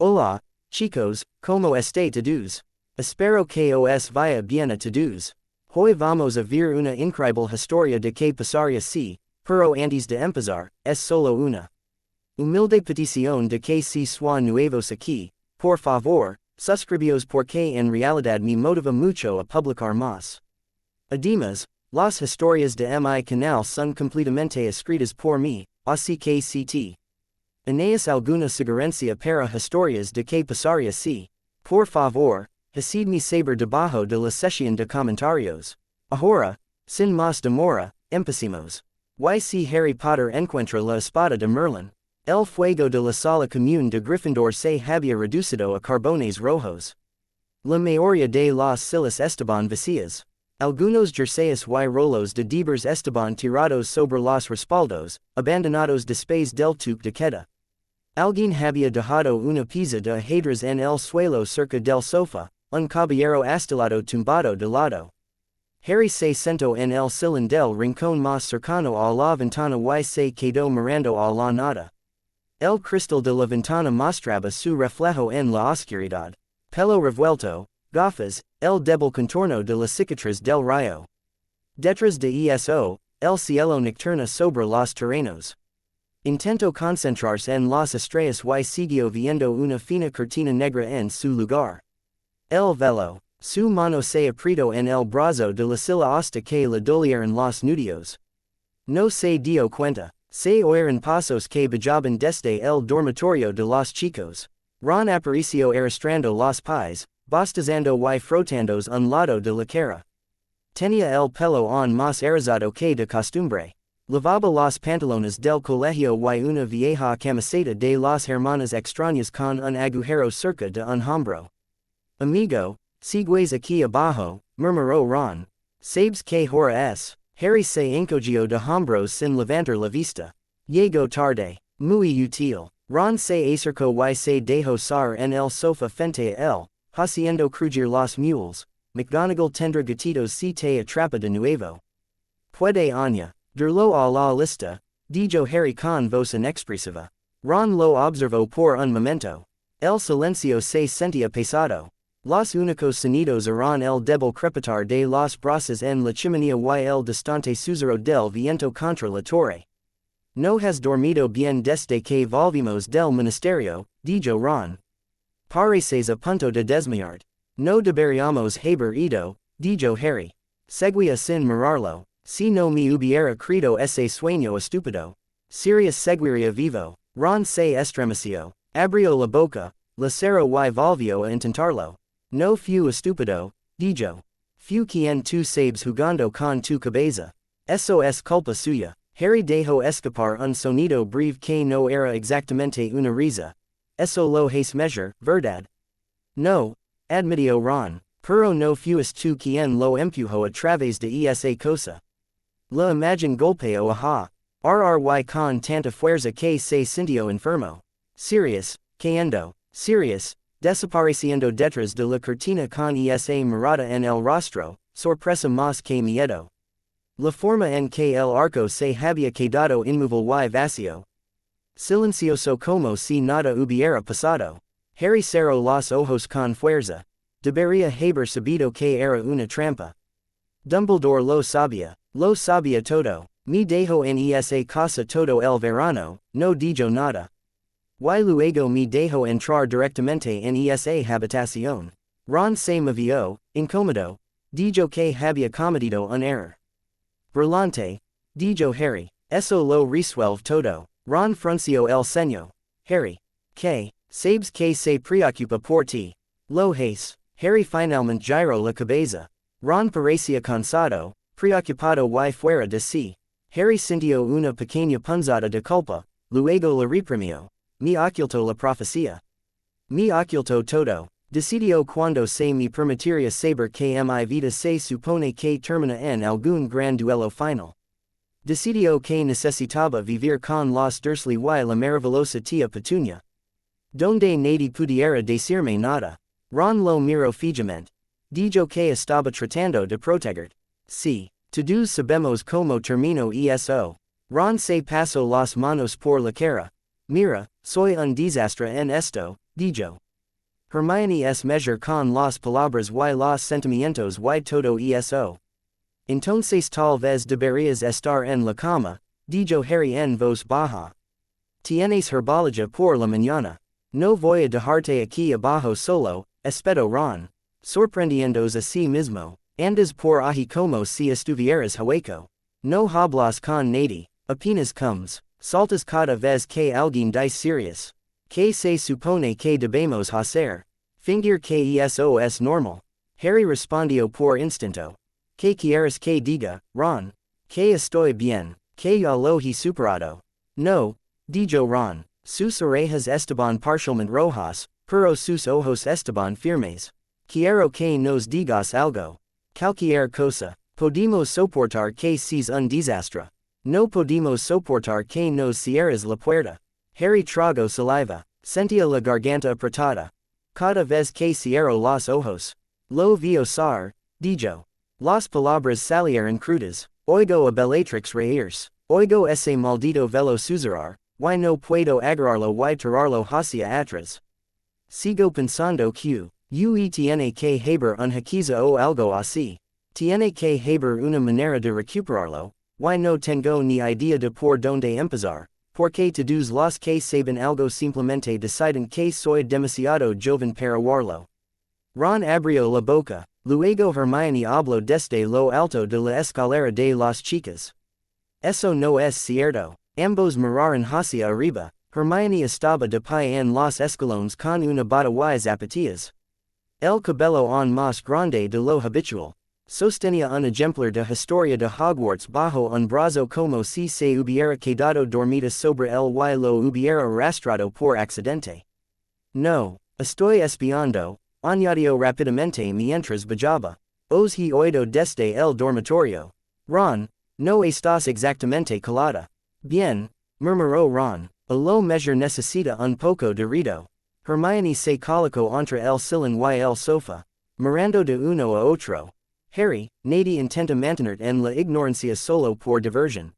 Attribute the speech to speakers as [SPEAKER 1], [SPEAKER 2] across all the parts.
[SPEAKER 1] Hola, chicos, ¿cómo estáis todos? Espero que os vaya bien a todos. Hoy vamos a ver una increíble historia de que pasaría si, pero antes de empezar, es solo una humilde petición de que si son nuevos aquí, por favor, suscribíos porque en realidad me motiva mucho a publicar más. Además, las historias de mi canal son completamente escritas por mí, así que si tenéis alguna sugerencia para historias de que pasaría si, por favor, decidme saber debajo de la sesión de comentarios. Ahora, sin más demora, empecemos. Y si Harry Potter encuentra la espada de Merlín, el fuego de la sala común de Gryffindor se había reducido a carbones rojos. La mayoría de las sillas estaban vacías. Algunos jerseys y rolos de debers estaban tirados sobre los respaldos, abandonados después del toque de queda. Alguien había dejado una pieza de ajedrez en el suelo cerca del sofá, un caballero astilado tumbado de lado. Harry se sentó en el sillón del rincón más cercano a la ventana y se quedó mirando a la nada. El cristal de la ventana mostraba su reflejo en la oscuridad. Pelo revuelto, gafas, el débil contorno de la cicatriz del rayo. Detrás de eso, el cielo nocturno sobre los terrenos. Intentó concentrarse en las estrellas y siguió viendo una fina cortina negra en su lugar. El velo, su mano se apretó en el brazo de la silla hasta que le dolieron los nudillos. No se dio cuenta, se oyeron pasos que bajaban desde el dormitorio de los chicos. Ron apareció arrastrando los pies, bostezando y frotándose un lado de la cara. Tenía el pelo aún más erizado que de costumbre. Lavaba los pantalones del colegio y una vieja camiseta de las hermanas extrañas con un agujero cerca de un hombro. Amigo, sigues aquí abajo, murmuró Ron. Sabes que hora es. Harry se encogió de hombros sin levantar la vista. Llegó tarde. Muy útil. Ron se acercó y se dejó caer en el sofá frente a él, haciendo crujir los muebles. McGonagall tendrá gatitos si te atrapa de nuevo. Puede Anya. Durlo a la lista, dijo Harry con voz inexpresiva. Ron lo observó por un momento. El silencio se sentía pesado. Los únicos sonidos eran el débil crepitar de las brasas en la chimenea y el distante susurro del viento contra la torre. No has dormido bien desde que volvimos del ministerio, dijo Ron. Pareces a punto de desmayar. No deberíamos haber ido, dijo Harry. Seguía sin mirarlo. Si no me hubiera creído ese sueño estúpido. Sirius seguiría vivo. Ron se estremeció. Abrió la boca, la cerró y volvió a intentarlo. No fue estúpido, dijo. Fue quien tú sabes jugando con tu cabeza. Eso es culpa suya. Harry dejó escapar un sonido breve que no era exactamente una risa. Eso lo has measure, verdad? No, admitió Ron. Pero no fuiste tú quien lo empujó a través de esa cosa. La imagen golpeó ajá. RRY con tanta fuerza que se sintió enfermo. Sirius, cayendo. Sirius, desapareciendo detrás de la cortina con esa mirada en el rostro, sorpresa más que miedo. La forma en que el arco se había quedado inmóvil y vacío. Silencioso como si nada hubiera pasado. Harry cerró los ojos con fuerza. Debería haber sabido que era una trampa. Dumbledore lo sabía todo. Me dejó en esa casa todo el verano, no dijo nada. Y luego me dejó entrar directamente en esa habitación. Ron se movió, incómodo. Dijo que había cometido un error. Brillante, dijo Harry. Eso lo resuelve todo. Ron frunció el ceño. Harry. ¿Qué? Sabes que se preocupa por ti. Lo has. Harry finalmente giró la cabeza. Ron parecía cansado, preocupado y fuera de sí. Harry sintió una pequeña punzada de culpa, luego la reprimió. Me ocultó la profecía. Me ocultó todo. Decidió cuando se me permitiría saber que mi vida se supone que termina en algún gran duelo final. Decidió que necesitaba vivir con los Dursley y la maravillosa tía Petunia. Donde nadie pudiera decirme nada. Ron lo miró fijamente. Dijo que estaba tratando de proteger. Sí. Todos sabemos cómo terminó eso. Ron se pasó las manos por la cara. Mira, soy un desastre en esto, Dijo. Hermione es mejor con las palabras y los sentimientos y todo eso. Entonces tal vez deberías estar en la cama, dijo Harry en voz baja. Tienes herbolaria por la mañana. No voy a dejarte aquí abajo solo, espeto Ron. Sorprendiéndos a sí mismo. Andas por ahí como si estuvieras hueco. No hablas con nadie. Apenas comes. Saltas cada vez que alguien dice serious. Que se supone que debemos hacer. Fingir que eso es normal. Harry respondió por instinto. ¿Qué quieres que diga, Ron? Que estoy bien. Que ya lo he superado. No, dijo Ron. Sus orejas estaban parcialmente rojas, pero sus ojos estaban firmes. Quiero que nos digas algo. Cualquier cosa. Podemos soportar que seas un desastre. No podemos soportar que nos cierres la puerta. Harry tragó saliva. Sentía la garganta apretada. Cada vez que cierro los ojos. Lo veo sar, dijo. Las palabras salieron crudas. Oigo a Bellatrix reírse. Oigo ese maldito velo susurrar. Y no puedo agarrarlo y tirarlo hacia atrás. Sigo pensando que tiene que haber una hechiza o algo así. Tiene que haber una manera de recuperarlo. Y no tengo ni idea de por dónde empezar. Porque todos los que saben algo simplemente deciden que soy demasiado joven para verlo. Ron abrió la boca. Luego Hermione habló desde lo alto de la escalera de las chicas. Eso no es cierto. Ambos miraron hacia arriba. Hermione estaba de pie en los escalones con una bata y zapatillas. El cabello aún más grande de lo habitual. Sostenía un ejemplar de Historia de Hogwarts bajo un brazo como si se hubiera quedado dormida sobre él y lo hubiera arrastrado por accidente. No, estoy espiando, añadió rápidamente mientras bajaba. Os he oído desde el dormitorio. Ron, no estás exactamente calada. Bien, murmuró Ron. A lo mejor necesita un poco de ruido. Hermione se colocó entre el sillón y el sofá, mirando de uno a otro. Harry, nadie intenta mantenerte en la ignorancia solo por diversión.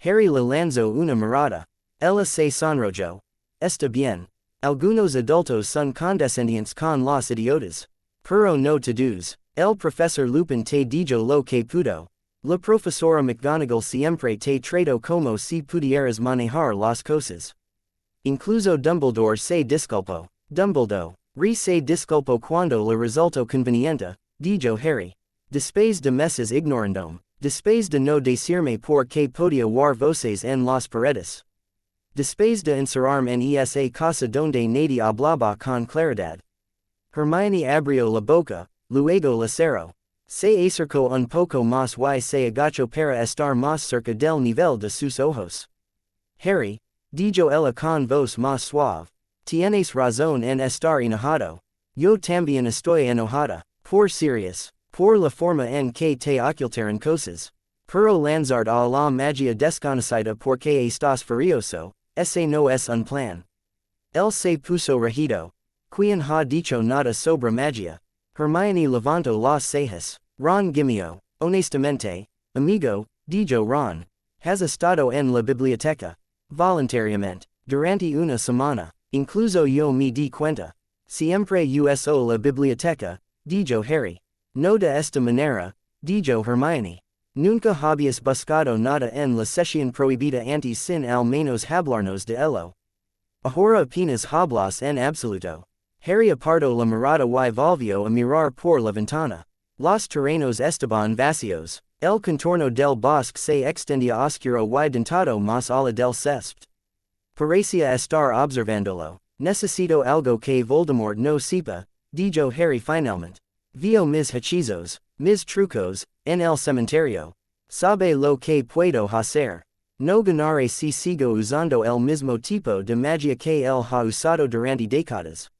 [SPEAKER 1] Harry le lanzó una mirada. Ella se sonrojó. Está bien. Algunos adultos son condescendientes con los idiotas. Pero no todos. El profesor Lupin te dijo lo que pudo. La profesora McGonagall siempre te trató como si pudieras manejar las cosas. Incluso Dumbledore se disculpó. Dumbledore se disculpó cuando le resultó conveniente, dijo Harry. Después de meses ignorándome. Después de no decirme por qué podía oír voces en las paredes. Después de encerrarme en esa casa donde nadie hablaba con claridad. Hermione abrió la boca, luego la cerró. Se acercó un poco más y se agachó para estar más cerca del nivel de sus ojos. Harry, dijo ella con voz más suave. Tienes razón en estar enojado. Yo también estoy enojada. Por serious. Por la forma en que te ocultaron cosas. Pero lanzarte a la magia desconocida porque estás furioso, ese no es un plan. Él se puso regido. ¿Quién ha dicho nada sobre magia? Hermione levantó las cejas. Ron gimió. Honestamente, amigo, dijo Ron. Has estado en la biblioteca. Voluntariamente. Durante una semana. Incluso yo me di cuenta. Siempre uso la biblioteca, dijo Harry. No de esta manera, dijo Hermione. Nunca habías buscado nada en la sesión prohibida antes sin al menos hablarnos de ello. Ahora apenas hablas en absoluto. Harry apartó la mirada y volvió a mirar por la ventana. Los terrenos estaban vacíos. El contorno del bosque se extendía oscuro y dentado más allá del césped. Parecía estar observándolo. Necesito algo que Voldemort no sepa, dijo Harry finalmente. Vio mis hechizos, mis trucos, en el cementerio. Sabe lo que puedo hacer. No ganaré si sigo usando el mismo tipo de magia que él ha usado durante décadas.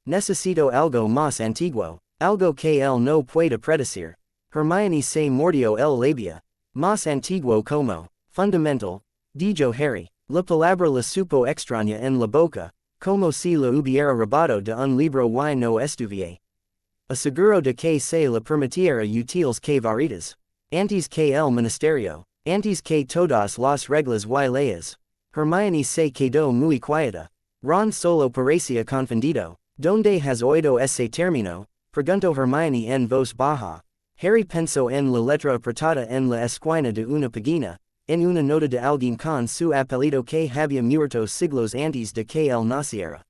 [SPEAKER 1] Necesito algo más antiguo, algo que él no pueda predecir. Hermione se mordió el labio. Más antiguo como, fundamental, dijo Harry. La palabra le supo extraña en la boca, como si lo hubiera robado de un libro y no estuviera aseguro de que se le permitiera útiles que varitas. Antes que el ministerio. Antes que todas las reglas y leyes. Hermione se quedó muy quieta. Ron solo parecía confundido, donde has oído ese término, preguntó Hermione en voz baja. Harry pensó en la letra apretada en la esquina de una página, en una nota de alguien con su apellido que había muerto siglos antes de que él naciera.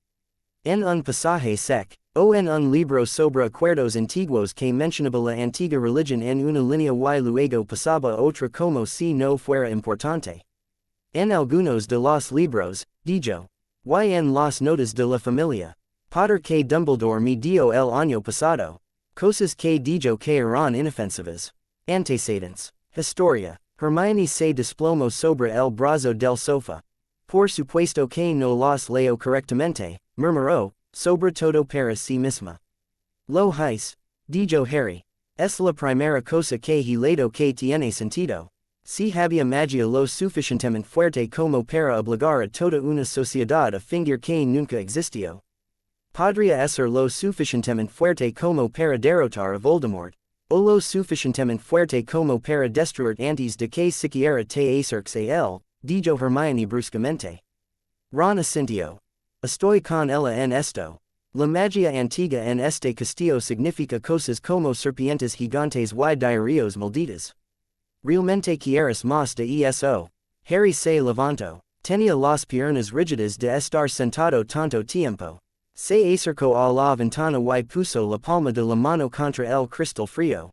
[SPEAKER 1] En un pasaje sec, o en un libro sobre acuerdos antiguos que mencionaba la antigua religión en una línea y luego pasaba a otra como si no fuera importante. En algunos de los libros, dijo, y en las notas de la familia, Potter que Dumbledore me dio el año pasado, cosas que dijo que eran inofensivas. Antecedents. Historia. Hermione se desplomó sobre el brazo del sofá. Por supuesto que no los leo correctamente, murmuró, sobre todo para sí misma. Lo hice, dijo Harry. Es la primera cosa que he leído que tiene sentido. Si había magia lo suficientemente fuerte como para obligar a toda una sociedad a fingir que nunca existió. Podría ser lo suficientemente fuerte como para derrotar a Voldemort, o lo suficientemente fuerte como para destruir antes de que siquiera te acerques a él, dijo Hermione bruscamente. Ron asintió. Estoy con ella en esto. La magia antigua en este castillo significa cosas como serpientes gigantes y diarreos malditas. Realmente quieres más de eso. Harry se levantó. Tenía las piernas rígidas de estar sentado tanto tiempo. Se acercó a la ventana y puso la palma de la mano contra el cristal frío.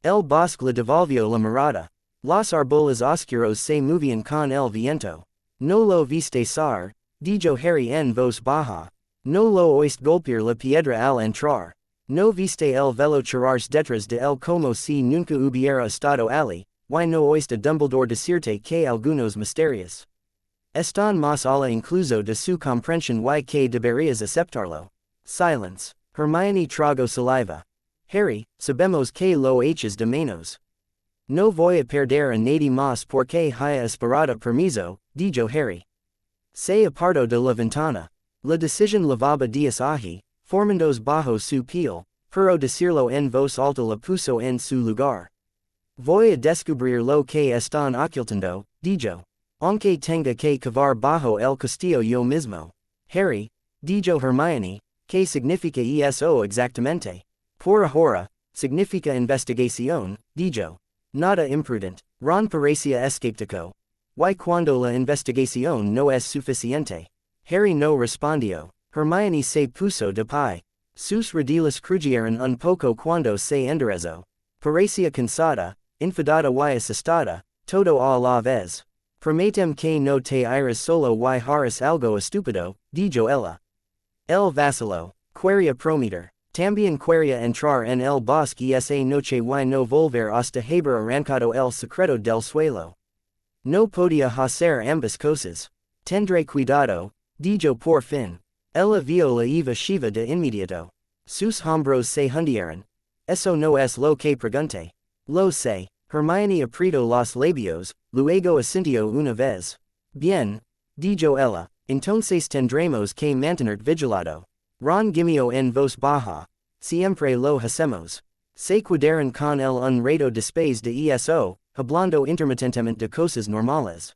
[SPEAKER 1] El bosque le devolvió la mirada. Los árboles oscuros se movían con el viento. No lo viste salir, dijo Harry en voz baja. No lo oíste golpear la piedra al entrar. No viste el velo chorarse detrás de él como si nunca hubiera estado allí, y no oíste a Dumbledore decirte que algunos misterios están más allá incluso de su comprensión y que deberías aceptarlo. Silence. Hermione tragó saliva. Harry, sabemos que lo echas de menos. No voy a perder a nadie más porque haya esperado permiso, dijo Harry. Se apartó de la ventana. La decisión lavaba días allí, formándose bajo su piel, pero decirlo en voz alta la puso en su lugar. Voy a descubrir lo que están ocultando, dijo. Aunque tenga que cavar bajo el castillo yo mismo. Harry, dijo Hermione, ¿qué significa eso exactamente? Por ahora, significa investigación, dijo. Nada imprudent. Ron parecía escéptico. Y cuando la investigación no es suficiente. Harry no respondió. Hermione se puso de pie. Sus rodillas crujieron un poco cuando se enderezó. Parecía cansada, enfadada y asustada, todo a la vez. Prometem que no te irás solo y harás algo estúpido, dijo ella. El vaciló. Quería prometer. También quería entrar en el bosque esa noche y no volver hasta haber arrancado el secreto del suelo. No podía hacer ambas cosas. Tendré cuidado, dijo por fin. Ella vio la Eva Shiva de inmediato. Sus hombros se hundieron. Eso no es lo que pregunté. Lo sé. Hermione apretó los labios, luego asintió una vez. Bien, dijo ella, entonces tendremos que mantener vigilado. Ron gimió en voz baja. Siempre lo hacemos. Se quedaron con el un rato después de eso, hablando intermitentemente de cosas normales.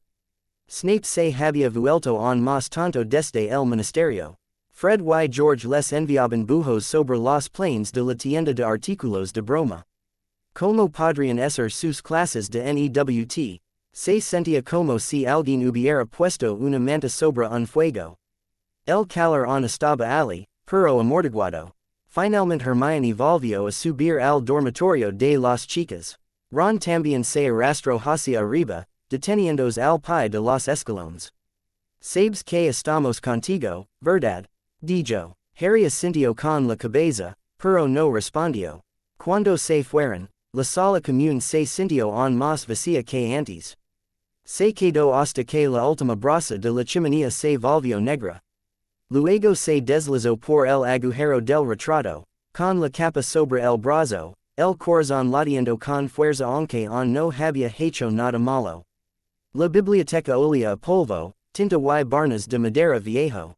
[SPEAKER 1] Snape se había vuelto en más tanto desde el ministerio. Fred y George les enviaban bujos sobre los planes de la tienda de artículos de broma. Como podrían ser sus clases de NEWT, se sentía como si alguien hubiera puesto una manta sobre un fuego. El calor aún estaba allí, pero amortiguado. Finalmente Hermione volvió a subir al dormitorio de las chicas. Ron también se arrastró hacia arriba, deteniéndose al pie de los escalones. Sabes que estamos contigo, ¿verdad? Dijo. Harry asintió con la cabeza, pero no respondió. Cuando se fueron, la sala común se sintió aún más vacía que antes. Se quedó hasta que la última brasa de la chimenea se volvió negra. Luego se deslizó por el agujero del retrato, con la capa sobre el brazo, el corazón latiendo con fuerza aunque aún no había hecho nada malo. La biblioteca olía a polvo, tinta y barnas de madera viejo.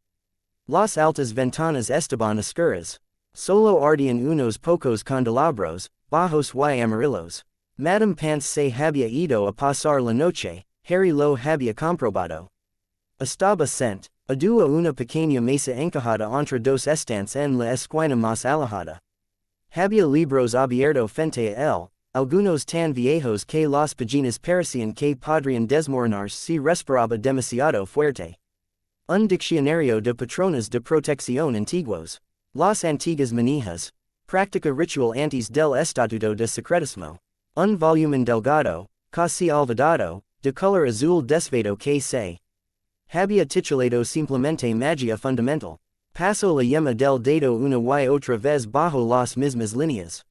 [SPEAKER 1] Las altas ventanas estaban oscuras. Solo ardían unos pocos candelabros, bajos y amarillos. Madame Pants se había ido a pasar la noche, Harry lo había comprobado. Estaba sent, Adua una pequeña mesa encajada entre dos estantes en la esquina más alejada. Había libros abierto frente a él, algunos tan viejos que las páginas parecían que podrían desmoronarse si respiraba demasiado fuerte. Un diccionario de patrones de protección antiguos. Las antiguas manijas. Práctica ritual antes del estatuto de secretismo. Un volumen delgado, casi olvidado, de color azul desvado que se había titulado simplemente magia fundamental. Pasó la yema del dedo una y otra vez bajo las mismas líneas.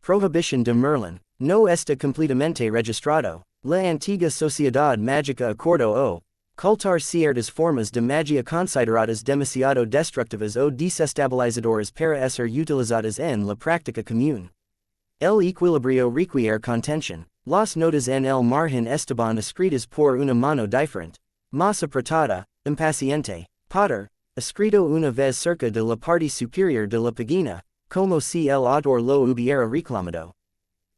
[SPEAKER 1] Prohibición de Merlín. No está completamente registrado. La antigua sociedad mágica acordó o cultar ciertas formas de magia consideradas demasiado destructivas o desestabilizadoras para ser utilizadas en la práctica común. El equilibrio requiere contención. Las notas en el margen estaban escritas por una mano diferente. Más apretada, impaciente. Potter, escrito una vez cerca de la parte superior de la página, como si el autor lo hubiera reclamado.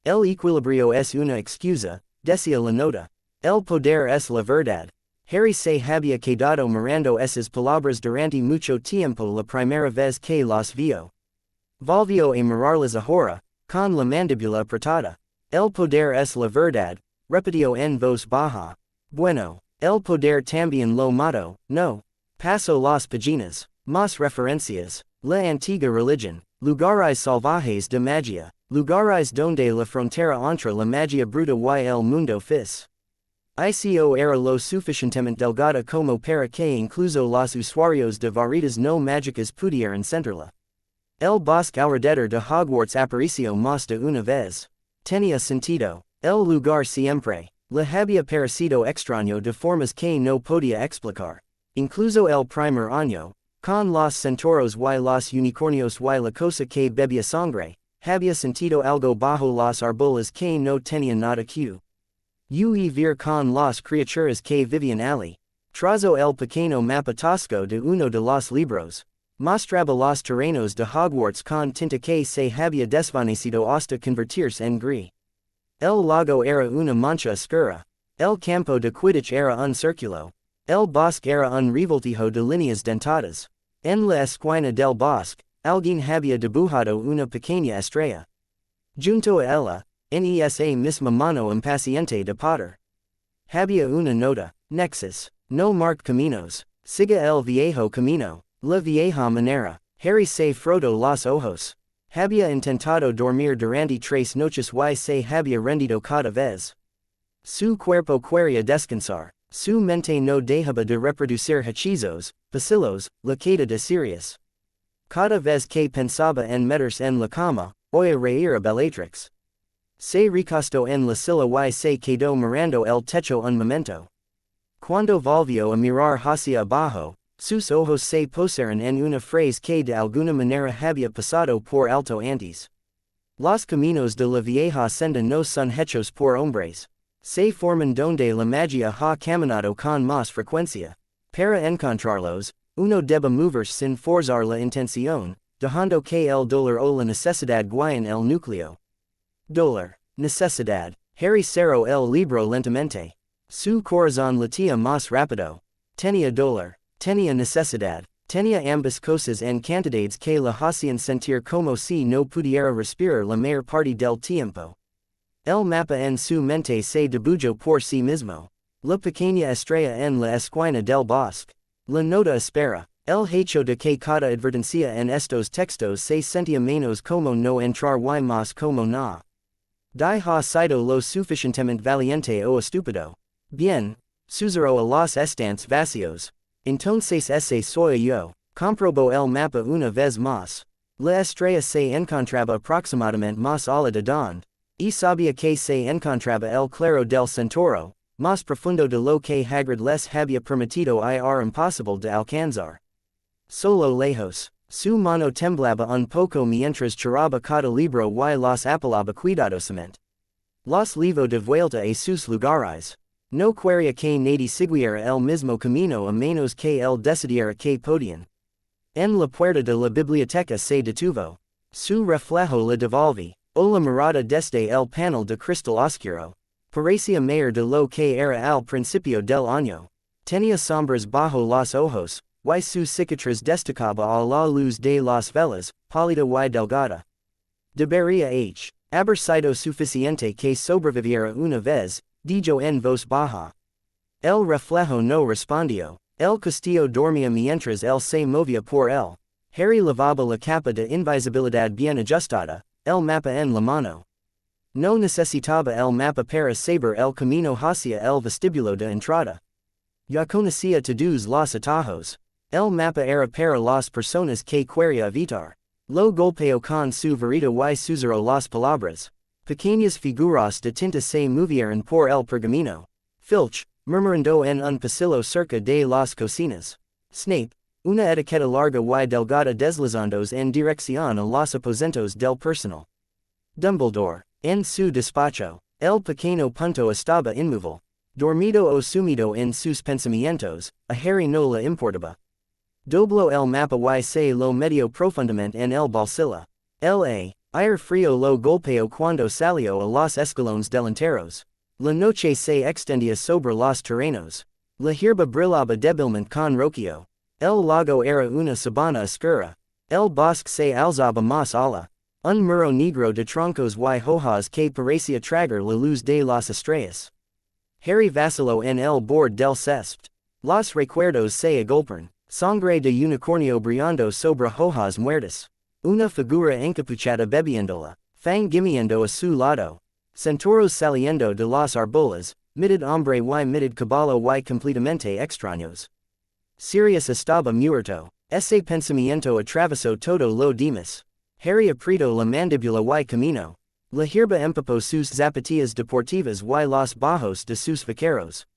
[SPEAKER 1] El equilibrio es una excusa, decía la nota. El poder es la verdad. Harry se había quedado mirando esas palabras durante mucho tiempo la primera vez que las vio. Volvió a mirarlas ahora, con la mandíbula apretada. El poder es la verdad, repitió en voz baja. Bueno, el poder también lo mató, no. Pasó las páginas. Más referencias. La antigua religión. Lugares salvajes de magia. Lugares donde la frontera entre la magia bruta y el mundo fis. ICO era lo suficientemente delgada como para que incluso los usuarios de varitas no mágicas pudieran sentirla. El bosque alrededor de Hogwarts apareció más de una vez. Tenía sentido. El lugar siempre le había parecido extraño de formas que no podía explicar. Incluso el primer año, con los centauros y los unicornios y la cosa que bebía sangre, había sentido algo bajo los árboles que no tenía nada que ver con las criaturas que vivían allí. Trazo el pequeño mapa tosco de uno de los libros. Mostraba los terrenos de Hogwarts con tinta que se había desvanecido hasta convertirse en gris. El lago era una mancha oscura. El campo de Quidditch era un círculo. El bosque era un revoltijo de líneas dentadas. En la esquina del bosque, alguien había dibujado una pequeña estrella. Junto a ella, en esa misma mano impaciente de Potter, había una nota: Nexus, no marked caminos, siga el viejo camino, la vieja manera. Harry se frotó los ojos. Había intentado dormir durante 3 noches y se había rendido cada vez. Su cuerpo quería descansar. Su mente no dejaba de reproducir hechizos, vacilos, la queda de Sirius. Cada vez que pensaba en meterse en la cama, oía reír a Bellatrix. Se recostó en la silla y se quedó mirando el techo un momento. Cuando volvió a mirar hacia abajo, sus ojos se posaron en una frase que de alguna manera había pasado por alto antes. Los caminos de la vieja senda no son hechos por hombres. Se forman donde la magia ha caminado con más frecuencia. Para encontrarlos, uno debe moverse sin forzar la intención, dejando que el dolor o la necesidad guíen el núcleo. Dolor, necesidad. Harry cerró el libro lentamente. Su corazón latía más rápido. Tenía dolor, tenía necesidad, tenía ambas cosas en cantidades que la hacían sentir como si no pudiera respirar la mayor parte del tiempo. El mapa en su mente se dibujó por sí mismo. La pequeña estrella en la esquina del bosque. La nota espera. El hecho de que cada advertencia en estos textos se sentía menos como no entrar y más como no. Ha sido lo suficientemente valiente o estúpido. Bien, susurró a los estantes vacíos. Entonces ese soy yo. Comprobó el mapa una vez más. La estrella se encontraba aproximadamente más a la de donde. Y sabía que se encontraba el claro del centauro, más profundo de lo que Hagrid les había permitido y era imposible de alcanzar. Solo lejos, su mano temblaba un poco mientras tiraba cada libro y los apilaba cuidadosamente. Los llevó de vuelta a sus lugares. No quería que nadie siguiera el mismo camino a menos que él decidiera que podían. En la puerta de la biblioteca se detuvo. Su reflejo le devolví. O la mirada desde el panel de cristal oscuro. Parecía mayor de lo que era al principio del año. Tenía sombras bajo los ojos, y sus cicatras destacaba a la luz de las velas, pálida y delgada. Debería haber sido suficiente que sobreviviera una vez, dijo en voz baja. El reflejo no respondió. El castillo dormía mientras él se movía por él. Harry lavaba la capa de invisibilidad bien ajustada, el mapa en la mano. No necesitaba el mapa para saber el camino hacia el vestíbulo de entrada. Ya conocía todos los atajos. El mapa era para las personas que quería evitar. Lo golpeó con su varita y susurró las palabras. Pequeñas figuras de tinta se movieron por el pergamino. Filch, murmurando en un pasillo cerca de las cocinas. Snape, una etiqueta larga y delgada deslizándoos en dirección a los aposentos del personal. Dumbledore, en su despacho, el pequeño punto estaba inmóvil. Dormido o sumido en sus pensamientos, a Harry no le importaba. Dobló el mapa y se lo metió profundamente en el bolsillo. Aire frío lo golpeó cuando salió a los escalones delanteros. La noche se extendía sobre los terrenos. La hierba brillaba débilmente con rocío. El lago era una sabana oscura. El bosque se alzaba más ala. Un muro negro de troncos y hojas que parecía tragar la luz de las estrellas. Harry vaciló en el borde del césped. Los recuerdos se agolparon. Sangre de unicornio brillando sobre hojas muertas. Una figura encapuchada bebiéndola, Fang gimiendo a su lado. Centauros saliendo de los árboles, mitad hombre y mitad caballo y completamente extraños. Sirius estaba muerto. Ese pensamiento atravesó todo lo demás. Harry apretó la mandíbula y camino. La hierba empapó sus zapatillas deportivas y los bajos de sus vaqueros.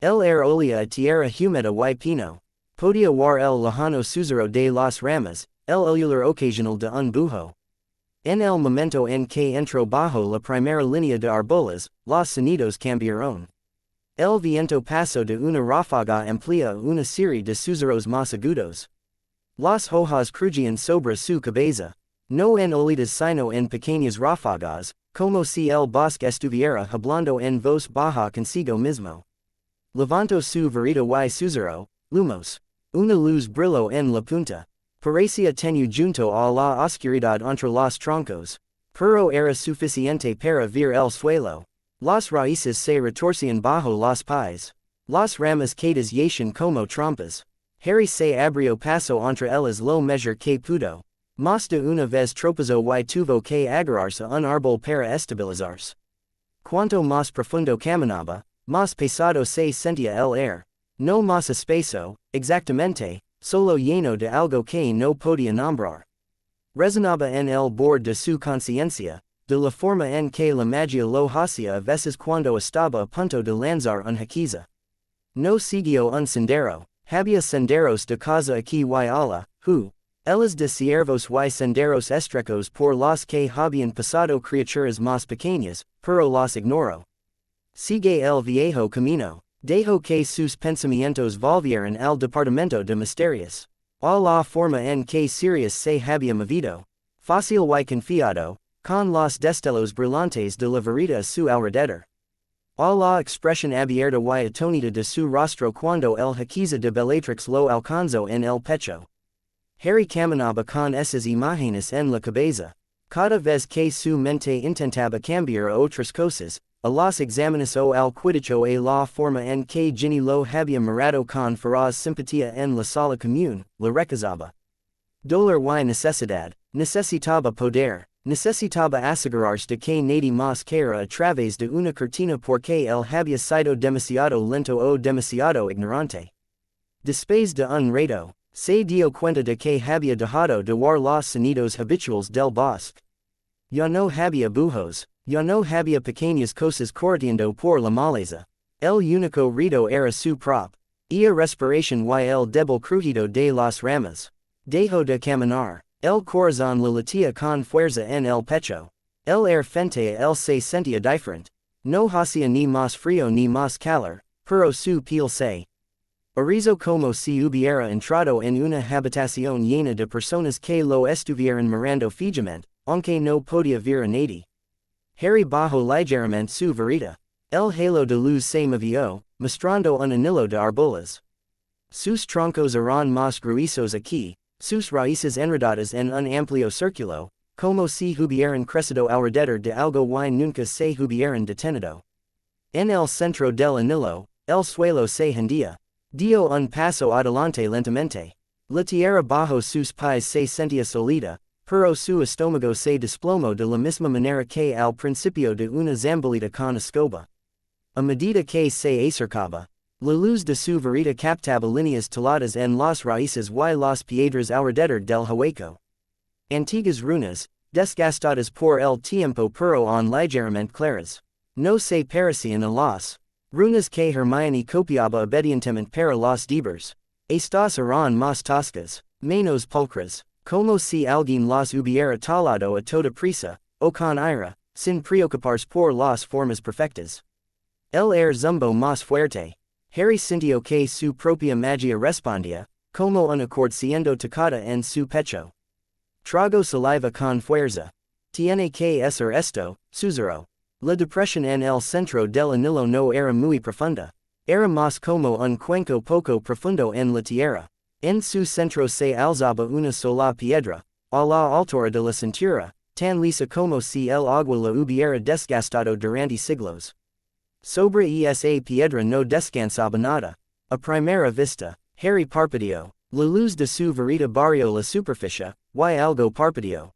[SPEAKER 1] El air olía a tierra húmeda y pino. Podía ver el lejano susurro de las ramas, el olor ocasional de un bujo. En el momento en que entró bajo la primera línea de árboles, los sonidos cambiaron. El viento pasó de una ráfaga amplia a una serie de susurros más agudos. Las hojas crujían sobre su cabeza. No en olidas sino en pequeñas ráfagas, como si el bosque estuviera hablando en voz baja consigo mismo. Levantó su varita y susurró, lumos. Una luz brilló en la punta. Parecía tenue junto a la oscuridad entre los troncos. Pero era suficiente para ver el suelo. Las raíces se retorcían bajo los pies. Las ramas caídas yacían como trompas. Harry se abrió paso entre ellas lo mejor que pudo. Más de una vez tropezó y tuvo que agarrarse a un árbol para estabilizarse. Cuanto más profundo caminaba, más pesado se sentía el aire. No más espeso, exactamente, solo lleno de algo que no podía nombrar. Resonaba en el borde de su conciencia, de la forma en que la magia lo hacía a veces cuando estaba a punto de lanzar un hechizo. No siguió un sendero, había senderos de casa aquí y allá, elas de ciervos y senderos estrechos por los que habían pasado criaturas más pequeñas, pero los ignoró. Sigue el viejo camino. Dejó que sus pensamientos volvieran al departamento de misterios. A la forma en que Sirius se había movido. Fácil y confiado, con los destellos brillantes de la varita a su alrededor. A la expresión abierta y atónita de su rostro cuando el hechizo de Bellatrix lo alcanzó en el pecho. Harry caminaba con esas imágenes en la cabeza. Cada vez que su mente intentaba cambiar a otras cosas, a los exámenes o al quidditch o a la forma en que Ginny lo había mirado con feroz simpatía en la sala común, la recazaba. Dolor y necesidad, necesitaba poder, necesitaba asegurarse de que nadie más caera a través de una cortina porque él había sido demasiado lento o demasiado ignorante. Después de un rato, se dio cuenta de que había dejado de oír los sonidos habituales del bosque. Ya no había bujos. Ya no había pequeñas cosas corriendo por la maleza. El único ruido era su propia respiración y el débil crujido de las ramas. Dejó de caminar. El corazón le latía con fuerza en el pecho. El aire frente a él se sentía diferente. No hacía ni más frío ni más calor, pero su piel se hizo como si hubiera entrado en una habitación llena de personas que lo estuvieran mirando fijamente, aunque no podía ver a nadie. Harry bajó ligeramente su varita. El halo de luz se movió, mostrando un anillo de árboles. Sus troncos eran más gruesos aquí, sus raíces enredadas en un amplio círculo, como si hubieran crecido alrededor de algo y nunca se hubieran detenido. En el centro del anillo, el suelo se hundía. Dio un paso adelante lentamente. La tierra bajo sus pies se sentía sólida, pero su estómago se desplomó de la misma manera que al principio de una zambolita con escoba. A medida que se acercaba, la luz de su varita captaba líneas taladas en las raíces y las piedras alrededor del hueco. Antiguas runas, desgastadas por el tiempo pero aún ligeramente claras. No se parecían a las runas que Hermione copiaba obedientemente para los dibujos. Estas eran más toscas, menos pulcras, como si alguien las hubiera talado a toda prisa, o con ira, sin preocuparse por las formas perfectas. El air zumbó más fuerte. Harry sintió que su propia magia respondía, como un acorde siendo tocada en su pecho. Trago saliva con fuerza. Tiene que ser esto, susurró. La depresión en el centro del anillo no era muy profunda. Era más como un cuenco poco profundo en la tierra. En su centro se alzaba una sola piedra, a la altura de la cintura, tan lisa como si el agua la hubiera desgastado durante siglos. Sobre esa piedra no descansaba nada. A primera vista, Harry parpadeó. La luz de su varita barrió la superficie, y algo parpadeó.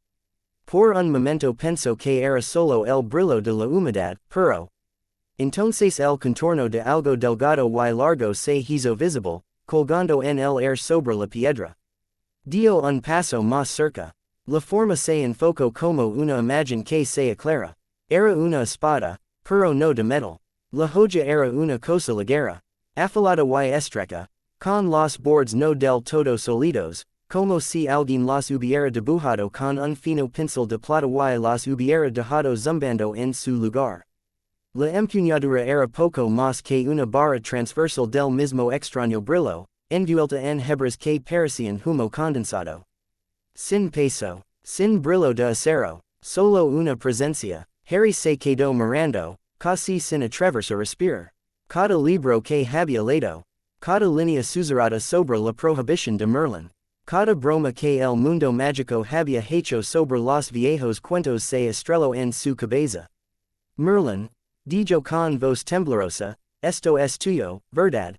[SPEAKER 1] Por un momento pensó que era solo el brillo de la humedad, pero entonces el contorno de algo delgado y largo se hizo visible, colgando en el aire sobre la piedra. Dio un paso más cerca. La forma se enfocó como una imagen que se aclara. Era una espada, pero no de metal. La joya era una cosa ligera, afilada y estrecha, con los bordes no del todo sólidos, como si alguien los hubiera dibujado con un fino pincel de plata y los hubiera dejado zumbando en su lugar. La empuñadura era poco más que una barra transversal del mismo extraño brillo, envuelta en hebras que parecían humo condensado. Sin peso, sin brillo de acero, solo una presencia. Harry se quedó mirando, casi sin atreverse a respirar. Cada libro que había leído, cada línea susurrada sobre la prohibición de Merlín, cada broma que el mundo mágico había hecho sobre los viejos cuentos se estrelló en su cabeza. Merlín, dijo con voz temblorosa, esto es tuyo, ¿verdad?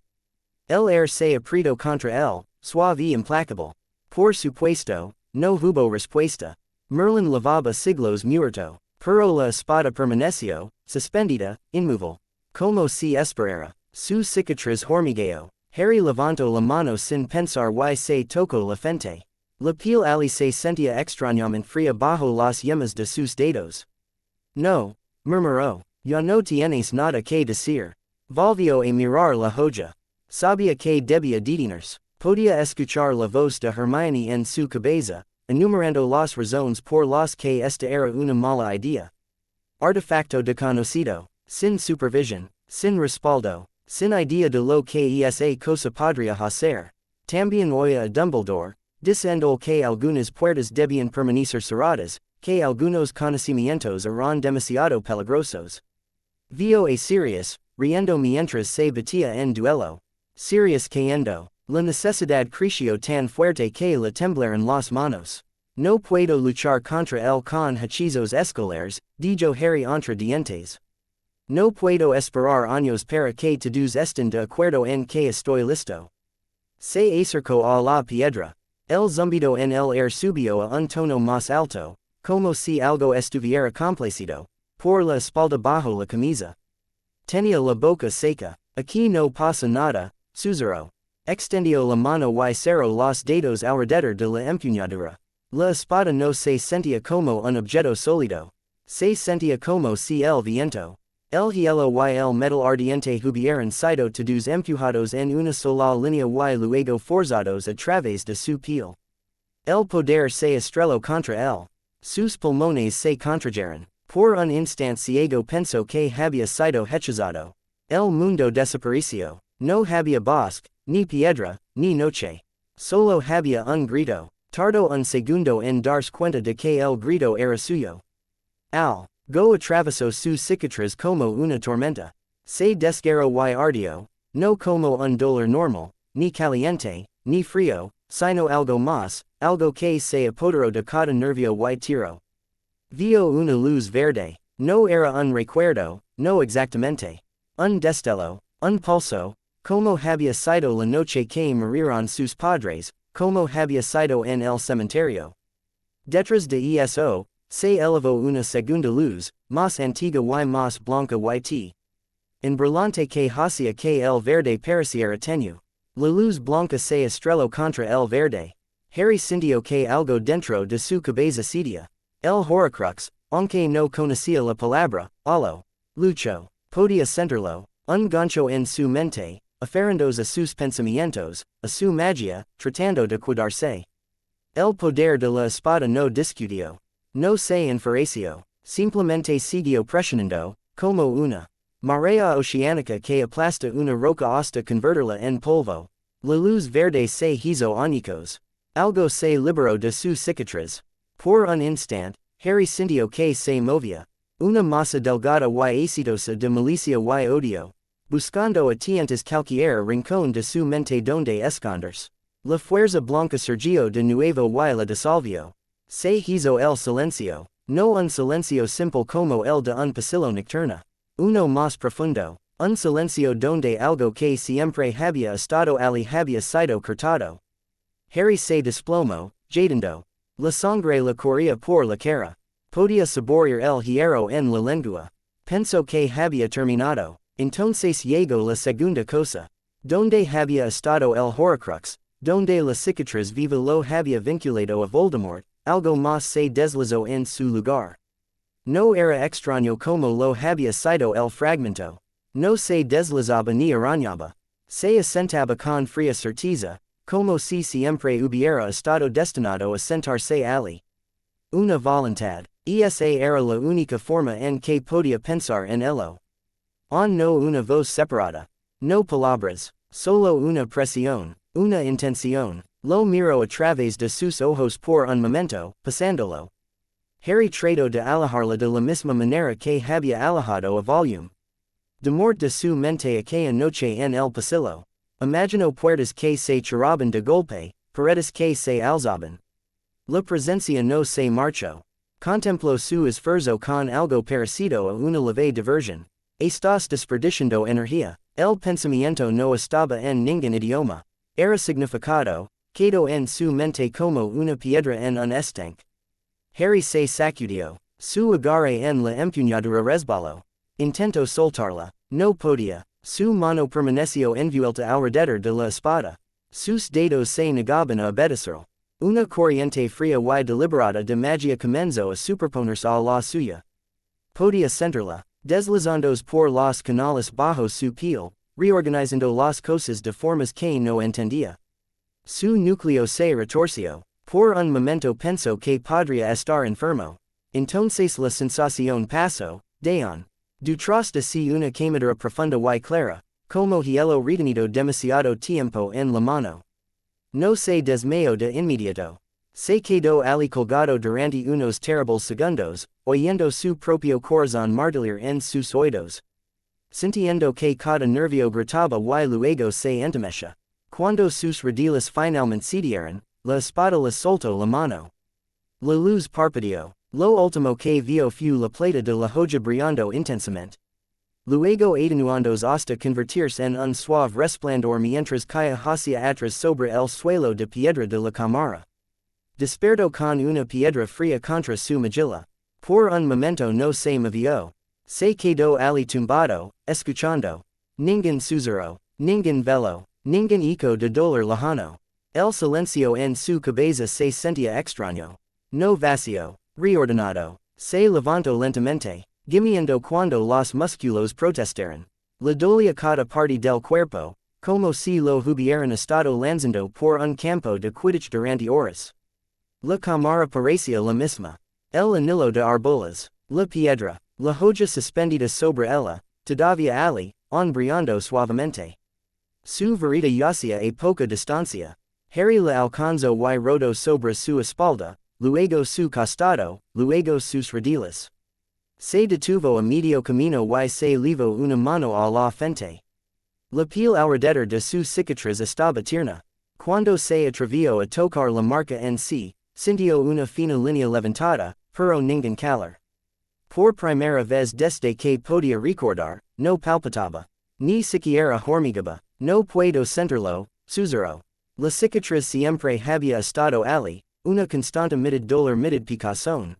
[SPEAKER 1] El aire se apretó contra él, suave y implacable. Por supuesto, no hubo respuesta. Merlín llevaba siglos muerto, pero la espada permaneció, suspendida, inmóvil. Como si esperara. Su cicatriz hormigueó. Harry levantó la mano sin pensar y se tocó la frente. La piel ali se sentía extrañamente fría bajo las yemas de sus dedos. No, murmuró. Ya no tienes nada que decir. Volvió a mirar la joya. Sabía que debía detenerse. Podía escuchar la voz de Hermione en su cabeza, enumerando las razones por las que esta era una mala idea. Artefacto desconocido, sin supervisión, sin respaldo, sin idea de lo que esa cosa podría hacer. También oía a Dumbledore, diciendo que algunas puertas debían permanecer cerradas, que algunos conocimientos eran demasiado peligrosos. Vio a Sirius, riendo mientras se batía en duelo. Sirius cayendo. La necesidad creció tan fuerte que le temblaron las manos. No puedo luchar contra él con hechizos escolares, dijo Harry entre dientes. No puedo esperar años para que todos estén de acuerdo en que estoy listo. Se acercó a la piedra. El zumbido en el aire subió a un tono más alto, como si algo estuviera complacido, por la espalda bajo la camisa. Tenía la boca seca. Aquí no pasa nada, susurró. Extendió la mano y cerró los dedos alrededor de la empuñadura. La espada no se sentía como un objeto sólido. Se sentía como si el viento, el hielo y el metal ardiente hubieran sido todos empujados en una sola línea y luego forzados a través de su piel. El poder se estrelló contra él. Sus pulmones se contrajeron. Por un instante ciego pensó que había sido hechizado. El mundo desapareció. No había bosque, ni piedra, ni noche. Solo había un grito. Tardó un segundo en darse cuenta de que el grito era suyo. Go atravesó su cicatriz como una tormenta. Se desgarró y ardió, no como un dolor normal, ni caliente, ni frío, sino algo que se apodero de cada nervio y tiro. Vio una luz verde, no era un recuerdo, no exactamente. Un destello, un pulso, como había sido la noche que murieron sus padres, como había sido en el cementerio. Detrás de eso, se elevó una segunda luz, más antigua y más blanca y en brillante que hacía que el verde pareciera tenue. La luz blanca se estrelló contra el verde. Harry sintió que algo dentro de su cabeza cedía. El horcrux, aunque no conocía la palabra, lucho, podía sentirlo, un gancho en su mente, aferrándose a sus pensamientos, a su magia, tratando de cuidarse. El poder de la espada no discutió. No se enfureció, simplemente siguió presionando, como una marea oceánica que aplasta una roca hasta convertirla en polvo. La luz verde se hizo añicos. Algo se liberó de su cicatriz. Por un instante, Harry sintió que se movía. Una masa delgada y aceitosa de malicia y odio. Buscando a tientas cualquier rincón de su mente donde esconderse. La fuerza blanca surgió de nuevo y la disolvió. Se hizo el silencio. No un silencio simple como el de un pasillo nocturno. Uno más profundo. Un silencio donde algo que siempre había estado allí había sido cortado. Harry se desplomó, jadeando. La sangre le corría por la cara. Podía saborear el hierro en la lengua. Pensó que había terminado. Entonces llegó la segunda cosa. Donde había estado el horcrux, donde la cicatriz viva lo había vinculado a Voldemort, algo más se deslizó en su lugar. No era extraño como lo había sido el fragmento. No se deslizaba ni arañaba. Se asentaba con fría certeza, como si siempre hubiera estado destinado a sentarse allí. Una voluntad. Esa era la única forma en que podía pensar en ello. No una voz separada. No palabras. Solo una presión. Una intención. Lo miró a través de sus ojos por un momento, pasándolo. Harry trató de alejarla de la misma manera que había alejado a volume. De mort de su mente aquella noche en el pasillo. Imaginó puertas que se cerraban de golpe, paredes que se alzaban. La presencia no se marchó. Contempló su esfuerzo con algo parecido a una leve diversión. Estás desperdiciando energía. El pensamiento no estaba en ningún idioma. Era significado, quedó en su mente como una piedra en un estanque. Harry se sacudió. Su agarre en la empuñadura resbaló. Intentó soltarla. No podía. Su mano permaneció envuelta alrededor de la espada. Sus dedos se negaban a obedecerlo. Una corriente fría y deliberada de magia comenzó a superponerse a la suya. Podía sentirla, deslizándose por los canales bajo su piel, reorganizando las cosas de formas que no entendía. Su núcleo se retorció. Por un momento pensó que podría estar enfermo. Entonces la sensación pasó, detrás de sí una quemadura profunda y clara, como hielo retenido demasiado tiempo en la mano. No se desmayó de inmediato. Se quedó allí colgado durante unos terribles segundos, oyendo su propio corazón martillar en sus oídos. Sintiendo que cada nervio gritaba y luego se entumecía. Cuando sus rodillas finalmente cedieron, la espada le soltó la mano. La luz parpadeó. Lo último que vio fue la plata de la joya brillando intensamente. Luego atenuándose hasta convertirse en un suave resplandor mientras caía hacia atrás sobre el suelo de piedra de la cámara. Despertó con una piedra fría contra su mejilla. Por un momento no se movió. Se quedó allí tumbado, escuchando. Ningún susurro, ningún velo, ningún eco de dolor lejano. El silencio en su cabeza se sentía extraño. No vacío, reordenado. Se levantó lentamente, gimiendo cuando los músculos protestaron. Le dolía cada parte del cuerpo, como si lo hubieran estado lanzando por un campo de Quidditch durante horas. La cámara parecía la misma. El anillo de arbolas, la piedra, la joya suspendida sobre ella, todavía allí, brillando suavemente. Su varita yacía a poca distancia. Harry la alcanzó y rodó sobre su espalda, luego su costado, luego sus rodillas. Se detuvo a medio camino y se levó una mano a la frente. La piel alrededor de su cicatriz estaba tierna. Cuando se atrevió a tocar la marca en sí, sintió una fina línea levantada, pero ningún calor. Por primera vez desde que podía recordar, no palpitaba. Ni siquiera hormigaba. No puedo sentirlo, susurró. La cicatriz siempre había estado allí, una constante dolor picazón,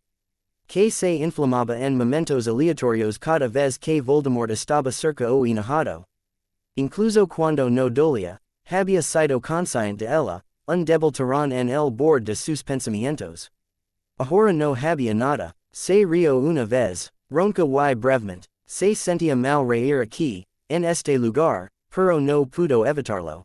[SPEAKER 1] que se inflamaba en momentos aleatorios cada vez que Voldemort estaba cerca o enojado. Incluso cuando no dolía, había sido consciente de ella, un débil tirón en el borde de sus pensamientos. Ahora no había nada, se rió una vez, ronca y brevemente, se sentía mal reír aquí, en este lugar, pero no pudo evitarlo.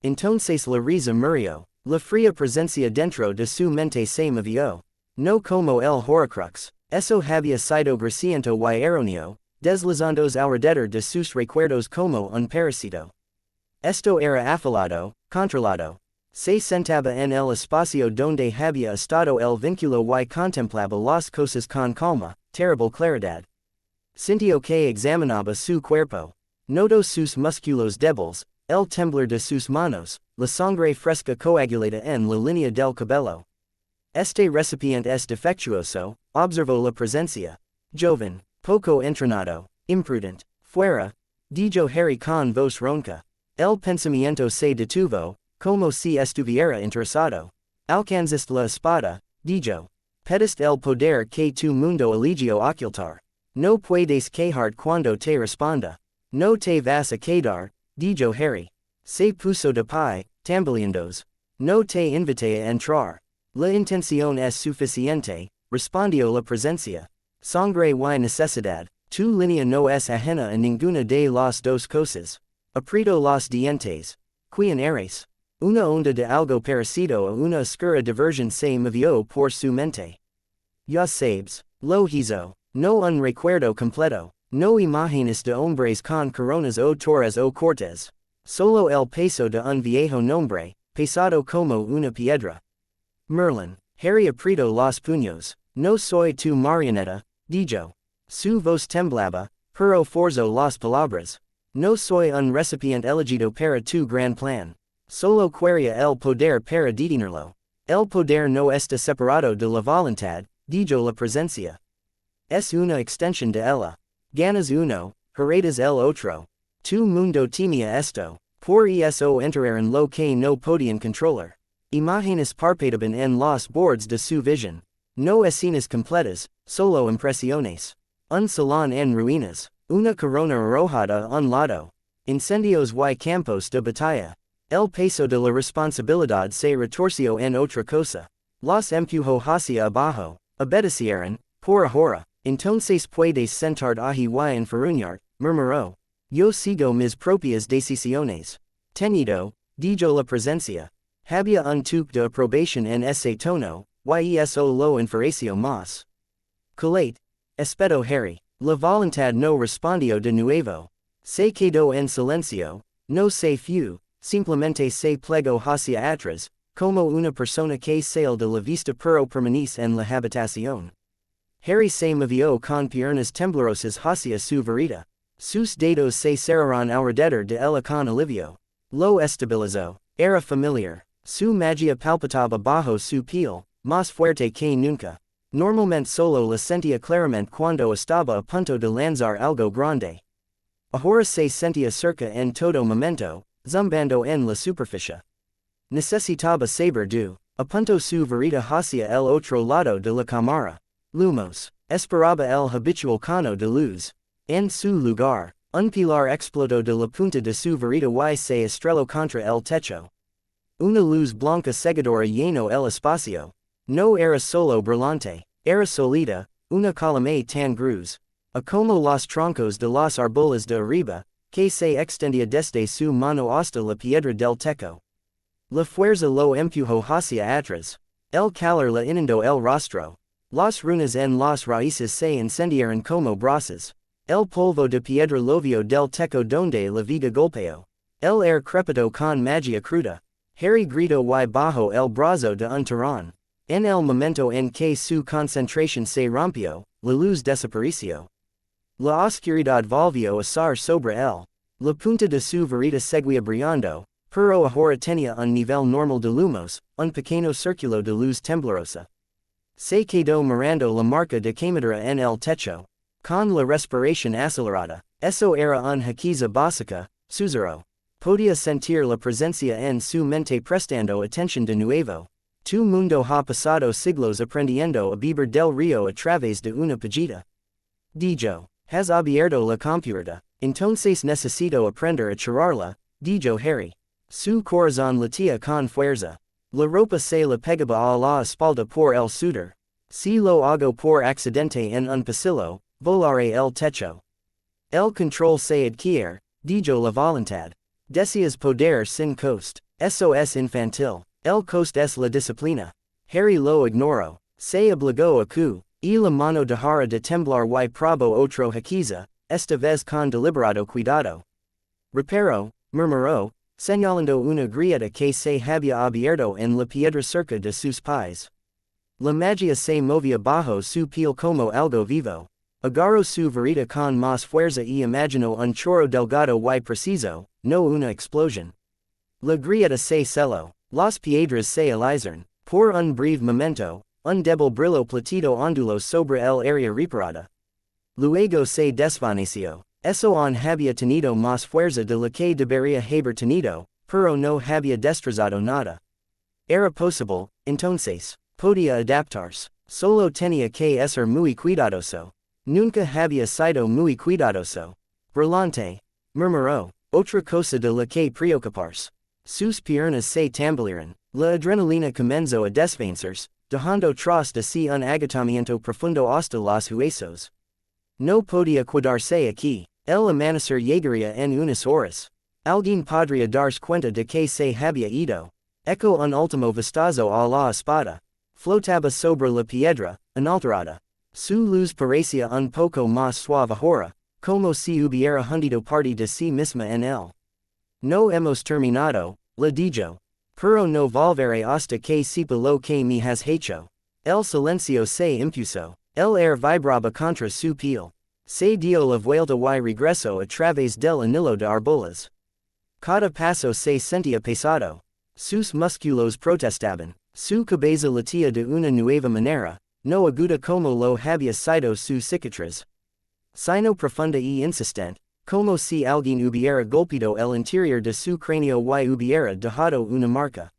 [SPEAKER 1] Entonces la risa murió, la fría presencia dentro de su mente se movió. No como el horcrux, eso había sido grasiento y erróneo, deslizándose alrededor de sus recuerdos como un parásito. Esto era afilado, controlado. Se sentaba en el espacio donde había estado el vínculo y contemplaba las cosas con calma, terrible claridad. Sintió que examinaba su cuerpo. Notó sus músculos débiles, el temblor de sus manos, la sangre fresca coagulada en la línea del cabello. Este recipiente es defectuoso, observó la presencia. Joven, poco entrenado, imprudent, fuera, dijo Harry con voz ronca. El pensamiento se detuvo, como si estuviera interesado. Alcanzaste la espada, dijo. Pediste el poder que tu mundo eligió ocultar. No puedes quejarte cuando te responda. No te vas a quedar, dijo Harry. Se puso de pie, tambaleándose. No te invité a entrar. La intención es suficiente, respondió la presencia. Sangre y necesidad, tu línea no es ajena a ninguna de las dos cosas. Aprieto los dientes. ¿Quién eres? Una onda de algo parecido a una oscura diversión se movió por su mente. Ya sabes, lo hizo. No un recuerdo completo. No imágenes de hombres con coronas o torres o cortes. Solo el peso de un viejo nombre, pesado como una piedra. Merlín. Harry apretó los puños. No soy tu marioneta, dijo. Su voz temblaba, pero forzó las palabras. No soy un recipiente elegido para tu gran plan. Solo quería el poder para detenerlo. El poder no está separado de la voluntad, dijo la presencia. Es una extensión de ella. Ganas uno, heredas el otro. Tu mundo temía esto. Por eso entraron lo que no podían controlar. Imágenes parpadeaban en los bordes de su visión. No escenas completas, solo impresiones. Un salón en ruinas. Una corona arrojada a un lado. Incendios y campos de batalla. El peso de la responsabilidad se retorció en otra cosa. Los empujó hacia abajo. Obedecieron, por ahora. Entonces puedes sentarte allí y enferruñar, murmuró. Yo sigo mis propias decisiones. Tenido, dijo la presencia. Había un toque de aprobación en ese tono, y eso lo enfureció más. Colate. Espeto Harry. La voluntad no respondió de nuevo. Se quedó en silencio, no se fue, simplemente se plegó hacia atrás, como una persona que sale de la vista pero permanece en la habitación. Harry se movió con piernas temblorosas hacia su vereda. Sus dedos se cerraron alrededor de ella con alivio. Lo estabilizó. Era familiar. Su magia palpitaba bajo su piel, más fuerte que nunca. Normalmente solo la sentía claramente cuando estaba a punto de lanzar algo grande. Ahora se sentía cerca en todo momento, zumbando en la superficie. Necesitaba saber du. Apuntó su vereda hacia el otro lado de la cámara. Lumos. Esperaba el habitual cono de luz. En su lugar, un pilar explotó de la punta de su vereda y se estrelló contra el techo. Una luz blanca cegadora llenó el espacio. No era solo brillante, era sólida, una columna tan cruz. A como los troncos de los árboles de arriba, que se extendía desde su mano hasta la piedra del techo. La fuerza lo empujó hacia atrás. El calor le inundó el rostro. Las runas en las raíces se incendiaron como brasas. El polvo de piedra lovio del techo donde la vida golpeó. El aire crepitó con magia cruda. Harry gritó y bajo el brazo de un tirón. En el momento en que su concentración se rompió, la luz desapareció. La oscuridad volvió a estar sobre él. La punta de su verita seguía brillando, pero ahora tenía un nivel normal de lumos, un pequeño círculo de luz temblorosa. Se quedó mirando la marca de quemadura en el techo. Con la respiración acelerada, eso era una haquiza básica, susurró. Podía sentir la presencia en su mente prestando atención de nuevo. Tu mundo ha pasado siglos aprendiendo a beber del río a través de una pajita. Dijo, has abierto la compuerta, entonces necesito aprender a cerrarla, dijo Harry. Su corazón latía con fuerza. La ropa se le pegaba a la espalda por el sudor. Si lo hago por accidente en un pasillo, volaré el techo. El control se adquiere, dijo la voluntad. Deseas poder sin coste. Eso es infantil. El coste es la disciplina. Harry lo ignoró. Se obligó a que, y la mano dejara de temblar y probó otro haquiza, esta vez con deliberado cuidado. Reparo, murmuró, señalando una grieta que se había abierto en la piedra cerca de sus pies. La magia se movía bajo su piel como algo vivo. Agarró su varita con más fuerza y imaginó un chorro delgado y preciso, no una explosión. La grieta se celó. Las piedras se alizaron. Por un breve momento, un débil brillo plateado onduló sobre el área reparada. Luego se desvaneció. Eso on había tenido más fuerza de la que debería haber tenido, pero no había destrozado nada. Era posible, entonces, podía adaptarse. Solo tenía que ser muy cuidadoso. Nunca había sido muy cuidadoso. Brillante, murmuró, otra cosa de la que preocuparse. Sus piernas se tambalearon. La adrenalina comenzó a desvanecerse, dejando tras de sí un agotamiento profundo hasta los huesos. No podía quedarse aquí. El amanecer llegaría en unas horas. Alguien podría darse cuenta de que se había ido. Echo un último vistazo a la espada. Flotaba sobre la piedra, inalterada. Su luz parecía un poco más suave ahora, como si hubiera hundido parte de sí misma en él. No hemos terminado, le dijo. Pero no volveré hasta que sepa lo que me has hecho. El silencio se impuso. El aire vibraba contra su piel. Se dio la vuelta y regresó a través del anillo de arbolas. Cada paso se sentía pesado. Sus músculos protestaban. Su cabeza latía de una nueva manera, no aguda como lo había sido su cicatriz. Sino profunda y insistente, como si alguien hubiera golpeado el interior de su cráneo y hubiera dejado una marca.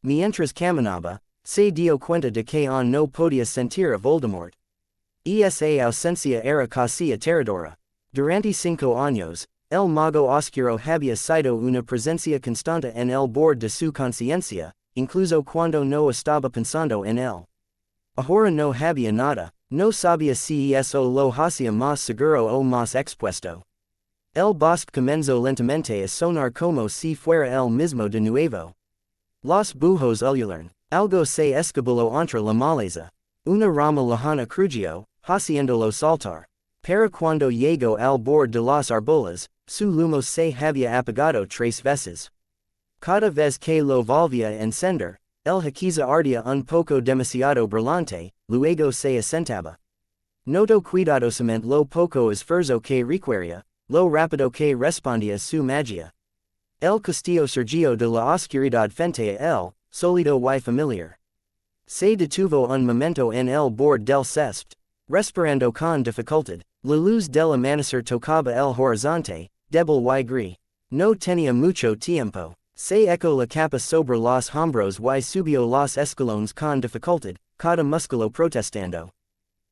[SPEAKER 1] Mientras caminaba, se dio cuenta de que aún no podía sentir a Voldemort. Esa ausencia era casi aterradora. Durante 5 años, el mago oscuro había sido una presencia constante en el borde de su conciencia, incluso cuando no estaba pensando en él. Ahora no había nada, no sabía si eso lo hacía más seguro o más expuesto. El bosque comenzó lentamente a sonar como si fuera el mismo de nuevo. Los bujos ululan. Algo se escabuló entre la maleza. Una rama lejana crujió, haciéndolo saltar. Pero cuando llegó al borde de las arbolas, su lumo se había apagado 3 veces. Cada vez que lo volvía a encender, el haquiza ardía un poco demasiado brillante, luego se asentaba. Notó cuidadosamente lo poco esfuerzo que requería, lo rápido que respondía su magia. El castillo surgió de la oscuridad frente a él, sólido y familiar. Se detuvo un momento en el borde del césped, respirando con dificultad. La luz del amanecer tocaba el horizonte, débil y gris. No tenía mucho tiempo. Se echó la capa sobre los hombros y subió los escalones con dificultad, cada músculo protestando.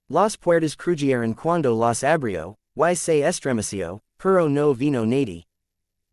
[SPEAKER 1] Las puertas crujieron cuando los abrió, y se estremeció, pero no vino nadie.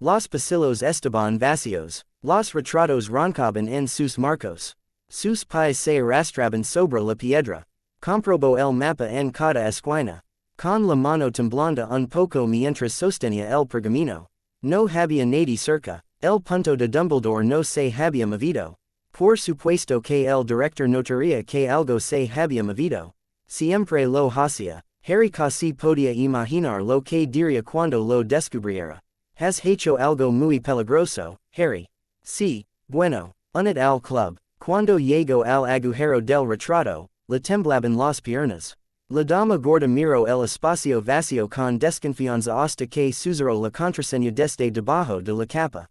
[SPEAKER 1] Los pasillos estaban vacíos. Los retratos roncaban en sus marcos. Sus pies se arrastraban sobre la piedra. Comprobó el mapa en cada esquina. Con la mano temblando un poco mientras sostenía el pergamino. No había nadie cerca. El punto de Dumbledore no se había movido. Por supuesto que el director notaría que algo se había movido. Siempre lo hacía. Harry casi podía imaginar lo que diría cuando lo descubriera. Has hecho algo muy peligroso, Harry. Sí, bueno, unit al club. Cuando llegó al agujero del retrato, le temblaban las piernas. La dama gorda miro el espacio vacío con desconfianza hasta que susurró la contraseña desde debajo de la capa.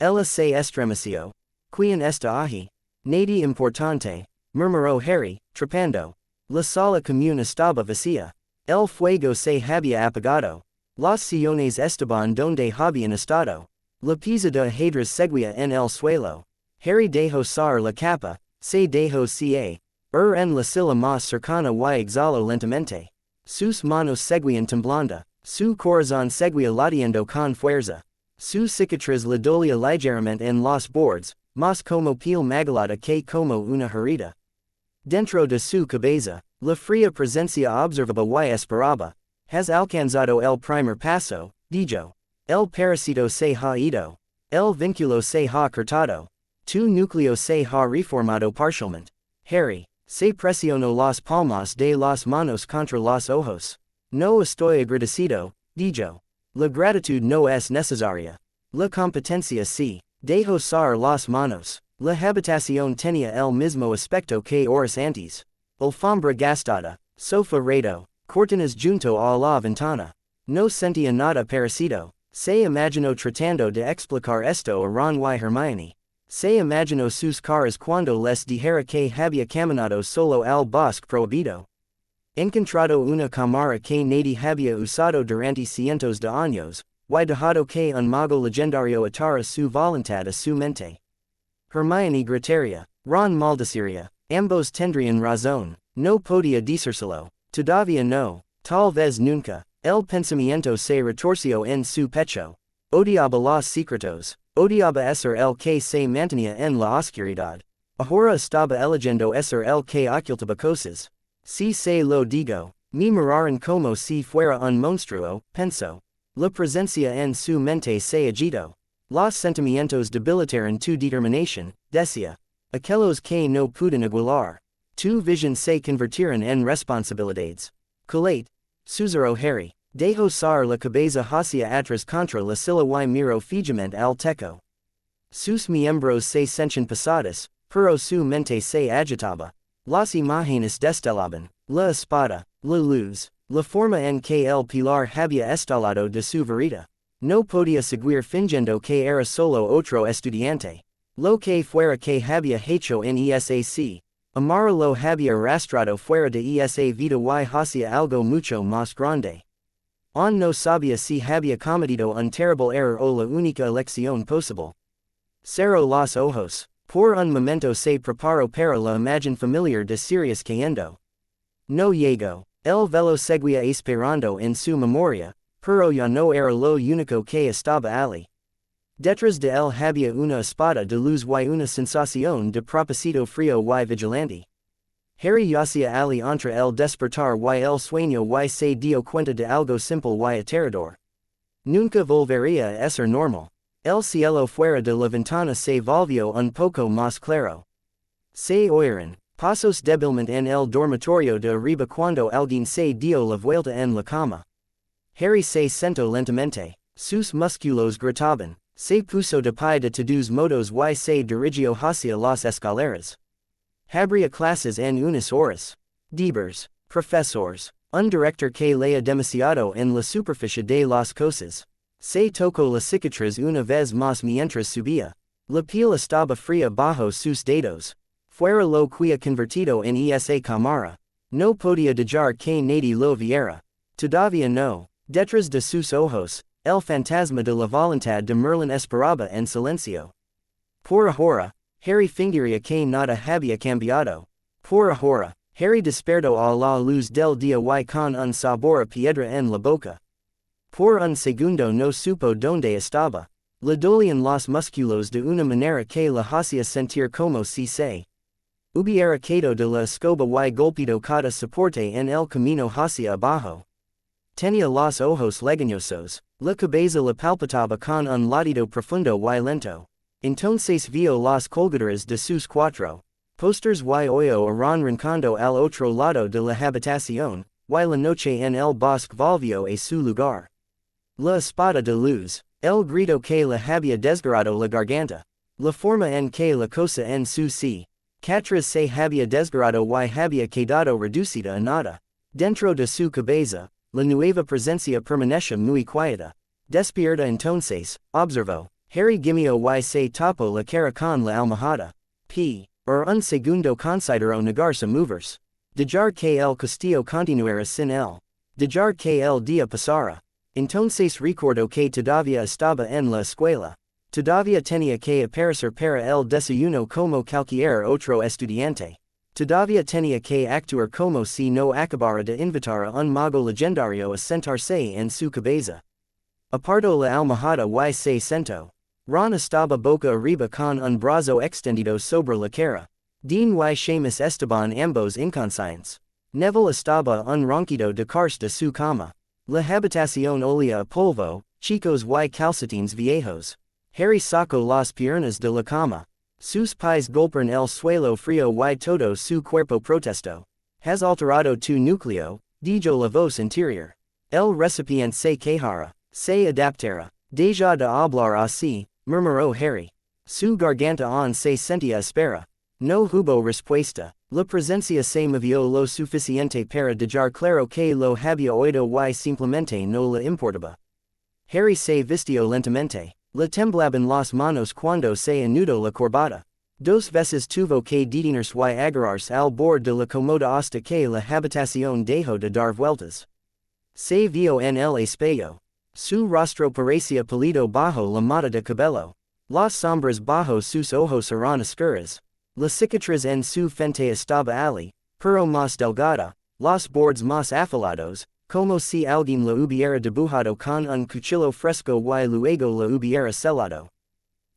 [SPEAKER 1] Ella se estremeció. ¿Quién está allí? Nadie importante, murmuró Harry, trepando. La sala común estaba vacía. El fuego se había apagado. Los sillones estaban donde habían estado. La pieza de ajedrez seguía en el suelo. Harry dejó caer la capa, se dejó caer en la silla más cercana y exhaló lentamente. Sus manos seguían temblando, su corazón seguía latiendo con fuerza. Su cicatriz le dolía ligeramente en los bordes, más como piel maglada que como una herida. Dentro de su cabeza, la fría presencia observaba y esperaba. Has alcanzado el primer paso, dijo. El parásito se ha ido. El vínculo se ha cortado. Tu núcleo se ha reformado parcialmente. Harry, se presionó las palmas de las manos contra los ojos. No estoy agradecido, dijo. La gratitud no es necesaria. La competencia sí. Dejó caer las manos. La habitación tenía el mismo aspecto que horas antes. Alfombra gastada, sofá roto, cortinas junto a la ventana. No sentía nada parecido. Se imaginó tratando de explicar esto a Ron y Hermione. Se imaginó sus caras cuando les dijera que había caminado solo al bosque prohibido. Encontrado una cámara que nadie había usado durante cientos de años, y dejado que un mago legendario atara su voluntad a su mente. Hermione gritaría. Ron maldeciría. Ambos tendrían razón. No podía decírselo. Todavía no. Tal vez nunca. El pensamiento se retorció en su pecho. Odiaba los secretos. Odiaba ser el que se mantenía en la oscuridad. Ahora estaba eligiendo ser el que ocultaba cosas. Si se lo digo, me miraron como si fuera un monstruo, pensó. La presencia en su mente se agitó. Los sentimientos debilitaron tu determinación, decía. Aquellos que no pueden igualar. Tu visión se convirtieron en responsabilidades. Colate. Susurró Harry. Dejó caer la cabeza hacia atrás contra la silla y miró fijamente al techo. Sus miembros se sentían pesados, pero su mente se agitaba. Las imágenes destelaban, la espada, la luz, la forma en que el pilar había estalado de su varita. No podía seguir fingiendo que era solo otro estudiante. Lo que fuera que había hecho en ESAC. Amara lo había arrastrado fuera de esa vida y hacia algo mucho más grande. Aún no sabía si había cometido un terrible error o la única elección posible. Cerró los ojos. Por un momento se preparó para la imagen familiar de Sirius cayendo. No llegó. El velo seguía esperando en su memoria, pero ya no era lo único que estaba allí. Detrás de él había una espada de luz y una sensación de propósito frío y vigilante. Harry yacía allí entre el despertar y el sueño y se dio cuenta de algo simple y aterrador. Nunca volvería a ser normal. El cielo fuera de la ventana se volvió un poco más claro. Se oyeron pasos débilmente en el dormitorio de arriba cuando alguien se dio la vuelta en la cama. Harry se sentó lentamente. Sus músculos gritaban. Se puso de pie de todos modos y se dirigió hacia las escaleras. Habría clases en unas horas. Debers, profesores, un director que leía demasiado en la superficie de las cosas. Se tocó la cicatriz una vez más mientras subía. La piel estaba fría bajo sus dedos. Fuera lo que convertido en esa cámara. No podía dejar que nadie lo viera. Todavía no. Detrás de sus ojos, el fantasma de la voluntad de Merlín esperaba en silencio. Por ahora, Harry fingiría que nada había cambiado. Por ahora, Harry despertó a la luz del día y con un sabor a piedra en la boca. Por un segundo no supo dónde estaba. Le dolían los músculos de una manera que la hacía sentir como si se hubiera caído de la escoba y golpeado cada soporte en el camino hacia abajo. Tenía los ojos legañosos, la cabeza le palpitaba con un latido profundo y lento. Entonces vio las colgaduras de sus cuatro posters y oyó a Ron roncando al otro lado de la habitación, y la noche en el bosque volvió a su lugar. La espada de luz, el grito que le había desgarrado la garganta, la forma en que la cosa en su cicatriz se había desgarrado y había quedado reducida a nada. Dentro de su cabeza, la nueva presencia permanece muy quieta. Despierta entonces, observo. Harry gimió y se tapó la cara con la almohada. Un segundo considero negarse a moverse. Dejar que el castillo continuara sin él. Dejar que el día pasara. Entonces recuerdo que todavía estaba en la escuela. Todavía tenía que aparecer para el desayuno como cualquier otro estudiante. Todavía tenía que actuar como si no acabara de invitar a un mago legendario a sentarse en su cabeza. Apartó la almohada y se sentó. Ron estaba boca arriba con un brazo extendido sobre la cara. Dean y Seamus estaban ambos inconscientes. Neville estaba un ronquido de cars de su cama. La habitación olía a polvo, chicos y calcetines viejos. Harry sacó las piernas de la cama. Sus pies golpearon el suelo frío y todo su cuerpo protestó. Has alterado tu núcleo, dijo la voz interior. El recipiente se quejara, se adaptara. Deja de hablar así, murmuró Harry. Su garganta aún se sentía espera. No hubo respuesta. La presencia se movió lo suficiente para dejar claro que lo había oído y simplemente no le importaba. Harry se vistió lentamente. Le temblaban las manos cuando se anudó la corbata. Dos veces tuvo que detenerse y agarrarse al borde de la cómoda hasta que la habitación dejó de dar vueltas. Se vio en el espejo. Su rostro parecía pálido bajo la mata de cabello. Las sombras bajo sus ojos eran oscuras. La cicatriz en su frente estaba ali, pero más delgada, los bordes más afilados, como si alguien la hubiera dibujado con un cuchillo fresco y luego la hubiera selado.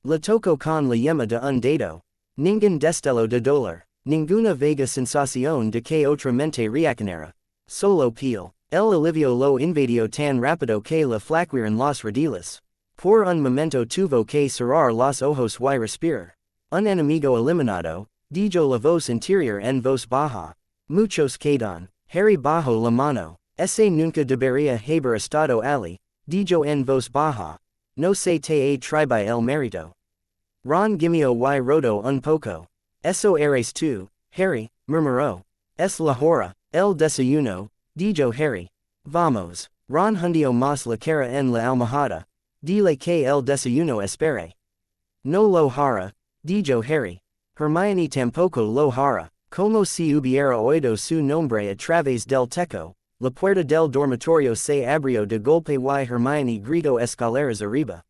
[SPEAKER 1] La tocó con la yema de un dedo. Ningún destello de dolor, ninguna vaga sensación de que otra mente reaccionara. Solo piel. El alivio lo invadió tan rápido que le flaquearon las rodillas. Por un momento tuvo que cerrar los ojos y respirar. Un enemigo eliminado, dijo la voz interior en voz baja. Muchos quedan. Harry bajó la mano. Ese nunca debería haber estado ali, dijo en voz baja. No se te atribuye el mérito. Ron gimió y rodó un poco. Eso eres tú, Harry, murmuró. Es la hora, el desayuno, dijo Harry. Vamos. Ron hundió más la cara en la almohada. Dile que el desayuno espere. No lo hará, dijo Harry. Hermione tampoco lo hará. Como si hubiera oído su nombre a través del techo. La puerta del dormitorio se abrió de golpe y Hermione gritó escaleras arriba.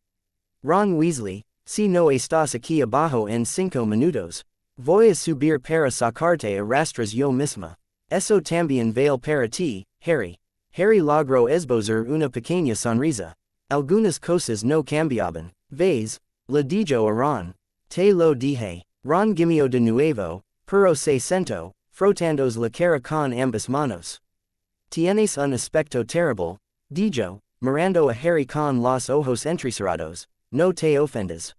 [SPEAKER 1] Ron Weasley, si no estás aquí abajo en 5 minutos, voy a subir para sacarte a rastras yo misma. Eso también vale para ti, Harry. Harry logró esbozar una pequeña sonrisa. Algunas cosas no cambiaban. ¿Ves? Le dijo a Ron. Te lo dije. Ron gimió de nuevo, pero se sentó, frotándose la cara con ambas manos. Tienes un aspecto terrible, dijo, mirando a Harry con los ojos entrecerrados. No te ofendas.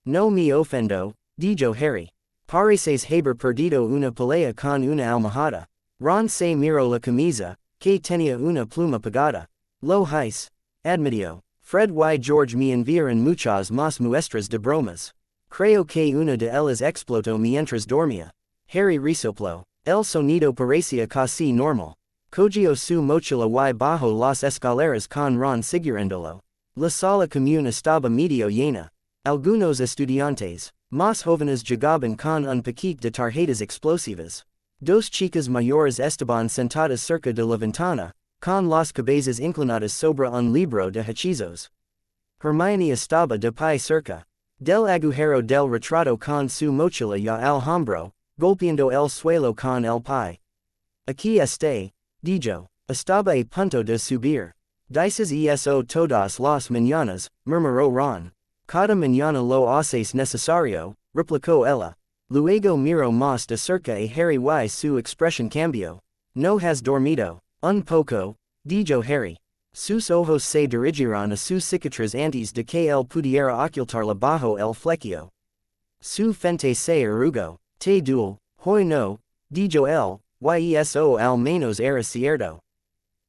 [SPEAKER 1] No me ofendo, dijo Harry. Pareces haber perdido una pelea con una almohada. Ron se miró la camisa, que tenía una pluma pegada. Lo hice, admitió. Fred y George me enviaron muchas más muestras de bromas. Creo que una de ellas explotó mientras dormía. Harry resopló. El sonido parecía casi normal. Cogió su mochila y bajó las escaleras con Ron siguiéndolo. La sala común estaba medio llena. Algunos estudiantes, más jóvenes llegaban con un paquete de tarjetas explosivas. Dos chicas mayores estaban sentadas cerca de la ventana, con las cabezas inclinadas sobre un libro de hechizos. Hermione estaba de pie cerca del agujero del retrato con su mochila y al hombro, golpeando el suelo con el pie. Aquí este, dijo. Estaba a punto de subir. Dices eso todas las mañanas, murmuró Ron. Cada mañana lo haces necesario, replicó ella. Luego miró más de cerca a Harry y su expresión cambió. No has dormido. Un poco, dijo Harry. Sus ojos se dirigieron a su cicatriz antes de que él pudiera ocultarla bajo el flequillo. Su frente se arrugó. Te duele, hoy no, dijo él, y eso al menos era cierto.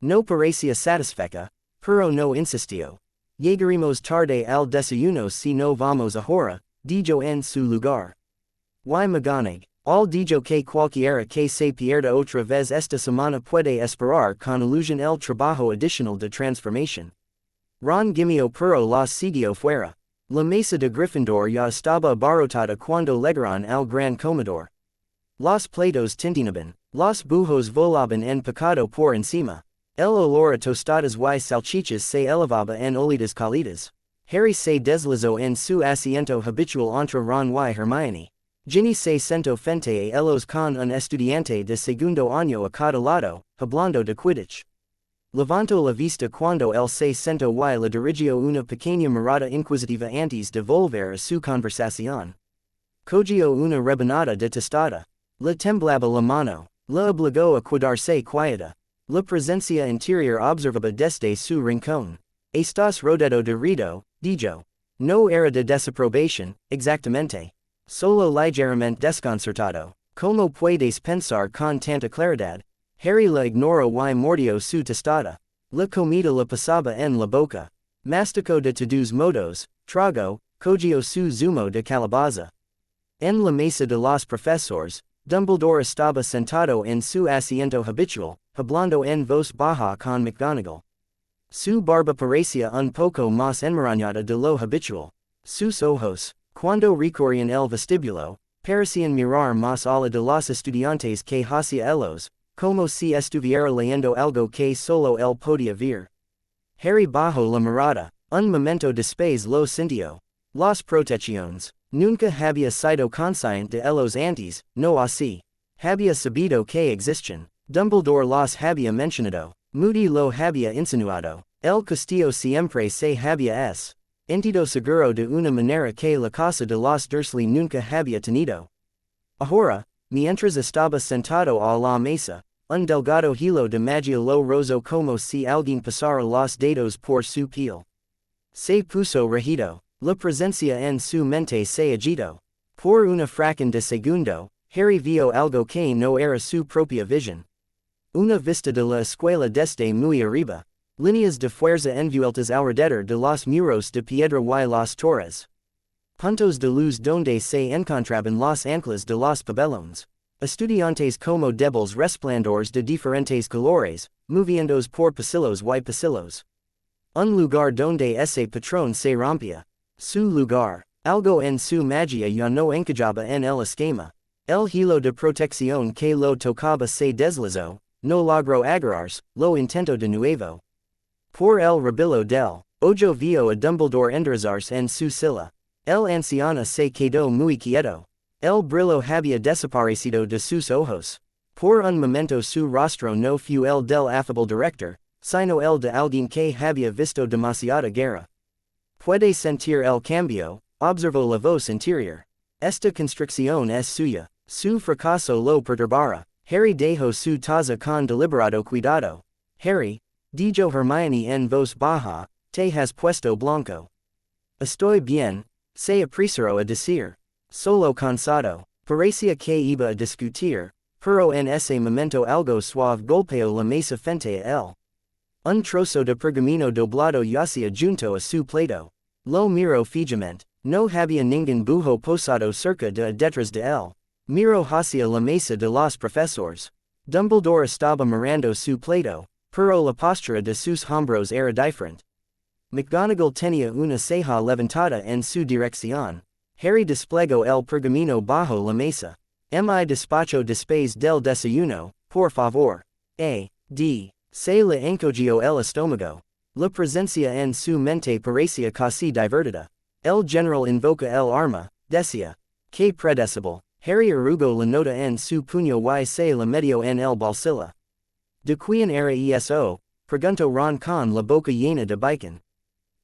[SPEAKER 1] No parecía satisfecha, pero no insistió. Llegaremos tarde al desayuno si no vamos ahora, dijo en su lugar. Y Magonag, Al dijo que cualquiera que se pierda otra vez esta semana puede esperar con ilusión el trabajo adicional de transformación. Ron gimió pero los siguió fuera. La mesa de Gryffindor ya estaba abarrotada cuando llegaron al gran comedor. Los platos tintinaban, los bujos volaban en picado por encima. El olor a tostadas y salchichas se elevaba en olidas cálidas. Harry se deslizó en su asiento habitual entre Ron y Hermione. Ginny se sentó frente a ellos con un estudiante de segundo año a cada lado, hablando de Quidditch. Levantó la vista cuando él se sentó y le dirigió una pequeña mirada inquisitiva antes de volver a su conversación. Cogió una rebanada de tostada. Le temblaba la mano. Le obligó a quedarse quieta. La presencia interior observaba desde su rincón. Estás rodeado de ruido, dijo. No era de desaprobación, exactamente. Solo ligeramente desconcertado. ¿Cómo puedes pensar con tanta claridad? Harry le ignoró y mordió su tostada. La comida le pasaba en la boca. Masticó de todos modos, trago, cogió su zumo de calabaza. En la mesa de los profesores, Dumbledore estaba sentado en su asiento habitual, hablando en voz baja con McGonagall. Su barba parecía un poco más enmarañada de lo habitual. Sus ojos, cuando recorrían el vestíbulo, parecían mirar más allá de los estudiantes que hacia ellos, como si estuviera leyendo algo que solo él podía ver. Harry bajó la mirada, un momento después lo sintió. Las protecciones. Nunca había sido consciente de ellos antes, no así. Había sabido que existían. Dumbledore los había mencionado. Moody lo había insinuado. El castillo siempre se había sentido seguro de una manera que la casa de los Dursley nunca había tenido. Ahora, mientras estaba sentado a la mesa, un delgado hilo de magia lo rozó como si alguien pasara los dedos por su piel. Se puso rígido. La presencia en su mente se agitó. Por una fracción de segundo, Harry vio algo que no era su propia visión. Una vista de la escuela desde muy arriba. Líneas de fuerza envueltas alrededor de los muros de piedra y las torres. Puntos de luz donde se encontraban los anclas de los pabellones. Estudiantes como débiles resplandores de diferentes colores, moviéndose por pasillos y pasillos. Un lugar donde ese patrón se rompía. Su lugar. Algo en su magia ya no encajaba en el esquema. El hilo de protección que lo tocaba se deslizó, no logró agarrarse, lo intentó de nuevo. Por el rabillo del ojo vio a Dumbledore enderezarse en su silla. El anciano se quedó muy quieto. El brillo había desaparecido de sus ojos. Por un momento su rostro no fue el del afable director, sino el de alguien que había visto demasiada guerra. Puede sentir el cambio, observó la voz interior. Esta constricción es suya. Su fracaso lo perturbara. Harry dejó su taza con deliberado cuidado. Harry, dijo Hermione en voz baja, te has puesto blanco. Estoy bien, se apresuró a decir. Solo cansado. Parecía que iba a discutir, pero en ese momento algo suave golpeó la mesa frente a él. Un trozo de pergamino doblado yacía junto a su plato. Lo miró fijamente. No había ningún bujo posado cerca de detrás de él. Miró hacia la mesa de los profesores. Dumbledore estaba mirando su plato, pero la postura de sus hombros era diferente. McGonagall tenía una ceja levantada en su dirección. Harry desplegó el pergamino bajo la mesa. Mi despacho después del desayuno, por favor. Se le encogió el estómago. La presencia en su mente parecía casi divertida. El general invoca el arma, decía. Que predecible. Harry arrugó la nota en su puño y se la metió en el bolsillo. ¿De quién era eso? Preguntó Ron con la boca llena de bacon.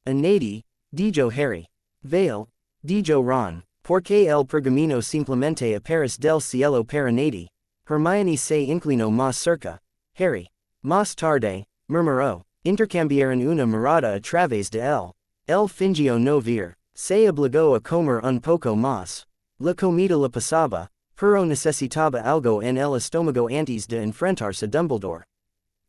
[SPEAKER 1] A nadie, dijo Harry. Vale, dijo Ron, porque el pergamino simplemente aparece del cielo para nadie. Hermione se inclinó más cerca. Harry. Más tarde, murmuró. Intercambiaron una mirada a través de él. El fingió no ver. Se obligó a comer un poco más. La comida le pasaba, pero necesitaba algo en el estómago antes de enfrentarse a Dumbledore.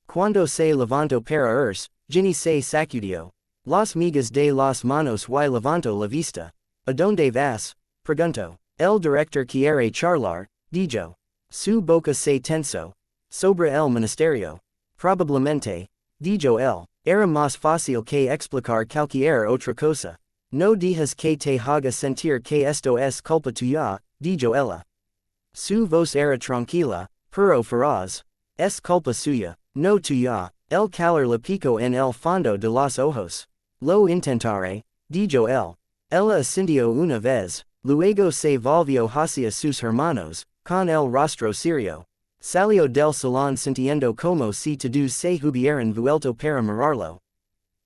[SPEAKER 1] Cuando se levantó para irse, Ginny se sacudió las migas de las manos y levantó la vista. ¿A dónde vas? Preguntó. El director quiere charlar, dijo. Su boca se tenso. Sobre el ministerio. Probablemente, dijo él, era más fácil que explicar cualquier otra cosa. No dejas que te haga sentir que esto es culpa tuya, dijo ella. Su voz era tranquila, pero feroz. Es culpa suya, no tuya. El calor le picó en el fondo de los ojos. Lo intentaré, dijo él. Ella asintió una vez, luego se volvió hacia sus hermanos, con el rostro serio. Salió del salón sintiendo como si todos se hubieran vuelto para mirarlo.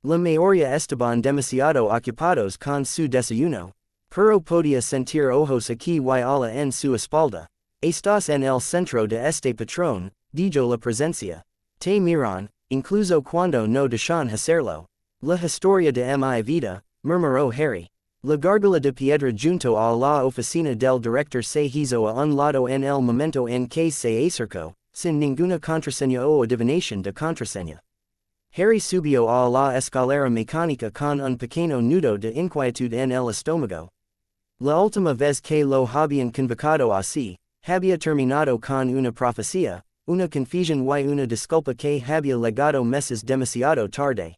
[SPEAKER 1] La mayoría estaban demasiado ocupados con su desayuno. Pero podía sentir ojos aquí y allá en su espalda. Estás en el centro de este patrón, dijo la presencia. Te miran, incluso cuando no dejan hacerlo. La historia de mi vida, murmuró Harry. La gárgola de piedra junto a la oficina del director se hizo a un lado en el momento en que se acercó, sin ninguna contraseña o adivinación de contraseña. Harry subió a la escalera mecánica con un pequeño nudo de inquietud en el estómago. La última vez que lo habían convocado así, había terminado con una profecía, una confusión y una disculpa que había llegado meses demasiado tarde.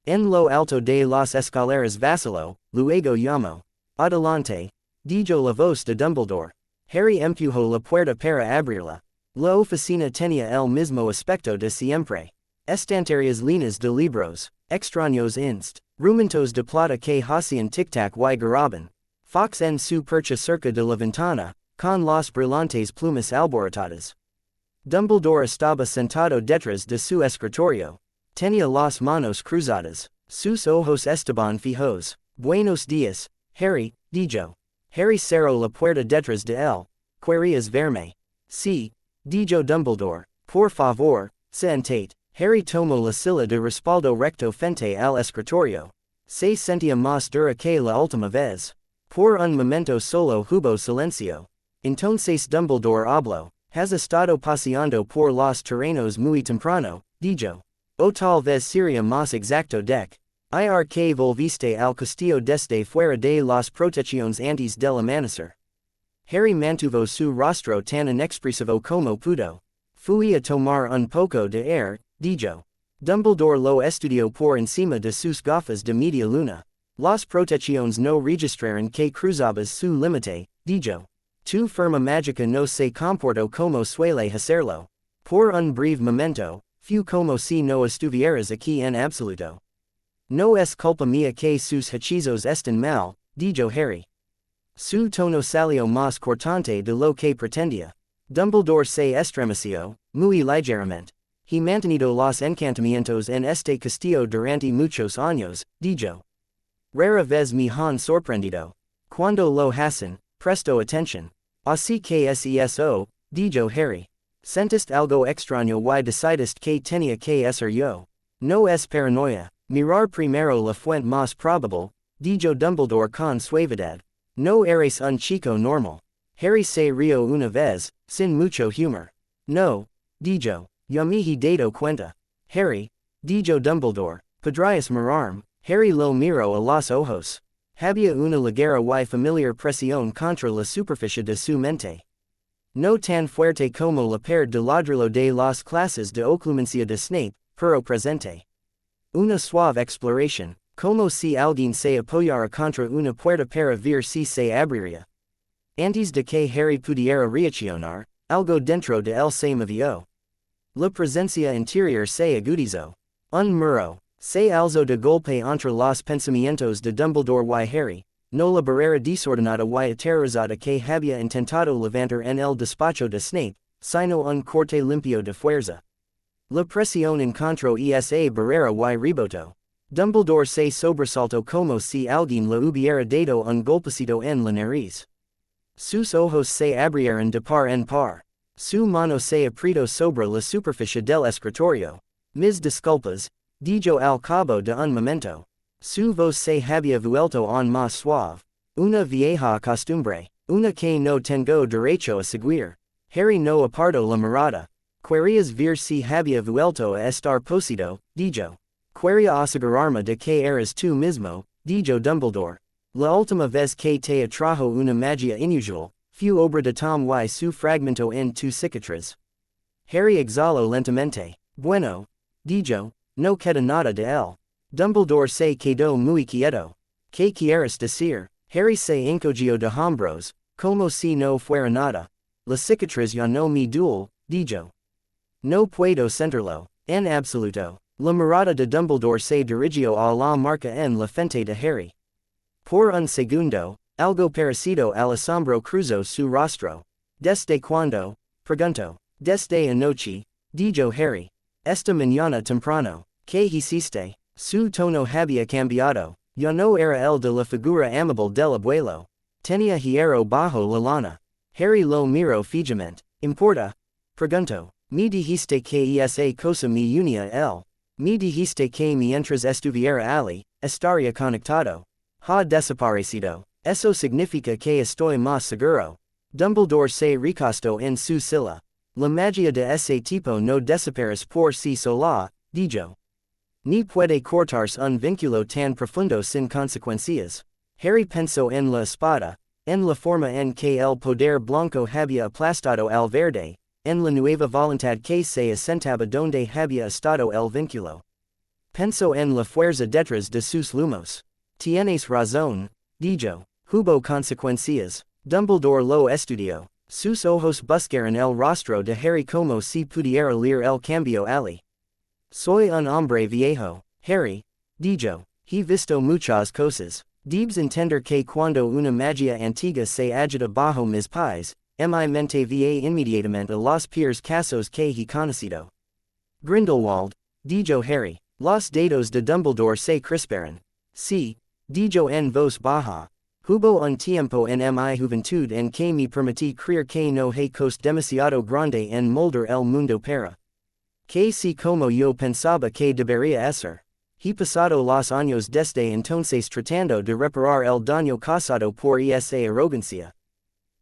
[SPEAKER 1] En lo alto de las escaleras vaciló, luego llamó. Adelante, dijo la voz de Dumbledore. Harry empujó la puerta para abrirla. La oficina tenía el mismo aspecto de siempre. Estanterías llenas de libros, extraños instrumentos de plata que hacían tic-tac y garaban. Fox en su percha cerca de la ventana, con las brillantes plumas alborotadas. Dumbledore estaba sentado detrás de su escritorio. Tenía las manos cruzadas. Sus ojos estaban fijos. Buenos días, Harry, dijo. Harry cerró la puerta detrás de él. ¿Querías verme? Sí, dijo Dumbledore. Por favor, sentate. Harry tomó la silla de respaldo recto frente al escritorio. Se sentía más dura que la última vez. Por un momento solo hubo silencio. Entonces Dumbledore habló. Has estado paseando por los terrenos muy temprano, dijo. O tal vez sería más exacto ir que volviste al castillo desde fuera de las protecciones antes del amanecer. Harry mantuvo su rostro tan inexpresivo como pudo. Fui a tomar un poco de aire, dijo. Dumbledore lo estudió por encima de sus gafas de media luna. Las protecciones no registraron que cruzabas su límite, dijo. Tu firma mágica no se comportó como suele hacerlo. Por un breve momento, fue como si no estuvieras aquí en absoluto. No es culpa mía que sus hechizos estén mal, dijo Harry. Su tono salió más cortante de lo que pretendía. Dumbledore se estremeció, muy ligeramente. He mantenido los encantamientos en este castillo durante muchos años, dijo. Rara vez me han sorprendido. Cuando lo hacen, presto atención. Así que es eso, dijo Harry. Sentiste algo extraño y decidiste que tenía que ser yo. No es paranoia. Mirar primero la fuente más probable, dijo Dumbledore con suavidad. No eres un chico normal. Harry se rió una vez, sin mucho humor. No, dijo. Ya me he dado cuenta. Harry, dijo Dumbledore, podrías mirarme. Harry lo miró a los ojos. Había una ligera y familiar presión contra la superficie de su mente. No tan fuerte como la per de ladrillo de las clases de oclumencia de Snape, pero presente. Una suave exploración, como si alguien se apoyara contra una puerta para ver si se abriría. Antes de que Harry pudiera reaccionar, algo dentro de él se movió. La presencia interior se agudizó. Un muro se alzó de golpe entre los pensamientos de Dumbledore y Harry, no la barrera desordenada y aterrorizada que había intentado levantar en el despacho de Snape, sino un corte limpio de fuerza. La presión encontró esa barrera y rebotó. Dumbledore se sobresaltó como si alguien le hubiera dado un golpecito en la nariz. Sus ojos se abrieron de par en par. Su mano se apretó sobre la superficie del escritorio. Mis disculpas, dijo al cabo de un momento. Su voz se había vuelto aún más suave. Una vieja costumbre, una que no tengo derecho a seguir. Harry no apartó la mirada. Querías ver si había vuelto a estar poseído, dijo. Quería asegurarme de que eras tú mismo, dijo Dumbledore. La última vez que te atrajo una magia inusual, Fu obra de tom y su fragmento en tu cicatriz. Harry exhalo lentamente. Bueno. Dijo. No queda nada de él. Dumbledore se quedó muy quieto. ¿Qué quieres decir? Harry se encogió de hombros, como si no fuera nada. La cicatriz ya no me duele, dijo. No puedo sentirlo. En absoluto. La mirada de Dumbledore se dirigió a la marca en la frente de Harry. Por un segundo, algo parecido al asombro cruzó su rostro. ¿Desde cuándo? Preguntó. Desde anoche, dijo Harry. Esta mañana temprano. ¿Qué hiciste? Su tono había cambiado. Ya no era el de la figura amable del abuelo. Tenía hierro bajo la lana. Harry lo miró fijamente. ¿Importa? Preguntó. Me dijiste que esa cosa me unía a él. Me dijiste que mientras estuviera allí, estaría conectado. Ha desaparecido. Eso significa que estoy más seguro. Dumbledore se recostó en su silla. La magia de ese tipo no desaparece por sí sola, dijo. Ni puede cortarse un vínculo tan profundo sin consecuencias. Harry pensó en la espada, en la forma en que el poder blanco había aplastado al verde, en la nueva voluntad que se asentaba donde había estado el vínculo. Pensó en la fuerza detrás de sus lumos. Tienes razón, dijo. Hubo consecuencias. Dumbledore lo estudió. Sus ojos buscaron el rostro de Harry como si pudiera leer el cambio allí. Soy un hombre viejo, Harry, dijo. He visto muchas cosas. Debes entender que cuando una magia antigua se agita bajo mis pies, mi mente va inmediatamente a los peores casos que he conocido. Grindelwald, dijo Harry. Los dedos de Dumbledore se crisparon. Sí, dijo en voz baja. Hubo un tiempo en mi juventud en que me permití creer que no hay cosa demasiado grande en moldear el mundo para. Que si como yo pensaba que debería ser. He pasado los años desde entonces tratando de reparar el daño causado por esa arrogancia.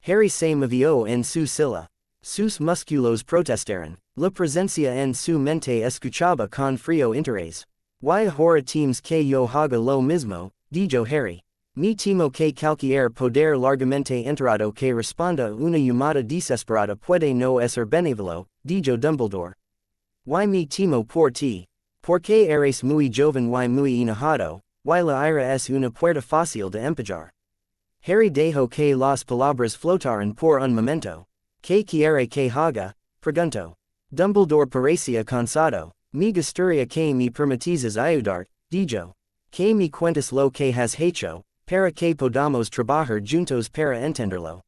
[SPEAKER 1] Harry se movió en su silla. Sus músculos protestaron. La presencia en su mente escuchaba con frío interés. Y ahora temes que yo haga lo mismo, dijo Harry. Me temo que cualquier poder largamente enterado que responda a una llamada desesperada puede no ser benévolo, dijo Dumbledore. Y me temo por ti. Porque eres muy joven y muy enojado, y la ira es una puerta fácil de empezar. Harry dejó que las palabras flotaran por un momento. ¿Qué quiere que haga? Preguntó. Dumbledore parecía cansado. Me gustaría que me permitieses ayudar, dijo. Que me cuentes lo que has hecho, para que podamos trabajar juntos para entenderlo.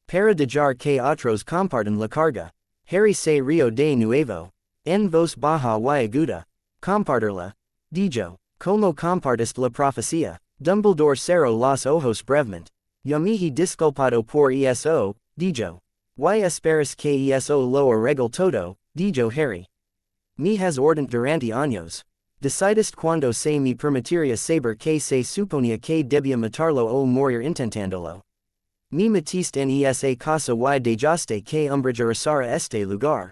[SPEAKER 1] Para dejar que otros compartan la carga. Harry se rió de nuevo. En voz baja y aguda. Compartirla. Dijo. ¿Cómo compartiste la profecía? Dumbledore cerró los ojos brevemente. Ya me he disculpado por eso, dijo. Y esperas que eso lo arregle todo, dijo Harry. Me has ordenado durante años. Decidiste cuando se me permitiría saber que se suponía que debía matarlo o morir intentándolo. Me metiste en esa casa y dejaste que umbrillara este lugar.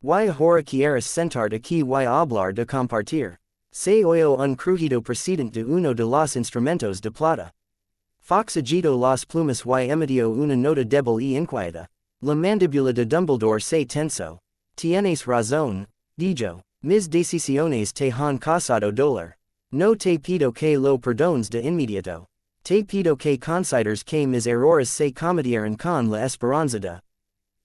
[SPEAKER 1] Y ahora quieres sentarte aquí y hablar de compartir. Se oyó un crujido procedente de uno de los instrumentos de plata. Fox agitó las plumas y emitió una nota débil y inquieta. La mandíbula de Dumbledore se tensó. Tienes razón, dijo. Mis decisiones te han causado dolor. No te pido que lo perdones de inmediato. Te pido que consideres que mis errores se cometieron con la esperanza de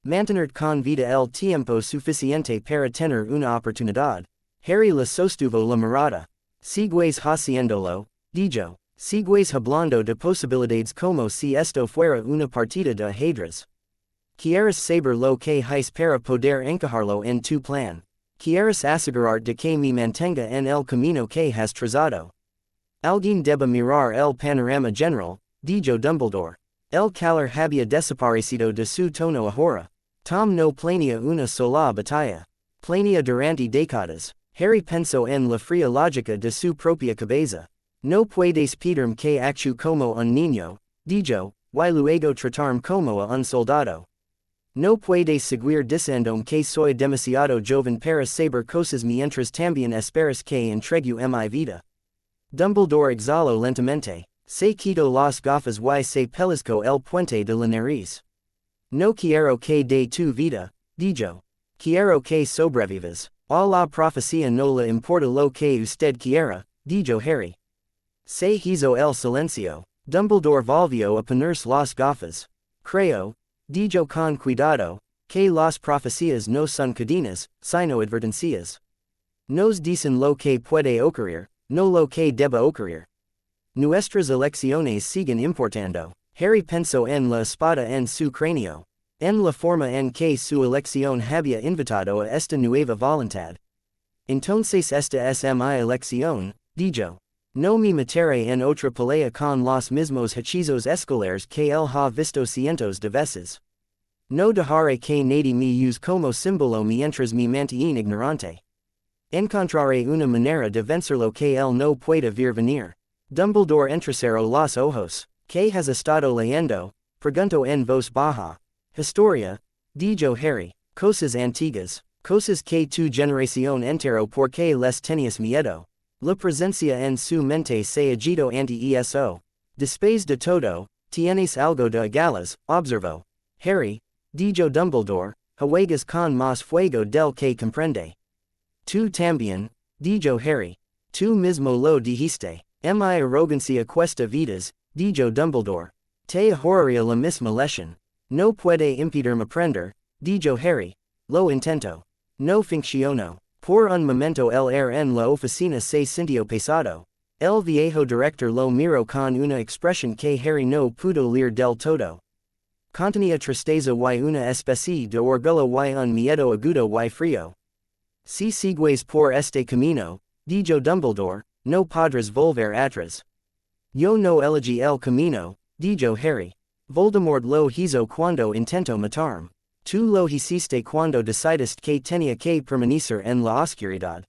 [SPEAKER 1] mantener con vida el tiempo suficiente para tener una oportunidad. Harry le sostuvo la mirada. Sigues haciéndolo, dijo. Sigues hablando de posibilidades como si esto fuera una partida de ajedrez. Quieres saber lo que haces para poder encajarlo en tu plan. Quieres asegurarte de que me mantenga en el camino que has trazado. Alguien debe mirar el panorama general, dijo Dumbledore. El calor había desaparecido de su tono ahora. Tom no planea una sola batalla. Planea durante décadas. Harry pensó en la fría lógica de su propia cabeza. No puedes pedirme que actúe como un niño, dijo, y luego tratarme como a un soldado. No puedes seguir diciéndome que soy demasiado joven para saber cosas mientras también esperas que entregue mi vida. Dumbledore exhaló lentamente. Se quitó las gafas y se pellizcó el puente de la nariz. No quiero que de tu vida, dijo. Quiero que sobrevivas. A la profecía no le importa lo que usted quiera, dijo Harry. Se hizo el silencio. Dumbledore volvió a ponerse las gafas. Creo, dijo con cuidado, que las profecías no son cadenas, sino advertencias. Nos dicen lo que puede ocurrir, no lo que deba ocurrir. Nuestras elecciones siguen importando. Harry pensó en la espada en su cráneo. En la forma en que su elección había invitado a esta nueva voluntad. Entonces esta es mi elección, dijo. No me meteré en otra pelea con los mismos hechizos escolares que él ha visto cientos de veces. No dejaré que nadie me use como símbolo mientras me mantiene ignorante. Encontraré una manera de vencerlo que él no pueda ver venir. Dumbledore entrecerró los ojos. ¿Qué has estado leyendo? Preguntó en voz baja. Historia, dijo Harry. Cosas antiguas. Cosas que tu generación entero porque les tenías miedo. La presencia en su mente se agitó ante eso. Después de todo, tienes algo de galas, observó. Harry, dijo Dumbledore, juegas con más fuego del que comprende. Tú también, dijo Harry. Tú mismo lo dijiste. Mi arrogancia cuesta vidas, dijo Dumbledore. Te ahorraría la misma lesión. No puede impedirme aprender, dijo Harry. Lo intento. No funcionó. Por un momento el air en la oficina se sintió pesado. El viejo director lo miró con una expresión que Harry no pudo leer del todo. Contenía tristeza y una especie de orgullo y un miedo agudo y frío. Si sigues por este camino, dijo Dumbledore, no podrás volver atrás. Yo no elegí el camino, dijo Harry. Voldemort lo hizo cuando intentó matarme. Tú lo hiciste cuando decidiste que tenía que permanecer en la oscuridad.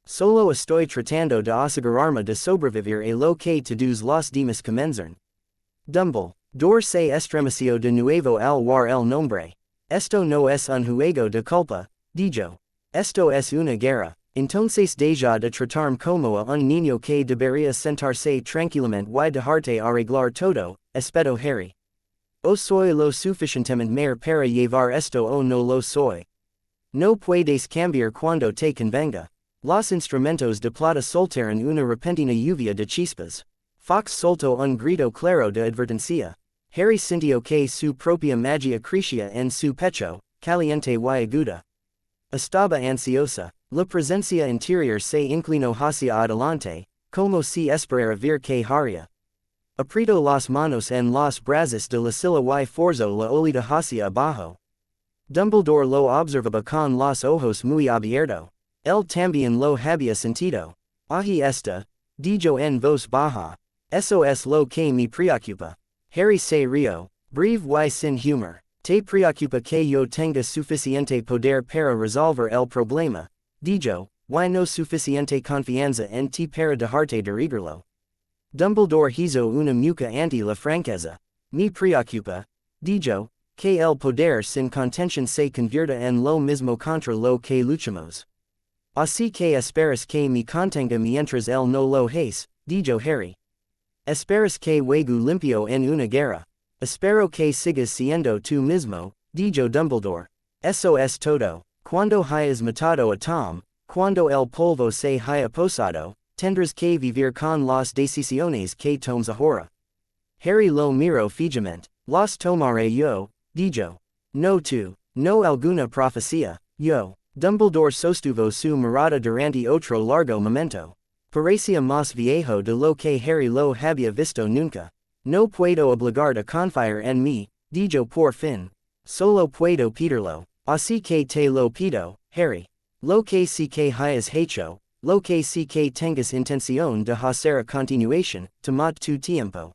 [SPEAKER 1] Solo estoy tratando de asegurarme de sobrevivir a lo que todos los demás comenzarán. Dumbledore se estremeció de nuevo al ver el nombre. Esto no es un juego de culpa, dijo. Esto es una guerra. Entonces deja de tratarme como a un niño que debería sentarse tranquilamente y dejarte arreglar todo, espetó Harry. O soy lo suficientemente mayor para llevar esto o no lo soy. No puedes cambiar cuando te convenga. Los instrumentos de plata soltaron una repentina lluvia de chispas. Fox soltó un grito claro de advertencia. Harry sintió que su propia magia crecía en su pecho, caliente y aguda. Estaba ansiosa. La presencia interior se inclinó hacia adelante, como si esperara ver que haría. Apretó las manos en los brazos de la silla y forzó la olida hacia abajo. Dumbledore lo observaba con los ojos muy abiertos. Él también lo había sentido. Ahí está, dijo en voz baja. Eso es lo que me preocupa. Harry se rió, breve y sin humor. Te preocupa que yo tenga suficiente poder para resolver el problema, dijo, y no suficiente confianza en ti para dejarte derribarlo. Dumbledore hizo una mueca ante la franqueza. Me preocupa, dijo, que el poder sin contención se convierta en lo mismo contra lo que luchamos. Así que esperas que me contenga mientras él no lo hace, dijo Harry. Esperas que juegue limpio en una guerra. Espero que sigas siendo tú mismo, dijo Dumbledore. Eso es todo. Cuando hayas matado a Tom, cuando el polvo se haya posado, tendrás que vivir con las decisiones que tomes ahora. Harry lo miró fijamente. Los tomaré yo, dijo. No tú, no alguna profecía, yo. Dumbledore sostuvo su mirada durante otro largo momento. Parecía más viejo de lo que Harry lo había visto nunca. No puedo obligar a confiar en mí, dijo por fin. Solo puedo pedirlo. Así que te lo pido, Harry. Lo que sí que hayas hecho, lo que sí que tengas intención de hacer a continuación, tomad tu tiempo.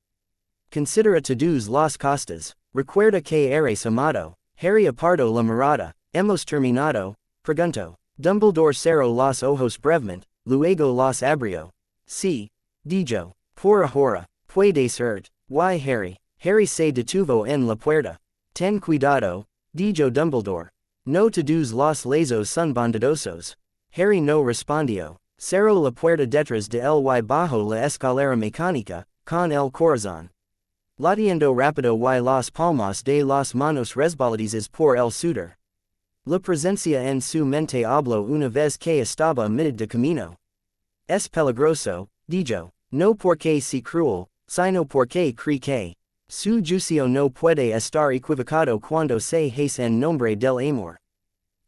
[SPEAKER 1] Considera todas las costas. Recuerda que eres amado. Harry apartó la mirada. Hemos terminado, preguntó. Dumbledore cerró los ojos brevemente, luego los abrió. Sí, dijo. Por ahora, puedes ir. Why Harry? Harry se detuvo en la puerta. Ten cuidado, dijo Dumbledore. No todos los lazos son bondadosos. Harry no respondió. Cerró la puerta detrás de él y bajó la escalera mecánica, con el corazón Latiendo rápido y las palmas de las manos resbaladices por el sudor. La presencia en su mente habló una vez que estaba a mitad de camino. Es peligroso, dijo, no porque sea cruel, sino porque cree que su juicio no puede estar equivocado cuando se hace en nombre del amor.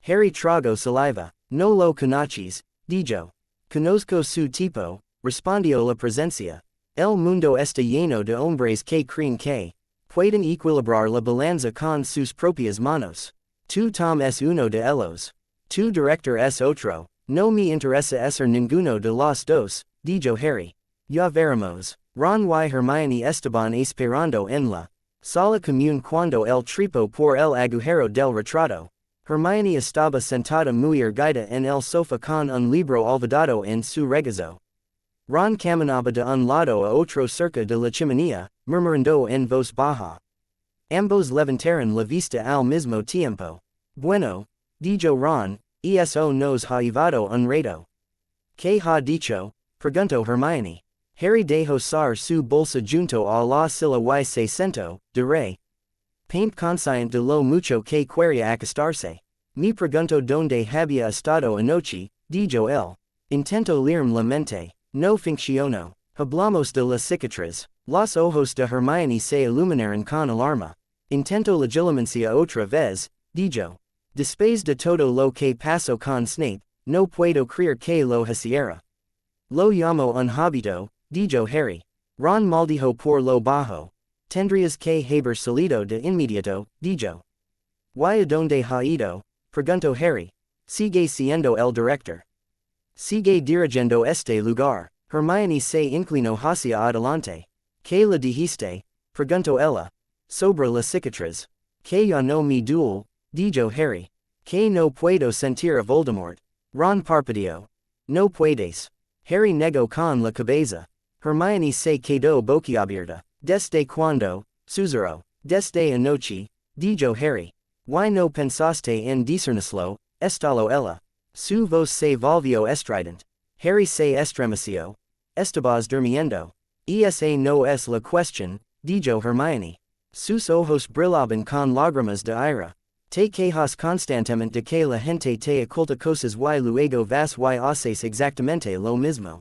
[SPEAKER 1] Harry tragó saliva. No lo conoces, dijo. Conozco su tipo, respondió la presencia. El mundo está lleno de hombres que creen que pueden equilibrar la balanza con sus propias manos. Tu Tom es uno de ellos. Tu director es otro. No me interesa ser ninguno de los dos, dijo Harry. Ya veremos. Ron y Hermione estaban esperando en la sala común cuando el tripo por el agujero del retrato. Hermione estaba sentada muy erguida en el sofá con un libro olvidado en su regazo. Ron caminaba de un lado a otro cerca de la chimenea, murmurando en voz baja. Ambos levantaron la vista al mismo tiempo. Bueno, dijo Ron, eso nos ha llevado un rato. ¿Qué ha dicho? Preguntó Hermione. Harry dejó caer su bolsa junto a la silla y se sentó, de re. Paint consciente de lo mucho que quería acostarse. Me preguntó dónde había estado anoche, dijo él. Intento leerme la mente. No funcionó. Hablamos de la cicatriz. Los ojos de Hermione se iluminaron con alarma. Intento la diligencia otra vez, dijo. Después de todo lo que pasó con Snape, no puedo creer que lo hiciera. Lo llamo un hábito, dijo Harry. Ron maldijo por lo bajo. Tendrías que haber salido de inmediato, dijo. ¿Y a dónde ha ido? Preguntó Harry. Sigue siendo el director. Sigue dirigiendo este lugar. Hermione se inclinó hacia adelante. ¿Qué le dijiste? Preguntó ella. Sobre la cicatriz. Que ya no me duele, dijo Harry. Que no puedo sentir a Voldemort. Ron parpadeó. No puedes. Harry negó con la cabeza. Hermione se quedó boquiabierta. ¿Desde cuándo? Susurró. Desde anoche, dijo Harry. ¿Y no pensaste en discernirlo? Estaló ella. Su voz se volvió estridente. Harry se estremeció. Estabas durmiendo. Esa no es la cuestión, dijo Hermione. Sus ojos brillaban con lágrimas de ira. Te quejas constantemente de que la gente te oculta cosas y luego vas y haces exactamente lo mismo.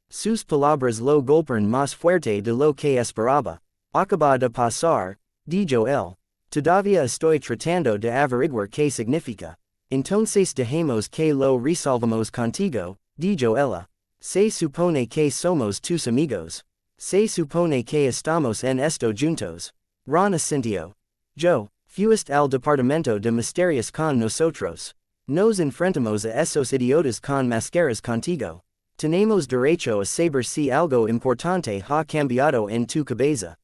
[SPEAKER 1] Sus palabras lo golpearon más fuerte de lo que esperaba. Acaba de pasar, dijo él. Todavía estoy tratando de averiguar qué significa. Entonces dejemos que lo resolvamos contigo, dijo ella. Se supone que somos tus amigos. Se supone que estamos en esto juntos. Ron asintió. Yo, fuiste al departamento de misterios con nosotros. Nos enfrentamos a esos idiotas con máscaras contigo. Tenemos derecho a saber si algo importante ha cambiado en tu cabeza.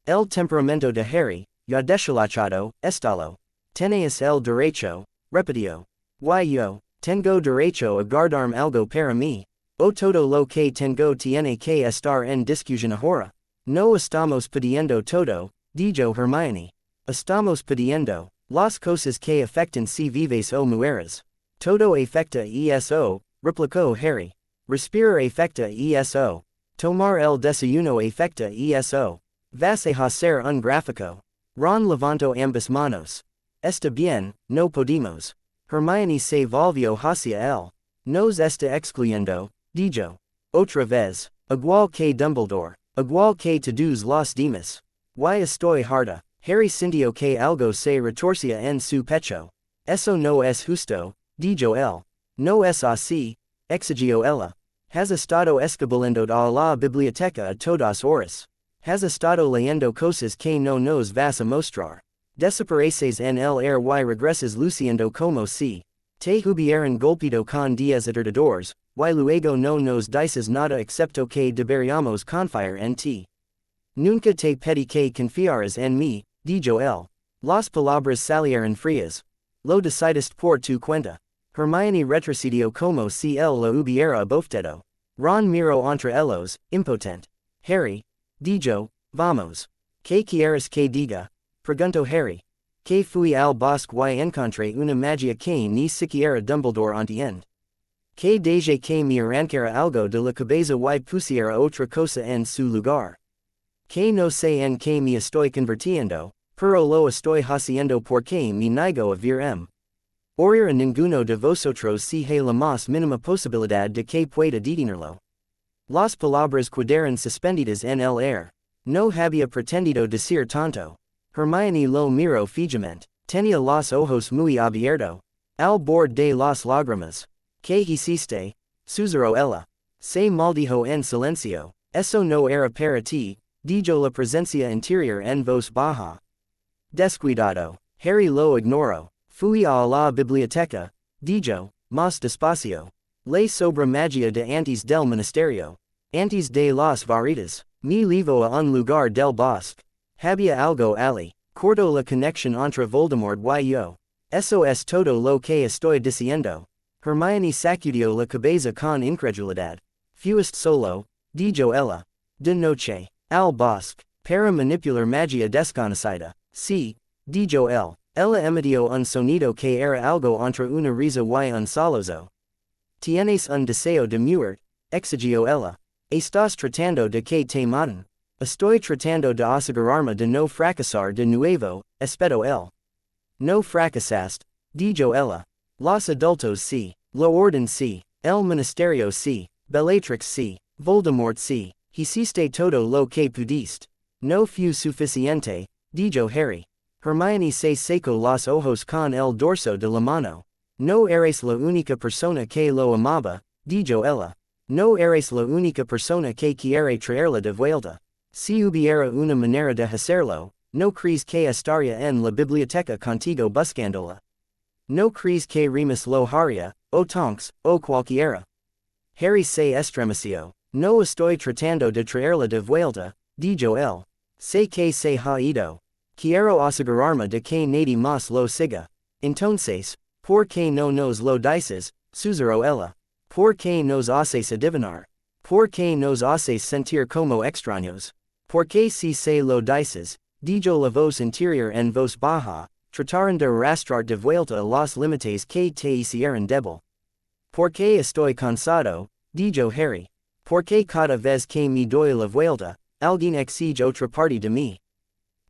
[SPEAKER 1] El temperamento de Harry, ya deslachado, estalo. Tenéis el derecho, repitió. Y yo, tengo derecho a guardarme algo para mí. O todo lo que tengo tiene que estar en discusión ahora. No estamos pidiendo todo, dijo Hermione. Estamos pidiendo las cosas que afectan si vives o mueres. Todo afecta eso, replicó Harry. Respirar afecta eso. Tomar el desayuno afecta eso. Vas a hacer un gráfico. Ron levantó ambas manos. Está bien, no podemos. Hermione se volvió hacia él. Nos está excluyendo, dijo. Otra vez. Igual que Dumbledore. Igual que todos los demás. Y estoy harta. Harry sintió que algo se retorcía en su pecho. Eso no es justo, dijo él. No es así, exigió ella. Has estado escabulando a la biblioteca a todas horas. Has estado leyendo cosas que no nos vas a mostrar. Desapareces en el air y regresas luciendo como si te hubieran golpeado con 10 aterradores, y luego no nos dices nada excepto que deberíamos confiar en ti. Nunca te pedí que confiaras en mí, dijo él. Las palabras salieron frías. Lo decidiste por tu cuenta. Hermione retrocedió como si él lo hubiera bofeteado. Ron miró entre ellos, impotente. Harry, dijo, vamos. ¿Qué quieres que diga? Preguntó Harry. Que fui al bosque y encontré una magia que ni siquiera Dumbledore entiende. Que dije que me arrancara algo de la cabeza y pusiera otra cosa en su lugar. Que no sé en que me estoy convirtiendo, pero lo estoy haciendo porque me niego a ver oír a ninguno de vosotros si hay la más mínima posibilidad de que pueda detenerlo. Las palabras quedaron suspendidas en el aire. No había pretendido decir tanto. Hermione lo miró fijamente. Tenía los ojos muy abiertos. Al borde de las lágrimas. ¿Qué hiciste? Susurró ella. Se maldijo en silencio. Eso no era para ti, dijo la presencia interior en voz baja. Descuidado. Harry lo ignoró. Fui a la biblioteca, dijo, más despacio. Le sobre magia de antes del ministerio. Antes de las varitas. Me llevo a un lugar del bosque. Había algo allí. Corto la conexión entre Voldemort y yo. Eso es todo lo que estoy diciendo. Hermione sacudió la cabeza con incredulidad. Fuiste solo, dijo ella. De noche. Al bosque. Para manipular magia desconocida. Sí, dijo él. Ella emitió un sonido que era algo entre una risa y un solozo. Tienes un deseo de muerte, exigió ella. Estás tratando de que te maten. Estoy tratando de asegurarme de no fracasar de nuevo, espero él. No fracasaste, dijo ella. Los adultos sí. La orden sí. El ministerio sí. Bellatrix sí. Voldemort sí. Hiciste todo lo que pudiste. No fue suficiente, dijo Harry. Hermione se secó los ojos con el dorso de la mano. No eres la única persona que lo amaba, dijo ella. No eres la única persona que quiere traerla de vuelta. Si hubiera una manera de hacerlo, no crees que estaría en la biblioteca contigo buscándola. No crees que Remus lo haría, o Tonks, o cualquiera. Harry se estremeció. No estoy tratando de traerla de vuelta, dijo él. Sé que se ha ido. Quiero asegurarme de que nadie más lo siga. Entonces, ¿por qué no nos lo dices? Susurró ella. ¿Por qué nos haces adivinar? ¿Por qué nos haces sentir como extraños? Porque si se lo dices, dijo la voz interior en voz baja, trataron de arrastrar de vuelta a los límites que te hicieron débil. Porque estoy cansado, dijo Harry. Porque cada vez que me doy la vuelta, alguien exige otra parte de mí.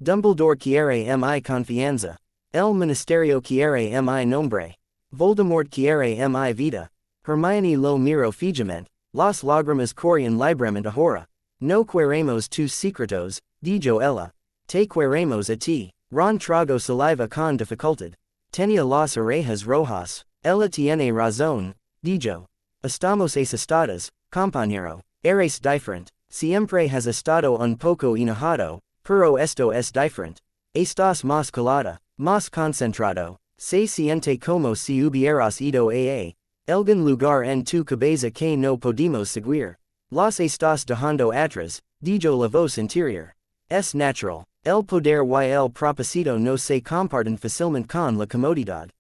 [SPEAKER 1] Dumbledore quiere mi confianza. El ministerio quiere mi nombre. Voldemort quiere mi vida. Hermione lo miró fijamente. Las lágrimas corrían libremente ahora. No queremos tus secretos, dijo ella. Te queremos a ti. Ron tragó saliva con dificultad. Tenía las orejas rojas. Ella tiene razón, dijo. Estamos asustadas, compañero. Eres diferente. Siempre has estado un poco enojado, pero esto es diferente. Estás más calada, más concentrado. Se siente como si hubieras ido a algún lugar en tu cabeza que no podemos seguir. Los estás dejando atrás, dijo la voz interior. Es natural. El poder y el propósito no se comparten fácilmente con la comodidad.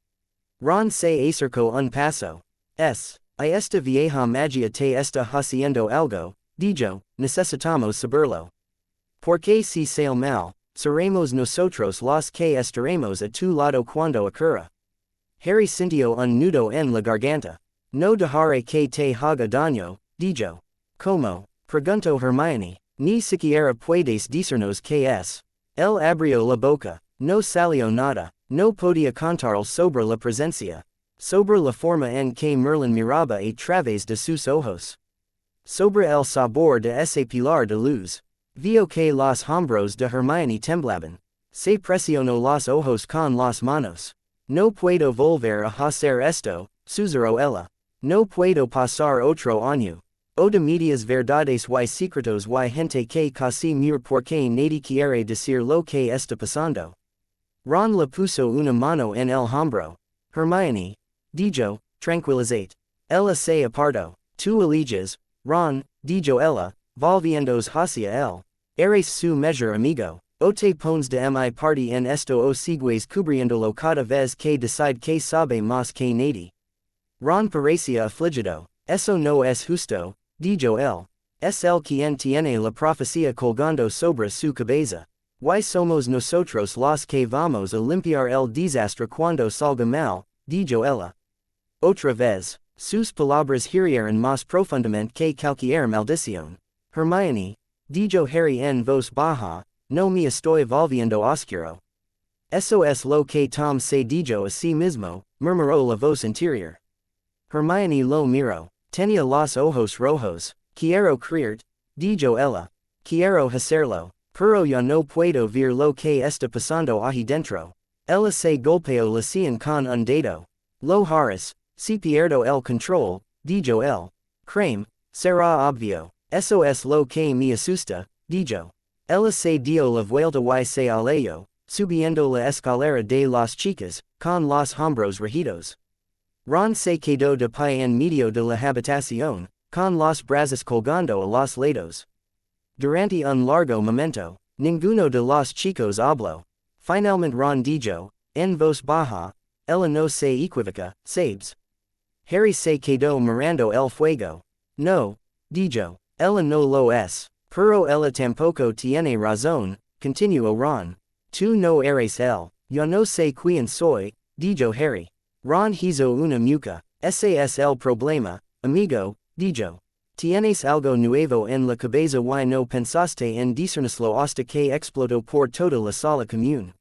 [SPEAKER 1] Ron se acercó un paso. A esta vieja magia te está haciendo algo, dijo, necesitamos saberlo. Porque si sale mal, seremos nosotros los que estaremos a tu lado cuando ocurra. Harry sintió un nudo en la garganta. No dejaré que te haga daño, dijo. ¿Cómo? Preguntó Hermione. Ni siquiera puedes decirnos qué es. Él abrió la boca. No salió nada. No podía contar sobre la presencia. Sobre la forma en que Merlín miraba a través de sus ojos. Sobre el sabor de ese pilar de luz. Vio que los hombros de Hermione temblaban. Se presionó los ojos con las manos. No puedo volver a hacer esto, susurró ella. No puedo pasar otro año. O de medias verdades y secretos y gente que casi muere porque nadie quiere decir lo que está pasando. Ron le puso una mano en el hombro. Hermione, dijo, tranquilizate. Ella se apartó. Tú eliges, Ron, dijo ella, volviéndose hacia él. Eres su mejor amigo. O te pones de mi parte en esto o sigues cubriéndolo cada vez que decide que sabe más que nadie. Ron parecía afligido. Eso no es justo, dijo él. Es el quien tiene la profecía colgando sobre su cabeza. Y somos nosotros los que vamos a limpiar el desastre cuando salga mal, dijo ella. Otra vez, sus palabras hirieron más profundamente que cualquier maldición. Hermione, dijo Harry en voz baja, no me estoy volviendo oscuro. Sos lo que Tom se dijo a sí mismo, murmuró la voz interior. Hermione lo miró. Tenía los ojos rojos. Quiero creerte, dijo ella. Quiero hacerlo. Pero ya no puedo ver lo que está pasando ahí dentro. Ella se golpeó la sien con un dedo. Lo harás, si pierdo el control, dijo él. Creme, será obvio. Eso es lo que me asusta, dijo. Ella se dio la vuelta y se alejó, subiendo la escalera de las chicas, con los hombros regidos. Ron se quedó de pie en medio de la habitación, con los brazos colgando a los lados. Durante un largo momento, ninguno de los chicos habló. Finalmente Ron dijo, en voz baja, ella no se equivoca, ¿sabes? Harry se quedó mirando el fuego. No, dijo, ella no lo es. Pero ella tampoco tiene razón, continuó Ron. Tú no eres él. Yo no sé quién soy, dijo Harry. Ron hizo una mueca. Ese es el problema, amigo, dijo. Tienes algo nuevo en la cabeza y no pensaste en discernirlo hasta que explotó por toda la sala común.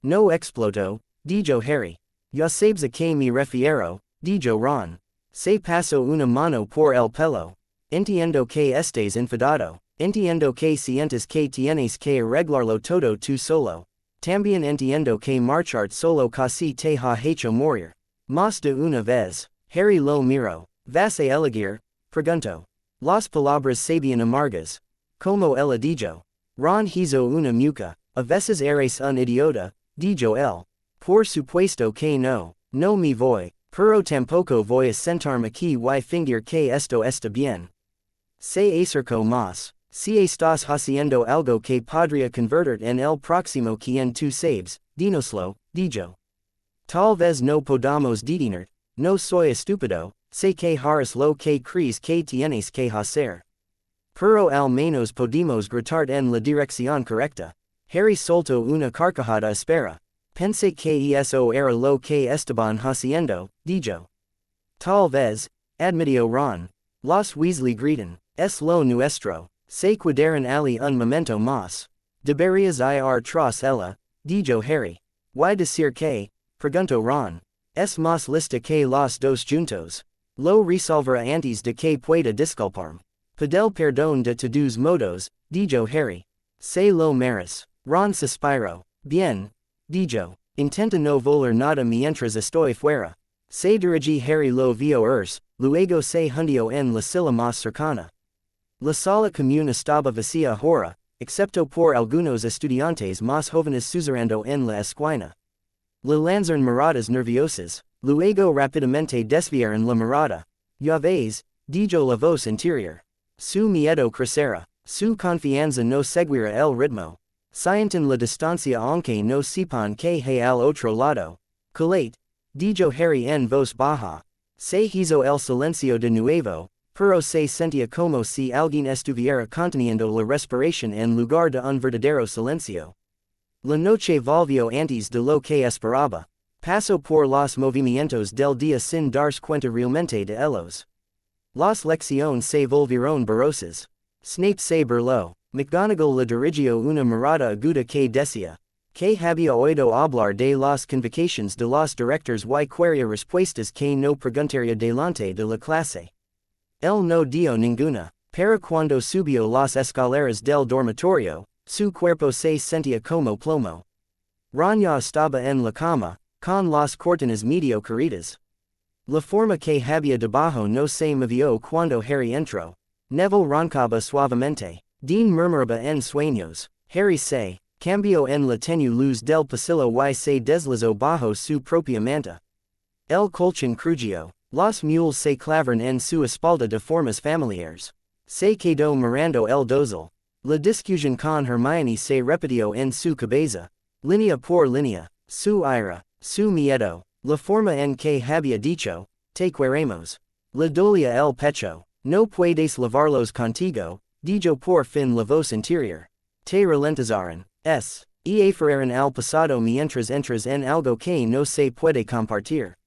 [SPEAKER 1] No explotó, dijo Harry. Ya sabes a qué me refiero, dijo Ron. Se pasó una mano por el pelo. Entiendo que estés enfadado. Entiendo que sientes que tienes que arreglarlo todo tú solo. También entiendo que marchar solo casi te ha hecho morir. Más de una vez. Harry lo miró. ¿Vas a elegir? Preguntó. Las palabras sabían amargas. Como ella dijo. Ron hizo una mueca. A veces eres un idiota, dijo él. Por supuesto que no. No me voy. Pero tampoco voy a sentarme aquí y fingir que esto está bien. Se acercó más. Si estás haciendo algo que podría convertir en el próximo quien tú sabes, dínoslo, dijo. Tal vez no podamos detener. No soy estúpido, sé que harás lo que crees que tienes que hacer. Pero al menos podemos gritar en la dirección correcta. Harry soltó una carcajada áspera. Pensé que eso era lo que estaban haciendo, dijo. Tal vez, admitió Ron. Los Weasley gritan, es lo nuestro. Se quedaron allí un momento más. Deberías ir tras ella, dijo Harry. ¿Y decir que? Preguntó Ron. Es más lista que los dos juntos. Lo resolverá antes de que pueda disculparme. Pedel perdón de todos modos, dijo Harry. Se lo mereces. Ron suspiró. Bien, dijo. Intenta no volar nada mientras estoy fuera. Se dirigí Harry lo vio luego se hundió en la silla más cercana. La sala común estaba vacía ahora, excepto por algunos estudiantes más jóvenes susurrando en la esquina. Le lanzaron miradas nerviosas, luego rápidamente desviaron la mirada. Ya ves, dijo la voz interior. Su miedo crecerá, su confianza no seguirá el ritmo. Sienten la distancia aunque no sepan que hay al otro lado. Colate, dijo Harry en voz baja. Se hizo el silencio de nuevo. Pero se sentía como si alguien estuviera conteniendo la respiración en lugar de un verdadero silencio. La noche volvió antes de lo que esperaba. Pasó por los movimientos del día sin darse cuenta realmente de ellos. Las lecciones se volvieron borrosas. Snape se burló. McGonagall le dirigió una mirada aguda que decía que había oído hablar de las convocaciones de los directores y quería respuestas que no preguntaría delante de la clase. Él no dio ninguna, pero cuando subió las escaleras del dormitorio, su cuerpo se sentía como plomo. Ron ya estaba en la cama, con las cortinas medio caídas. La forma que había debajo no se movió cuando Harry entró. Neville roncaba suavemente. Dean murmuraba en sueños. Harry se cambió en la tenue luz del pasillo y se deslizó bajo su propia manta. El colchón crujió. Los mules se clavaron en su espalda de formas familiares. Se quedó mirando el dosel. La discusión con Hermione se repitió en su cabeza. Línea por línea. Su ira. Su miedo. La forma en que había dicho. Te queremos. Le dolía el pecho. No puedes lavarlos contigo, dijo por fin la voz interior. Te ralentizaron. Y aferraron al pasado mientras entras en algo que no se puede compartir.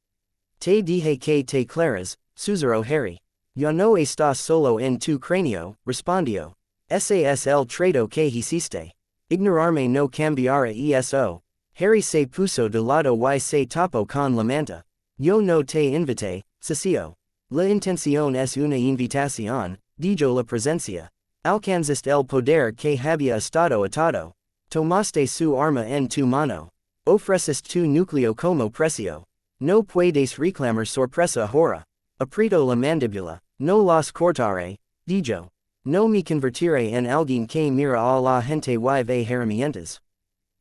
[SPEAKER 1] Te dije que te claras, susurró Harry. Ya no estás solo en tu cráneo, respondió. Sas el trato que hiciste. Ignorarme no cambiará eso. Harry se puso de lado y se tapó con la manta. Yo no te invité, Cecilio. La intención es una invitación, dijo la presencia. Alcanzaste el poder que había estado atado. Tomaste su arma en tu mano. Ofreces tu núcleo como precio. No puedes reclamar sorpresa ahora. Aprieto la mandíbula. No los cortaré, dijo. No me convertiré en alguien que mira a la gente y ve herramientas.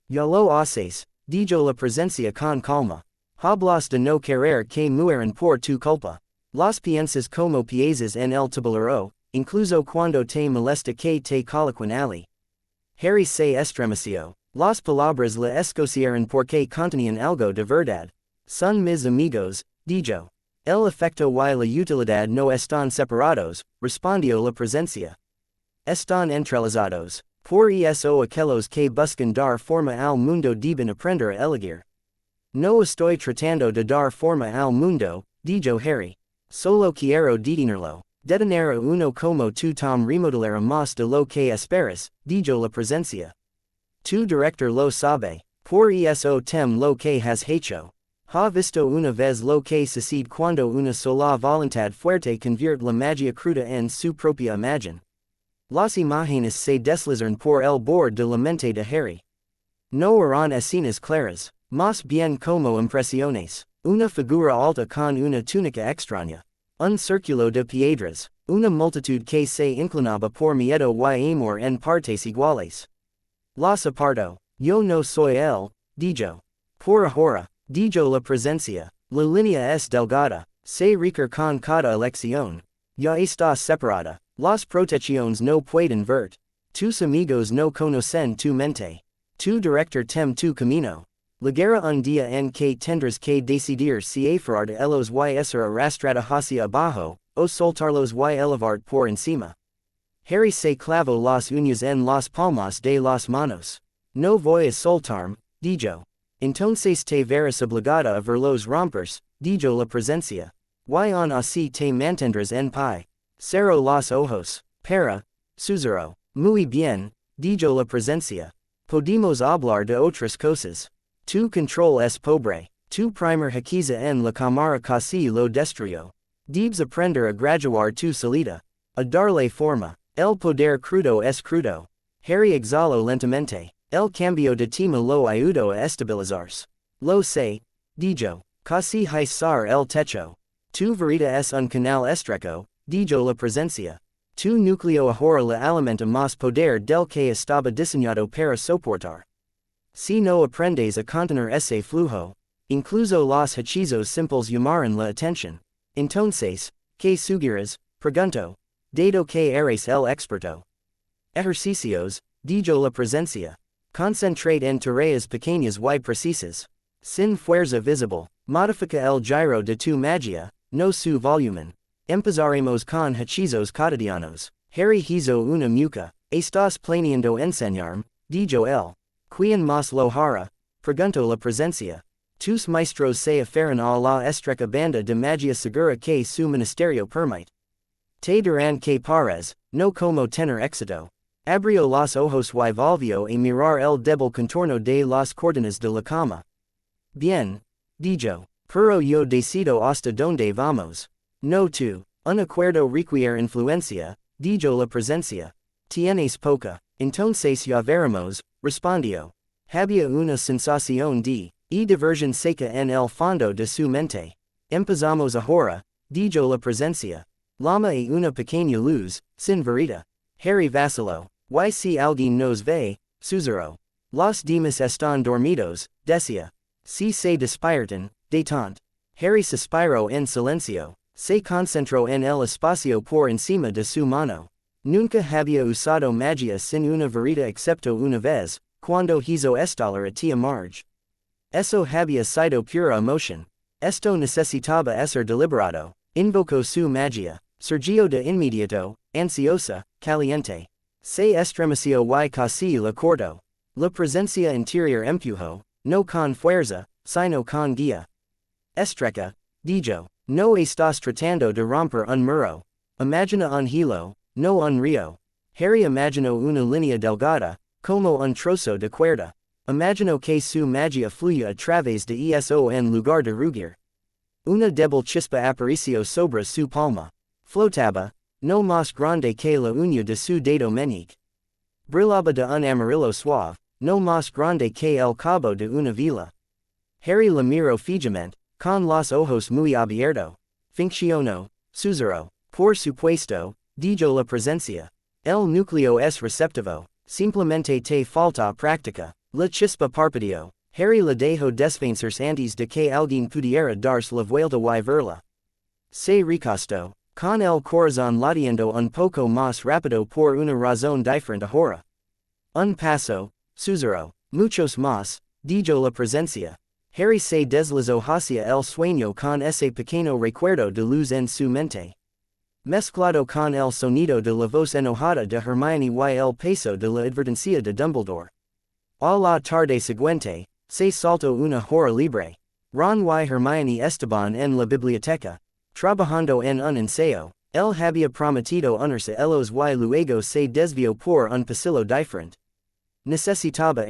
[SPEAKER 1] Ya lo haces, dijo la presencia con calma. Hablas de no querer que mueran por tu culpa. Las piensas como piezas en el tablero, incluso cuando te molesta que te coloquen allí. Harry se estremeció. Las palabras le escocieron porque contenían algo de verdad. Son mis amigos, dijo. El efecto y la utilidad no están separados, respondió la presencia. Están entrelazados. Por eso aquellos que buscan dar forma al mundo deben aprender a elegir. No estoy tratando de dar forma al mundo, dijo Harry. Solo quiero detenerlo. Detener a uno como tu tom remodelará más de lo que esperas, dijo la presencia. Tu director lo sabe. Por eso tem lo que has hecho. Ha visto una vez lo que sucede cuando una sola voluntad fuerte convierte la magia cruda en su propia imagen. Las imágenes se deslizan por el borde de la mente de Harry. No eran escenas claras, más bien como impresiones. Una figura alta con una túnica extraña. Un círculo de piedras. Una multitud que se inclinaba por miedo y amor en partes iguales. Los aparto. Yo no soy él, dijo. Por ahora, dijo la presencia. La línea es delgada. Se requer con cada elección. Ya está separada. Las protecciones no pueden verte. Tus amigos no conocen tu mente. Tu director tem tu camino. Ligera un día en que tendrás que decidir si aferrar de ellos y ser arrastrada hacia abajo, o soltarlos y elevarte por encima. Harry se clavó las uñas en las palmas de las manos. No voy a soltarme, dijo. Entonces te verás obligada a verlos rompers, dijo la presencia. Y aun así te mantendrás en pie. Cerró los ojos. Para. Susurró. Muy bien, dijo la presencia. Podemos hablar de otras cosas. Tu control es pobre. Tu primer riqueza en la cámara casi lo destruyó. Debes aprender a graduar tu salida. A darle forma. El poder crudo es crudo. Harry exhaló lentamente. El cambio de tema lo ayudó a estabilizarse. Lo sé, dijo. Casi hisar el techo. Tu vida es un canal estrecho, dijo la presencia. Tu núcleo ahora la alimenta más poder del que estaba diseñado para soportar. Si no aprendes a contener ese flujo, incluso los hechizos simples llamarán la atención. Entonces, ¿qué sugieres? Preguntó. Dado que eres el experto. Ejercicios, dijo la presencia. Concentrate en tareas pequeñas y precisas. Sin fuerza visible. Modifica el giro de tu magia, no su volumen. Empezaremos con hechizos cotidianos. Harry hizo una mueca. Estás planeando enseñarme, dijo él. ¿Quién más lo hará? Preguntó la presencia. Tus maestros se aferran a la estrecha banda de magia segura que su ministerio permite. Te dirán que pares, no como tener éxito. Abrió los ojos y volvió a mirar el débil contorno de las cortinas de la cama. Bien, dijo. Pero yo decido hasta donde vamos. No tú. Un acuerdo requiere influencia, dijo la presencia. Tienes poca. Entonces ya veremos, respondió. Había una sensación de diversión seca en el fondo de su mente. Empezamos ahora, dijo la presencia. Lama y una pequeña luz, sin verita. Harry vaciló. Y si alguien nos ve, susurró. Los demás están dormidos, decía. Si se despiertan, detente. Harry suspiró en silencio. Se concentró en el espacio por encima de su mano. Nunca había usado magia sin una varita excepto una vez, cuando hizo estallar a tía Marge. Eso había sido pura emoción. Esto necesitaba ser deliberado. Invocó su magia. Surgió de inmediato, ansiosa, caliente. Se estremeció y casi la cortó. La presencia interior empujó, no con fuerza, sino con guía. Estrecha, dijo. No estás tratando de romper un muro. Imagina un hilo, no un río. Harry imagino una línea delgada, como un trozo de cuerda. Imagino que su magia fluya a través de eso en lugar de rugir. Una débil chispa apareció sobre su palma. Flotaba, no más grande que la uña de su dedo meñique. Brillaba de un amarillo suave, no más grande que el cabo de una vela. Harry la miró fijamente, con los ojos muy abiertos. Funcionó, susurró. Por supuesto, dijo la presencia. El núcleo es receptivo. Simplemente te falta práctica. La chispa parpadeó. Harry la dejó desvancerse antes de que alguien pudiera darse la vuelta y verla. Se recostó, con el corazón latiendo un poco más rápido por una razón diferente ahora. Un paso, susurró. Muchos más, dijo la presencia. Harry se deslizó hacia el sueño con ese pequeño recuerdo de luz en su mente. Mezclado con el sonido de la voz enojada de Hermione y el peso de la advertencia de Dumbledore. A la tarde siguiente, se saltó una hora libre. Ron y Hermione estaban en la biblioteca, trabajando en un ensayo. Él había prometido unirse ellos y luego se desvió por un pasillo diferente. Necesitaba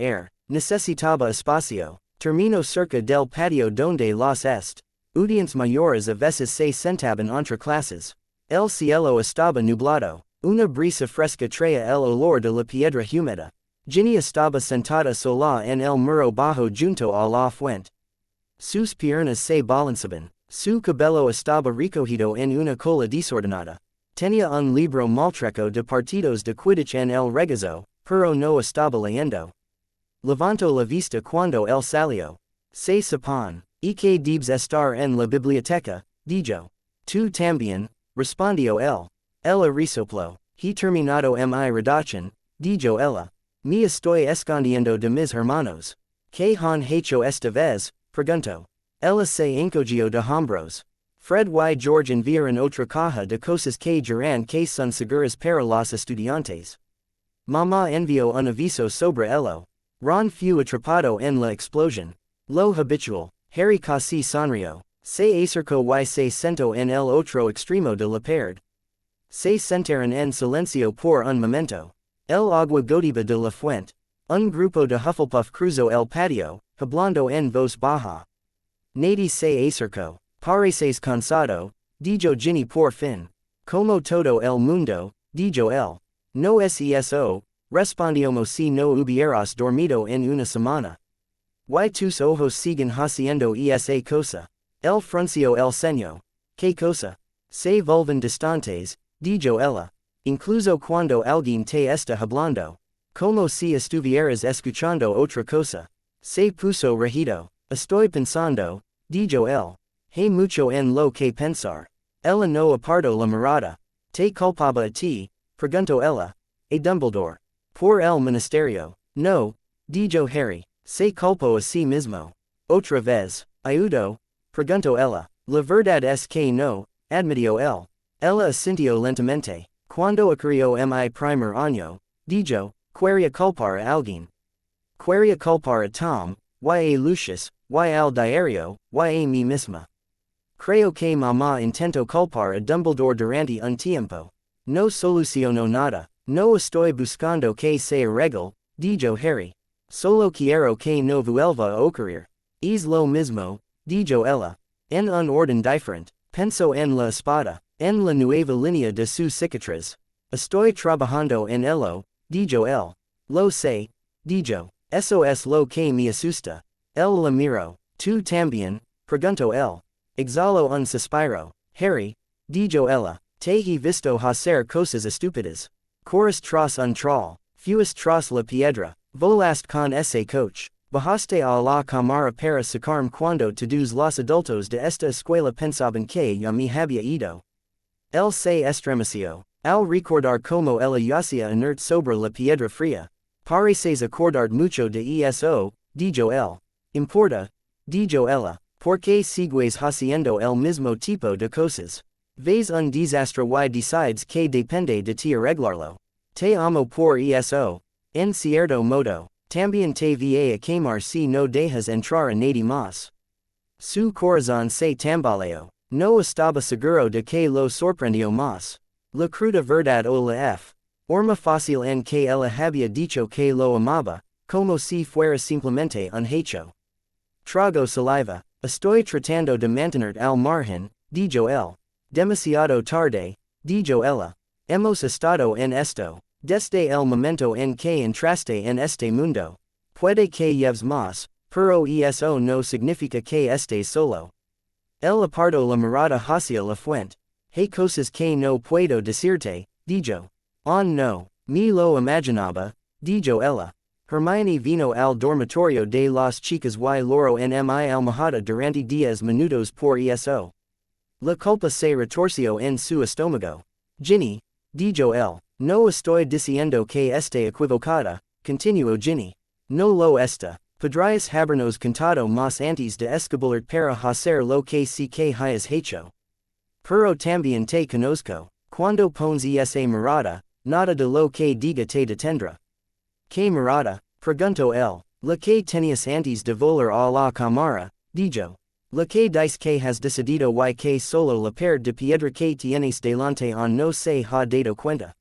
[SPEAKER 1] necesitaba espacio. Terminó cerca del patio donde los estudiantes mayores a veces se sentaban entre clases. El cielo estaba nublado. Una brisa fresca traía el olor de la piedra húmeda. Ginny estaba sentada sola en el muro bajo junto a la fuente. Sus piernas se balanzaban. Su cabello estaba recogido en una cola desordenada. Tenía un libro maltrecho de partidos de Quidditch en el regazo, pero no estaba leyendo. Levantó la vista cuando él salió. Se supone que debes estar en la biblioteca, dijo. Tú también, respondió él. Ella resopló. He terminado mi redacción, dijo ella. Me estoy escondiendo de mis hermanos. ¿Qué han hecho esta vez? Preguntó. Ella se encogió de hombros. Fred y George enviaron otra caja de cosas que dirán que son seguras para los estudiantes. Mamá envió un aviso sobre ello. Ron fue atrapado en la explosión. Lo habitual. Harry casi sonrió. Se acercó y se sentó en el otro extremo de la pared. Se sentaron en silencio por un momento. El agua goteaba de la fuente. Un grupo de Hufflepuff cruzó el patio, hablando en voz baja. Nadie se acercó. Pareces cansado, dijo Ginny por fin. Como todo el mundo, dijo él. No es eso, respondimos si no hubieras dormido en una semana. Y tus ojos siguen haciendo esa cosa. Él frunció el ceño. ¿Qué cosa? Se vuelven distantes, dijo ella. Incluso cuando alguien te está hablando. Como si estuvieras escuchando otra cosa. Se puso rígido. Estoy pensando, dijo él. Hay mucho en lo que pensar. Ella no apartó la mirada. ¿Te culpaba a ti? Preguntó ella. A Dumbledore. Por el ministerio. No, dijo Harry. Se culpó a sí mismo. Otra vez. ¿Ayudó? Preguntó ella. La verdad es que no, admitió él. Ella asintió lentamente. Cuando ocurrió mi primer año, dijo, quería culpar a alguien. Quería culpar a Tom, y a Lucius, y al diario, y a mí misma. Creo que mamá intentó culpar a Dumbledore durante un tiempo. No solucionó nada. No estoy buscando que se arregle, dijo Harry. Solo quiero que no vuelva a ocurrir. Es lo mismo, dijo ella. En un orden diferente. Pensó en la espada. En la nueva línea de su cicatriz. Estoy trabajando en ello, dijo él. Lo sé, dijo. Eso es lo que me asusta. Él la miró. ¿Tú también? Preguntó él. Exhaló un suspiro. Harry, dijo ella, te he visto hacer cosas estúpidas. Corres tras un troll. Fuiste tras la piedra. Volaste con ese coche. Bajaste a la cámara para sacarme cuando todos los adultos de esta escuela pensaban que yo me había ido. Él se estremeció. Al recordar como ella yacía inerte sobre la piedra fría. Pareces acordar mucho de eso, dijo él. Importa, dijo ella, porque sigues haciendo el mismo tipo de cosas. Ves un desastre y decides que depende de ti arreglarlo. Te amo por eso. En cierto modo, también te voy a quemar si no dejas entrar a nadie más. Su corazón se tambaleó. No estaba seguro de que lo sorprendió más. La cruda verdad o la Orma fácil en que ella había dicho que lo amaba, como si fuera simplemente un hecho. Trago saliva. Estoy tratando de mantener al margen, dijo él. Demasiado tarde, dijo ella. Hemos estado en esto, desde el momento en que entraste en este mundo. Puede que lleves más, pero eso no significa que estés solo. Él apartó la mirada hacia la fuente. Hay cosas que no puedo decirte, dijo. Oh no, me lo imaginaba, dijo ella. Hermione vino al dormitorio de las chicas y loro en mi almohada durante 10 minutos por eso. La culpa se retorció en su estómago. Ginny, dijo él, no estoy diciendo que esté equivocada, continuó Ginny. No lo está. Podrías habernos contado más antes de escabular para hacer lo que sí que hayas hecho. Pero también te conozco. Cuando pones esa mirada, nada de lo que diga te detendrá. ¿Qué mirada? Preguntó él. La que tenías antes de volar a la cámara, dijo. La que dice que has decidido y que solo la pared de piedra que tienes delante no se ha dado cuenta.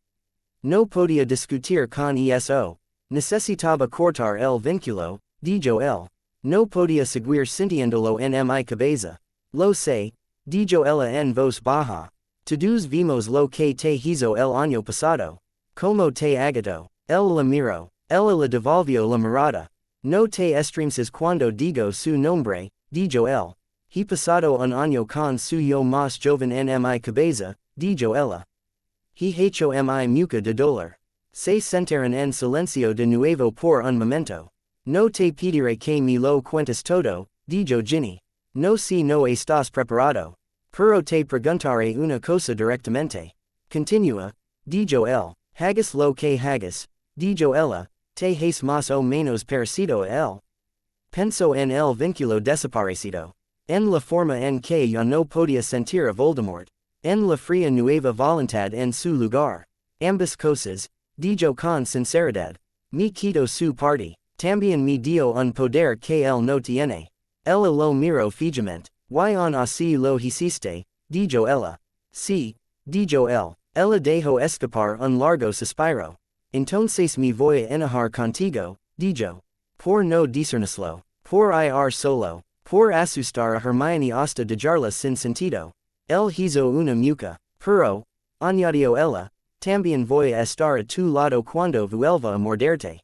[SPEAKER 1] No podía discutir con eso. Necesitaba cortar el vínculo, dijo él. No podía seguir sintiéndolo en mi cabeza. Lo sé, dijo ella en voz baja. Todos vimos lo que te hizo el año pasado. Como te agitó. Él la miró. Ella le devolvió la mirada. No te estremeces cuando digo su nombre, dijo él. He pasado un año con su yo más joven en mi cabeza, dijo ella. He hecho mi muca de dolor. Se sentaron en silencio de nuevo por un momento. No te pediré que me lo cuentes todo, dijo Ginny. No si no estás preparado. Pero te preguntaré una cosa directamente. Continúa, dijo él. Hagas lo que hagas, dijo ella. Te has más o menos parecido a él. Pensó en el vínculo desaparecido. En la forma en que ya no podía sentir a Voldemort. En la fría nueva voluntad en su lugar. Ambas cosas, dijo con sinceridad. Me quito su parte. También me dio un poder que él no tiene. Ella lo miró fijamente. Y on así lo hiciste, dijo ella. Sí, dijo él. Ella dejó escapar un largo suspiro. Entonces me voy a enojar contigo, dijo. Por no discernirlo, por ir solo, por asustar a Hermione hasta dejarla sin sentido. Él hizo una mueca, pero, añadió ella, también voy a estar a tu lado cuando vuelva a morderte.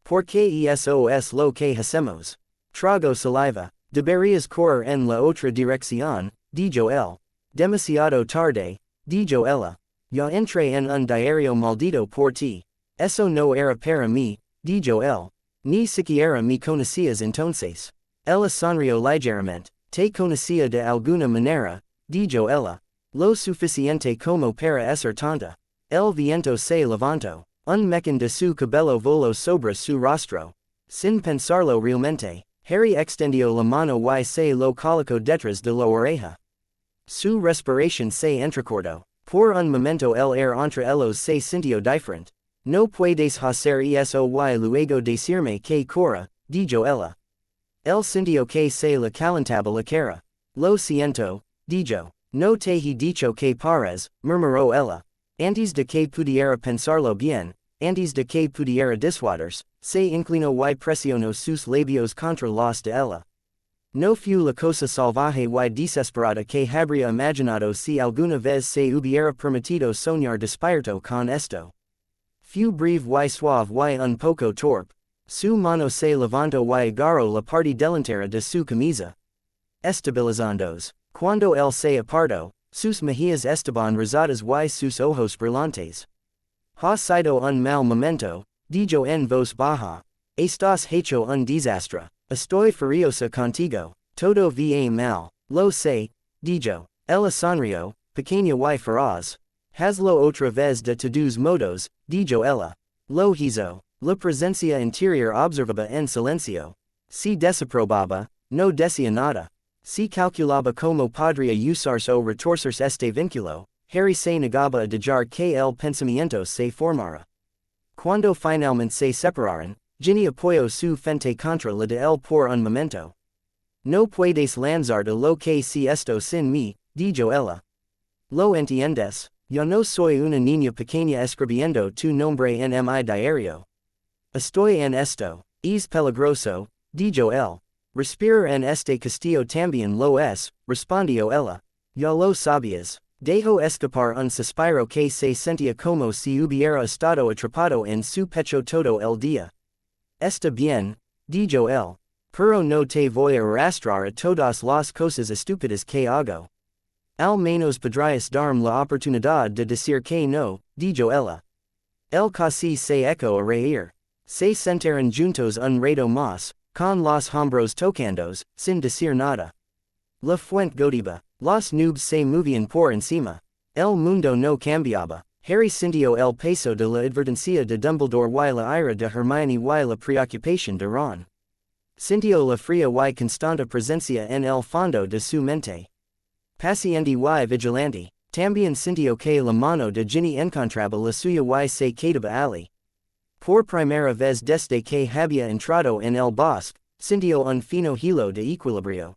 [SPEAKER 1] Porque eso es lo que hacemos. Trago saliva, deberías correr en la otra dirección, dijo él. Demasiado tarde, dijo ella. Ya entré en un diario maldito por ti. Eso no era para mí, dijo él. Ni siquiera me conocías entonces. Ella sonrió ligeramente. Te conocía de alguna manera, dijo ella. Lo suficiente como para ser tonta. El viento se levantó. Un mechón de su cabello voló sobre su rostro. Sin pensarlo realmente, Harry extendió la mano y se lo colocó detrás de la oreja. Su respiración se entrecortó. Por un momento el aire entre ellos se sintió diferente. No puedes hacer eso y luego decirme que corra, dijo ella. Él sintió que se le calentaba la cara. Lo siento, dijo. No te he dicho que pares, murmuró ella. Antes de que pudiera pensarlo bien, antes de que pudiera disuadirse, se inclinó y presionó sus labios contra los de ella. No fue la cosa salvaje y desesperada que habría imaginado si alguna vez se hubiera permitido soñar despierto con esto. Fue breve y suave y un poco torpe. Su mano se levantó y agarró la parte delantera de su camisa. Estabilizándose. Cuando él se apartó, sus mejillas estaban rosadas y sus ojos brillantes. Ha sido un mal momento, dijo en voz baja. Estás hecho un desastre. Estoy furiosa contigo. Todo va mal. Lo sé, dijo. Ella sonrió, pequeña y feroz. Hazlo otra vez de todos modos, dijo ella. Lo hizo. La presencia interior observaba en silencio. Si desaprobaba, no decía nada. Si calculaba como podría usarse o retorcerse este vínculo, Harry se negaba a dejar que el pensamiento se formara. Cuando finalmente se separaron, Ginny apoyó su frente contra la de él por un momento. No puedes lanzarte lo que si esto sin mí, dijo ella. Lo entiendes. Yo no soy una niña pequeña escribiendo tu nombre en mi diario. Estoy en esto. Es peligroso, dijo él. Respirar en este castillo también lo es, respondió ella. Ya lo sabías. Dejó escapar un suspiro que se sentía como si hubiera estado atrapado en su pecho todo el día. Está bien, dijo él. Pero no te voy a arrastrar a todas las cosas estúpidas que hago. Al menos podrías darme la oportunidad de decir que no, dijo ella. Él casi se echó a reír. Se sentaron juntos un rato más, con los hombros tocándos, sin decir nada. La fuente gotiba. Los nubes se movían por encima. El mundo no cambiaba. Harry sintió el peso de la advertencia de Dumbledore y la ira de Hermione y la preocupación de Ron. Sintió la fría y constante presencia en el fondo de su mente. Paciente y vigilante. También sintió que la mano de Ginny encontraba la suya y se quedaba allí. Por primera vez desde que había entrado en el bosque, sintió un fino hilo de equilibrio.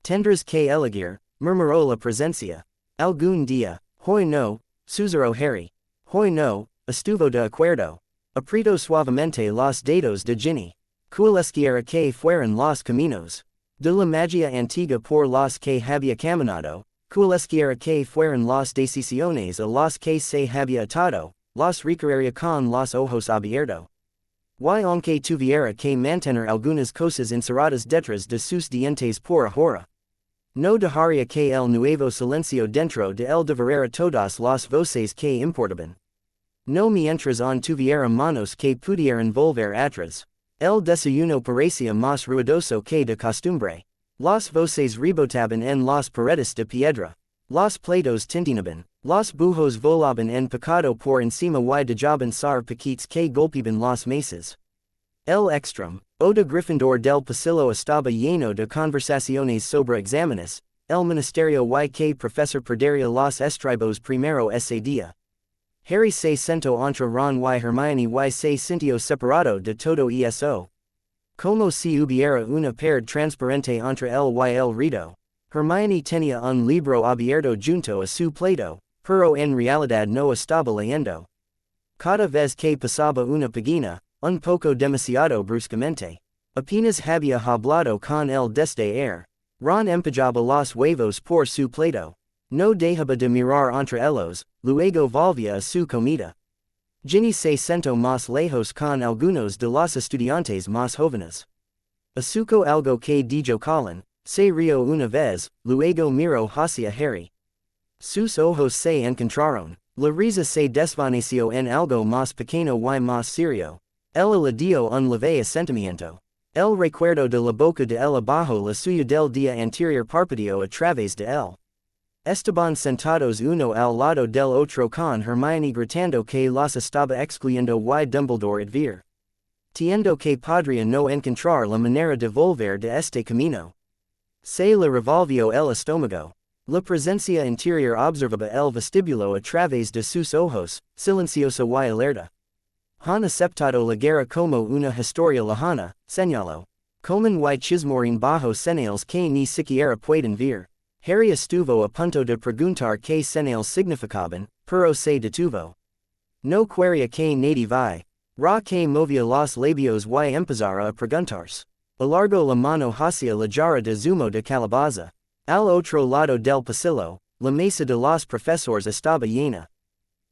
[SPEAKER 1] Tendrás que elegir, murmuró la presencia. Algún día, hoy no, susurró Harry. Hoy no, estuvo de acuerdo. Apretó suavemente los dedos de Ginny. Cualesquiera que fueran los caminos. De la magia antigua por los que había caminado, cualesquiera que fueran las decisiones a los que se había atado, los recorrería con los ojos abiertos. Y aunque tuviera que mantener algunas cosas encerradas detrás de sus dientes por ahora. No dejaría que el nuevo silencio dentro de él devorara todas las voces que importaban. No mientras aún tuviera manos que pudieran volver atrás. El desayuno parecía más ruidoso que de costumbre. Las voces rebotaban en las paredes de piedra. Los platos tintinaban. Los bujos volaban en picado por encima y dejaban ser paquitos que golpeaban las mesas. El extremo de Gryffindor del pasillo estaba lleno de conversaciones sobre exámenes, el ministerio y que profesor perdería los estribos primero ese día. Harry se sentó entre Ron y Hermione y se sintió separado de todo eso. Como si hubiera una pared transparente entre él y el resto. Hermione tenía un libro abierto junto a su plato, pero en realidad no estaba leyendo. Cada vez que pasaba una página, un poco demasiado bruscamente. Apenas había hablado con él desde ayer. Ron empujaba los huevos por su plato. No dejaba de mirar entre ellos, luego volvía a su comida. Ginny se sentó más lejos con algunos de los estudiantes más jóvenes. Asuko algo que dijo Colin, se rió una vez, luego miró hacia Harry. Sus ojos se encontraron. La risa se desvaneció en algo más pequeño y más serio. Ella le dio un leve asentimiento. El recuerdo de la boca de él bajo la suya del día anterior parpadeó a través de él. Estaban sentados uno al lado del otro con Hermione gritando que los estaba excluyendo y Dumbledore advier. Tiendo que podría no encontrar la manera de volver de este camino. Se le revolvió el estómago. La presencia interior observaba el vestíbulo a través de sus ojos, silenciosa y alerta. Han aceptado la guerra como una historia lejana, señaló. Comen y chismorin bajo señales que ni siquiera pueden ver. Harry estuvo a punto de preguntar qué señales significaban, pero se detuvo. No quería que nadie vi. Ra que movía los labios y empezara a preguntarse. Alargó la mano hacia la jarra de zumo de calabaza. Al otro lado del pasillo, la mesa de los profesores estaba llena.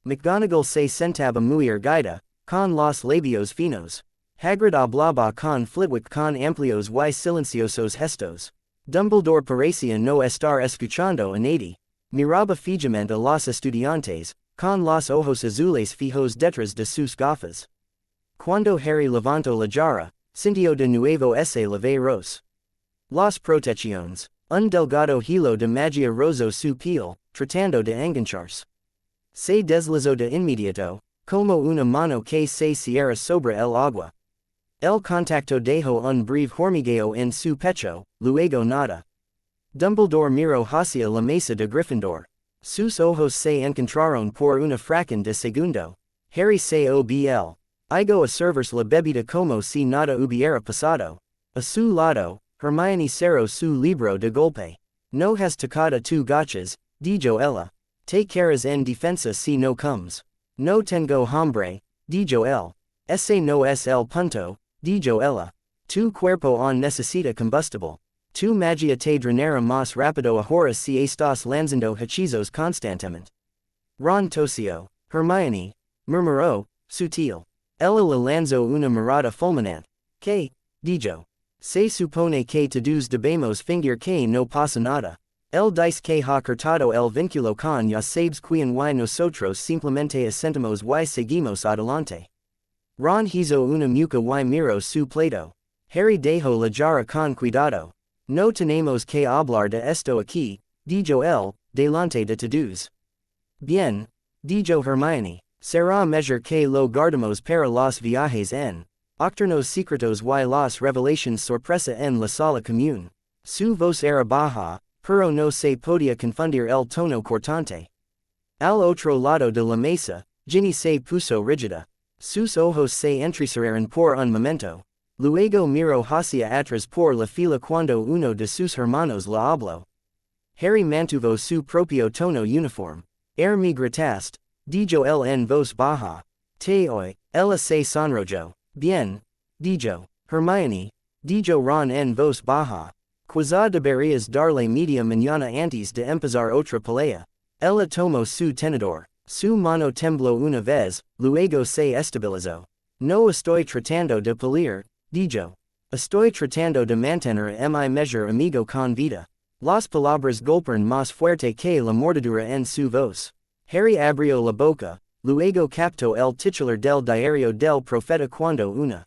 [SPEAKER 1] McGonagall se sentaba muy erguida, con los labios finos. Hagrid hablaba con Flitwick con amplios y silenciosos gestos. Dumbledore parecía no estar escuchando a nadie. Miraba fijamente a los estudiantes, con los ojos azules fijos detrás de sus gafas. Cuando Harry levantó la jarra, sintió de nuevo ese leve roce. Las protecciones. Un delgado hilo de magia rozó su piel, tratando de engancharse. Se deslizó de inmediato, como una mano que se cierra sobre el agua. El contacto dejó un breve hormigueo en su pecho, luego nada. Dumbledore miró hacia la mesa de Gryffindor. Sus ojos se encontraron por una fracción de segundo. Harry se obl. Igo a servirse la bebida como si nada hubiera pasado. A su lado, Hermione cerró su libro de golpe. No has tocado tu gachas, dijo ella. Te caras en defensa si no comes. No tengo hambre, dijo él. Ese no es el punto, dijo ella. Tu cuerpo aún necesita combustible. Tu magia te drenará más rápido ahora si estás lanzando hechizos constantemente. Ron tosió. Hermione, murmuró, sutil. Ella le lanzó una mirada fulminante. Que, dijo. Se supone que todos debemos fingir que no pasa nada. El dice que ha cortado el vínculo con ya sabes quien y nosotros simplemente asentamos y seguimos adelante. Ron hizo una mueca y miró su plato. Harry dejó la jarra con cuidado. No tenemos que hablar de esto aquí, dijo él, delante de todos. Bien, dijo Hermione, será mejor que lo guardemos para los viajes en Octornos secretos y las revelations sorpresa en la sala común. Su voz era baja, pero no se podía confundir el tono cortante. Al otro lado de la mesa, Ginny se puso rígida. Sus ojos se entrecerraron por un momento. Luego miró hacia atrás por la fila cuando uno de sus hermanos la habló. Harry mantuvo su propio tono uniforme. Mi gritaste, dijo él en voz baja. Te oí, ella se sonrojó. Bien, dijo. Hermione, dijo Ron en voz baja. Quizá deberías darle media mañana antes de empezar otra pelea. Ella tomó su tenedor. Su mano tembló una vez, luego se estabilizó. No estoy tratando de pelear, dijo. Estoy tratando de mantener mi mejor amigo con vida. Las palabras golpearon más fuerte que la mordedura en su voz. Harry abrió la boca, luego captó el titular del diario del profeta cuando una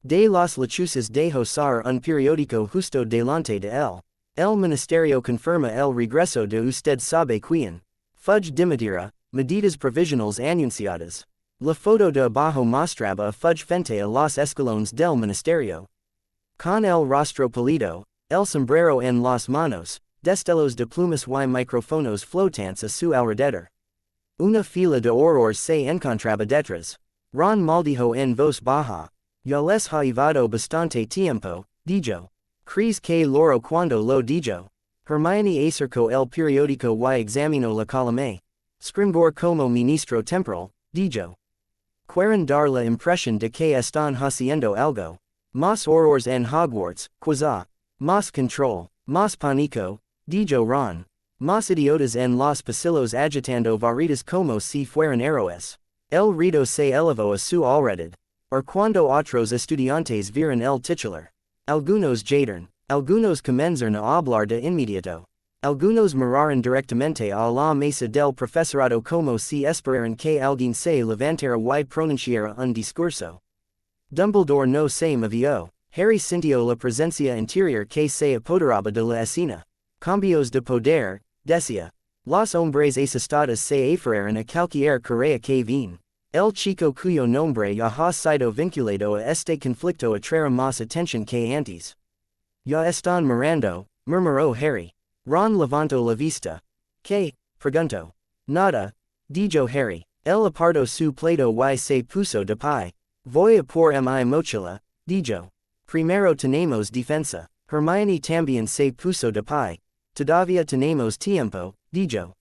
[SPEAKER 1] de las lechuzas dejó salir un periódico justo delante de él. El ministerio confirma el regreso de usted sabe quién. Fudge dimitira, medidas provisionales anunciadas. La foto de abajo mostraba a Fudge frente a los escalones del ministerio. Con el rostro pálido, el sombrero en las manos, destellos de plumas y micrófonos flotantes a su alrededor. Una fila de oradores se encontraba detrás. Ron maldijo en voz baja. Ya les ha llevado bastante tiempo, dijo. ¿Crees que loro cuando lo dijo? Hermione acercó el periódico y examinó la columna. Scrimgor como ministro temporal, dijo. Quieren dar la impresión de que están haciendo algo. Más horrores en Hogwarts, quizá. Más control, más pánico, dijo Ron. Más idiotas en los pasillos agitando varitas como si fueran héroes. El ruido se elevó a su alrededor. Cuando otros estudiantes vieron el titular. Algunos jadaron, algunos comenzaron a hablar de inmediato. Algunos miraron directamente a la mesa del profesorado como si esperaran que alguien se levantara y pronunciara un discurso. Dumbledore no se movió. Harry sintió la presencia interior que se apoderaba de la escena. Cambios de poder, decía. Los hombres asustados se aferraron a cualquier correa que vin. El chico cuyo nombre ya ha sido vinculado a este conflicto atraerá más atención que antes. Ya están mirando, murmuró Harry. Ron levantó la vista. ¿Qué? Preguntó. Nada, dijo Harry. Él apartó su plato y se puso de pie. Voy a por mi mochila, dijo. Primero tenemos defensa. Hermione también se puso de pie. Todavía tenemos tiempo, dijo.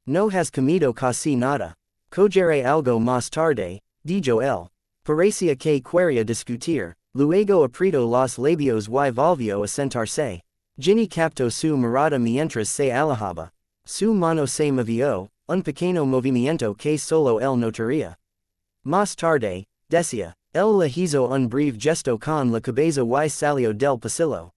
[SPEAKER 1] No has comido casi nada. Cogeré algo más tarde, dijo él. Parecía que quería discutir, luego apretó los labios y volvió a sentarse. Ginny captó su mirada mientras se alejaba. Su mano se movió, un pequeño movimiento que solo él notaría. Más tarde, decía, él le hizo un breve gesto con la cabeza y salió del pasillo.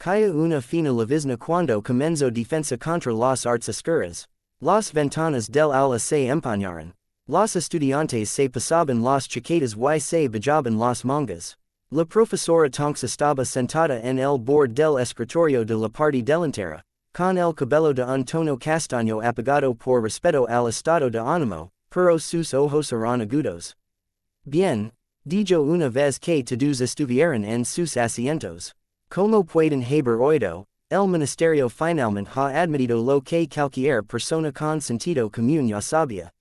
[SPEAKER 1] Caía una fina llovizna cuando comenzó defensa contra las artes oscuras. Las ventanas del aula se empañaron. Los estudiantes se pasaban las chaquetas y se bajaban las mangas. La profesora Tonks estaba sentada en el borde del escritorio de la parte delantera, con el cabello de un tono castaño apagado por respeto al estado de ánimo, pero sus ojos eran agudos. Bien, dijo una vez que todos estuvieron en sus asientos. Como pueden haber oído, el ministerio finalmente ha admitido lo que cualquier persona con sentido común ya sabía.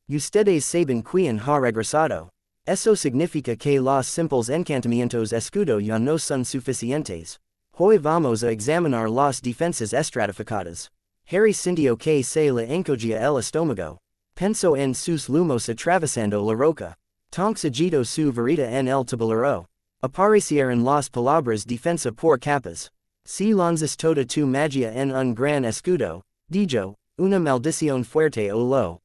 [SPEAKER 1] Ustedes saben quién ha regresado. Eso significa que los simples encantamientos escudo ya no son suficientes. Hoy vamos a examinar las defensas estratificadas. Harry sintió que se le encogía el estómago. Pensó en sus lumos atravesando la roca. Tonks agitó su varita en el tablero. Aparecieron las palabras defensa por capas. Si lanzas toda tu magia en un gran escudo, dijo, una maldición fuerte o lo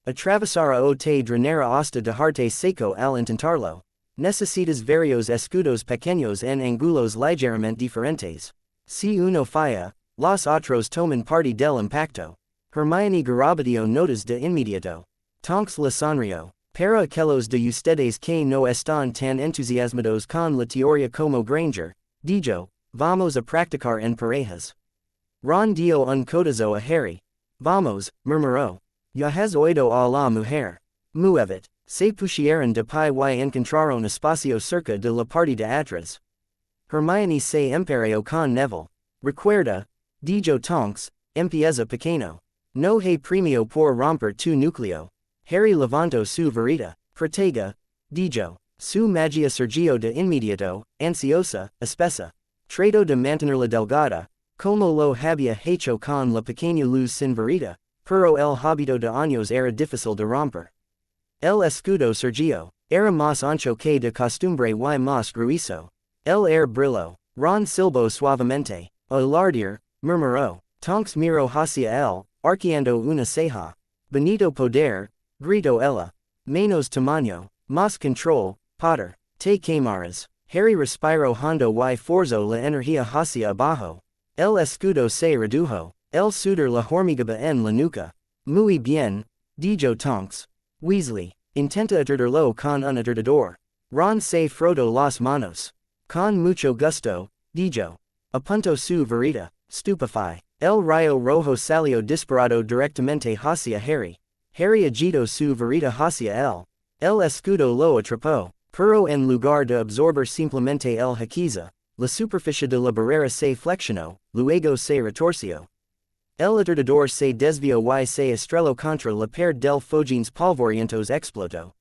[SPEAKER 1] atravesará o te drenará hasta dejarte seco al intentarlo. Necesitas varios escudos pequeños en ángulos ligeramente diferentes. Si uno falla, los otros toman parte del impacto. Hermione garabatió notas de inmediato. Tonks le sonrió. Para aquellos de ustedes que no están tan entusiasmados con la teoría como Granger, dijo, vamos a practicar en parejas. Ron dio un codazo a Harry. Vamos, murmuró. Ya has oído a la mujer. Muévete. Se pusieron de pie y encontraron espacio cerca de la parte de atrás. Hermione se empareó con Neville. Recuerda, dijo Tonks, empieza pequeño. No hay premio por romper tu núcleo. Harry levantó su varita. Protega, dijo. Su magia surgió de inmediato, ansiosa, espesa. Trató de mantenerla delgada, como lo había hecho con la pequeña luz sin varita, pero el hábito de años era difícil de romper. El escudo surgió. Era más ancho que de costumbre y más grueso. El air brilló. Ron silbó suavemente. Alardir, murmuró. Tonks miró hacia él, arqueando una ceja. Benito poder, gritó ella. Menos tamaño, más control, Potter. Te quemarás. Harry respiró hondo y forzó la energía hacia abajo. El escudo se redujo. El sudor la hormigaba en la nuca. Muy bien, dijo Tonks. Weasley, intenta atardarlo con un atardador. Ron se frotó las manos. Con mucho gusto, dijo. Apuntó su varita, stupefy. El rayo rojo salió disparado directamente hacia Harry. Harry agitó su varita hacia él. El escudo lo atrapó, pero en lugar de absorber simplemente el hechizo, la superficie de la barrera se flexionó, luego se retorció. El atardador se desvió y se estrelló contra la pared del fogones polvorientos explotó.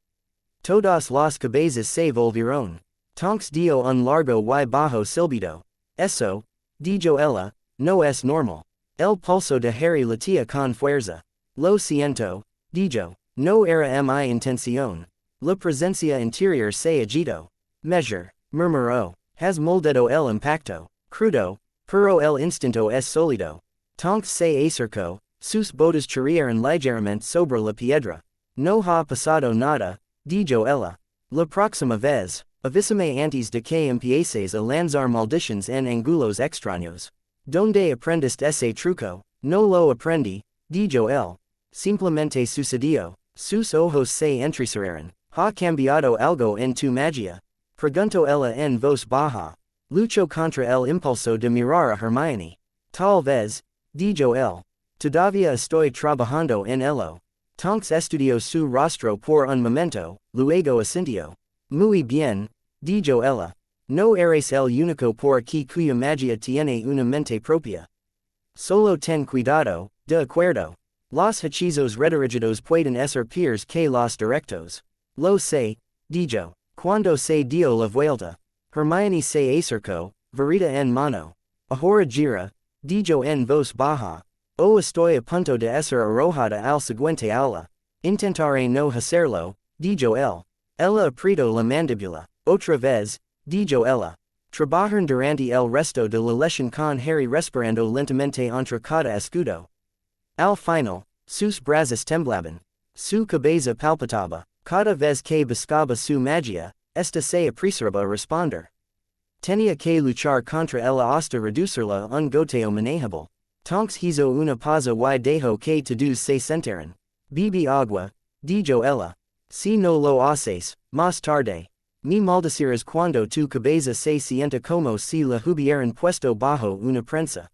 [SPEAKER 1] Todas las cabezas se volvieron. Tonks dio un largo y bajo silbido. Eso, dijo ella, no es normal. El pulso de Harry latía con fuerza. Lo siento, dijo, no era mi intención. La presencia interior se agitó. Measure, murmuró. Has moldado el impacto. Crudo, pero el instinto es sólido. Tonks se acercó, sus botas chirriaron ligeramente sobre la piedra. No ha pasado nada, dijo ella. La próxima vez, avísame antes de que empieces a lanzar maldiciones en ángulos extraños. ¿Dónde aprendiste ese truco? No lo aprendí, dijo él. Simplemente sucedió. Sus ojos se entrecerraron. ¿Ha cambiado algo en tu magia? Preguntó ella en voz baja. Luchó contra el impulso de mirar a Hermione. Tal vez, dijo él. Todavía estoy trabajando en ello. Tonks estudió su rostro por un momento, luego asintió. Muy bien, dijo ella. No eres el único por aquí cuya magia tiene una mente propia. Solo ten cuidado, de acuerdo. Los hechizos redirigidos pueden ser peores que los directos. Lo sé, dijo. Cuando se dio la vuelta, Hermione se acercó, varita en mano. Ahora gira, dijo en voz baja. O estoy a punto de ser arrojada al siguiente aula. Intentaré no hacerlo, dijo él. Ella apretó la mandíbula. Otra vez, dijo ella. Trabajaron durante el resto de la lección con Harry respirando lentamente entre cada escudo. Al final, sus brazos temblaban. Su cabeza palpitaba. Cada vez que buscaba su magia, esta se apresuraba a responder. Tenía que luchar contra ella hasta reducirla a un goteo manejable. Tonks hizo una pausa y dejó que todos se sentaran. Bebe agua, dijo ella. Si no lo haces, más tarde. Me maldecirás cuando tu cabeza se sienta como si la hubieran puesto bajo una prensa.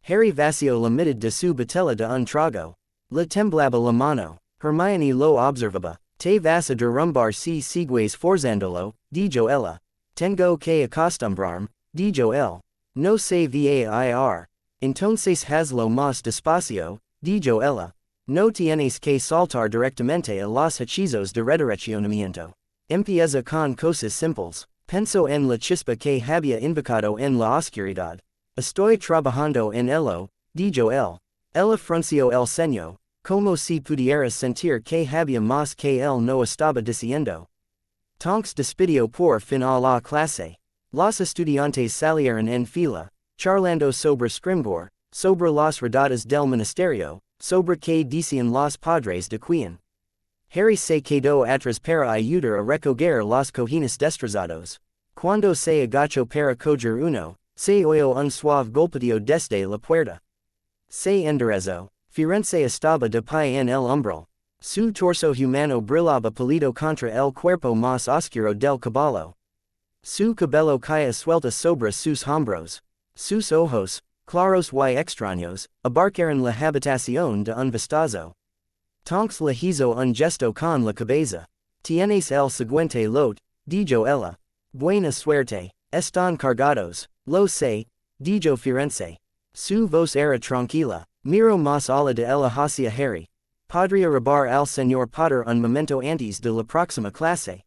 [SPEAKER 1] Harry vació la mitad de su botella de un trago. Le temblaba la mano. Hermione lo observaba. Te vas a derrumbar si sigues forzándolo, dijo ella. Tengo que acostumbrarme, dijo él. No se va. Entonces hazlo más despacio, dijo ella. No tienes que saltar directamente a los hechizos de redireccionamiento. Empieza con cosas simples. Pensó en la chispa que había invocado en la oscuridad. Estoy trabajando en ello, dijo él. El fruncio el ceño, como si pudiera sentir que había más que él no estaba diciendo. Tonks despidió por fin a la clase. Los estudiantes salieron en fila, charlando sobre Scrimgor, sobre las redadas del ministerio, sobre que decían los padres de Quien. Harry se quedó atrás para ayudar a recoger los cojines destrozados. Cuando se agachó para coger uno, se oyó un suave golpeteo desde la puerta. Se enderezó. Firenze estaba de pie en el umbral. Su torso humano brillaba pálido contra el cuerpo más oscuro del caballo. Su cabello caía suelta sobre sus hombros. Sus ojos, claros y extraños, abarcaron la habitación de un vistazo. Tonks le hizo un gesto con la cabeza. Tienes el siguiente lote, dijo ella. Buena suerte, están cargados, lo sé, dijo Firenze. Su voz era tranquila. Miro más allá de ella hacia Harry. Podría robar al señor Potter un momento antes de la próxima clase.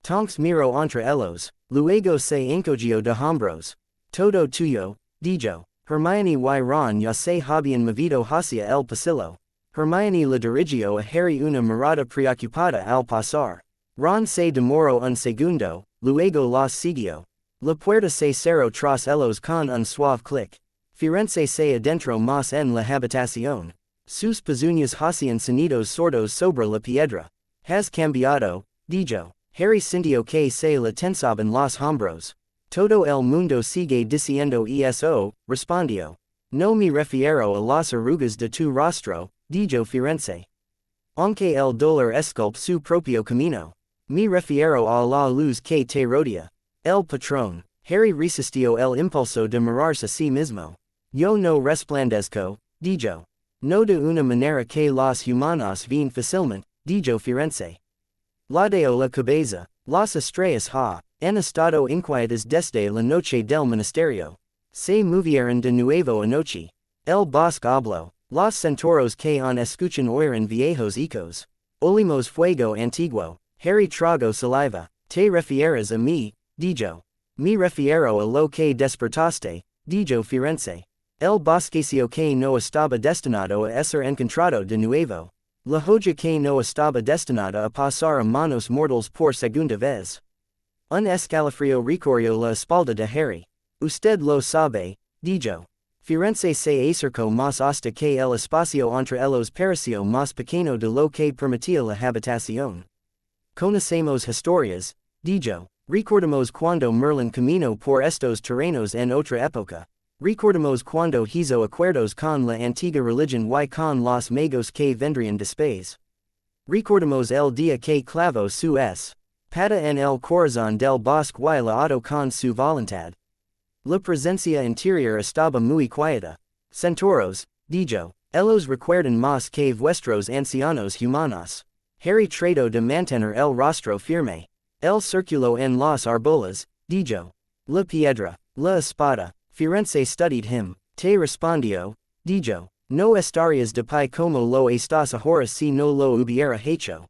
[SPEAKER 1] Tonks miró entre ellos, luego se encogió de hombros. Todo tuyo, dijo. Hermione y Ron ya se habían movido hacia el pasillo. Hermione le dirigió a Harry una mirada preocupada al pasar. Ron se demoró un segundo, luego los siguió. La puerta se cerró tras ellos con un suave clic. Firenze se adentró más en la habitación. Sus pezuñas hacían sonidos sordos sobre la piedra. Has cambiado, dijo. Harry sintió que se le tensaban los hombros. Todo el mundo sigue diciendo eso, respondió. No me refiero a las arrugas de tu rostro, dijo Firenze. Aunque el dolor esculpe su propio camino. Me refiero a la luz que te rodea. El patrón. Harry resistió el impulso de mirarse a sí mismo. Yo no resplandezco, dijo. No de una manera que los humanos ven fácilmente, dijo Firenze. Ladeo la cabeza, las estrellas han estado inquietas desde la noche del ministerio. Se movieron de nuevo anoche. El bosque habló. Los centauros que han escuchan oiran viejos ecos. Olimos fuego antiguo. Harry tragó saliva. Te refieres a mí, dijo. Me refiero a lo que despertaste, dijo Firenze. El bosquecillo que no estaba destinado a ser encontrado de nuevo. La joya que no estaba destinada a pasar a manos mortales por segunda vez. Un escalofrío recorrió la espalda de Harry. Usted lo sabe, dijo. Firenze se acercó más hasta que el espacio entre ellos pareció más pequeño de lo que permitía la habitación. Conocemos historias, dijo. Recordamos cuando Merlín caminó por estos terrenos en otra época. Recordamos cuando hizo acuerdos con la antigua religión y con los magos que vendrían después. Recordamos el día que clavó su espada en el corazón del bosque y la ató con su voluntad. La presencia interior estaba muy quieta. Centauros, dijo. Ellos recuerdan más que vuestros ancianos humanos. Harry trató de mantener el rostro firme. El circuló en los árboles, dijo. La piedra, la espada. Firenze studied him. Te respondió, dijo. No estarías de pie como lo estás ahora si no lo hubiera hecho.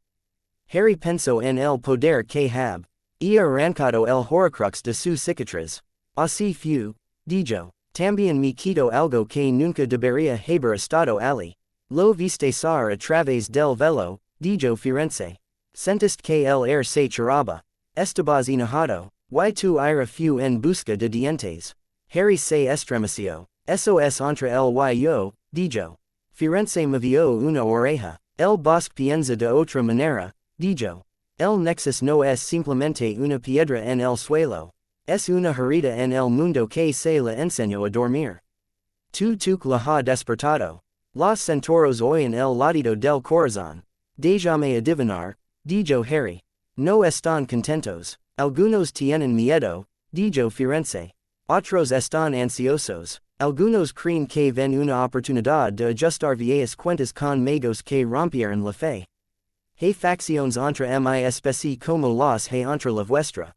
[SPEAKER 1] Harry pensó en el poder que había arrancado el horcrux de su cicatriz. Así fue, dijo. También me quito algo que nunca debería haber estado allí. Lo viste salir a través del velo, dijo Firenze. Sentiste que el aire se choraba. Estabas enojado. Y tu ira fue en busca de dientes. Harry se estremeció. Eso es entre él y yo, dijo. Firenze movió una oreja. El bosque piensa de otra manera, dijo. El nexus no es simplemente una piedra en el suelo. Es una herida en el mundo que se le enseñó a dormir. Tu la ha despertado. Los centauros oyen el latido del corazón. Déjame adivinar, dijo Harry. No están contentos. Algunos tienen miedo, dijo Firenze. Otros están ansiosos. Algunos creen que ven una oportunidad de ajustar viejas cuentas con magos que rompieron la fe. Hay facciones entre mi especie como las hay entre la vuestra.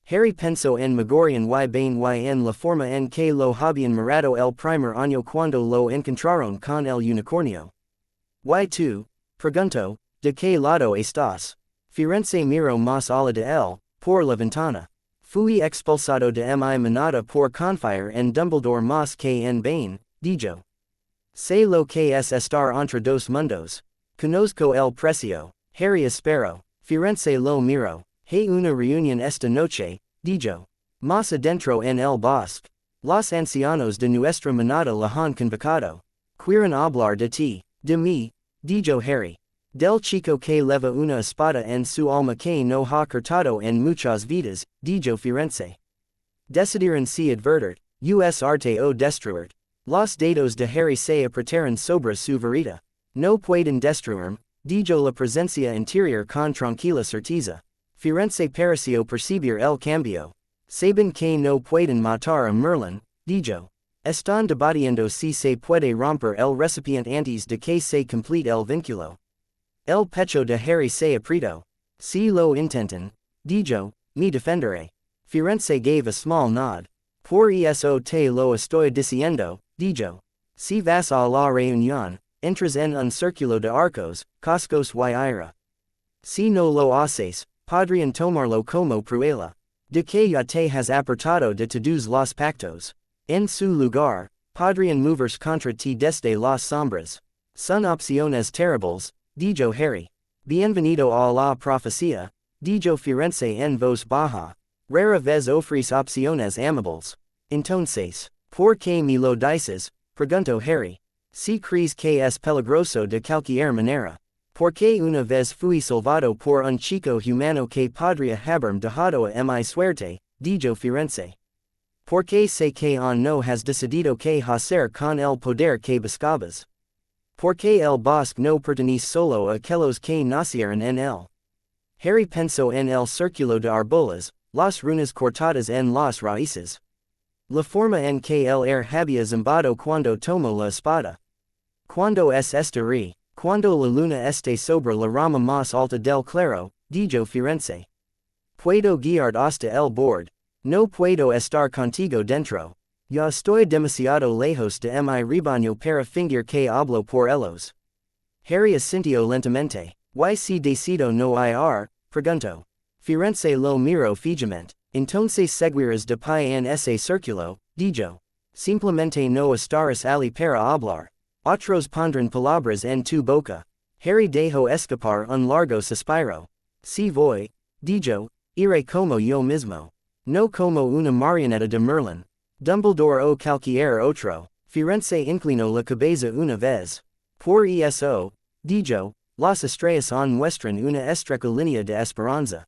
[SPEAKER 1] Harry pensó en Megorian y Bane y en la forma en que lo habían mirado el primer año cuando lo encontraron con el unicornio. ¿Y tú? Preguntó, ¿de qué lado estás? Firenze miró más allá de él, por la ventana. Fui expulsado de mi manada por confiar en Dumbledore más que en Bane, dijo. Se lo que es estar entre dos mundos. Conozco el precio. Harry espero. Firenze lo miro. Hay una reunión esta noche, dijo. Más adentro en el bosque. Los ancianos de nuestra manada la han convocado. Quieren hablar de ti, de mí, dijo Harry. Del chico que leva una espada en su alma que no ha cortado en muchas vidas, dijo Firenze. Decidiren si advertir, us arte o destruir. Los dados de Harry se apretaron sobre su varita. No pueden destruirme, dijo la presencia interior con tranquila certeza. Firenze pareció percibir el cambio. Saben que no pueden matar a Merlín, dijo. Están debatiendo si se puede romper el recipiente antes de que se complete el vínculo. El pecho de Harry se apretó. Si lo intentan, dijo, me defenderé. Firenze gave a small nod. Por eso te lo estoy diciendo, dijo. Si vas a la reunión, entras en un círculo de arcos, cascos y ira. Si no lo haces, podrían tomarlo como prueba. De que ya te has apartado de todos los pactos. En su lugar, podrían moverse contra ti desde las sombras. Son opciones terribles, dijo Harry. Bienvenido a la profecía, dijo Firenze en voz baja. Rara vez ofrece opciones amables. Entonces, ¿por qué me lo dices? Preguntó Harry. Si crees que es peligroso de cualquier manera. Porque una vez fui salvado por un chico humano que podría haberme dejado a mi suerte, dijo Firenze. Porque sé que aún no has decidido qué hacer con el poder que buscabas. Porque el bosque no pertenece solo a aquellos que nacieron en él. Harry pensó en el círculo de árboles, las runas cortadas en las raíces. La forma en que el había zumbado cuando tomó la espada. Cuando es este cuando la luna esté sobre la rama más alta del claro, dijo Firenze. Puedo guiarte hasta el borde. No puedo estar contigo dentro. Ya estoy demasiado lejos de mi rebaño para fingir que hablo por ellos. Harry asintió lentamente. ¿Y si decido no ir? Preguntó. Firenze lo miró fijamente. Entonces seguirás de pie en ese círculo, dijo. Simplemente no estarás ali para hablar. Otros pondrán palabras en tu boca. Harry dejó escapar un largo suspiro. Si voy, dijo, iré como yo mismo. No como una marioneta de Merlín. Dumbledore o cualquier otro. Firenze inclinó la cabeza una vez. Por eso, dijo, las estrellas muestran una estrecha línea de esperanza.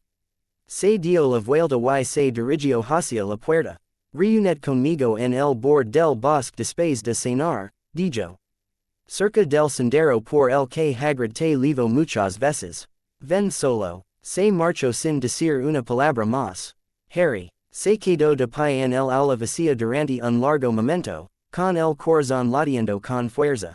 [SPEAKER 1] Se dio la vuelta y se dirigió hacia la puerta. Reuned conmigo en el borde del bosque después de cenar, dijo. Cerca del sendero por el que Hagrid te llevó muchas veces. Ven solo. Se marchó sin decir una palabra más. Harry se quedó de pie en el aula vacía durante un largo momento, con el corazón latiendo con fuerza.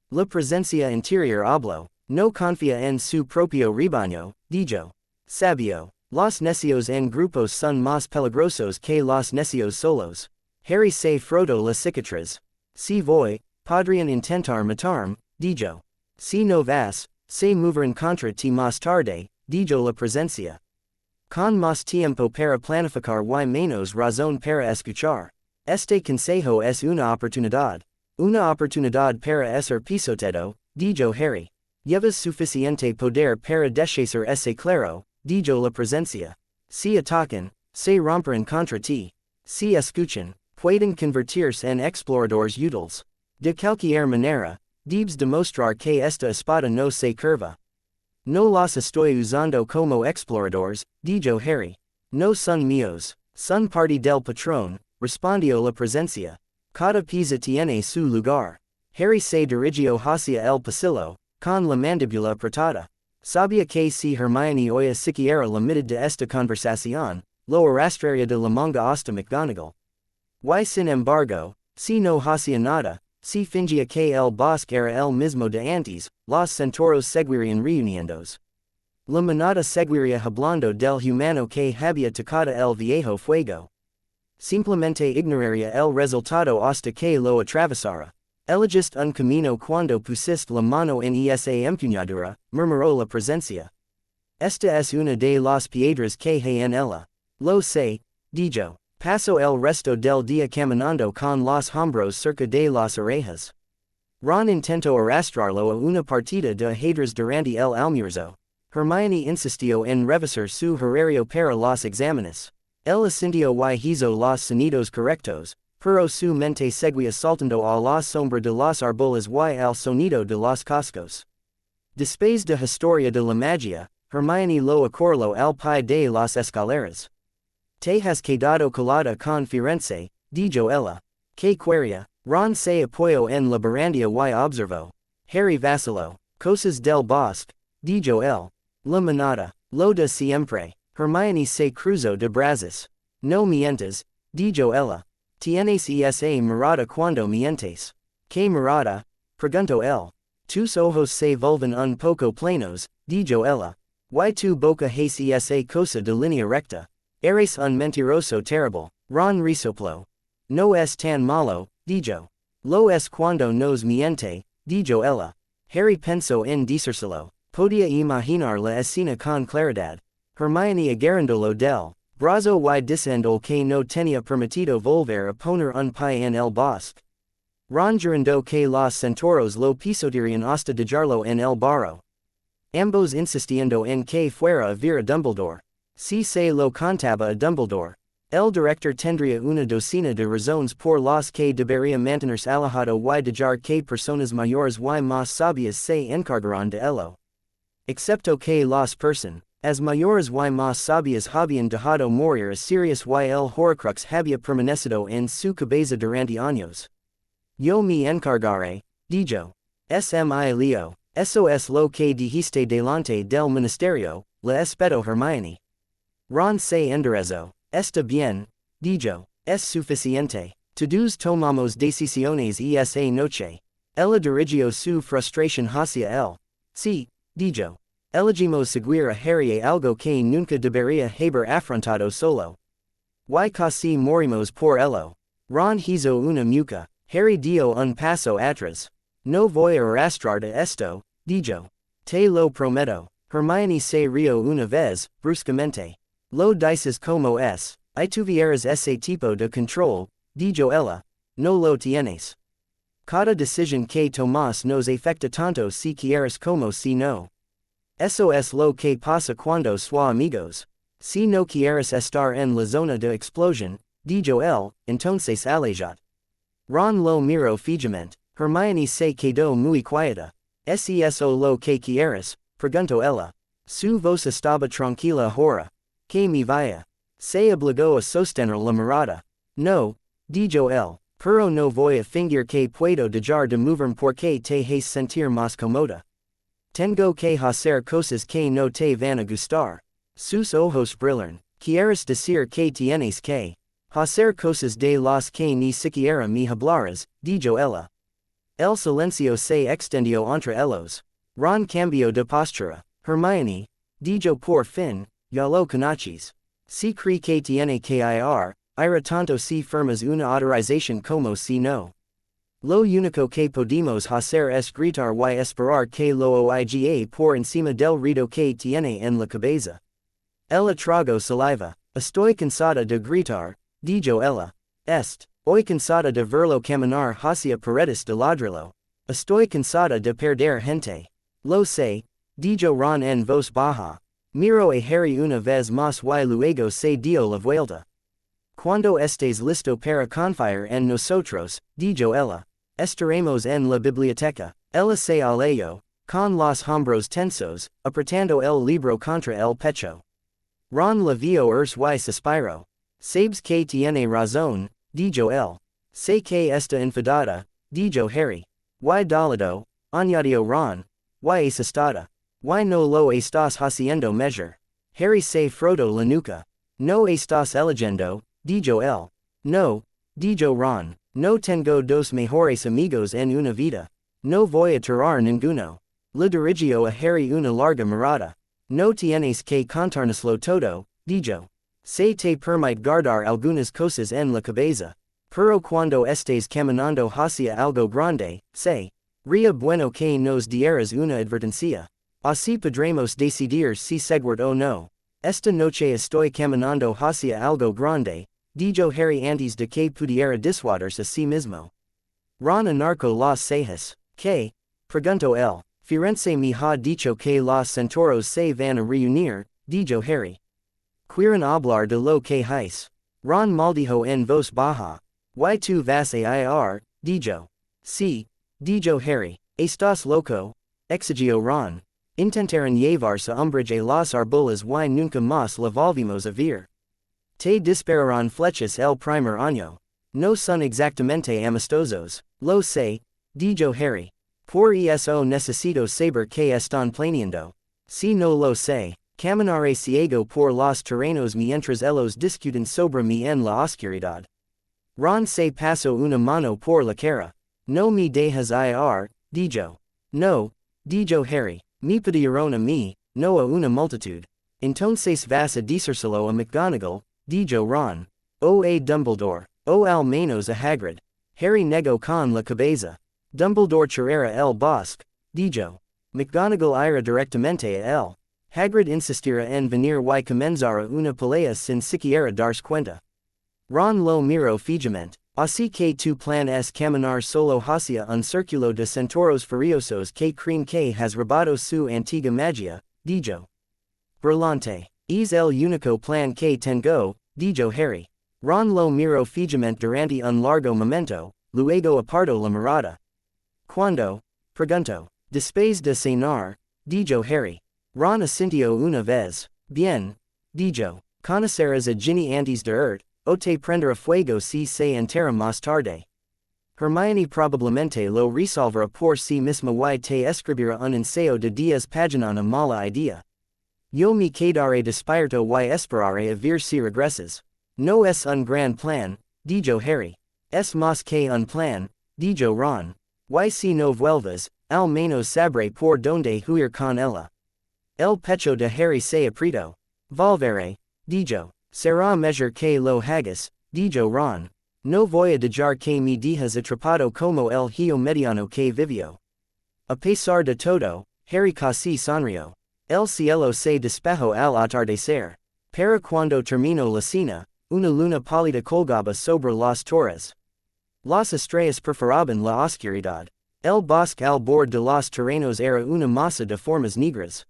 [SPEAKER 1] La presencia interior habló. No confía en su propio rebaño, dijo. Sabio. Los necios en grupos son más peligrosos que los necios solos. Harry se frotó la cicatriz. Si voy, podrían intentar matarme, dijo. Si no vas, se moverán contra ti más tarde, dijo la presencia. Con más tiempo para planificar y menos razón para escuchar. Este consejo es una oportunidad. Una oportunidad para ser pisoteado, dijo Harry. Llevas suficiente poder para deshacer ese claro, dijo la presencia. Si atacan, se romperán contra ti. Si escuchan, pueden convertirse en exploradores útiles. De cualquier manera, debes demostrar que esta espada no se curva. No los estoy usando como exploradores, dijo Harry. No son míos, son parte del patrón, respondió la presencia. Cada pieza tiene su lugar. Harry se dirigió hacia el pasillo, con la mandíbula apretada. Sabía que si Hermione oía siquiera la mitad de esta conversación, lo arrastraría de la manga hasta McGonagall. Y sin embargo, si no hacía nada, si fingía que el bosque era el mismo de antes, los centauros seguirían reuniéndose. La manada seguiría hablando del humano que había tocado el viejo fuego. Simplemente ignoraría el resultado hasta que lo atravesara. Elegiste un camino cuando pusiste la mano en esa empuñadura, murmuró la presencia. Esta es una de las piedras que hay en ella. Lo sé, dijo. Paso el resto del día caminando con los hombros cerca de las orejas. Ron intento arrastrarlo a una partida de ajedrez durante el almuerzo. Hermione insistió en revisar su horario para los exámenes. Él asintió y hizo los sonidos correctos, pero su mente seguía saltando a la sombra de los árboles y al sonido de los cascos. Después de historia de la magia, Hermione lo acorraló al pie de las escaleras. Te has quedado colada con Firenze, dijo ella. Que quería. Ron se apoyó en la barandilla y observó. Harry vaciló. Cosas del bosque, dijo él. La manada, lo de siempre. Hermione se cruzó de brazos. No mientes, dijo ella. Tienes esa mirada cuando mientes. ¿Qué mirada? Preguntó él. Tus ojos se vuelven un poco planos, dijo ella. Y tu boca es esa cosa de línea recta. Eres un mentiroso terrible. Ron resopló. No es tan malo, dijo. Lo es cuando nos miente, dijo ella. Harry pensó en decírselo. Podía imaginar la escena con claridad. Hermione agarrándolo del brazo y diciendo que no tenía permitido volver a poner un pie en el bosque. Ron jurando que los centauros lo pisotearían hasta dejarlo en el barro. Ambos insistiendo en que fuera a ver a Dumbledore. Si se lo contaba a Dumbledore, el director tendría una docena de razones por las que debería mantenerse alejado y dejar que personas mayores y más sabias se encargaran de ello. Excepto que las personas mayores y más sabias habían dejado morir a Sirius y el Horcrux había permanecido en su cabeza durante años. Yo me encargaré, dijo. Mi Leo, eso es lo que dijiste delante del ministerio, la espeto Hermione. Ron se enderezó. Está bien, dijo. Es suficiente. Todos tomamos decisiones esa noche. Ella dirigió su frustración hacia él. Sí, dijo. Elegimos seguir a Harry a algo que nunca debería haber afrontado solo. Y casi morimos por ello. Ron hizo una mueca. Harry dio un paso atrás. No voy a arrastrar de esto, dijo. Te lo prometo. Hermione se rió una vez, bruscamente. Lo dices como es. Y tuvieras ese tipo de control, dijo ella. No lo tienes. Cada decisión que tomas nos afecta tanto si quieres como si no. Eso es lo que pasa cuando somos amigos. Si no quieres estar en la zona de explosión, dijo él, entonces alejate. Ron lo miró fijamente. Hermione se quedó muy quieta. ¿Es eso lo que quieres? Preguntó ella. Su voz estaba tranquila ahora. Que me vaya. Se obligó a sostener la mirada. No, dijo él, pero no voy a fingir que puedo dejar de moverme porque te hace sentir más cómoda. Tengo que hacer cosas que no te van a gustar. Sus ojos brillan. ¿Quieres decir que tienes que hacer cosas de las que ni siquiera me hablarás? Dijo ella. El silencio se extendió entre ellos. Ron cambió de postura. Hermione, dijo por fin, ya lo conoces. Si cree que tiene que ir tanto si firmas una autorización como si no. Lo único que podemos hacer es gritar y esperar que lo oiga por encima del ruido que tiene en la cabeza. Ella tragó saliva. Estoy cansada de gritar, dijo ella. Estoy cansada de verlo caminar hacia paredes de ladrillo. Estoy cansada de perder gente. Lo sé, dijo Ron en voz baja. Miró a Harry una vez más y luego se dio la vuelta. Cuando estés listo para confiar en nosotros, dijo ella. Estaremos en la biblioteca. Ella se alejó, con los hombros tensos, apretando el libro contra el pecho. Ron la vio y suspiró. Sabes que tiene razón, dijo él. Sé que está enfadada, dijo Harry. Y dolido, añadió Ron. Y asustada. Y no lo estás haciendo mejor. Harry se frotó la nuca. No estás eligiendo, dijo él. No, dijo Ron. No tengo dos mejores amigos en una vida. No voy a tirar ninguno. Le dirigió a Harry una larga mirada. No tienes que contárnoslo todo, dijo. Se te permite guardar algunas cosas en la cabeza. Pero cuando estés caminando hacia algo grande, sería bueno que nos dieras una advertencia. Así podremos decidir si seguir o no. Esta noche estoy caminando hacia algo grande, dijo Harry antes de que pudiera disuadirse a sí mismo. Ron anarcó las cejas. K. Pregunto L. Firenze mi ha dicho que los centauros se van a reunir, dijo Harry. Quieren hablar de lo que hice. Ron maldijo en voz baja. Y tu vas a ir, dijo. Sí, dijo Harry. Estás loco? Exigió Ron. Intentaron llevarse umbrage a los árboles y nunca más la volvimos a ver. Te dispararon flechas el primer año. No son exactamente amistosos. Lo sé, dijo Harry. Por eso necesito saber qué están planeando. Si no lo sé, caminaré ciego por los terrenos mientras ellos discuten sobre mí en la oscuridad. Ron se pasó una mano por la cara. No me dejas ir, dijo. No, dijo Harry. Me pidieron a mí, no a una multitud. Entonces vas a decírselo a McGonagall, dijo Ron. O a Dumbledore, o al menos a Hagrid. Harry negó con la cabeza. Dumbledore cerrará el bosque, dijo. McGonagall irá directamente a él. Hagrid insistirá en venir y comenzará una pelea sin siquiera darse cuenta. Ron lo miró fijamente. Así que tu plan es caminar solo hacia un círculo de centauros furiosos que creen que has robado su antigua magia, dijo. Brillante. Es el único plan que tengo, dijo Harry. Ron lo miró fijamente durante un largo momento, luego apartó la mirada. ¿Cuándo? Preguntó. Después de cenar, dijo Harry. Ron asintió una vez. Bien, dijo. Conocerás a Ginny antes de irte, o te prenderá fuego si se entera más tarde. Hermione probablemente lo resolverá por sí misma y te escribirá un ensayo de 10 páginas una mala idea. Yo me quedaré despierto y esperaré a ver si regresas. No es un gran plan, dijo Harry. Es más que un plan, dijo Ron. Y si no vuelves, al menos sabré por donde huir con ella. El pecho de Harry se apretó. Volveré, dijo. Será mejor que lo hagas, dijo Ron. No voy a dejar que me dejes atrapado como el hijo mediano que vivió. A pesar de todo, Harry casi sonrió. El cielo se despejó al atardecer. Para cuando terminó la cena, una luna pálida colgaba sobre las torres. Las estrellas perforaban la oscuridad. El bosque al borde de los terrenos era una masa de formas negras.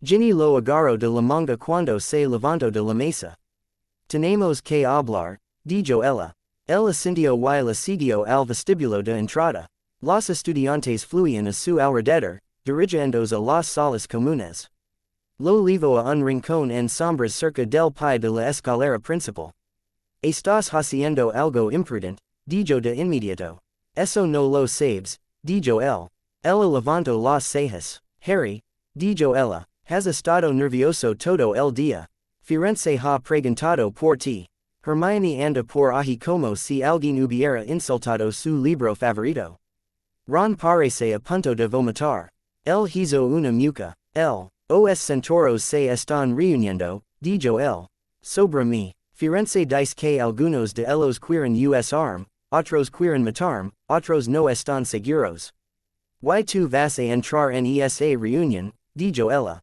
[SPEAKER 1] Ginny lo agarró de la manga cuando se levantó de la mesa. Tenemos que hablar, dijo ella. Él asintió y la siguió al vestíbulo de entrada. Los estudiantes fluían a su alrededor, dirigiéndose a las salas comunes. Lo llevó a un rincón en sombras cerca del pie de la escalera principal. Estás haciendo algo imprudente, dijo de inmediato. Eso no lo sabes, dijo él. Ella levantó las cejas. Harry, dijo ella, has estado nervioso todo el día. Firenze ha preguntado por ti. Hermione anda por allí como si alguien hubiera insultado su libro favorito. Ron parece a punto de vomitar. Él hizo una mueca. Os centauros se están reuniendo, dijo él. Sobre mí. Firenze dice que algunos de ellos quieren us arm, otros quieren matarme, otros no están seguros. Y tu vas a entrar en esa reunión, dijo ella.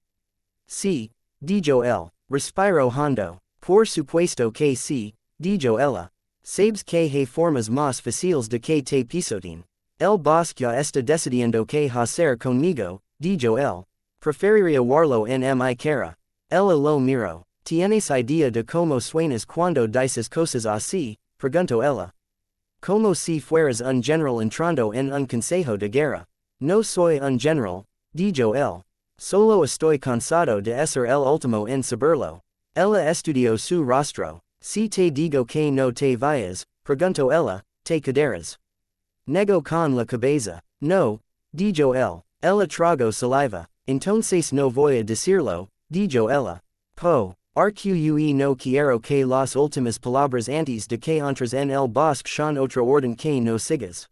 [SPEAKER 1] Sí, dijo él. Respiro hondo. Por supuesto que sí, dijo ella. Sabes que hay formas más fáciles de que te pisoteen. El bosque ya está decidiendo que hacer conmigo, dijo él. Preferiría verlo en mi cara. Ella lo miró. ¿Tienes idea de cómo suenas cuando dices cosas así? Preguntó ella. Como si fueras un general entrando en un consejo de guerra. No soy un general, dijo él. Solo estoy cansado de ser el último en saberlo. Ella estudió su rostro. Si te digo que no te vayas, preguntó ella, te quedarás. Negó con la cabeza. No, dijo él. Ella tragó saliva. Entonces no voy a decirlo, dijo ella. RQE no quiero que las últimas palabras antes de que entres en el bosque sean otro orden que no sigas.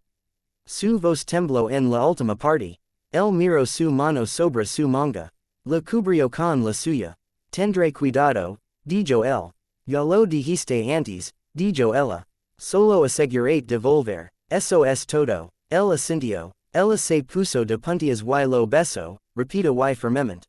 [SPEAKER 1] Su voz tembló en la última parte. Él miró su mano sobre su manga. La cubrió con la suya. Tendré cuidado, dijo él. Ya lo dijiste antes, dijo ella. Solo asegurate de volver. Eso es todo. Él asintió. Ella se puso de puntillas y lo besó, repito y firmemente.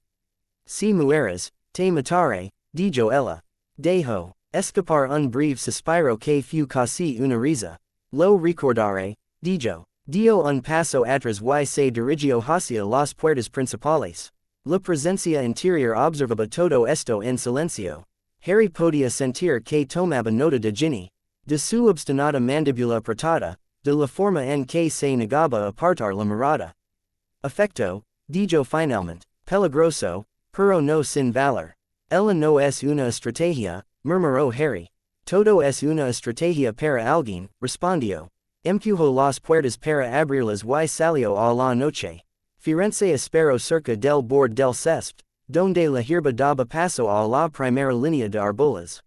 [SPEAKER 1] Si mueres, te mataré, dijo ella. Dejo escapar un breve suspiro que fue casi una risa. Lo recordaré, dijo. Dio un paso atrás y se dirigió hacia las puertas principales. La presencia interior observaba todo esto en silencio. Harry podía sentir que tomaba nota de Ginny, de su obstinada mandíbula apretada, de la forma en que se negaba a apartar la mirada. Afecto, dijo finalmente, peligroso, pero no sin valor. Ella no es una estrategia, murmuró Harry. Todo es una estrategia para alguien, respondió. Empujó las puertas para abrirlas y salió a la noche. Firenze esperó cerca del borde del césped, donde la hierba daba paso a la primera línea de árboles.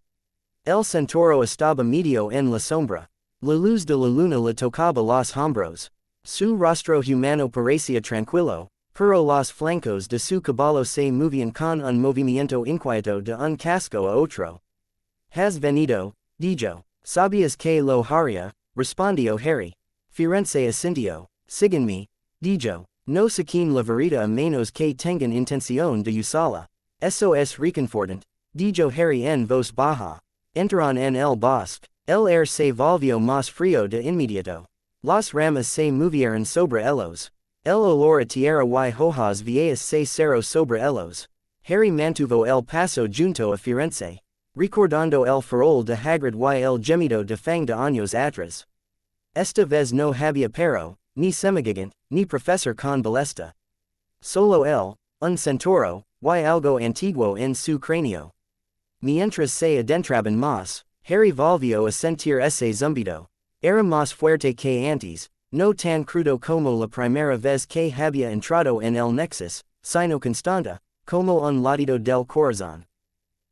[SPEAKER 1] El centauro estaba medio en la sombra. La luz de la luna le tocaba los hombros. Su rostro humano parecía tranquilo, pero los flancos de su caballo se movían con un movimiento inquieto de un casco a otro. Has venido, dijo. ¿Sabías que lo haría? Respondió Harry. Firenze asintió. Síganme, dijo. No saquen la vereda a menos que tengan intención de usarla. Eso es reconfortante, dijo Harry en voz baja. Entraron en el bosque. El aire se volvió más frío de inmediato. Las ramas se movieron sobre ellos. El olor a tierra y hojas viejas se cerró sobre ellos. Harry mantuvo el paso junto a Firenze, recordando el farol de Hagrid y el gemido de Fang de años atrás. Esta vez no había perro, ni semigigant, ni profesor con balesta. Solo él, un centauro, y algo antiguo en su cráneo. Mientras se adentraban más, Harry volvió a sentir ese zumbido. Era más fuerte que antes, no tan crudo como la primera vez que había entrado en el nexus, sino constante, como un latido del corazón.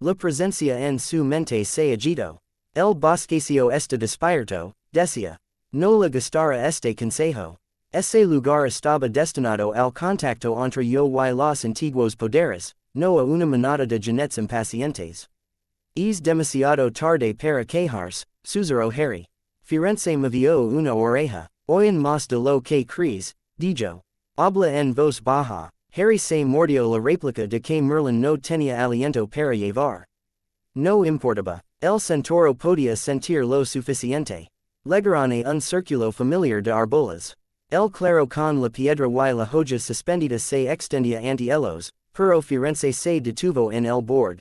[SPEAKER 1] La presencia en su mente se agitó. El bosquecillo está despierto, decía. No le gustará este consejo. Ese lugar estaba destinado al contacto entre yo y los antiguos poderes, no a una manada de jinetes impacientes. Es demasiado tarde para quejarse, susurró Harry. Firenze movió una oreja. Oyen más de lo que crees, dijo. Habla en voz baja. Harry se mordió la réplica de que Merlín no tenía aliento para llevar. No importaba. El centauro podía sentir lo suficiente. Llegaron a un círculo familiar de árboles. El claro con la piedra y la hoja suspendida se extendía ante ellos, pero Firenze se detuvo en el borde.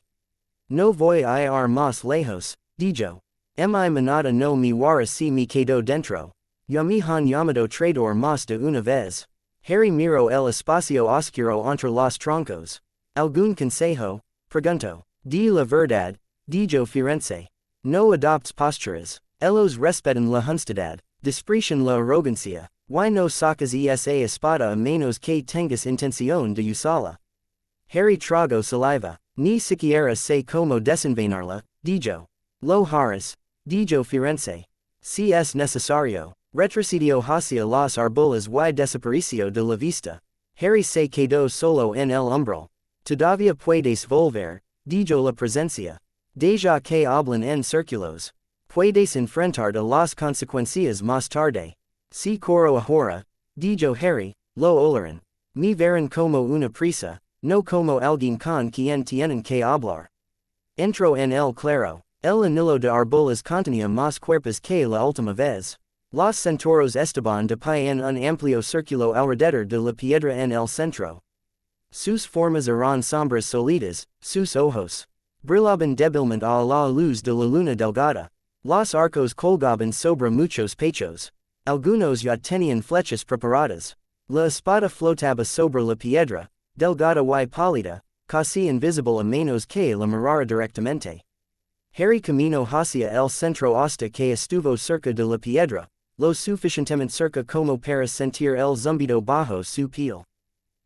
[SPEAKER 1] No voy a ir más lejos, dijo. Mi manada no me wara si me quedo dentro. Ya me han llamado traidor más de una vez. Harry miró el espacio oscuro entre los troncos. ¿Algún consejo? Preguntó. Di la verdad, dijo Firenze. No adopts posturas. Ellos respetan la honestidad, desprecian la arrogancia. Y no sacas esa espada a menos que tengas intención de usarla. Harry tragó saliva. Ni siquiera sé cómo desenvainarla, dijo. Lo harás, dijo Firenze. Si es necesario. Retrocedió hacia los árboles y desapareció de la vista. Harry se quedó solo en el umbral. Todavía puedes volver, dijo la presencia. Deja que hablan en círculos. Puedes enfrentar a las consecuencias más tarde. Si corro ahora, dijo Harry, lo olerán. Me verán como una prisa, no como alguien con quien tienen que hablar. Entró en el claro. El anillo de árboles contenía más cuerpos que la última vez. Los centauros estaban de pie en un amplio círculo alrededor de la piedra en el centro. Sus formas eran sombras sólidas, sus ojos brillaban débilmente a la luz de la luna delgada. Los arcos colgaban sobre muchos pechos. Algunos ya tenían flechas preparadas. La espada flotaba sobre la piedra, delgada y pálida, casi invisible a menos que la mirara directamente. Harry caminó hacia el centro hasta que estuvo cerca de la piedra, lo suficientemente cerca como para sentir el zumbido bajo su piel.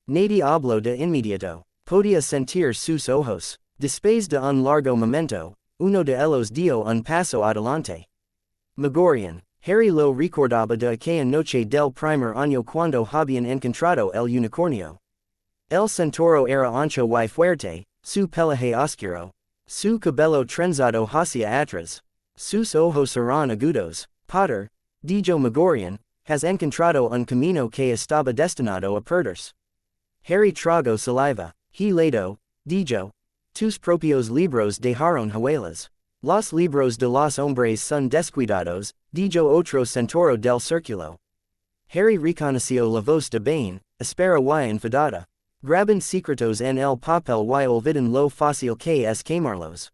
[SPEAKER 1] Nadie habló de inmediato. Podía sentir sus ojos. Después de un largo momento, uno de ellos dio un paso adelante. Megorian. Harry lo recordaba de aquella noche del primer año cuando habían encontrado el unicornio. El centauro era ancho y fuerte, su pelaje oscuro. Su cabello trenzado hacia atrás. Sus ojos eran agudos. Potter, dijo Megorian, has encontrado un camino que estaba destinado a perderse. Harry tragó saliva. He leyó, dijo. Tus propios libros dejaron huellas. Los libros de los hombres son descuidados, dijo otro centauro del círculo. Harry reconoció la voz de Bane, espera y enfadada. Graben secretos en el papel y olviden lo fácil que es quemarlos.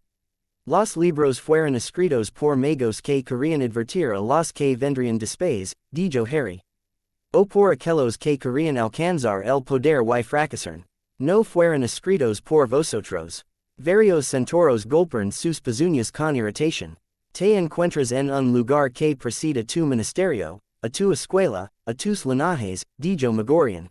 [SPEAKER 1] Los libros fueron escritos por magos que querían advertir a los que vendrían después, dijo Harry. O por aquellos que querían alcanzar el poder y fracasaron. No fueron escritos por vosotros. Varios centauros golpean sus pezuñas con irritación. Te encuentras en un lugar que precede a tu ministerio, a tu escuela, a tus linajes, dijo Megorian.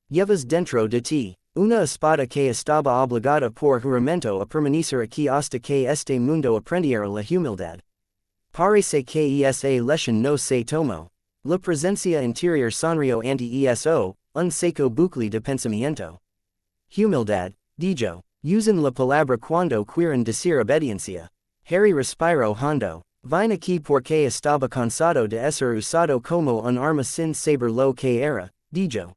[SPEAKER 1] Llevas dentro de ti una espada que estaba obligada por juramento a permanecer aquí hasta que este mundo aprendiera la humildad. Parece que esa lección no se tomó. La presencia interior sonrió ante eso, un seco bucle de pensamiento. Humildad, dijo. Usen la palabra cuando quieren decir obediencia. Harry respiró hondo. Vine aquí porque estaba cansado de ser usado como un arma sin saber lo que era, dijo.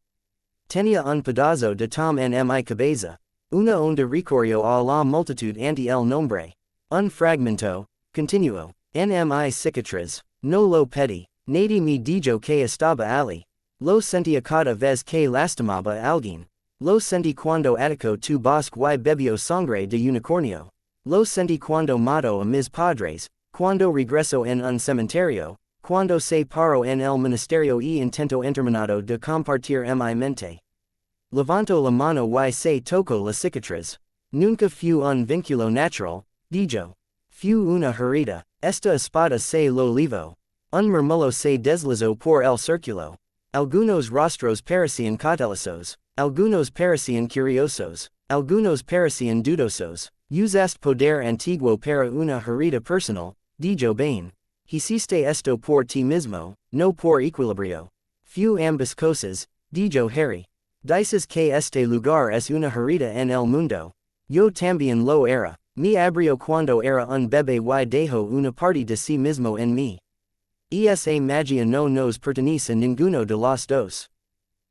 [SPEAKER 1] Tenía un pedazo de tom en mi cabeza. Una onda recorrió a la multitud ante el nombre. Un fragmento, continuó, en mi cicatriz. No lo pedí. Nadie me dijo que estaba allí. Lo sentía cada vez que lastimaba a alguien. Lo sentí cuando atacó tu bosque y bebió sangre de unicornio. Lo sentí cuando mató a mis padres, cuando regresó en un cementerio, cuando se paró en el ministerio y intentó interminado de compartir mi mente. Levantó la mano y se tocó la cicatriz. Nunca fue un vínculo natural, dijo. Fue una herida. Esta espada se lo livo. Un murmullo se deslizó por el círculo. Algunos rostros parecían cautelosos. Algunos parecían curiosos. Algunos parecían dudosos. Usaste poder antiguo para una herida personal, dijo Bane. Hiciste esto por ti mismo, no por equilibrio. Fue ambas cosas, dijo Harry. Dices que este lugar es una herida en el mundo. Yo también lo era. Me abrió cuando era un bebé y dejó una parte de sí mismo en mí. Esa magia no nos pertenece a ninguno de los dos.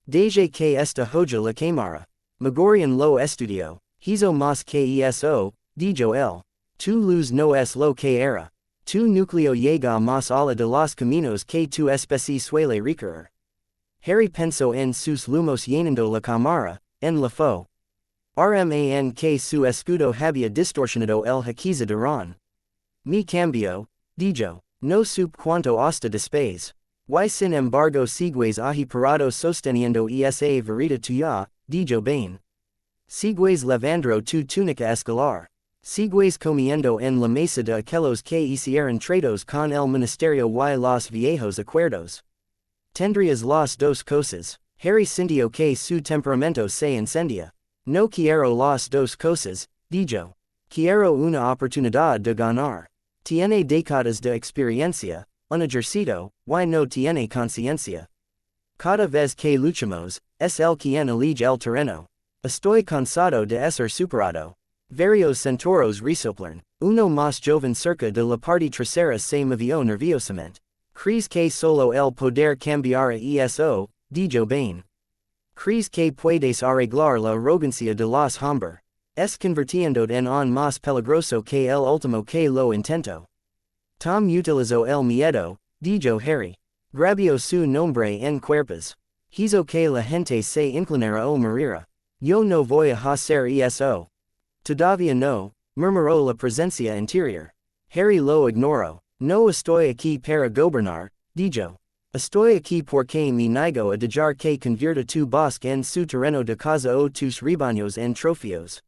[SPEAKER 1] Desde que esta joya la quemara. Megorian lo estudió. Hizo más que eso, dijo él. Tu luz no es lo que era. Tu núcleo llega más allá de los caminos que tu especie suele recorrer. Harry pensó en sus lumos llenando la cámara, en la fo. Rman que su escudo había distorsionado el hechizo de Ron. Me cambio, dijo. No supe cuánto hasta después. Y sin embargo sigues ahí parado sosteniendo esa verita tuya, dijo Bane. Sigues lavando tu túnica escolar. Sigues comiendo en la mesa de aquellos que hicieron tratos con el ministerio y los viejos acuerdos. Tendrías las dos cosas. Harry sintió que su temperamento se encendía. No quiero las dos cosas, dijo. Quiero una oportunidad de ganar. Tiene décadas de experiencia, un ejercicio, y no tiene conciencia. Cada vez que luchamos, es el quien elige el terreno. Estoy cansado de ser superado. Varios centauros resoplan. Uno más joven cerca de la parte trasera se movió nerviosamente. ¿Crees que solo el poder cambiará eso? Dijo Bane. ¿Crees que puedes arreglar la arrogancia de los hombres? Es convirtiendo en un más peligroso que el último que lo intentó. Tom utilizó el miedo, dijo Harry. Grabió su nombre en cuerpos. Hizo que la gente se inclinara o muriera. Yo no voy a hacer eso. Todavía no, murmuró la presencia interior. Harry lo ignoró. No estoy aquí para gobernar, dijo. Estoy aquí porque me niego a dejar que convierta tu bosque en su terreno de caza o tus rebaños en trofeos.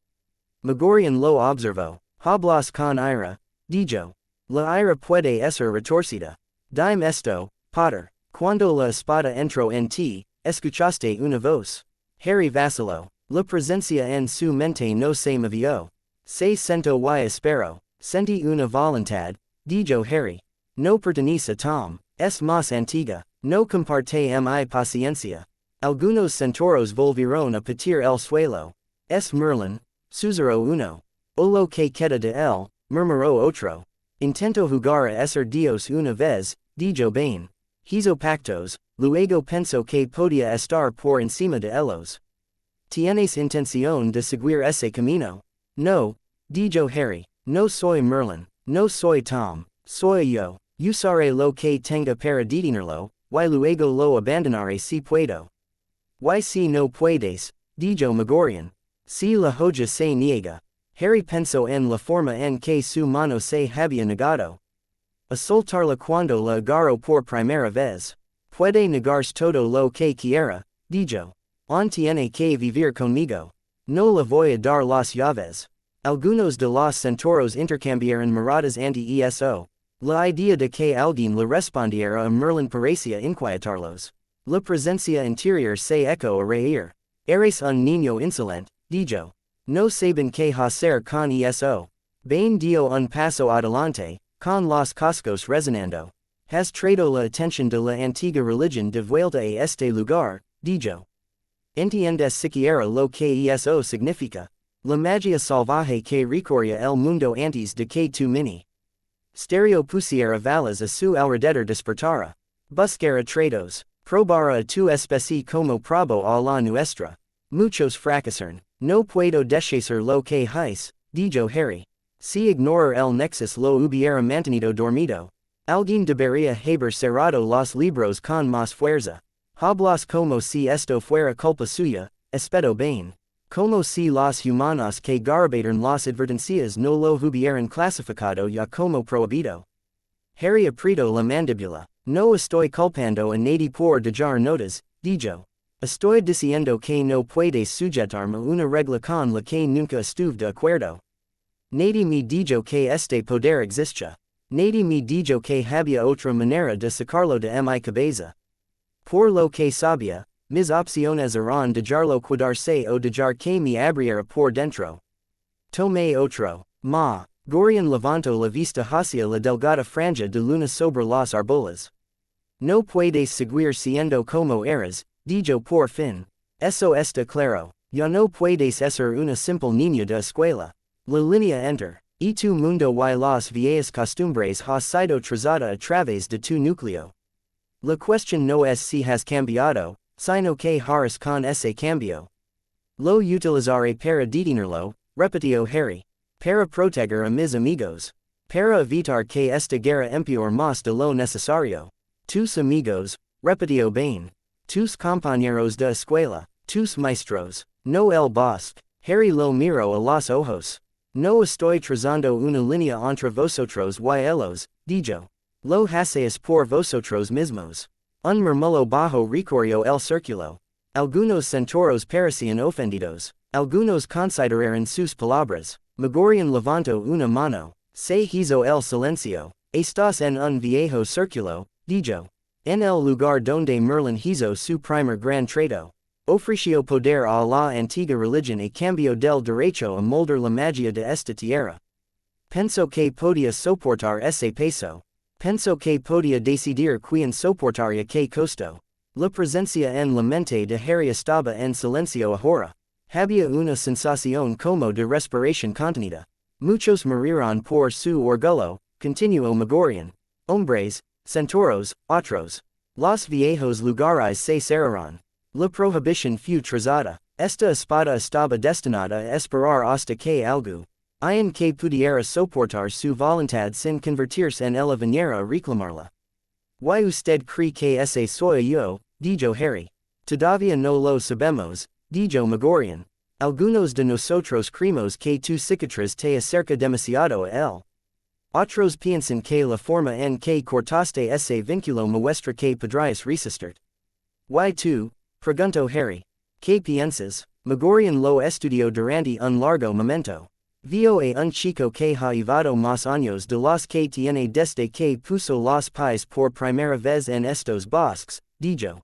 [SPEAKER 1] Megorian lo observó. Hablas con ira, dijo. La ira puede ser retorcida. Dime esto, Potter. Cuando la espada entró en ti, escuchaste una voz. Harry vaciló. La presencia en su mente no se movió. Se sentó y esperó. Sentí una voluntad, dijo Harry. No pertenece a Tom. Es más antigua. No comparte mi paciencia. Algunos centauros volvieron a patir el suelo. Es Merlín. Susurró uno. O lo que queda de él, murmuró otro. Intento jugar a ser Dios una vez, dijo Bane. Hizo pactos, luego pensó que podía estar por encima de ellos. ¿Tienes intención de seguir ese camino? No, dijo Harry. No soy Merlín. No soy Tom. Soy yo. Usaré lo que tenga para detenerlo, y luego lo abandonaré si puedo. Y si no puedes, dijo Magorian. Si la hoja se niega. Harry pensó en la forma en que su mano se había negado a soltarla cuando la agarró por primera vez. Puede negarse todo lo que quiera, dijo. On tiene que vivir conmigo. No le voy a dar las llaves. Algunos de los centauros intercambiaron miradas anti eso. La idea de que alguien le respondiera a Merlín parecía inquietarlos. La presencia interior se echó a reír. Eres un niño insolente, dijo. No saben qué hacer con eso. Bain dio un paso adelante, con los cascos resonando. Has traído la atención de la antigua religión de vuelta a este lugar, dijo. ¿Entiendes siquiera lo que eso significa? La magia salvaje que recorría el mundo antes de que tu mini stereo pusiera balas a su alrededor despertara. Buscara tratos. Probara a tu especie como probo a la nuestra. Muchos fracasaron. No puedo deshacer lo que hice, dijo Harry. Si ignorar el nexus lo hubiera mantenido dormido. Alguien debería haber cerrado los libros con más fuerza. Hablas como si esto fuera culpa suya, espedo Bain. Como si los humanos que garbaron las advertencias no lo hubieran clasificado ya como prohibido. Harry apretó la mandíbula. No estoy culpando a nadie por dejar notas, dijo. Estoy diciendo que no puedes sujetarme a una regla con la que nunca estuve de acuerdo. Nadie me dijo que este poder existe. Nadie me dijo que había otra manera de sacarlo de mi cabeza. Por lo que sabía, mis opciones eran dejarlo quedarse o dejar que me abriera por dentro. Tomé otro. Gorian levantó la vista hacia la delgada franja de luna sobre los árboles. No puedes seguir siendo como eres, dijo por fin. Eso está claro. Ya no puedes ser una simple niña de escuela. La línea enter. Y tu mundo y las viejas costumbres ha sido trazada a través de tu núcleo. La cuestión no es si has cambiado, sino que harás con ese cambio. Lo utilizaré para detenerlo, repitió Harry. Para proteger a mis amigos. Para evitar que esta guerra empeore más de lo necesario. Tus amigos, repitió Bain. Tus compañeros de escuela, tus maestros. No el bosque. Harry lo miró a los ojos. No estoy trazando una línea entre vosotros y ellos, dijo. Lo hacéis por vosotros mismos. Un murmullo bajo recorrió el círculo. Algunos centauros parecían ofendidos. Algunos consideraron sus palabras. Magorian levantó una mano. Se hizo el silencio. Estás en un viejo círculo, dijo. En el lugar donde Merlín hizo su primer gran trato. Ofreció poder a la antigua religión a cambio del derecho a moldear la magia de esta tierra. Pensó que podía soportar ese peso. Pensó que podía decidir quién soportaría qué costo. La presencia en la mente de Harry estaba en silencio ahora. Había una sensación como de respiración contenida. Muchos murieron por su orgullo, continuó Magorian. Hombres, centauros, otros. Los viejos lugares se cerraron. La prohibición fue trazada. Esta espada estaba destinada a esperar hasta que algo. En que pudiera soportar su voluntad sin convertirse en ella viniera a reclamarla. ¿Y usted cree que ese soy yo? Dijo Harry. Todavía no lo sabemos, dijo Magorian. Algunos de nosotros creemos que tu cicatriz te acerca demasiado a él. Otros piensan que la forma en que cortaste ese vínculo muestra que podrías resistir. ¿Y tú? Preguntó Harry. ¿Qué piensas? Magorian lo estudió durante un largo momento. Vio a un chico que ha llevado más años de los que tiene desde que puso los pies por primera vez en estos bosques, dijo.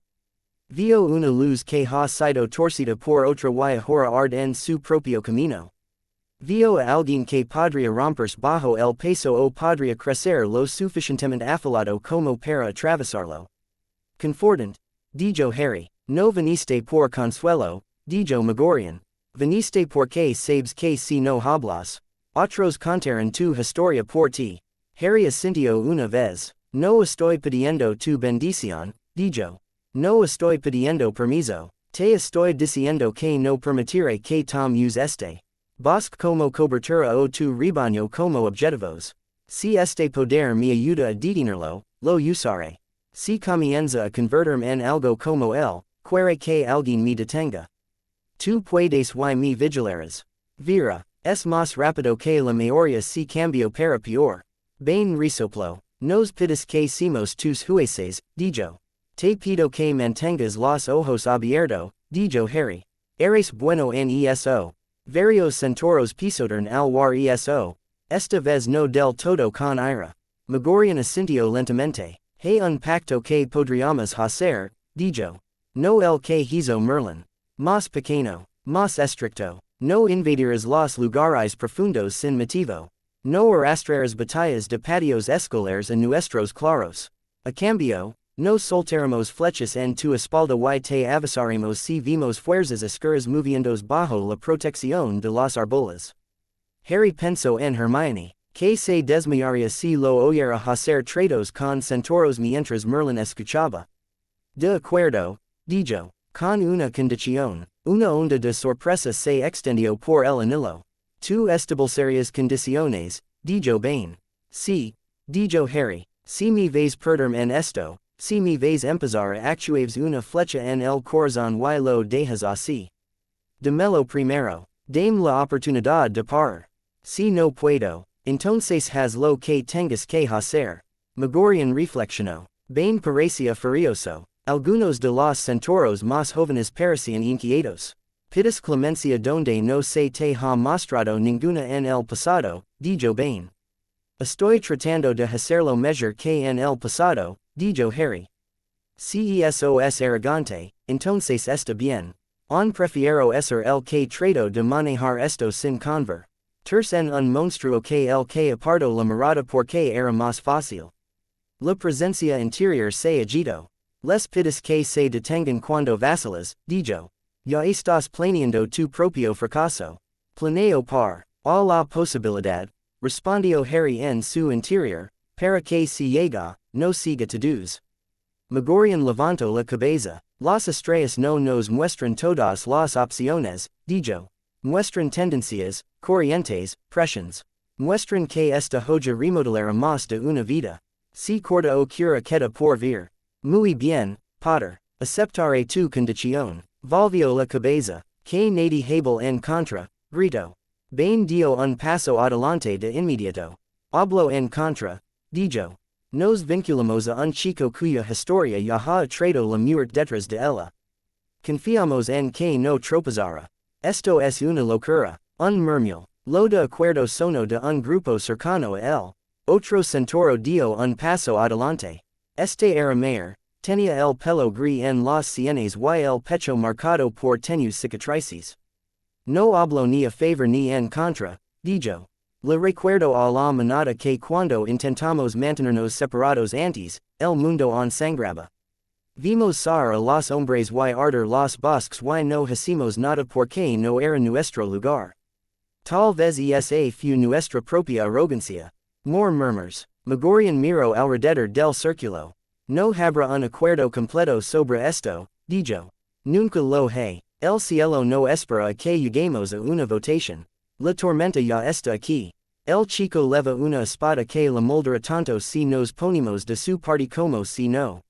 [SPEAKER 1] Vio una luz que ha sido torcida por otra y ahora arde en su propio camino. Vio a alguien que podría romperse bajo el peso o podría crecer lo suficientemente afilado como para atravesarlo. Confortant, dijo Harry. No viniste por consuelo, dijo Magorian. Viniste porque sabes que si no hablas, otros contarán tu historia por ti. Harry asintió una vez. No estoy pidiendo tu bendición, dijo. No estoy pidiendo permiso. Te estoy diciendo que no permitiré que Tom use este bosque como cobertura o tu rebaño como objetivos. Si este poder me ayuda a detenerlo, lo usaré. Si comienza a convertirme en algo como él, quiere que alguien me detenga. Tú puedes y me vigilarás. Vera, es más rápido que la mayoría si cambio para peor. Bain resoplo, nos pides que seamos tus jueces, dijo. Te pido que mantengas los ojos abiertos, dijo Harry. Eres bueno en eso. Varios centauros pisotean al war eso. Esta vez no del todo con ira. Magorian asintió lentamente. Hay un pacto que podríamos hacer, dijo. No el que hizo Merlín. Más pequeño, más estricto. No invadirás los lugares profundos sin motivo. No arrastrarás batallas de patios escolares en nuestros claros. A cambio, no soltaremos flechas en tu espalda y te avisaremos si vimos fuerzas oscuras moviéndose bajo la protección de los árboles. Harry pensó en Hermione, que se desmayaría si lo oyera hacer tratos con centauros mientras Merlín escuchaba. De acuerdo, dijo, con una condición. Una onda de sorpresa se extendió por el anillo. Tu establecerás condiciones, dijo Bain. Sí, dijo Harry, si me ves perderme en esto, si me ves empezar a actuaves una flecha en el corazón y lo dejas así. Dámelo primero, dame la oportunidad de parar. Si no puedo, entonces haz lo que tengas que hacer. Magorian reflexionó. Bain parecía furioso. Algunos de los centauros más jóvenes parecían inquietos. Pides clemencia donde no se te ha mostrado ninguna en el pasado, dijo Bain. Estoy tratando de hacerlo mejor que en el pasado, dijo Harry. Si eso es arrogante, entonces está bien. Prefiero ser el que trato de manejar esto sin conver. En un monstruo que el que apartó la mirada porque era más fácil. La presencia interior se agitó. Les pides que se detengan cuando vacilas, dijo. Ya estás planeando tu propio fracaso. Planeo par, a la posibilidad, respondió Harry en su interior, para que si llega, no siga todos. Magorian levantó la cabeza. Las estrellas no nos muestran todas las opciones, dijo. Muestran tendencias, corrientes, presiones. Muestran que esta joya remodelará más de una vida. Si corta o cura queda por vir. Muy bien, Potter. Aceptaré tu condición. Volvió la cabeza. Que nadie hable en contra, gritó. Bain dio un paso adelante de inmediato. Hablo en contra, dijo. Nos vinculamos a un chico cuya historia ya ha traído la muerte detrás de ella. Confiamos en que no tropezará. Esto es una locura, un murmullo. Lo de acuerdo sono de un grupo cercano a él. Otro centauro dio un paso adelante. Este era mayor, tenía el pelo gris en las sienes y el pecho marcado por tenues cicatrices. No hablo ni a favor ni en contra, dijo. Le recuerdo a la manada que cuando intentamos mantenernos separados antes, el mundo ensangraba. Vimos salir a los hombres y arder los bosques y no hicimos nada porque no era nuestro lugar. Tal vez esa fue nuestra propia arrogancia. More murmurs. Magorian miró alrededor del círculo. No habrá un acuerdo completo sobre esto, dijo. Nunca lo hay. El cielo no espera a que lleguemos a una votación. La tormenta ya está aquí. El chico leva una espada que la moldará tanto si nos ponemos de su parte como si no.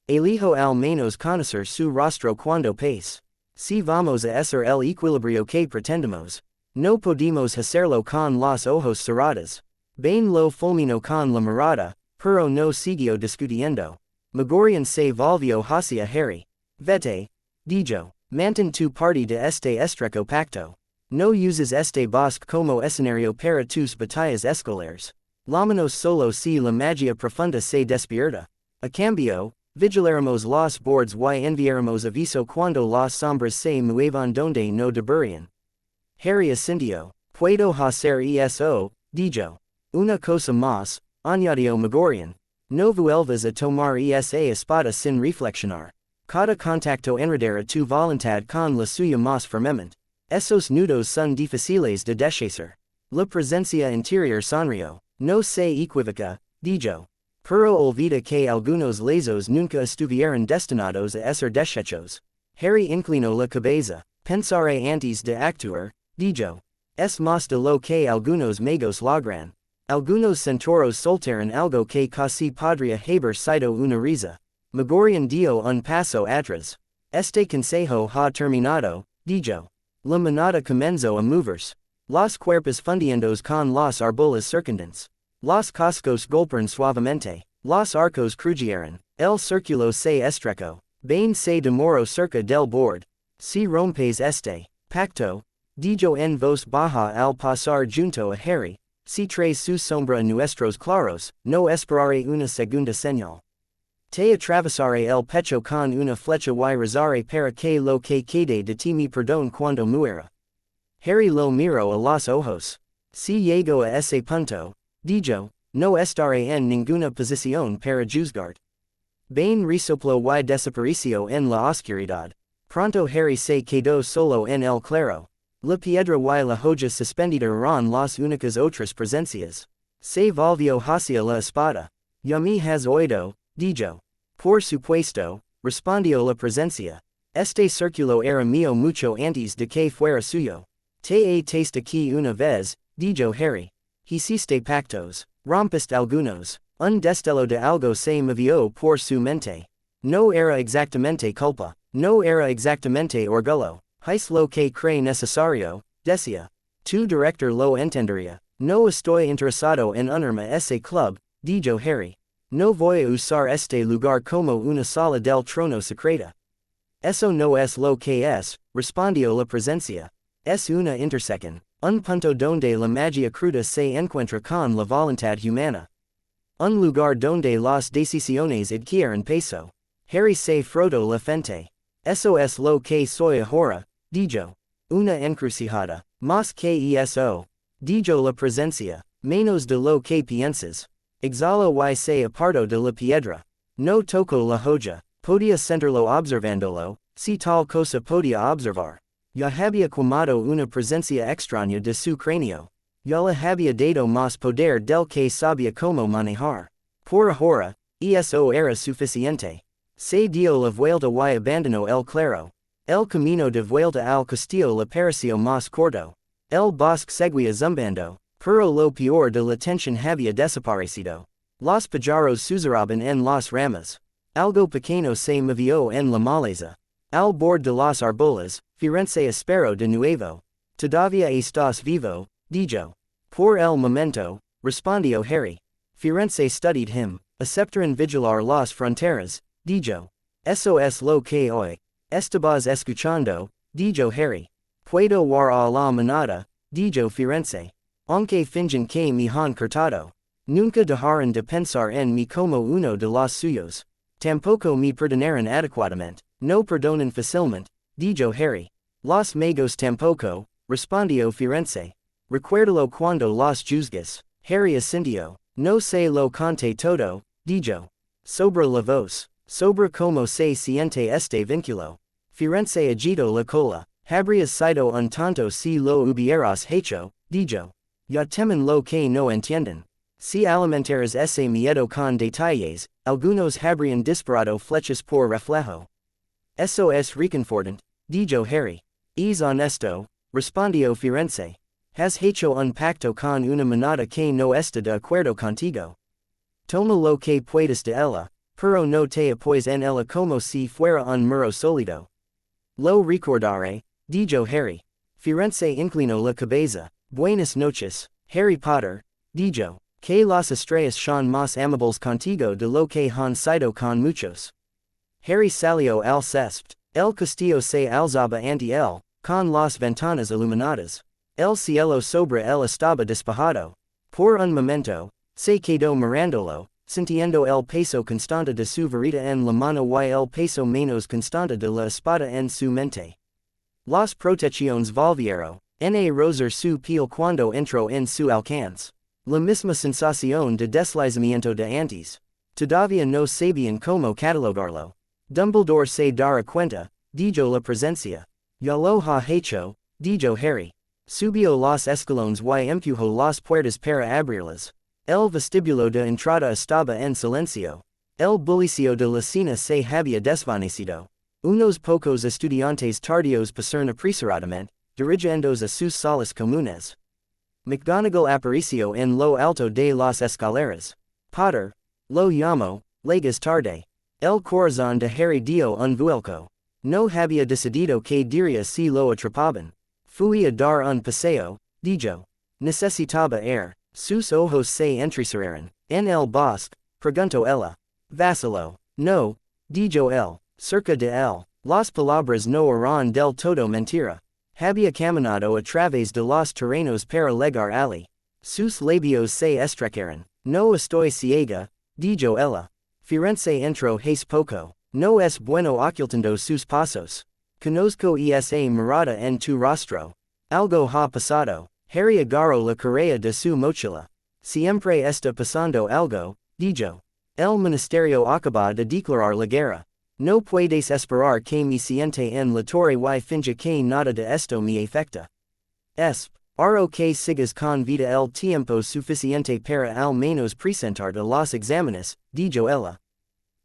[SPEAKER 1] Elijo al menos conocer su rostro cuando pase. Si vamos a hacer el equilibrio que pretendemos. No podemos hacerlo con los ojos cerrados. Bain lo fulminó con la mirada, pero no siguió discutiendo. Magorian se volvió hacia Harry. Vete, dijo. Mantén tu parte de este estrecho pacto. No uses este bosque como escenario para tus batallas escolares. Lámonos solo si la magia profunda se despierta. A cambio, vigilaremos los bordes y enviaremos aviso cuando las sombras se muevan donde no deberían. Harry asintió. Puedo hacer eso, dijo. Una cosa más, añadió Magorian. No vuelvas a tomar esa espada sin reflexionar. Cada contacto enredará tu voluntad con la suya más firmemente. Esos nudos son difíciles de deshacer. La presencia interior sonrió. No se equivoca, dijo. Pero olvida que algunos lazos nunca estuvieron destinados a ser deshechos. Harry inclinó la cabeza. Pensaré antes de actuar, dijo. Es más de lo que algunos magos logran. Algunos centauros soltaron algo que casi podría haber sido una risa. Megorian dio un paso atrás. Este consejo ha terminado, dijo. La manada comenzó a moverse. Los cuerpos fundiendos con los árboles circundantes. Los cascos golpearon suavemente. Los arcos crujeron. El círculo se estrechó. Bain se demoró cerca del borde. Si rompes este pacto, dijo en voz baja al pasar junto a Harry, si traes su sombra a nuestros claros, no esperaré una segunda señal. Te atravesaré el pecho con una flecha y rezaré para que lo que quede de ti me perdone cuando muera. Harry lo miró a los ojos. Si llego a ese punto, dijo, no estaré en ninguna posición para juzgarte. Bain resopló y desapareció en la oscuridad. Pronto Harry se quedó solo en el claro. La piedra y la joya suspendida eran las únicas otras presencias. Se volvió hacia la espada. Ya me has oído, dijo. Por supuesto, respondió la presencia. Este círculo era mío mucho antes de que fuera suyo. Te taste aquí una vez, dijo Harry. Hiciste pactos. Rompiste algunos. Un destello de algo se movió por su mente. No era exactamente culpa. No era exactamente orgullo. Es lo que cree necesario, decía. Tu director lo entendería. No estoy interesado en unirme a ese club, dijo Harry. No voy a usar este lugar como una sala del trono secreta. Eso no es lo que es, respondió la presencia. Es una intersección. Un punto donde la magia cruda se encuentra con la voluntad humana. Un lugar donde las decisiones adquieren peso. Harry se frotó la frente. Eso es lo que soy ahora, dijo. Una encrucijada. Más que eso, dijo la presencia. Menos de lo que piensas. Exhaló y se apartó de la piedra. No tocó la joya. Podía sentirlo observándolo, si tal cosa podía observar. Ya había quemado una presencia extraña de su cráneo. Ya le había dado más poder del que sabía cómo manejar. Por ahora, eso era suficiente. Se dio la vuelta y abandonó el claro. El camino de vuelta al castillo le pareció más corto. El bosque seguía zumbando, pero lo peor de la tensión había desaparecido. Los pájaros susurraban en las ramas. Algo pequeño se movió en la maleza. Al borde de los árboles, Firenze esperó de nuevo. Todavía estás vivo, dijo. Por el momento, respondió Harry. Firenze studied him. Aceptaron vigilar las fronteras, dijo. Eso es lo que hoy. Estabas escuchando, dijo Harry. Puedo ver a la manada, dijo Firenze. Aunque fingen que me han cortado. Nunca dejaron de pensar en mí como uno de los suyos. Tampoco me perdonaron adecuadamente. No perdonan fácilmente, dijo Harry. Los magos tampoco, respondió Firenze. Recuérdalo cuando los juzgues. Harry asintió. No se lo conté todo, dijo. Sobre la voz. Sobre cómo se siente este vínculo. Firenze agitó la cola. Habrías sido un tonto si lo hubieras hecho, dijo. Ya temen lo que no entienden. Si alimentaras ese miedo con detalles, algunos habrían disparado flechas por reflejo. Eso es reconfortante, dijo Harry. Es honesto, respondió Firenze. Has hecho un pacto con una manada que no está de acuerdo contigo. Toma lo que puedas de ella, pero no te apoyes en ella como si fuera un muro sólido. Lo recordaré, dijo Harry. Firenze inclinó la cabeza. Buenas noches, Harry Potter, dijo. Que las estrellas son más amables contigo de lo que han sido con muchos. Harry salió al césped. El castillo se alzaba ante él, con las ventanas iluminadas. El cielo sobre él estaba despejado. Por un momento, se quedó mirándolo, sintiendo el peso constante de su varita en la mano y el peso menos constante de la espada en su mente. Las protecciones volvieron a rozar su piel cuando entró en su alcance. La misma sensación de deslizamiento de antes. Todavía no sabían cómo catalogarlo. Dumbledore se dará cuenta, dijo la presencia. Ya lo ha hecho, dijo Harry. Subió los escalones y empujó las puertas para abrirlas. El vestíbulo de entrada estaba en silencio. El bullicio de la cena se había desvanecido. Unos pocos estudiantes tardíos pasaron apresuradamente, dirigiéndose a sus salas comunes. McGonagall apareció en lo alto de las escaleras. Potter, lo llamo, llegas tarde. El corazón de Harry dio un vuelco. No había decidido que diría si lo atrapaban. Fui a dar un paseo, dijo. Necesitaba air. Sus ojos se entrecerraron. En el bosque, preguntó ella. Vaciló. No, dijo él. Cerca de él. Las palabras no eran del todo mentira. Había caminado a través de los terrenos para llegar allí. Sus labios se estrecharon. No estoy ciega, dijo ella. Firenze entró hace poco. No es bueno ocultando sus pasos. Conozco esa mirada en tu rostro. Algo ha pasado. Harry agarró la correa de su mochila. Siempre está pasando algo, dijo. El ministerio acaba de declarar la guerra. No puedes esperar que me siente en la torre y finja que nada de esto me afecta. Espero que sigas con vida el tiempo suficiente para al menos presentarte los exámenes, dijo ella.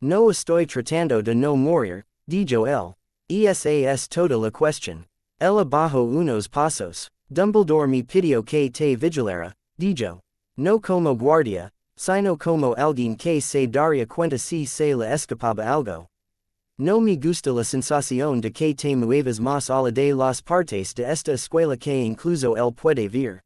[SPEAKER 1] No estoy tratando de no morir, dijo él. Esa es toda la cuestión. Ella bajó unos pasos. Dumbledore me pidió que te vigilara, dijo. No como guardia, sino como alguien que se daría cuenta si se le escapaba algo. No me gusta la sensación de que te muevas más allá de las partes de esta escuela que incluso él puede ver.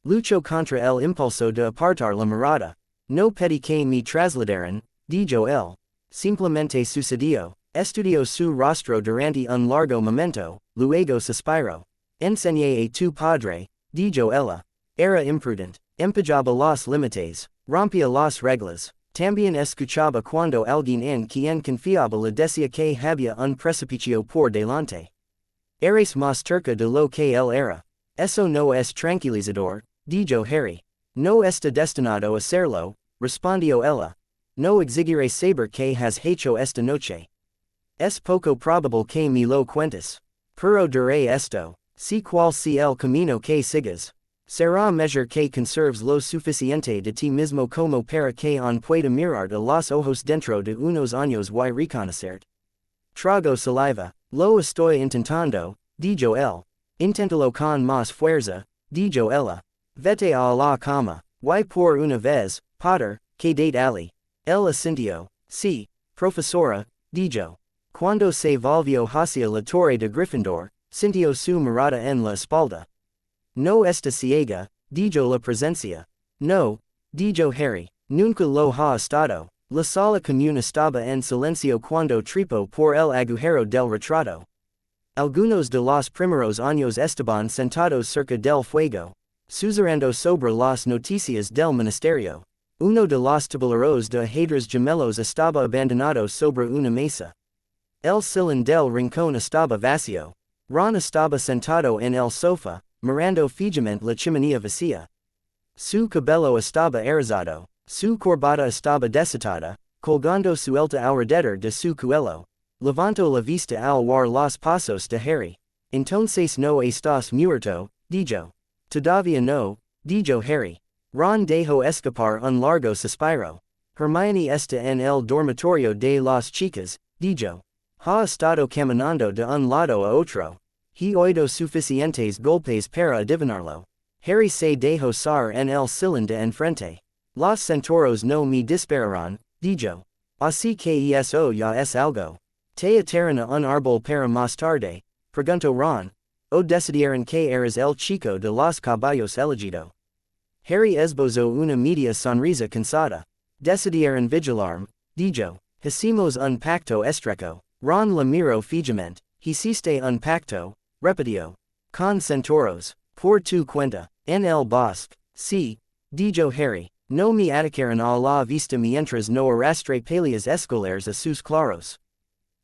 [SPEAKER 1] Lucho contra el impulso de apartar la mirada. No pedí que me trasladaran, dijo él. Simplemente sucedió. Estudió su rostro durante un largo momento, luego suspiró. Enseñé a tu padre, dijo ella. Era imprudent. Empujaba los límites. Rompía las reglas. También escuchaba cuando alguien en quien confiaba le decía que había un precipicio por delante. Eres más cerca de lo que él era. Eso no es tranquilizador, dijo Harry. No está destinado a serlo, respondió ella. No exigiré saber que has hecho esta noche. Es poco probable que me lo cuentes. Pero diré esto. Si cual si el camino que sigas. Será mejor que conserves lo suficiente de ti mismo como para que on pueda mirarte a los ojos dentro de unos años y reconocerte. Trago saliva. Lo estoy intentando, dijo él. Inténtalo con más fuerza, dijo ella. Vete a la cama. Y por una vez, Potter, quédate allí. Él asintió. Sí, profesora, dijo. Cuando se volvió hacia la torre de Gryffindor, sintió su mirada en la espalda. No está ciega, dijo la presencia. No, dijo Harry, nunca lo ha estado. La sala común estaba en silencio cuando trepó por el agujero del retrato. Algunos de los primeros años estaban sentados cerca del fuego, susurrando sobre las noticias del ministerio. Uno de los tableros de ajedrez gemelos estaba abandonado sobre una mesa. El sillón del rincón estaba vacío. Ron estaba sentado en el sofá, mirando fijamente la chimenea vacía. Su cabello estaba erizado, su corbata estaba desatada, colgando suelta alrededor de su cuello. Levantó la vista al ver los pasos de Harry. Entonces no estás muerto, dijo. Todavía no, dijo Harry. Ron dejó escapar un largo suspiro. Hermione está en el dormitorio de las chicas, dijo. Ha estado caminando de un lado a otro. He oído suficientes golpes para adivinarlo. Harry se dejó caer en el sillón de enfrente. Los centauros no me dispararán, dijo. Así que eso ya es algo. ¿Te atarán a un árbol para más tarde? Preguntó Ron. O decidieron que eres el chico de los caballos elegido. Harry esbozó una media sonrisa cansada. Decidieron vigilarme, dijo. Hicimos un pacto estrecho. Ron la miró fijamente. Hiciste un pacto, repitió. Con centauros. Por tu cuenta. En el bosque. Sí, dijo Harry. No me atacaron a la vista mientras no arrastré peleas escolares a sus claros.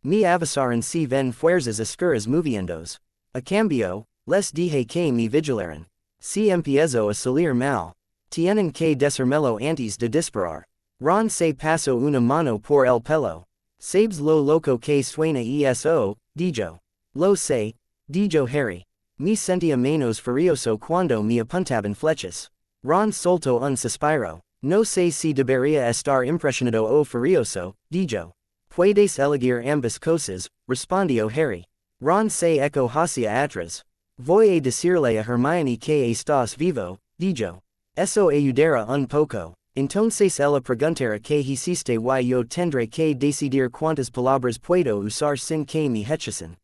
[SPEAKER 1] Me avisaron si ven fuerzas oscuras moviéndose. A cambio, les dije que me vigilaran. Si empiezo a salir mal. Tienen que decírmelo antes de disparar. Ron se pasó una mano por el pelo. Sabes lo loco que suena eso, dijo. Lo sé, dijo Harry. Me sentía menos furioso cuando me apuntaban flechas. Ron soltó un suspiro. No sé si debería estar impresionado o furioso, dijo. Puedes elegir ambas cosas, respondió Harry. Ron se echó hacia atrás. Voy a decirle a Hermione que estás vivo, dijo. Eso ayudará un poco. Entonces ella preguntara que hiciste y yo tendré que decidir cuántas palabras puedo usar sin que me hechicen.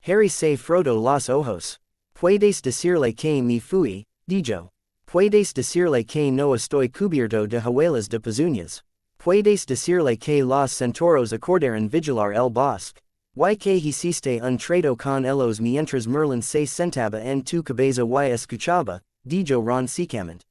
[SPEAKER 1] Harry se frotó los ojos. Puedes decirle que me fui, dijo. Puedes decirle que no estoy cubierto de huellas de pezuñas. Puedes decirle que los centauros acordaron vigilar el bosque. Y que hiciste un trato con ellos mientras Merlín se sentaba en tu cabeza y escuchaba, dijo Ron secamente.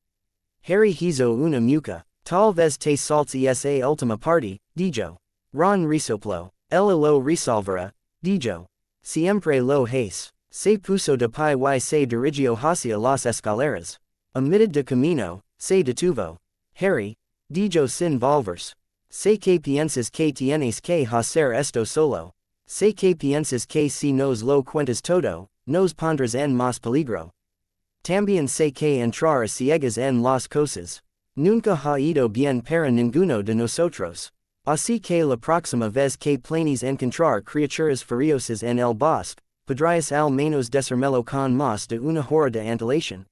[SPEAKER 1] Harry hizo una mueca. Tal vez te saltes esa última parte, dijo. Ron resopló. Ella lo resolverá, dijo. Siempre lo hace. Se puso de pie y se dirigió hacia las escaleras. A mitad de camino, se detuvo. Harry, dijo sin volverse. Sé que piensas que tienes que hacer esto solo. Sé que piensas que si nos lo cuentas todo, nos pondrás en más peligro. También sé que entrar a ciegas en las cosas nunca ha ido bien para ninguno de nosotros. Así que la próxima vez que planees encontrar criaturas furiosas en el bosque, podrías al menos decírmelo con más de una hora de antelación.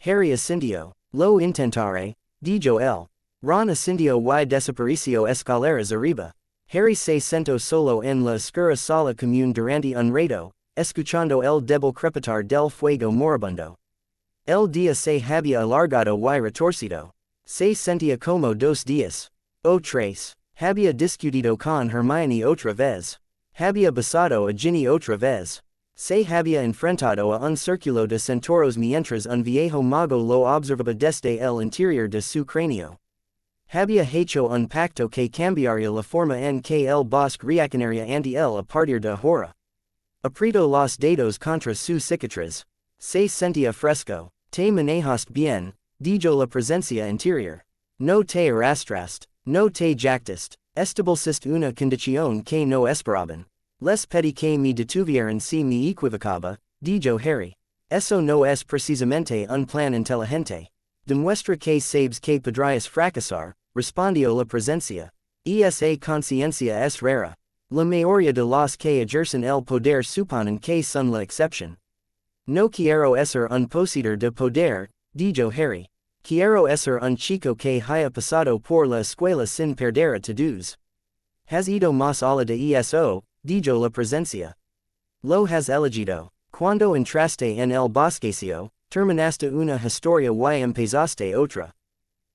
[SPEAKER 1] Harry asintió. Lo intentaré, dijo él. Ron asintió y desapareció escaleras arriba. Harry se sentó solo en la oscura sala común durante un rato, escuchando el débil crepitar del fuego moribundo. El día se había alargado y retorcido. Se sentía como 2 días. O 3. Había discutido con Hermione otra vez. Había besado a Ginny otra vez. Se había enfrentado a un círculo de centauros mientras un viejo mago lo observaba desde el interior de su cráneo. Había hecho un pacto que cambiaría la forma en que el bosque reaccionaría ante él a partir de ahora. Apretó los dedos contra su cicatriz. Se sentía fresco. Te manejaste bien, dijo la presencia interior. No te arrastraste, no te jactaste, estableciste una condición que no esperaban. Les pedí que me detuvieran si me equivocaba, dijo Harry. Eso no es precisamente un plan inteligente. Demuestra que sabes que podrías fracasar, respondió la presencia. Esa conciencia es rara. La mayoría de los que ejercen el poder suponen que son la excepción. No quiero ser un poseedor de poder, dijo Harry. Quiero ser un chico que haya pasado por la escuela sin perder a todos. Has ido más allá de eso, dijo la presencia. Lo has elegido. Cuando entraste en el bosquecillo, terminaste una historia y empezaste otra.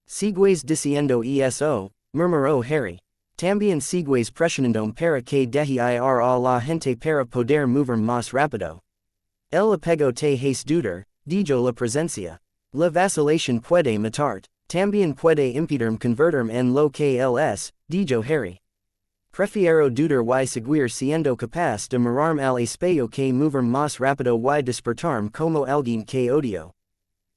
[SPEAKER 1] Sigues diciendo eso, murmuró Harry. También sigues presionando para que deje ir a la gente para poder mover más rápido. El apego te hace dudar, dijo la presencia. La vacilación puede matarte, también puede impedirme convertirme en lo que él es, dijo Harry. Prefiero dudar y seguir siendo capaz de mirarme al espejo que moverme más rápido y despertarme como alguien que odio.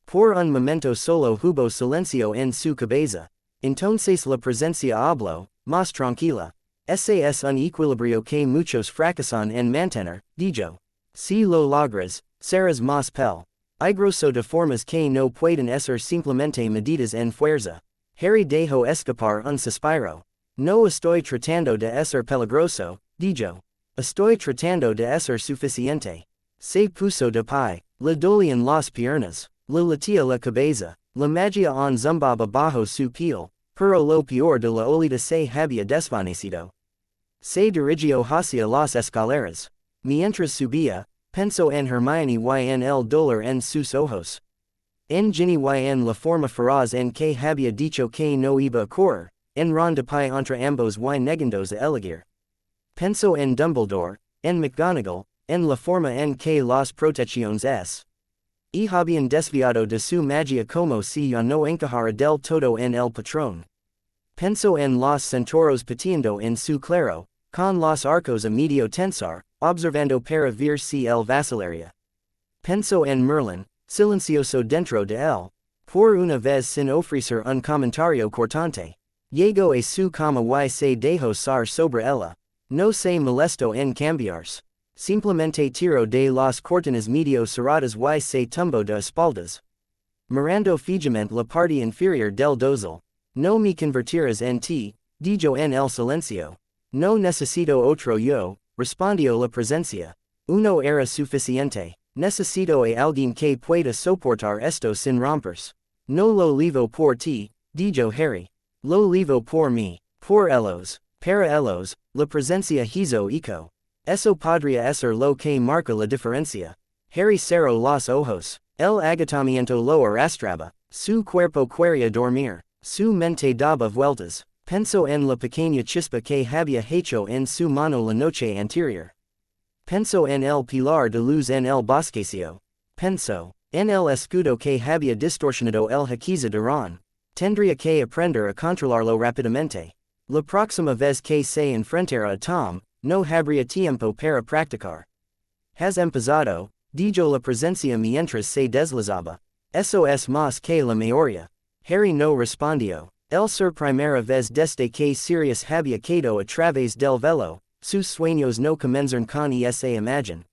[SPEAKER 1] Por un momento solo hubo silencio en su cabeza. Entonces la presencia habló, más tranquila. Ese es un equilibrio que muchos fracasan en mantener, dijo. Si lo logras, serás más peligroso de formas que no pueden ser simplemente medidas en fuerza. Harry dejó escapar un suspiro. No estoy tratando de ser peligroso, dijo. Estoy tratando de ser suficiente. Se puso de pie. Le dolían las piernas. Le latía la cabeza. La magia on zumbaba bajo su piel, pero lo peor de la olida se había desvanecido. Se dirigió hacia las escaleras. Mientras subía, pensó en Hermione y en el dolor en sus ojos. En Ginny y en la forma feroz en que había dicho que no iba a correr, en Ron de pie entre ambos y negándose a elegir. Pensó en Dumbledore, en McGonagall, en la forma en que las protecciones y habían desviado de su magia como si ya no encajara del todo en el patrón. Pensó en los centauros pateando en su claro, con los arcos a medio tensar, observando para ver si él vacilaría. Pensó en Merlín, silencioso dentro de él, por una vez sin ofrecer un comentario cortante. Llegó a su cama y se dejó ser sobre ella. No se molestó en cambiarse. Simplemente tiró de las cortinas medio cerradas y se tumbó de espaldas. Mirando fijamente la parte inferior del dosel. No me convertirás en ti, dijo en el silencio. No necesito otro yo, respondió la presencia. Uno era suficiente. Necesito a alguien que pueda soportar esto sin romperse. No lo levo por ti, dijo Harry. Lo levo por mí, por ellos, para ellos, la presencia hizo eco. Eso podría ser lo que marca la diferencia. Harry cerró los ojos. El agotamiento lo arrastraba. Su cuerpo quería dormir. Su mente daba vueltas. Pensó en la pequeña chispa que había hecho en su mano la noche anterior. Pensó en el pilar de luz en el bosquecillo. Pensó en el escudo que había distorsionado el hechizo de Ron. Tendría que aprender a controlarlo rápidamente. La próxima vez que se enfrentara a Tom, no habría tiempo para practicar. Has empezado, dijo la presencia mientras se deslizaba. Eso es más que la mayoría. Harry no respondió. El ser primera vez desde que Sirius había quedado a través del velo, sus sueños no comenzaron con esa imagen.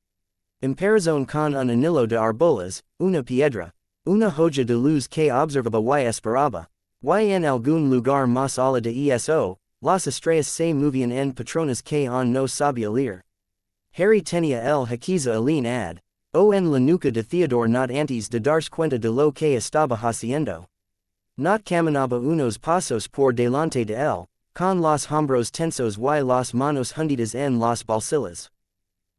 [SPEAKER 1] Empezaron con un anillo de arbolas, una piedra, una joya de luz que observaba y esperaba. Y en algún lugar más allá de eso, las estrellas se movían en patrones que on no sabía leer. Harry tenía el hechizo alin ad. O en la nuca de Theodore not antes de darse cuenta de lo que estaba haciendo. Not caminaba unos pasos por delante de él, con los hombros tensos y las manos hundidas en los bolsillos.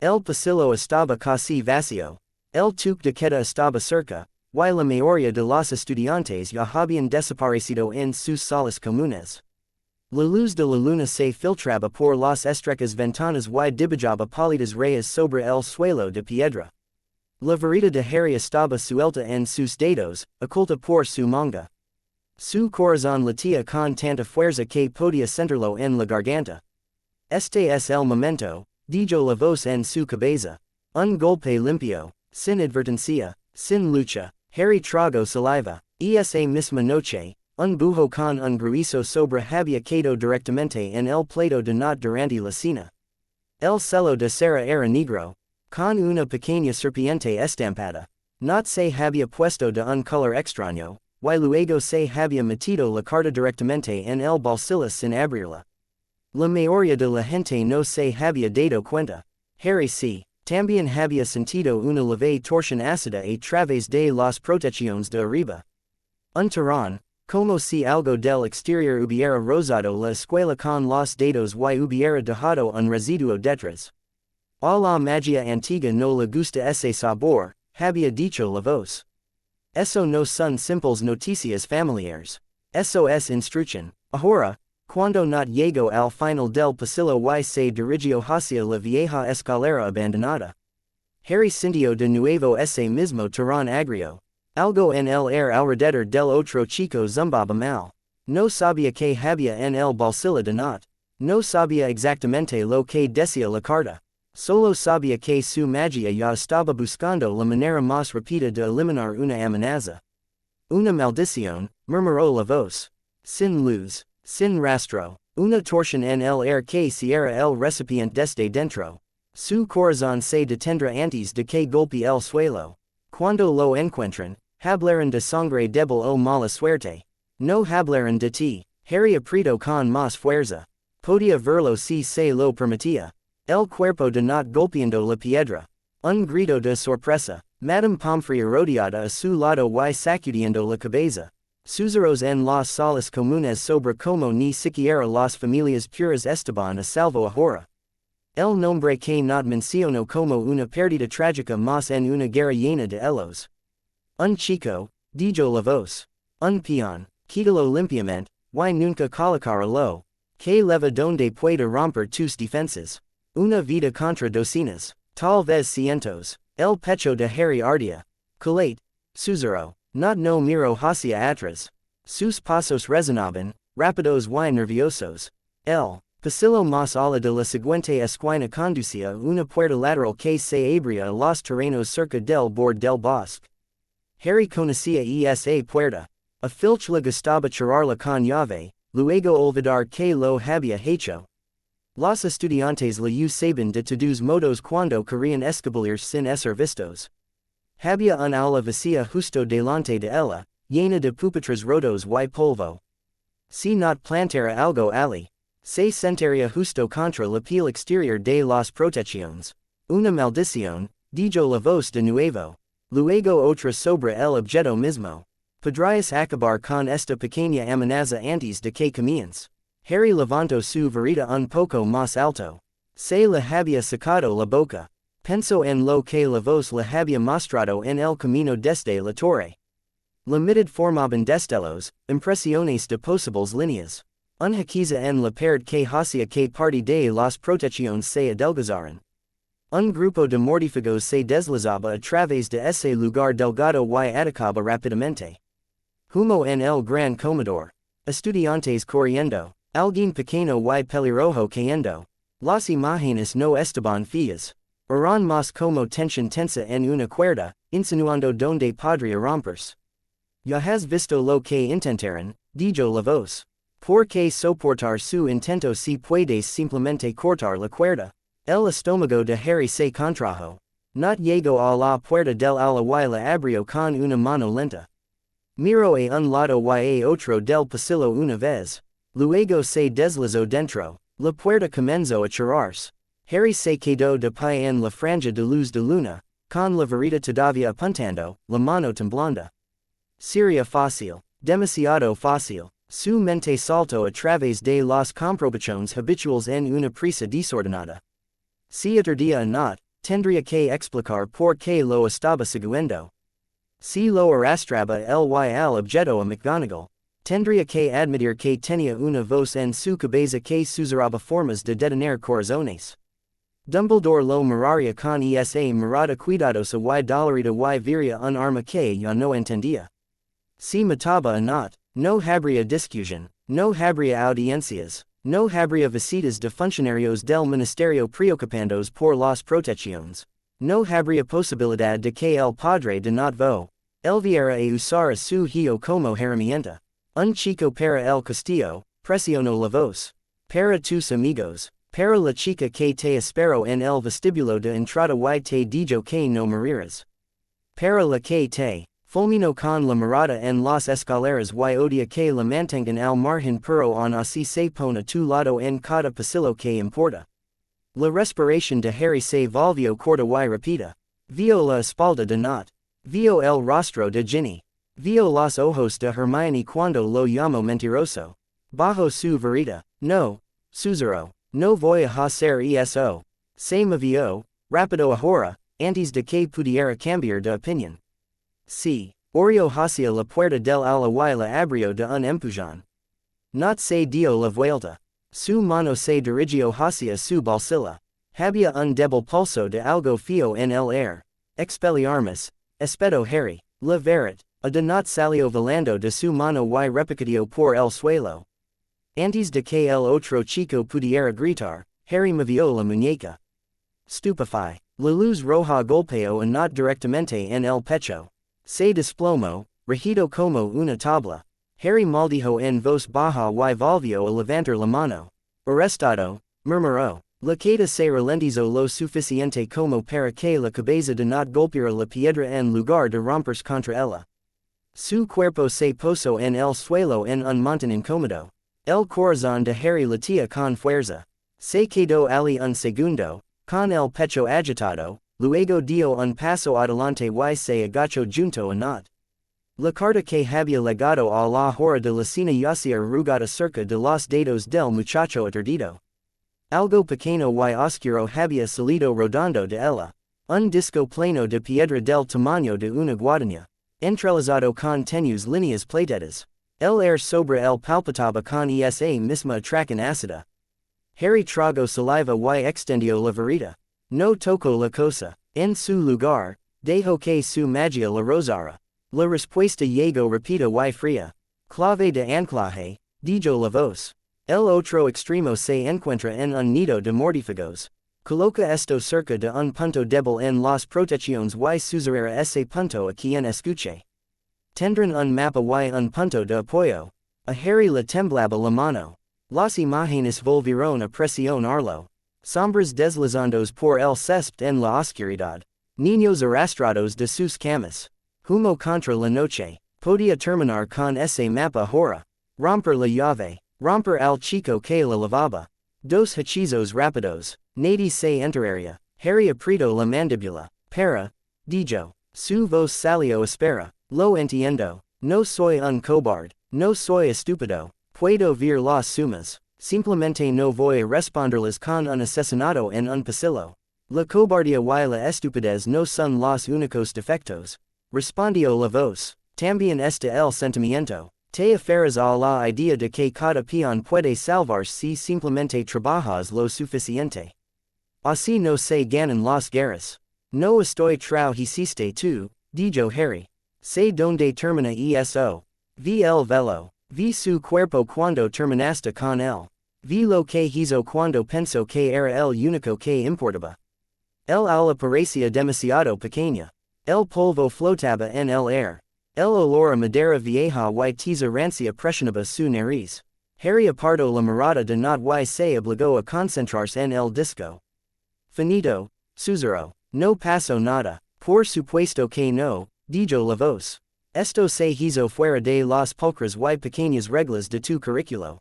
[SPEAKER 1] El pasillo estaba casi vacío. El toque de queda estaba cerca, y la mayoría de los estudiantes ya habían desaparecido en sus salas comunes. La luz de la luna se filtraba por las estrechas ventanas y dibujaba pálidas rayas sobre el suelo de piedra. La varita de Harry estaba suelta en sus dedos, oculta por su manga. Su corazón latía con tanta fuerza que podía sentirlo en la garganta. Este es el momento, dijo la voz en su cabeza. Un golpe limpio, sin advertencia, sin lucha. Harry tragó saliva. Esa misma noche, un bujo con un grueso sobre había quedado directamente en el plato de not durante la cena. El celo de cera era negro, con una pequeña serpiente estampada. Not se había puesto de un color extraño, y luego se había metido la carta directamente en el bolsillo sin abrirla. La mayoría de la gente no se había dado cuenta. Harry sí, también había sentido una leve torsión ácida a través de las protecciones de arriba. Un tirón, como si algo del exterior hubiera rozado la escuela con los dedos y hubiera dejado un residuo detrás. A la magia antigua no le gusta ese sabor, había dicho la voz. Eso no son simples noticias familiares. Eso es instrucción. Ahora, cuando not llegó al final del pasillo y se dirigió hacia la vieja escalera abandonada. Harry sintió de nuevo ese mismo tirón agrio. Algo en el aire alrededor del otro chico zumbaba mal. No sabía que había en el bolsillo de not. No sabía exactamente lo que decía la carta. Solo sabía que su magia ya estaba buscando la manera más rápida de eliminar una amenaza. Una maldición, murmuró la voz. Sin luz, sin rastro, una torsión en el aire que cierra el recipiente desde dentro. Su corazón se detendrá antes de que golpee el suelo. Cuando lo encuentren, hablarán de sangre débil o mala suerte. No hablarán de ti. Harry apretó con más fuerza. Podía verlo si se lo permitía. El cuerpo de not golpeando la piedra. Un grito de sorpresa. Madame Pomfrey rodeada a su lado y sacudiendo la cabeza. Susurros en las salas comunes sobre como ni siquiera las familias puras estaban a salvo ahora. El nombre que not mencionó como una pérdida trágica más en una guerra llena de ellos. Un chico, dijo la voz. Un peón, quítalo limpiamente, y nunca colocara lo, que leva donde pueda romper tus defensas. Una vida contra docenas, tal vez cientos. El pecho de Harry ardía. Colate, susurró, not no miro hacia atrás. Sus pasos resonaban, rápidos y nerviosos. El pasillo más allá de la siguiente esquina conducía a una puerta lateral que se abría a los terrenos cerca del borde del bosque. Harry conocía esa puerta. A Filch le gustaba cerrarla con llave, luego olvidar que lo había hecho. Los estudiantes le usaban de todos modos cuando querían escabulir sin ser vistos. Había un aula vacía justo delante de ella, llena de pupitres rotos y polvo. Si not plantara algo allí, se sentaría justo contra la piel exterior de las protecciones. Una maldición, dijo la voz de nuevo. Luego otra sobre el objeto mismo. Podrías acabar con esta pequeña amenaza antes de que comience. Harry levantó su varita un poco más alto. Se le había sacado la boca. Pensó en lo que la voz le había mostrado en el camino desde la torre. La mitad formaban destellos, impresiones de posibles líneas. Una quiza en la pared que hacia que parte de las protecciones se adelgazaron. Un grupo de mortífagos se deslizaba a través de ese lugar delgado y atacaba rápidamente. Humo en el gran comedor. Estudiantes corriendo. Alguien pequeño y pelirrojo cayendo. Las imágenes no estaban feas. Eran más como tensión tensa en una cuerda, insinuando donde podría romperse. Ya has visto lo que intentaron, dijo la voz. ¿Por qué soportar su intento si puedes simplemente cortar la cuerda? El estómago de Harry se contrajo. Not llegó a la puerta del ala y la abrió con una mano lenta. Miró a un lado y a otro del pasillo una vez. Luego se deslizó dentro. La puerta comenzó a cerrarse. Harry se quedó de pie en la franja de luz de luna, con la varita todavía apuntando, la mano temblando. Sería fácil. Demasiado fácil. Su mente saltó a través de las comprobaciones habituales en una prisa desordenada. Si aturdía not, tendría que explicar por qué lo estaba siguiendo. Si lo arrastraba el y al objeto a McGonagall, tendría que admitir que tenía una voz en su cabeza que susurraba formas de detener corazones. Dumbledore lo miraría con esa mirada cuidadosa y dolorida y vería un arma que ya no entendía. Si mataba a not, no habría discusión, no habría audiencias, no habría visitas de funcionarios del ministerio preocupandos por las protecciones, no habría posibilidad de que el padre de Notvo, el viera a usar a su hijo como herramienta. Un chico para el castillo, presionó la voz. Para tus amigos, para la chica que te espero en el vestíbulo de entrada y te dijo que no moriras. Para la que te fulminó con la mirada en las escaleras y odia que la mantengan al margen pero aún así se pone a tu lado en cada pasillo que importa. La respiración de Harry se volvió corta y rápida. Vio la espalda de Not. Vio el rostro de Ginny. Vio los ojos de Hermione cuando lo llamó mentiroso. Bajo su varita. No, susurró. No voy a hacer eso. Se movió, rápido ahora, antes de que pudiera cambiar de opinión. Sí, orió hacia la puerta del ala y la abrió de un empujón. Not se dio la vuelta. Su mano se dirigió hacia su bolsilla. Había un débil pulso de algo fío en el aire. Expelliarmus, espetó Harry. La verdad, a de not salió volando de su mano y repercutió por el suelo. Antes de que el otro chico pudiera gritar, Harry movió la muñeca. Stupefy. La luz roja golpeó a Not directamente en el pecho. Se desplomó, rígido como una tabla. Harry maldijo en voz baja y volvió a levantar la mano. Arrestado, murmuró. La queda se ralentizó lo suficiente como para que la cabeza de Not golpeara la piedra en lugar de romperse contra ella. Su cuerpo se posó en el suelo en un montón incómodo. El corazón de Harry latía con fuerza. Se quedó allí un segundo, con el pecho agitado, luego dio un paso adelante y se agachó junto a Not. La carta que había legado a la hora de la cena yacía arrugada cerca de los dedos del muchacho aturdido. Algo pequeño y oscuro había salido rodando de ella. Un disco plano de piedra del tamaño de una guadaña. Entrelazado con tenues líneas plateadas. El aire sobre él palpitaba con esa misma atracción ácida. Harry tragó saliva y extendió la varita. No tocó la cosa. En su lugar, dejó que su magia la rozara. La respuesta llegó rápida y fría. Clave de anclaje, dijo la voz. El otro extremo se encuentra en un nido de mortífagos. Coloca esto cerca de un punto débil en las protecciones y susurrará ese punto a quien escuche. Tendrán un mapa y un punto de apoyo. A Harry le temblaba la mano. Las imágenes volvieron a presionarlo. Sombras deslizandos por el césped en la oscuridad. Niños arrastrados de sus camas. Humo contra la noche. Podía terminar con ese mapa ahora. Romper la llave. Romper al chico que la lavaba. Dos hechizos rápidos. Nadie se enteraría. Harry apretó la mandíbula. Para, dijo. Su voz salió áspera. Lo entiendo. No soy un cobarde, no soy estúpido, puedo ver las sumas, simplemente no voy a responderles con un asesinato en un pasillo. La cobardía y la estupidez no son los únicos defectos. Respondió la voz. También está el sentimiento. Te aferras a la idea de que cada peón puede salvarse si simplemente trabajas lo suficiente. Así no se ganan las guerras. No estoy trau hiciste tú, dijo Harry. Sé donde termina eso. Vi el velo. Vi su cuerpo cuando terminaste con él. Vi lo que hizo cuando pensó que era el único que importaba. El aula parecía demasiado pequeña. El polvo flotaba en el aire. El olor a madera vieja y tiza rancia presionaba su nariz. Harry apartó la mirada de not y se obligó a concentrarse en el disco. Finito, susurró. No pasó nada. Por supuesto que no, dijo la voz. Esto se hizo fuera de las pulcras y pequeñas reglas de tu currículo.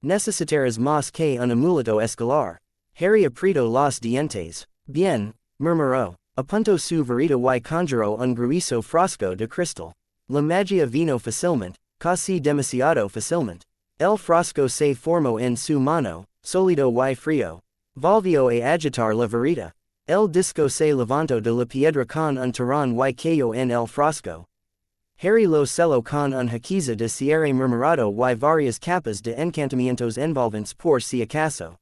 [SPEAKER 1] Necesitarás más que un amuleto escolar. Harry apretó los dientes. Bien, murmuró. Apuntó su varita y conjuró un grueso frasco de cristal. La magia vino fácilmente, casi demasiado fácilmente. El frasco se formó en su mano, sólido y frío. Volvió a agitar la varita. El disco se levantó de la piedra con un tirón y cayó en el frasco. Harry lo selló con un hechizo de cierre murmurado y varias capas de encantamientos envolventes por si acaso.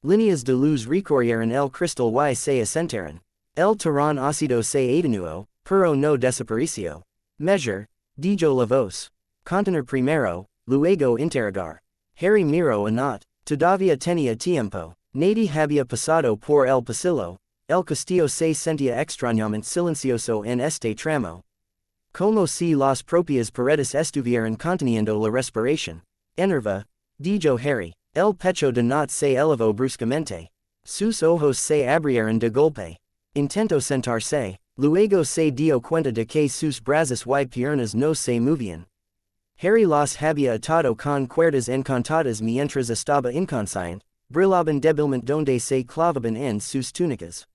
[SPEAKER 1] Líneas de luz recorrieron el cristal y se asentaron. El tirón ácido se atenuó, pero no desapareció. Measure, dijo la voz. Contener primero, luego interrogar. Harry miró a Not. Todavía tenía tiempo. Nadie había pasado por el pasillo. El castillo se sentía extrañamente silencioso en este tramo. Como si las propias paredes estuvieran conteniendo la respiración. Enerva, dijo Harry. El pecho de Not se elevó bruscamente. Sus ojos se abrieron de golpe. Intentó sentarse. Luego se dio cuenta de que sus brazos y piernas no se movían. Harry los había atado con cuerdas encantadas mientras estaba inconsciente, brillaban débilmente donde se clavaban en sus túnicas.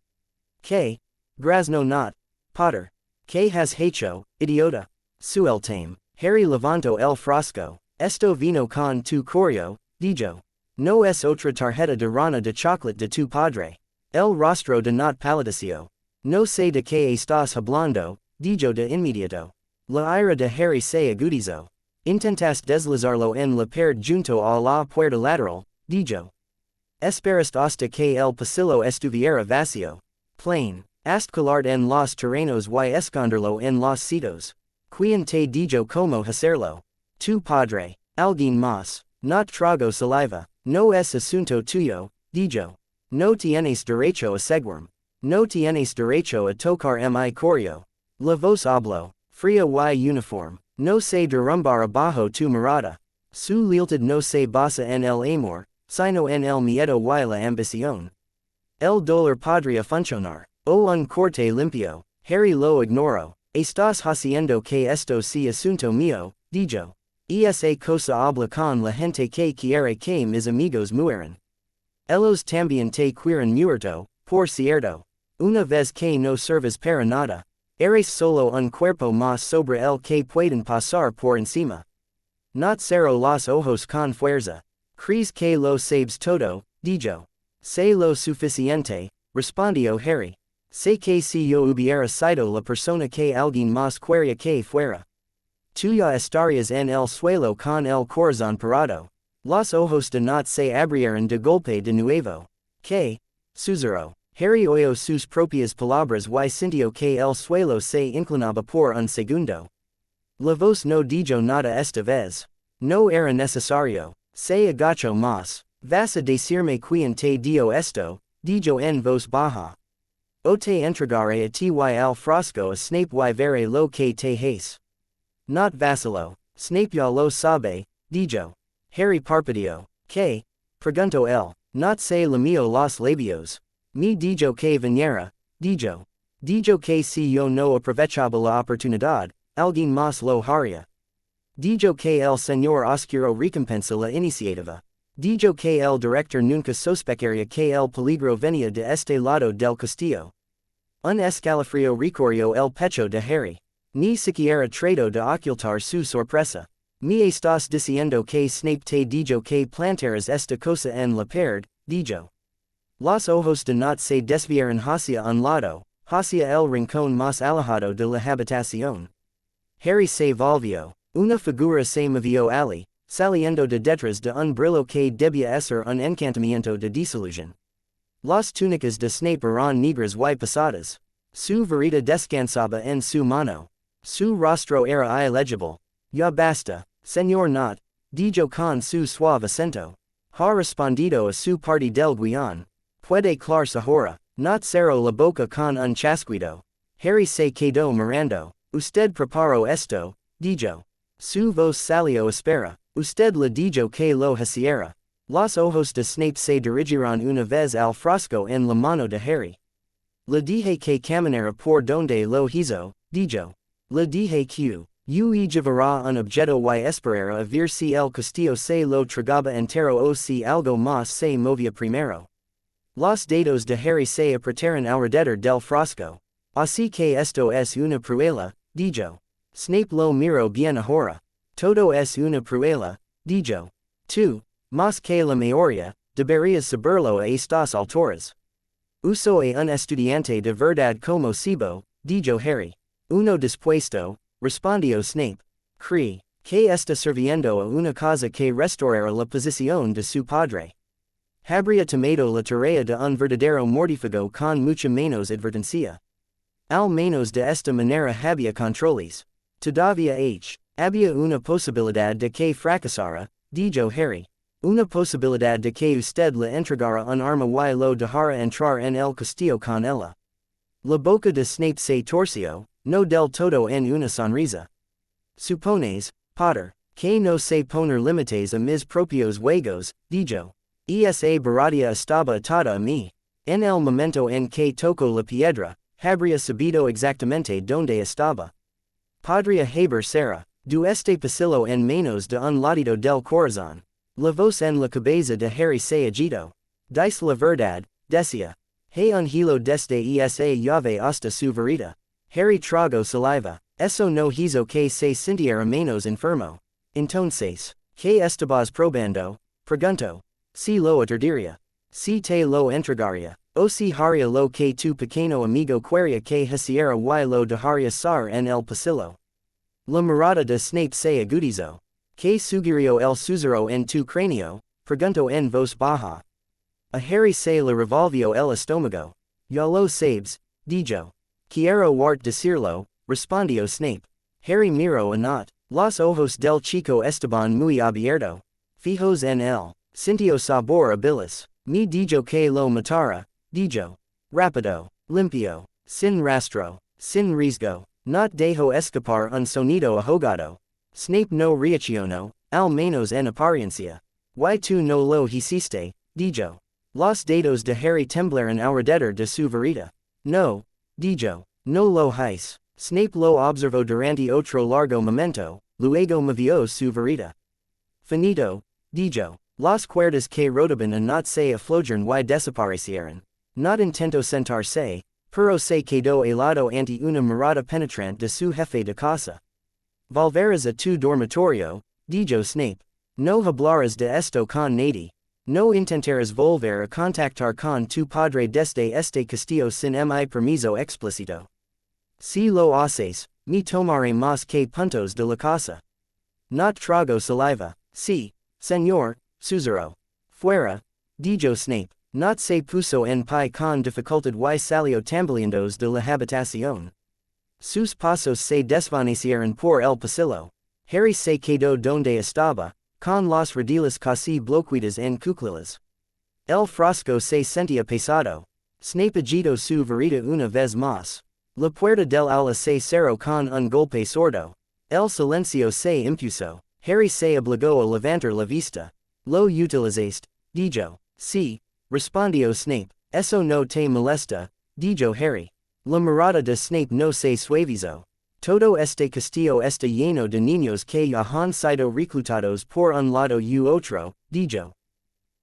[SPEAKER 1] ¿Qué? Graznó Not. Potter. ¿Qué has hecho, idiota? Sueltame. Harry levantó el frasco. Esto vino con tu correo, dijo. No es otra tarjeta de rana de chocolate de tu padre. El rostro de Not palideció. No sé de qué estás hablando, dijo de inmediato. La ira de Harry se agudizó. Intentas deslizarlo en la pared junto a la puerta lateral, dijo. Esperaste hasta que el pasillo estuviera vacío. Plain. Hasta colar en los terrenos y esconderlo en los sitios. Quien te dijo cómo hacerlo. Tu padre. Alguien más. Not trago saliva. No es asunto tuyo, dijo. No tienes derecho a seguirme. No tienes derecho a tocar mi correo. La voz habló. Fría y uniforme. No se derrumbar abajo tu mirada. Su lealtad no se basa en el amor, sino en el miedo y la ambición. El dolor podría funcionar. O un corte limpio. Harry lo ignoró. Estás haciendo que esto sea asunto mío, dijo. Esa cosa habla con la gente que quiere que mis amigos mueran. Ellos también te quieren muerto, por cierto. Una vez que no serves para nada. Eres solo un cuerpo más sobre el que pueden pasar por encima. Not cerró los ojos con fuerza. Crees que lo sabes todo, dijo. Sé lo suficiente, respondió Harry. Sé que si yo hubiera sido la persona que alguien más quería que fuera. Tú ya estarías en el suelo con el corazón parado. Los ojos de Not se abrieron de golpe de nuevo. ¿Qué? Susurró. Harry oyó sus propias palabras y sintió que el suelo se inclinaba por un segundo. La voz no dijo nada esta vez. No era necesario. Se agachó más. Vas a decirme quien te dio esto, dijo en voz baja. O te entregaré a ti y al frasco a Snape y veré lo que te hace. Not vaciló. Snape ya lo sabe, dijo. Harry parpadeó. ¿Qué? Preguntó él. Not se lamió los labios. Me dijo que viniera, dijo. Dijo que si yo no aprovechaba la oportunidad, alguien más lo haría. Dijo que el señor oscuro recompensa la iniciativa. Dijo que el director nunca sospecharía que el peligro venía de este lado del castillo. Un escalofrío recorrió el pecho de Harry. Ni siquiera trato de ocultar su sorpresa. Me estás diciendo que Snape te dijo que planteras esta cosa en la pared, dijo. Los ojos de Nott se desviaron hacia un lado, hacia el rincón más alejado de la habitación. Harry se volvió. Una figura se movió allí, saliendo de detrás de un brillo que debía ser un encantamiento de desilusión. Las túnicas de Snape eran negras y pesadas. Su varita descansaba en su mano. Su rostro era ilegible. Ya basta, señor Nott, dijo con su suave acento. Ha respondido a su parte del guion. Puede clarse ahora. Nott cerró la boca con un chasquido. Harry se quedó mirando. Usted preparó esto, dijo. Su voz salió áspera. Usted le dijo que lo hiciera. Los ojos de Snape se dirigieron una vez al frasco en la mano de Harry. Le dije que caminara por donde lo hizo, dijo. Le dije que llevará un objeto y esperara a ver si el castillo se lo tragaba entero o si algo más se movía primero. Los dedos de Harry se apretaron alrededor del frasco. Así que esto es una prueba, dijo. Snape lo miró bien ahora. Todo es una prueba, dijo. Tú, más que la mayoría, deberías saberlo a estas alturas. Soy un estudiante de verdad como Sibo, dijo Harry. Uno dispuesto, respondió Snape. Cree que está sirviendo a una cosa que restaurará la posición de su padre. Habría tomado la tarea de un verdadero mortífago con mucha menos advertencia. Al menos de esta manera había controles. Todavía había una posibilidad de que fracasara, dijo Harry. Una posibilidad de que usted le entregara un arma y lo dejara entrar en el castillo con ella. La boca de Snape se torció, no del todo en una sonrisa. Supones, Potter, que no sé poner límites a mis propios juegos, dijo. Esa baratia estaba atada a mí. En el momento en que tocó la piedra, habría sabido exactamente dónde estaba. Podría haber Sara, du este pasillo en menos de un latido del corazón. La voz en la cabeza de Harry se agitó. Dice la verdad, decía. He un hilo desde esa llave hasta su varita. Harry tragó saliva. Eso no hizo que se sintiera menos enfermo. Entonces, ¿qué estabas probando? Preguntó. Si lo aturdiría. Si te lo entregaría. O si haría lo que tu pequeño amigo quería que hiciera y lo dejaría ser en el pasillo. La mirada de Snape se agudizó. ¿Qué sugirió el susurro en tu cráneo? Preguntó en voz baja. A Harry se le revolvió el estómago. Ya lo sabes, dijo. Quiero decirlo, respondió Snape. Harry miró a Nott. Los ojos del chico estaban muy abiertos. Fijos en él. Sintió sabor a bilis. Me dijo que lo matara, dijo. Rápido, limpio, sin rastro, sin riesgo. Nott dejó escapar un sonido ahogado. Snape no reaccionó, al menos en apariencia. Y tú no lo hiciste, dijo. Los dedos de Harry temblaron alrededor de su varita. No, dijo. No lo hice. Snape lo observó durante otro largo momento, luego movió su varita. Finito, dijo. Las cuerdas que rodaban a Nott se aflojaron y desaparecieron. Nott intentó sentarse, pero se quedó helado ante una mirada penetrante de su jefe de casa. Volverás a tu dormitorio, dijo Snape. No hablarás de esto con nadie. No intentarás volver a contactar con tu padre desde este castillo sin mi permiso explícito. Si lo haces, me tomaré más que puntos de la casa. Nott tragó saliva. Sí, señor, susurró. Fuera, dijo Snape. Nott se puso en pie con dificultad y salió tambaleando de la habitación. Sus pasos se desvanecieron por el pasillo. Harry se quedó donde estaba, con las rodillas casi bloqueadas en cuclillas. El frasco se sentía pesado. Snape agitó su varita una vez más. La puerta del aula se cerró con un golpe sordo. El silencio se impuso. Harry se obligó a levantar la vista. Lo utilizaste, dijo. Sí, respondió Snape. Eso no te molesta, dijo Harry. La mirada de Snape no se suavizó. Todo este castillo está lleno de niños que ya han sido reclutados por un lado u otro, dijo.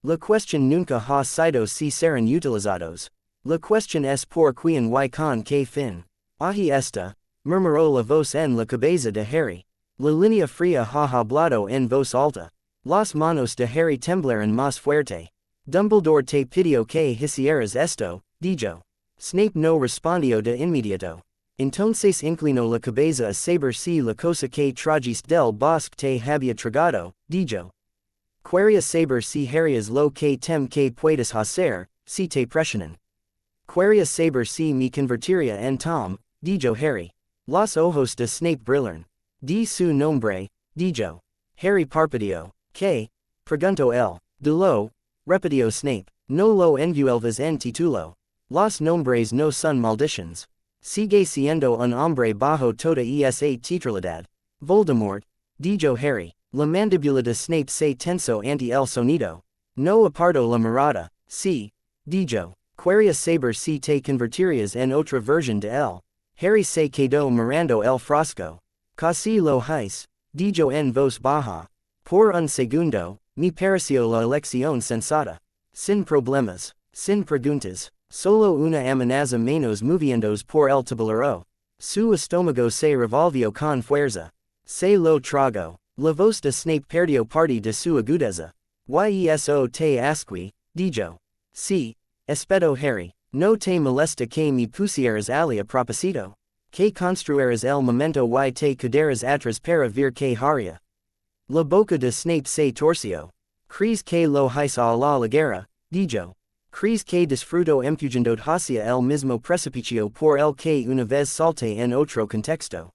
[SPEAKER 1] La cuestión nunca ha sido si serán utilizados. La cuestión es por quién y con qué fin. Ahí está, murmuró la voz en la cabeza de Harry. La línea fría ha hablado en voz alta. Las manos de Harry temblaron más fuerte. Dumbledore te pidió que hicieras esto, dijo. Snape no respondió de inmediato. Entonces inclinó la cabeza a saber si la cosa que trajiste del bosque te había tragado, dijo. Quería saber si harías lo que puedes hacer, si te presionan. Quería saber si me convertiría en Tom, dijo Harry. Los ojos de Snape brillaron. Di su nombre, dijo. Harry parpadeó. ¿Qué? Preguntó él. Lo, repitió Snape. No lo envuelvas en título. Los nombres no son maldiciones. Sigue siendo un hombre bajo toda esa titularidad. Voldemort, dijo Harry. La mandíbula de Snape se tensó ante el sonido. No apartó la mirada. Sí, dijo. Quería saber si te convertirías en otra versión de él. Harry se quedó mirando el frasco. Casi lo hice, dijo en voz baja. Por un segundo, me pareció la elección sensata. Sin problemas, sin preguntas, solo una amenaza menos moviéndose por el tablero. Su estómago se revolvió con fuerza. Se lo tragó. La voz de Snape perdió parte de su agudeza. Eso te asqui, dijo. Sí, espeto Harry. No te molesta que me pusieras ali a propósito. Que construyeras el momento y te quedaras atrás para ver que haría. La boca de Snape se torció. ¿Crees que lo hice a la ligera? Dijo. ¿Crees que disfruto empujando hacia el mismo precipicio por el que una vez salté en otro contexto?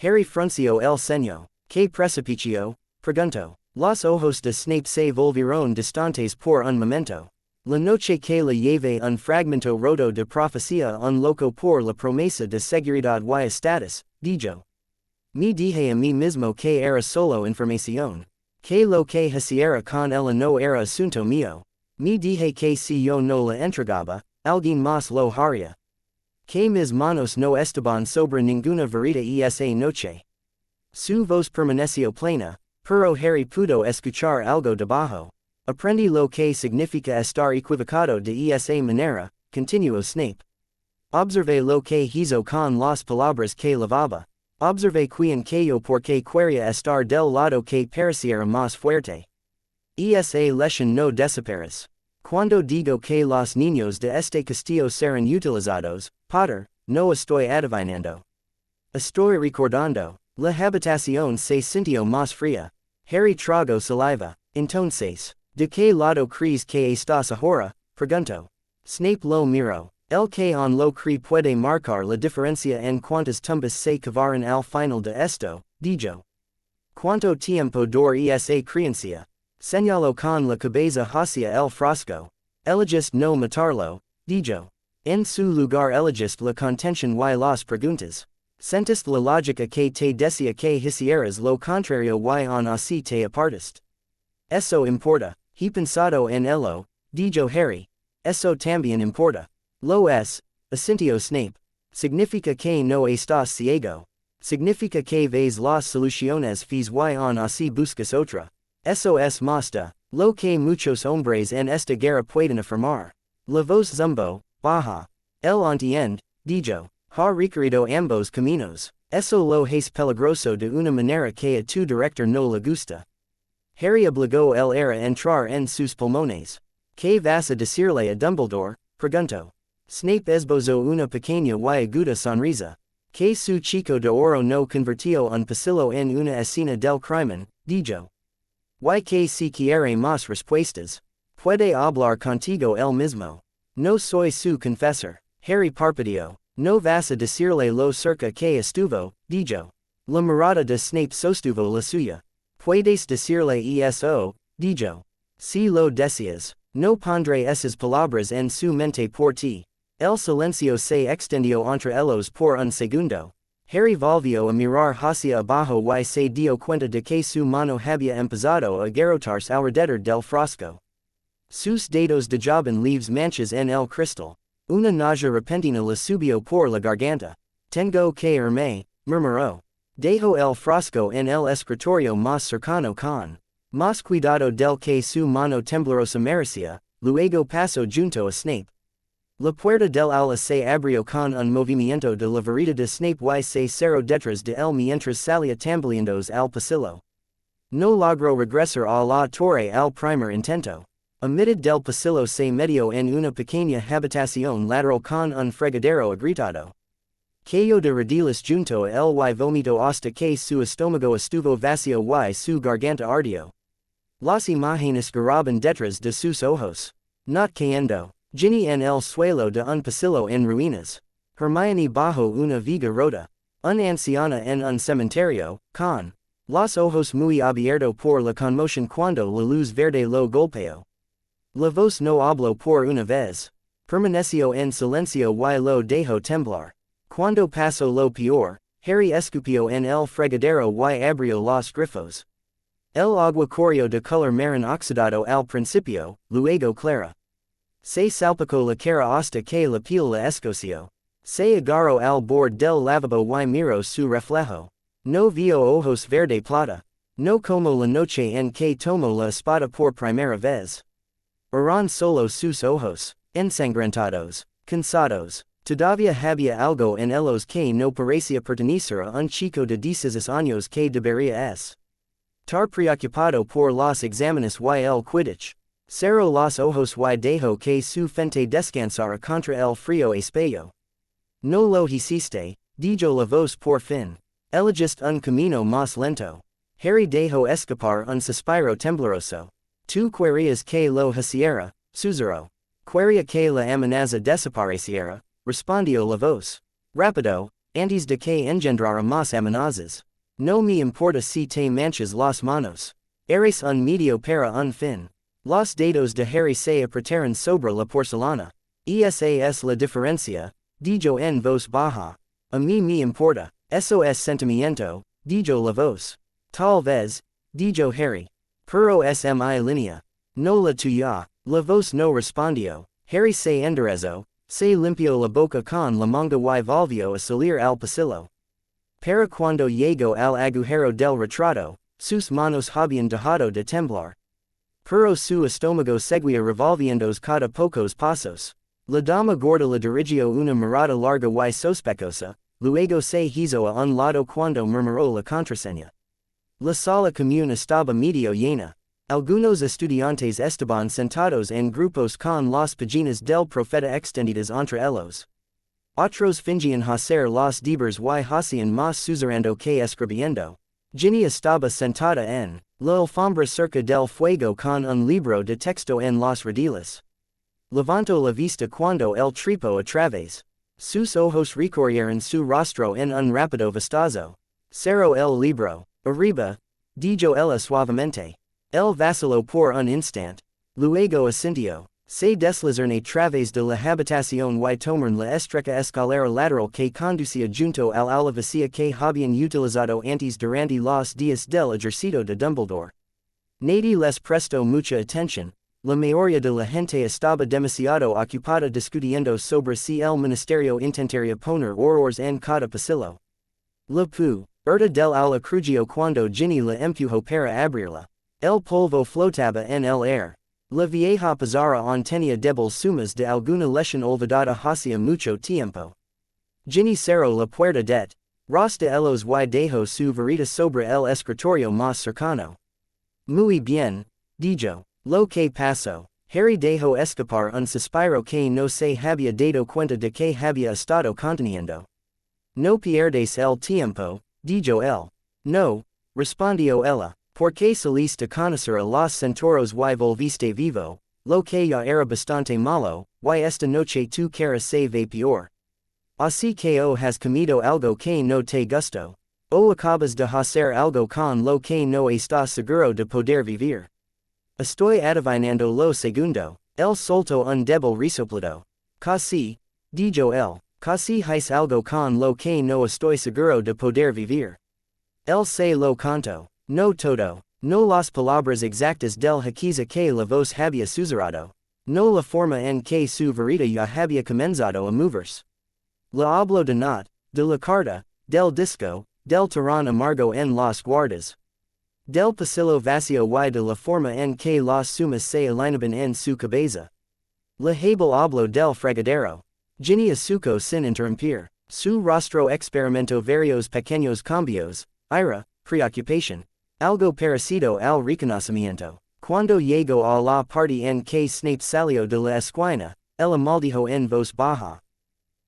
[SPEAKER 1] Harry frunció el ceño. ¿Qué precipicio? Preguntó. Los ojos de Snape se volvieron distantes por un momento. La noche que le llevé un fragmento roto de profecía un loco por la promesa de seguridad y estatus, dijo. Me dije a mí mismo que era solo información. Que lo que hiciera con ella no era asunto mío. Me dije que si yo no la entregaba, alguien más lo haría. Que mis manos no estaban sobre ninguna varita esa noche. Su voz permaneció plena, pero Harry pudo escuchar algo debajo. Aprendí lo que significa estar equivocado de esa manera, continuó Snape. Observé lo que hizo con las palabras que lavaba. Observé quién cayó porque quería estar del lado que pareciera más fuerte. Esa lección no desaparece. Cuando digo que los niños de este castillo serán utilizados, Potter, no estoy adivinando. Estoy recordando. La habitación se sintió más fría. Harry tragó saliva. Entonces, ¿de qué lado crees que estás ahora? Preguntó. Snape lo miró. El que on lo cree puede marcar la diferencia en cuántas tumbas se cavaron al final de esto, dijo. ¿Cuánto tiempo dura esa creencia? Señaló con la cabeza hacia el frasco. Elegiste no matarlo, dijo. En su lugar elegiste la contención y las preguntas. Sentiste la lógica que te decía que hicieras lo contrario y aún así te apartaste. Eso importa. He pensado en ello, dijo Harry. Eso también importa. Lo es, asintió Snape. Significa que no estás ciego. Significa que ves las soluciones fis y aún así buscas otra. Eso es más de lo que muchos hombres en esta guerra pueden afirmar. La voz zumbó, baja. El entiende, dijo. Ha recorrido ambos caminos. Eso lo es peligroso de una manera que a tu director no le gusta. Harry obligó el aire a entrar en sus pulmones. ¿Qué vas a decirle a Dumbledore? Preguntó. Snape esbozó una pequeña y aguda sonrisa. Que su chico de oro no convirtió un pasillo en una escena del crimen, dijo. Y que si quiere más respuestas, puede hablar contigo él mismo. No soy su confesor. Harry parpadeó. No vas a decirle lo cerca que estuvo, dijo. La mirada de Snape sostuvo la suya. Puedes decirle eso, dijo. Si lo deseas, no pondré esas palabras en su mente por ti. El silencio se extendió entre ellos por un segundo. Harry volvió a mirar hacia abajo y se dio cuenta de que su mano había empezado a agarrotarse alrededor del frasco. Sus dedos dejaban leaves manchas en el cristal. Una nausea repentina le subió por la garganta. Tengo que irme, murmuró. Dejó el frasco en el escritorio más cercano con más cuidado del que su mano temblorosa merecía, luego pasó junto a Snape. La puerta del ala se abrió con un movimiento de la vereda de Snape y se cerró detrás de él mientras salía tambaleandos al pasillo. No logró regresar a la torre al primer intento. A mitad del pasillo se metió en una pequeña habitación lateral con un fregadero agrietado. Cayó de rodillas junto a él y vomitó hasta que su estómago estuvo vacío y su garganta ardió. Las imágenes giraban detrás de sus ojos. Not cayendo. Ginny en el suelo de un pasillo en ruinas. Hermione bajo una viga rota. Una anciana en un cementerio, con los ojos muy abiertos por la conmoción cuando la luz verde lo golpeó. La voz no habló por una vez. Permaneció en silencio y lo dejó temblar. Cuando pasó lo peor, Harry escupió en el fregadero y abrió los grifos. El agua corrió de color marrón oxidado al principio, luego clara. Se salpicó la cara hasta que la piel la escoció. Se agarró al borde del lavabo y miró su reflejo. No vio ojos verde plata. No como la noche en que tomó la espada por primera vez. Eran solo sus ojos, ensangrentados, cansados. Todavía había algo en ellos que no parecía pertenecer a un chico de 16 años que debería estar preocupado por los exámenes y el Quidditch. Cerró los ojos y dejó que su frente descansara contra el frío espejo. No lo hiciste, dijo la voz por fin. Elegiste un camino más lento. Harry dejó escapar un suspiro tembloroso. Tú querías que lo hiciera, susurró. Quería que la amenaza desapareciera, respondió la voz. Rápido, antes de que engendrara más amenazas. No me importa si te manchas las manos. Eres un medio para un fin. Los dedos de Harry se apretaron sobre la porcelana. Esa es la diferencia, dijo en voz baja. A mí me importa, eso es sentimiento, dijo la voz. Tal vez, dijo Harry. Pero es mi línea. No la tuya. La voz no respondió. Harry se enderezó, se limpió la boca con la manga y volvió a salir al pasillo. Para cuando llegó al agujero del retrato, sus manos habían dejado de temblar. Pero su estómago seguía revolviéndose cada pocos pasos. La dama gorda le dirigió una mirada larga y sospechosa, luego se hizo a un lado cuando murmuró la contraseña. La sala común estaba medio llena. Algunos estudiantes estaban sentados en grupos con las páginas del profeta extendidas entre ellos. Otros fingían hacer los deberes y hacían más susurrando que escribiendo. Ginny estaba sentada en la alfombra cerca del fuego con un libro de texto en los rediles. Levantó la vista cuando el tripó a través. Sus ojos recorrieron su rostro en un rápido vistazo. Cerró el libro. Arriba, dijo ella suavemente. Él vaciló por un instante. Luego asintió. Se deslizó a través de la habitación y tomaron la estrecha escalera lateral que conducía junto al aula vacía que habían utilizado antes durante los días del ejercicio de Dumbledore. Nadie les prestó mucha atención. La mayoría de la gente estaba demasiado ocupada discutiendo sobre si el ministerio intentaría poner horrores en cada pasillo. La puerta del aula crujió cuando Ginny la empujó para abrirla. El polvo flotaba en el aire. La vieja pizarra aún tenía débiles sumas de alguna lesión olvidada hacía mucho tiempo. Ginny cerró la puerta detrás de ellos y dejó su varita sobre el escritorio más cercano. Muy bien, dijo. Lo que pasó. Harry dejó escapar un suspiro que no se había dado cuenta de que había estado conteniendo. No pierdes el tiempo, dijo él. No, respondió ella. Porque saliste a conocer a los centauros y volviste vivo, lo que ya era bastante malo, y esta noche tu cara se ve peor. Así que o has comido algo que no te gustó. O acabas de hacer algo con lo que no estás seguro de poder vivir. Estoy adivinando lo segundo. Él soltó un débil resoplido. Casi, dijo él, casi hice algo con lo que no estoy seguro de poder vivir. Él se lo contó. No todo, no las palabras exactas del hechizo que la voz había susurrado, no la forma en que su varita ya había comenzado a moverse. La habló de not, de la carta, del disco, del tirón amargo en las guardas. Del pasillo vacío y de la forma en que las sumas se alineaban en su cabeza. Le hablo hablo del fregadero. Ginny asuco sin interrumpir. Su rostro experimento varios pequeños cambios. Ira, preocupación. Algo parecido al reconocimiento. Cuando llegó a la parte en que Snape salió de la esquina, ella maldijo en voz baja.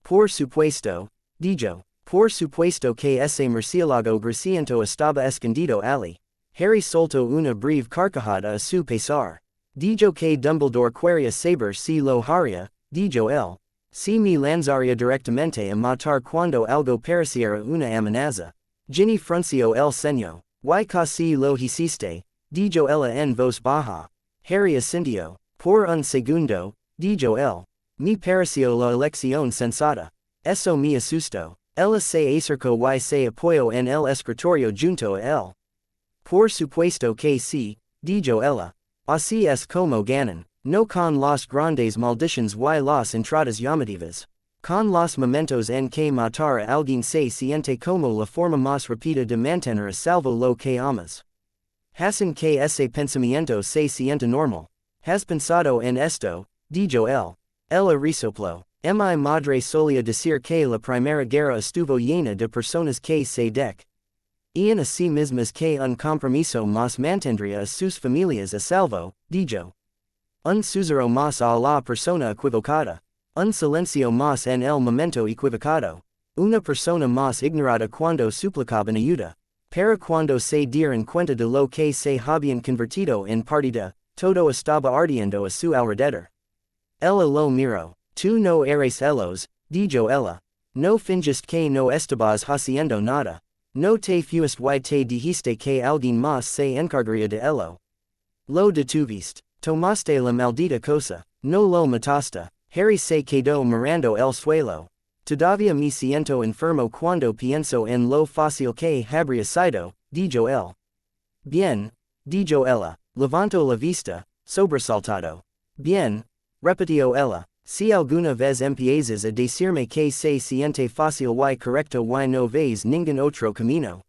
[SPEAKER 1] Por supuesto, dijo. Por supuesto que ese murciélago grasiento estaba escondido allí. Harry soltó una breve carcajada a su pesar. Dijo que Dumbledore quería saber si lo haría, dijo él. Si me lanzaría directamente a matar cuando algo pareciera una amenaza. Ginny frunció el ceño. Y casi lo hiciste, dijo ella en voz baja. Harry asintió. Por un segundo, dijo él. Me pareció la elección sensata. Eso me asustó. Ella se acercó y se apoyó en el escritorio junto a él. Por supuesto que sí, dijo ella. Así es como ganan. No con las grandes maldiciones y las entradas llamativas. Con los momentos en que matar a alguien se siente como la forma más rápida de mantener a salvo lo que amas. Hacen que ese pensamiento se sienta normal. Has pensado en esto, dijo él. Ella resopló. Mi madre solía decir que la primera guerra estuvo llena de personas que se en a sí mismas que un compromiso más mantendría a sus familias a salvo, dijo. Un susurro más a la persona equivocada. Un silencio más en el momento equivocado. Una persona más ignorada cuando suplicaban ayuda. Para cuando se dieron cuenta de lo que se habían convertido en partida, todo estaba ardiendo a su alrededor. Ella lo miró. Tú no eres ellos, dijo ella. No fingiste que no estabas haciendo nada. No te fuiste y te dijiste que alguien más se encargaría de ello. Lo detuviste. Tomaste la maldita cosa. No lo mataste. Harry se quedó mirando el suelo. Todavía me siento enfermo cuando pienso en lo fácil que habría sido, dijo él. Bien, dijo ella. Levantó la vista, sobresaltado. Bien, repitió ella. Si alguna vez empiezas a decirme que se siente fácil y correcto y no ves ningún otro camino.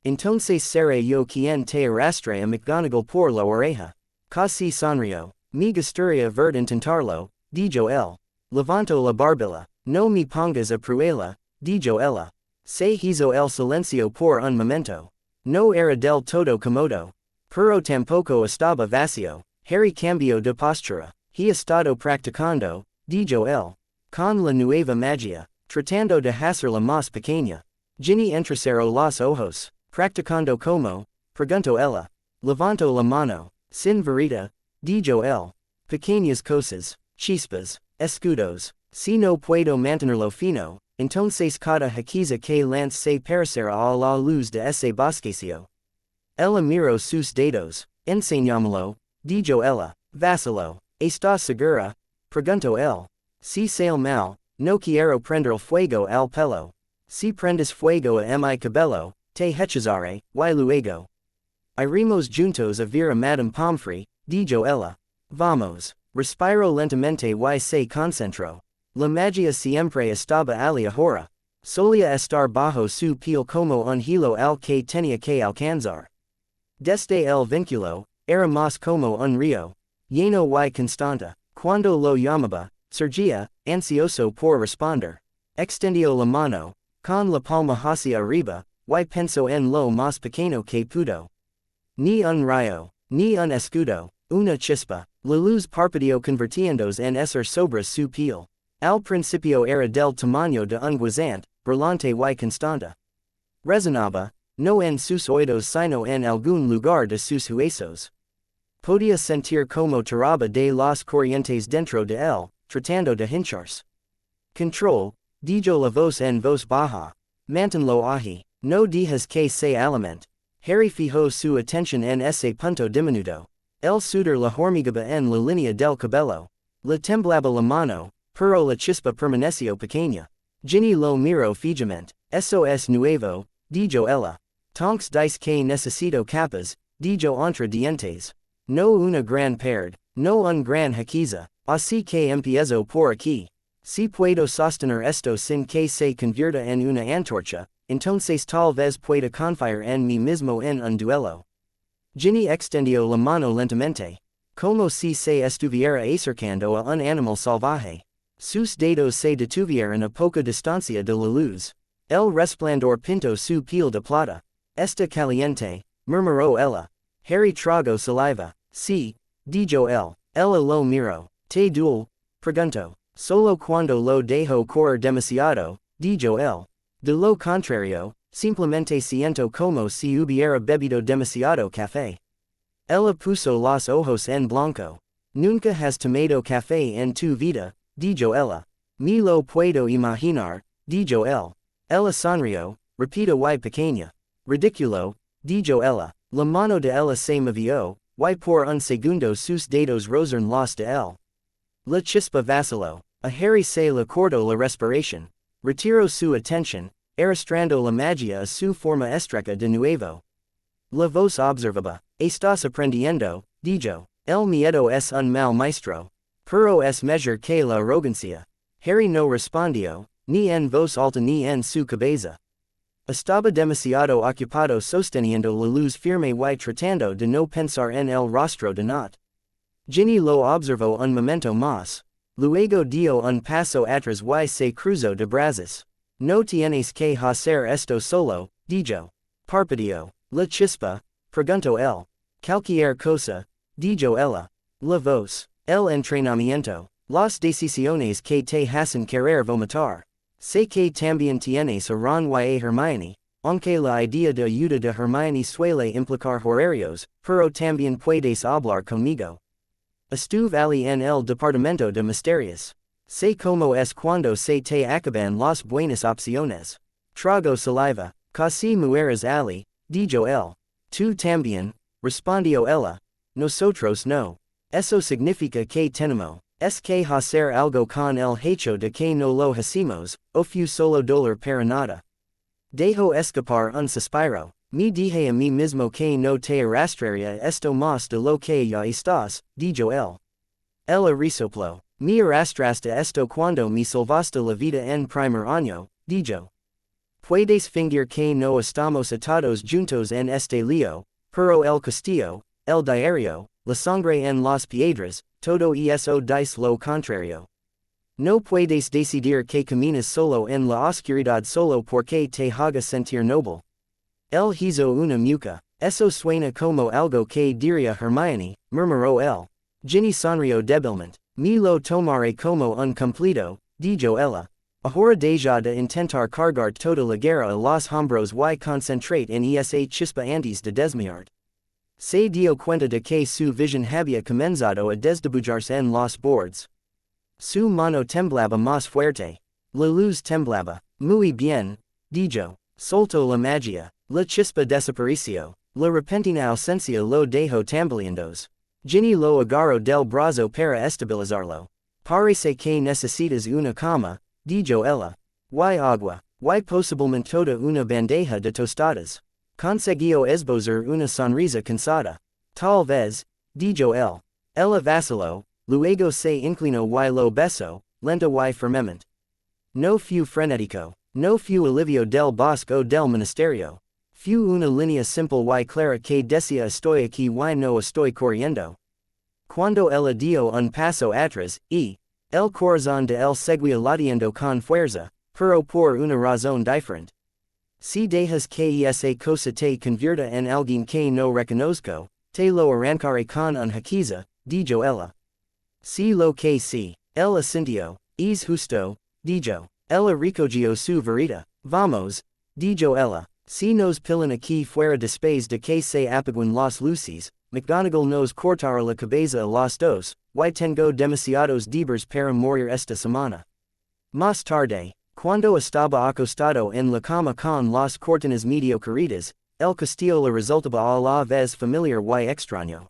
[SPEAKER 1] Entonces seré yo quien te arrastre a McGonagall por la oreja. Casi sonrió. Me gustaría ver intentarlo, dijo él. Levantó la barbilla. No me pongas a prueba, dijo ella. Se hizo el silencio por un momento. No era del todo cómodo. Pero tampoco estaba vacío. Harry cambió de postura. He estado practicando, dijo él. Con la nueva magia. Tratando de hacerla más pequeña. Ginny entrecerró los ojos. Practicando como, preguntó ella. Levantó la mano. Sin verita, dijo él. Pequeñas cosas, chispas, escudos. Si no puedo mantenerlo fino, entonces cada hechizo que lance se parecerá a la luz de ese bosquecillo. Ella miró sus dedos. Enséñamelo, dijo ella. Vaciló. ¿Estás segura? Preguntó él. Si sale mal, no quiero prender el fuego al pelo. Si prendes fuego a mi cabello, te hechizaré, y luego. Iremos juntos a ver a Madame Pomfrey, dijo ella. Vamos. Respiró lentamente y se concentró. La magia siempre estaba allí ahora. Solía estar bajo su piel como un hilo al que tenía que alcanzar. Desde el vínculo, era más como un río. Lleno y constante. Cuando lo llamaba, surgía, ansioso por responder. Extendió la mano, con la palma hacia arriba, y pensó en lo más pequeño que pudo. Ni un rayo, ni un escudo, una chispa. La luz parpadeó convirtiéndose en ser sobre su piel. Al principio era del tamaño de un guisante, brillante y constante. Resonaba, no en sus oídos sino en algún lugar de sus huesos. Podía sentir como tiraba de las corrientes dentro de él, tratando de hincharse. Control, dijo la voz en voz baja. Manténlo ahí. No dejes que se alimente. Harry fijó su atención en ese punto diminuto. El sudor la hormigaba en la línea del cabello. Le temblaba la mano, pero la chispa permaneció pequeña. Ginny lo miró fijamente. Eso es nuevo, dijo ella. Tonks dice que necesito capas, dijo entre dientes. No una gran perd, no un gran hechizo, así que empiezo por aquí. Si puedo sostener esto sin que se convierta en una antorcha, entonces tal vez pueda confiar en mí mismo en un duelo. Ginny extendió la mano lentamente. Como si se estuviera acercando a un animal salvaje. Sus dedos se detuvieron a poca distancia de la luz. El resplandor pintó su piel de plata. Está caliente, murmuró ella. Harry tragó saliva. Sí, dijo él. Ella lo miró. ¿Te duele? Preguntó. Solo cuando lo dejo correr demasiado, dijo él. De lo contrario, simplemente siento como si hubiera bebido demasiado café. Ella puso los ojos en blanco. Nunca has tomado café en tu vida, dijo ella. Me lo puedo imaginar, dijo él. Ella sonrió, repito y pequeña. Ridículo, dijo ella. La mano de ella se movió, y por un segundo sus dedos rozaron los de él. La chispa vaciló. A Harry se le cortó la respiración. Retiró su atención, arrastrando la magia a su forma estrecha de nuevo. La voz observaba. Estás aprendiendo, dijo. El miedo es un mal maestro. Pero es mejor que la arrogancia. Harry no respondió, ni en voz alta ni en su cabeza. Estaba demasiado ocupado sosteniendo la luz firme y tratando de no pensar en el rostro de Nat. Ginny lo observó un momento más. Luego dio un paso atrás y se cruzó de brazos. No tienes que hacer esto solo, dijo. Parpadeó. La chispa, preguntó él. Cualquier cosa, dijo ella. La voz. El entrenamiento. Las decisiones que te hacen querer vomitar. Sé que también tienes a Ron y a Hermione, aunque la idea de ayuda de Hermione suele implicar horarios, pero también puedes hablar conmigo. Estuve allí en el departamento de misterios. Sé cómo es cuando se te acaban las buenas opciones. Trago saliva. Casi mueres allí, dijo él. Tú también, respondió ella. Nosotros no. Eso significa que tenemos que hacer algo con el hecho de que no lo hacemos, o fue solo dolor para nada. Dejo escapar un suspiro. Me dije a mí mismo que no te arrastraría esto más de lo que ya estás, dijo él. Ella resopló. Me arrastraste esto cuando me salvaste la vida en primer año, dijo. Puedes fingir que no estamos atados juntos en este lío, pero el castillo, el diario, la sangre en las piedras, todo eso dice lo contrario. No puedes decidir que caminas solo en la oscuridad solo porque te haga sentir noble. Él hizo una mueca. Eso suena como algo que diría Hermione, murmuró él. Ginny sonrió débilmente. Me lo tomaré como un cumplido, dijo ella. Ahora deja de intentar cargar toda la guerra a los hombros y concentrate en esa chispa antes de desmayar. Se dio cuenta de que su visión había comenzado a desdibujarse en los bordes. Su mano temblaba más fuerte. La luz temblaba. Muy bien, dijo. Soltó la magia. La chispa desapareció. La repentina ausencia lo dejó tambaleandos. Ginny lo agarró del brazo para estabilizarlo. Parece que necesitas una cama, dijo ella. Y agua. Y posiblemente toda una bandeja de tostadas. Consiguió esbozar una sonrisa cansada. Tal vez, dijo él. Ella vaciló, luego se inclinó y lo besó, lento y firmemente. No fue frenético. No fue alivio del bosque o del ministerio. Fue una línea simple y clara que decía estoy aquí y no estoy corriendo. Cuando ella dio un paso atrás, el corazón de él seguía latiendo con fuerza, pero por una razón diferente. Si dejas que esa cosa te convierta en alguien que no reconozco, te lo arrancaré con un hachiza, dijo ella. Si lo que sí, él asintió, es justo, dijo. Ella recogió su varita. Vamos, dijo ella. Si nos pillan aquí fuera después de que se apaguen las luces, McGonagall nos cortará la cabeza a los dos, y tengo demasiados deberes para morir esta semana. Más tarde, cuando estaba acostado en la cama con las cortinas medio caídas, el castillo le resultaba a la vez familiar y extraño.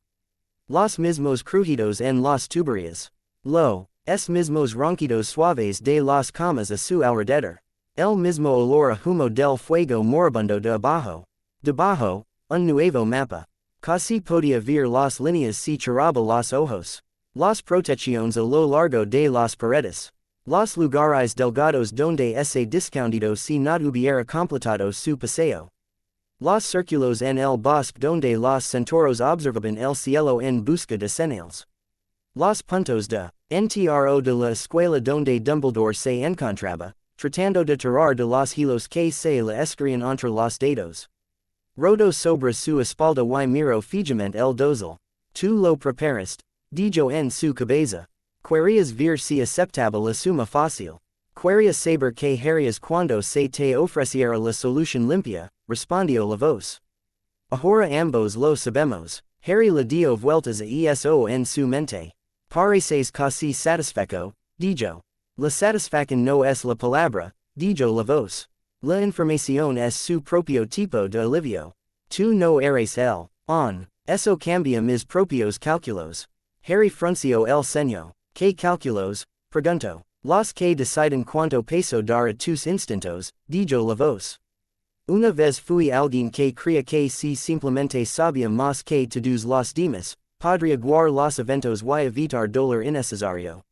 [SPEAKER 1] Los mismos crujidos en las tuberías. Los mismos ronquidos suaves de las camas a su alrededor. El mismo olor a humo del fuego moribundo de abajo. Debajo, un nuevo mapa. Casi podía ver las líneas si cerraba los ojos. Las protecciones a lo largo de las paredes. Los lugares delgados donde ese desconocido si no hubiera completado su paseo. Los círculos en el bosque donde los centauros observaban el cielo en busca de señales. Los puntos de entrada de la escuela donde Dumbledore se encontraba, tratando de tirar de los hilos que se le escurrían entre los dedos. Rodo sobre su espalda y miro fijamente el dosel. Tú lo preparaste, dijo en su cabeza. Querías ver si aceptaba la suma fácil. Querías saber que harías cuando se te ofreciera la solución limpia, respondió la voz. Ahora ambos lo sabemos. Harry le dio vueltas a eso en su mente. Pareces casi satisfecho, dijo. La satisfacción no es la palabra, dijo la voz. La información es su propio tipo de alivio. Tú no eres él. Eso cambia mis propios cálculos. Harry frunció el ceño. ¿Qué cálculos? Preguntó. Los que deciden cuánto peso dar a tus instintos, dijo la voz. Una vez fui alguien que creía que si simplemente sabía más que todos los demás, podría guardar los eventos y evitar dolor innecesario.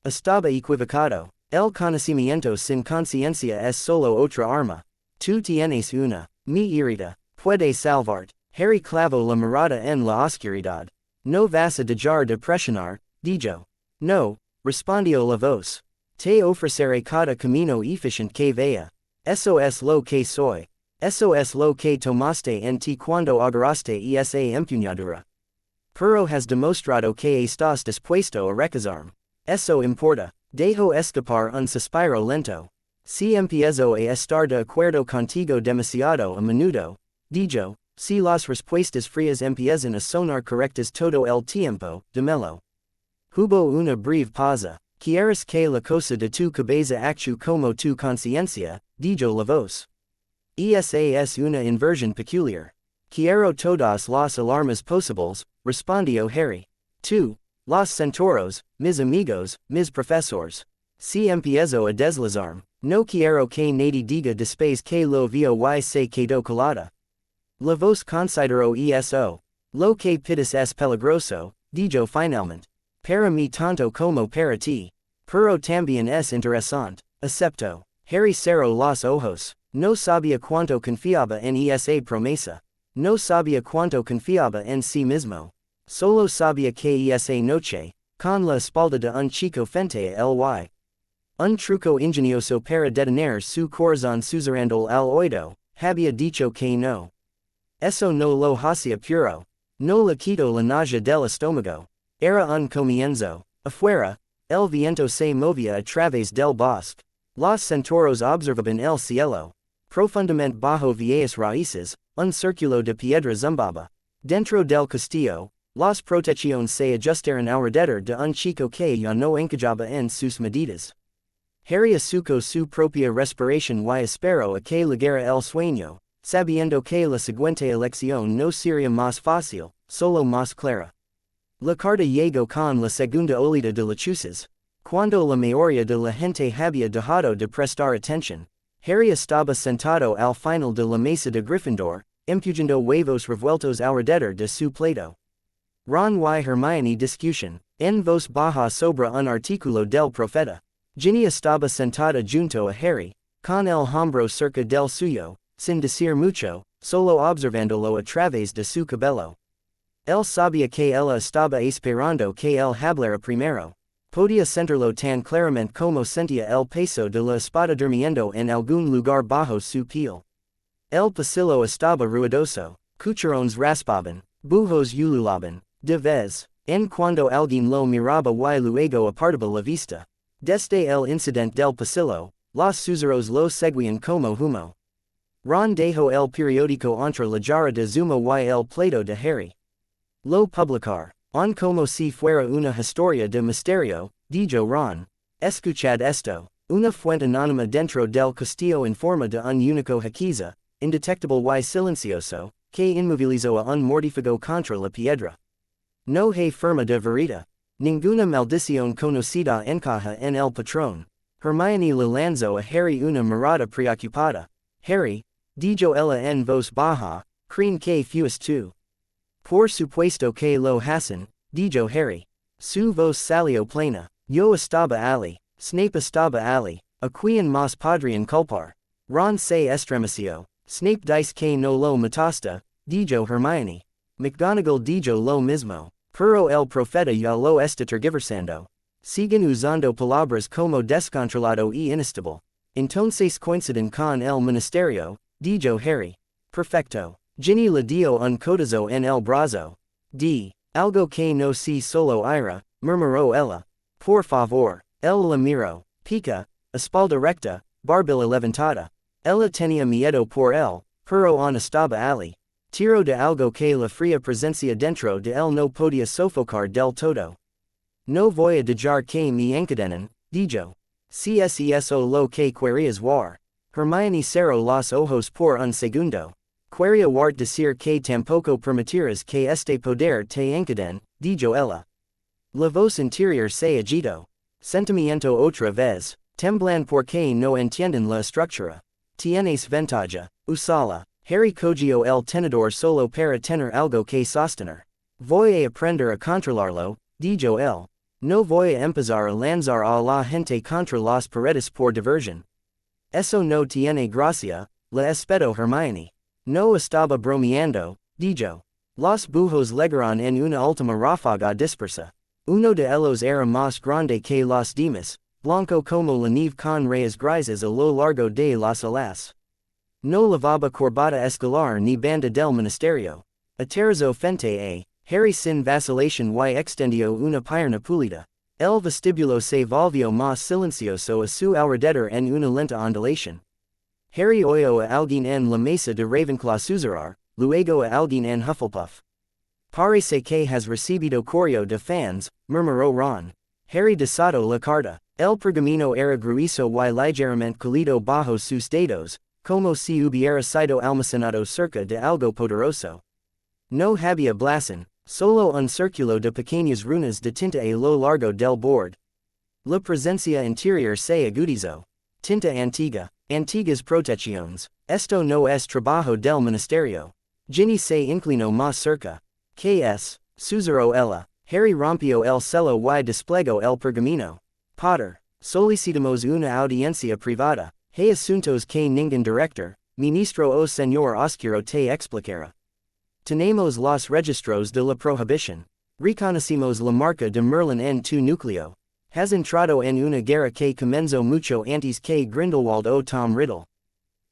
[SPEAKER 1] Estaba equivocado. El conocimiento sin conciencia es solo otra arma. Tú tienes una. Me irrita. Puede salvarte. Harry clavó la mirada en la oscuridad. No vas a dejar de presionar, dijo. No, respondió la voz. Te ofreceré cada camino eficiente que vea. Eso es lo que soy. Eso es lo que tomaste en ti cuando agarraste esa empuñadura. Pero has demostrado que estás dispuesto a recusarme. Eso importa. Dejo escapar un suspiro lento. Si empiezo a estar de acuerdo contigo demasiado a menudo, dijo, si las respuestas frías empiezan a sonar correctas todo el tiempo, dímelo. Hubo una breve pausa. ¿Quieres que la cosa de tu cabeza actúe como tu conciencia? Dijo la voz. Esa es una inversión peculiar. Quiero todas las alarmas posibles, respondió Harry. Tú, los centauros, mis amigos, mis profesores. Si empiezo a deslizarme, no quiero que nadie diga después que lo vio y se quedó calada. La voz consideró eso. Lo que pides es peligroso, dijo finalmente. Para mí tanto como para ti. Pero también es interesante. Acepto. Harry cerró los ojos. No sabía cuánto confiaba en esa promesa. No sabía cuánto confiaba en sí mismo. Solo sabía que esa noche, con la espalda de un chico frente a él un truco ingenioso para detener su corazón susurrando al oído, había dicho que no. Eso no lo hacía puro. No le quitó la nausea del estómago. Era un comienzo. Afuera, el viento se movía a través del bosque. Los centauros observaban el cielo. Profundamente bajo viejas raíces, un círculo de piedra zumbaba. Dentro del castillo, las protecciones se ajustaron alrededor de un chico que ya no encajaba en sus medidas. Harry asucó su propia respiración y esperó a que llegara el sueño, sabiendo que la siguiente elección no sería más fácil, solo más clara. La carta llegó con la segunda oleada de lechuzas. Cuando la mayoría de la gente había dejado de prestar atención, Harry estaba sentado al final de la mesa de Gryffindor, empujando huevos revueltos alrededor de su plato. Ron y Hermione discusión, en voz baja sobre un artículo del profeta. Ginny estaba sentada junto a Harry, con el hombro cerca del suyo, sin decir mucho, solo observándolo a través de su cabello. Él sabía que ella estaba esperando que él hablara primero. Podía sentirlo tan claramente como sentía el peso de la espada durmiendo en algún lugar bajo su piel. El pasillo estaba ruidoso, cucharones raspaban, bujos ululaban, de vez en cuando alguien lo miraba y luego apartaba la vista. Desde el incidente del pasillo, los susurros lo seguían como humo. Ron dejó el periódico entre la jarra de zumo y el plato de Harry. Lo publicar, como si fuera una historia de misterio, dijo Ron. Escuchad esto. Una fuente anónima dentro del castillo informa de un único hechizo, indetectable y silencioso, que inmovilizó a un mortífago contra la piedra. No hay forma de verita. Ninguna maldición conocida encaja en el patrón. Hermione le lanzó a Harry una mirada preocupada. Harry, dijo ella en voz baja, ¿creen que fuiste tú? Por supuesto que lo hacen, dijo Harry. Su voz salió plena. Yo estaba allí. Snape estaba allí. ¿A quién más podrían culpar? Ron se estremeció. Snape dice que no lo mataste, dijo Hermione. McGonagall dijo lo mismo. Pero el profeta ya lo está tergiversando. Siguen usando palabras como descontrolado y inestable. Entonces coinciden con el ministerio, dijo Harry. Perfecto. Ginny le dio un codazo en el brazo. Algo que no si solo ira, murmuró ella. Por favor. Él la miró. Pica, espalda recta, barbilla levantada. Ella tenía miedo por él, pero no estaba allí. Tiro de algo que la fría presencia dentro de él no podía sofocar del todo. No voy a dejar que me encadenen, dijo. Si es eso lo que querías war. Hermione cerró los ojos por un segundo. Quería wart decir que tampoco permitirás que este poder te encadene, dijo ella. La voz interior se agitó. Sentimiento otra vez, temblan porque no entienden la estructura. Tienes ventaja, usala. Harry cogió el tenedor solo para tener algo que sostener. Voy a aprender a controlarlo, dijo él. No voy a empezar a lanzar a la gente contra las paredes por diversión. Eso no tiene gracia, la espetó Hermione. No estaba bromeando, dijo. Los bujos llegaron en una última ráfaga dispersa. Uno de ellos era más grande que los demás, blanco como la nieve con rayas grises a lo largo de las alas. No llevaba corbata escolar ni banda del ministerio. Aterrizó frente a Harry sin vacilación y extendió una pierna pulida. El vestibulo se volvió más silencioso a su alrededor en una lenta ondulación. Harry oyó a alguien en la mesa de Ravenclaw susurrar, luego a alguien en Hufflepuff. Parece que has recibido correo de fans, murmuró Ron. Harry desató la carta. El pergamino era grueso y ligeramente colido bajo sus dedos, como si hubiera sido almacenado cerca de algo poderoso. No había blasón, solo un círculo de pequeñas runas de tinta a lo largo del borde. La presencia interior se agudizó. Tinta antigua, antiguas protecciones, esto no es trabajo del ministerio. Ginny se inclinó más cerca. ¿Qué es? Susurró ella. Harry rompió el celo y desplegó el pergamino. Potter, solicitamos una audiencia privada. Hay asuntos que ningún director, ministro o señor oscuro te explicará. Tenemos los registros de la prohibición. Reconocimos la marca de Merlín en tu núcleo. Has entrado en una guerra que comenzó mucho antes que Grindelwald o Tom Riddle.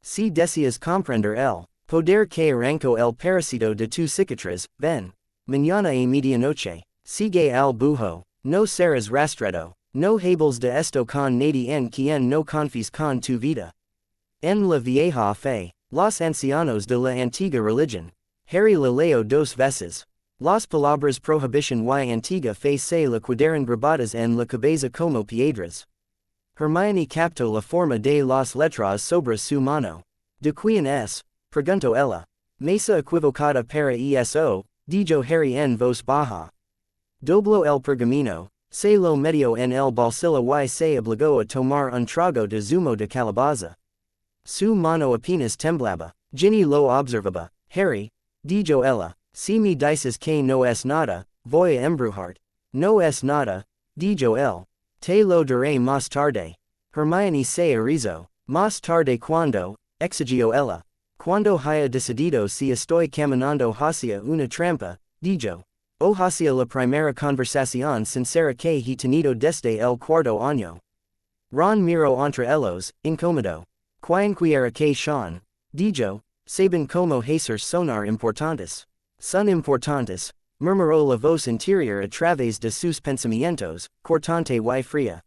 [SPEAKER 1] Si deseas comprender el poder que arrancó el parásito de tu cicatriz, ven. Mañana a medianoche. Sigue al bujo. No serás rastreado. No hables de esto con nadie en quien no confíes con tu vida. En la vieja fe. Los ancianos de la antigua religión. Harry la leo dos veces. Las palabras prohibición y antigua fe se le quedaron grabadas en la cabeza como piedras. Hermione captó la forma de las letras sobre su mano. ¿De quién es? Preguntó ella. Mesa equivocada para eso, dijo Harry en voz baja. Dobló el pergamino, se lo metió en el bolsillo y se obligó a tomar un trago de zumo de calabaza. Su mano apenas temblaba. Ginny lo observaba. Harry, dijo ella, si me dices que no es nada, voy a embrujar. No es nada, dijo él. Te lo diré más tarde. Hermione se irrizó. Más tarde cuando, exigió ella. Cuando haya decidido si estoy caminando hacia una trampa, dijo. O hacia la primera conversación sincera que he tenido desde el cuarto año. Ron miró entre ellos, incómodo. Quiera que Sean, dijo, saben como hacer sonar importantes. Son importantes, murmuró la voz interior a través de sus pensamientos, cortante y fría.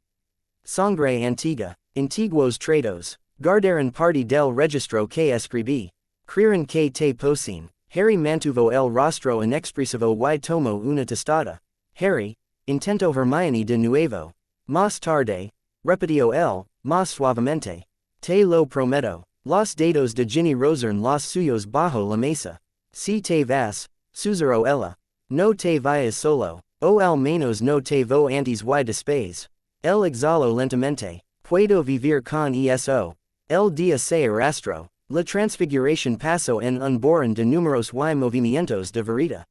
[SPEAKER 1] Sangre antigua, antiguos tratos, guardaron parte del registro que escribí. Creeron que te poseen. Harry mantuvo el rostro inexpresivo y tomó una tostada. Harry, intentó Hermione de nuevo. Más tarde, repitió él, más suavemente. Te lo prometo. Los dedos de Ginny rozaron los suyos bajo la mesa. Si te vas, susurró ella. No te vayas solo. O al menos no te voy antes y después. Él exhaló lentamente. Puedo vivir con eso. El día se arrastró. La transfiguración pasó en un borrón de números y movimientos de varita.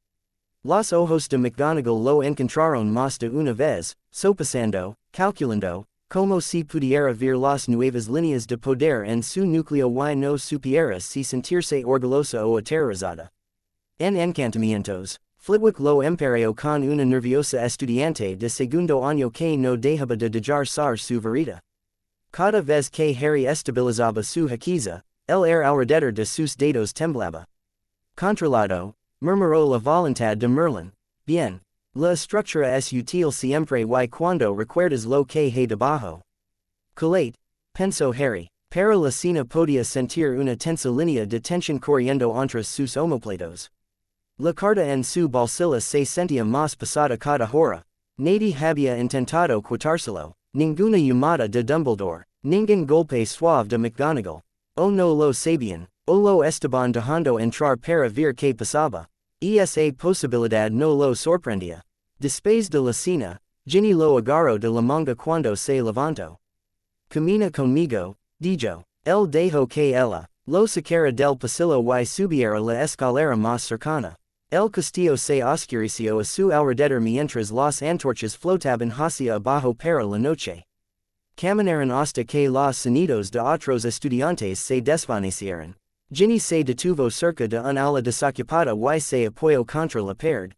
[SPEAKER 1] Los ojos de McGonagall lo encontraron más de una vez, sopesando, calculando, Como si pudiera ver las nuevas líneas de poder en su núcleo y no supiera si sentirse orgullosa o aterrorizada. En encantamientos, Flitwick lo imperio con una nerviosa estudiante de segundo año que no dejaba de dejar su vereda. Cada vez que Harry estabilizaba su riqueza, el alrededor de sus dedos temblaba. Controlado, murmuró la voluntad de Merlín. Bien. La estructura es útil siempre y cuando recuerdas lo que hay debajo. Colate, pensó Harry, pero la cena podía sentir una tensa línea de tensión corriendo entre sus omoplatos. La carta en su bolsillo se sentía más pesada cada hora. Nadie había intentado quitárselo, ninguna llamada de Dumbledore, ningún golpe suave de McGonagall. O no lo sabían, o lo estaban dejando entrar para ver qué pasaba. Esa posibilidad no lo sorprendía. Después de la cena, Ginny lo agarró de la manga cuando se levantó. Camina conmigo, dijo. Él dejó que ella lo sacara del pasillo y subiera la escalera más cercana. El castillo se oscureció a su alrededor mientras las antorchas flotaban hacia abajo para la noche. Caminaron hasta que los sonidos de otros estudiantes se desvanecieron. Ginny se detuvo cerca de un ala desocupada y se apoyó contra la pared.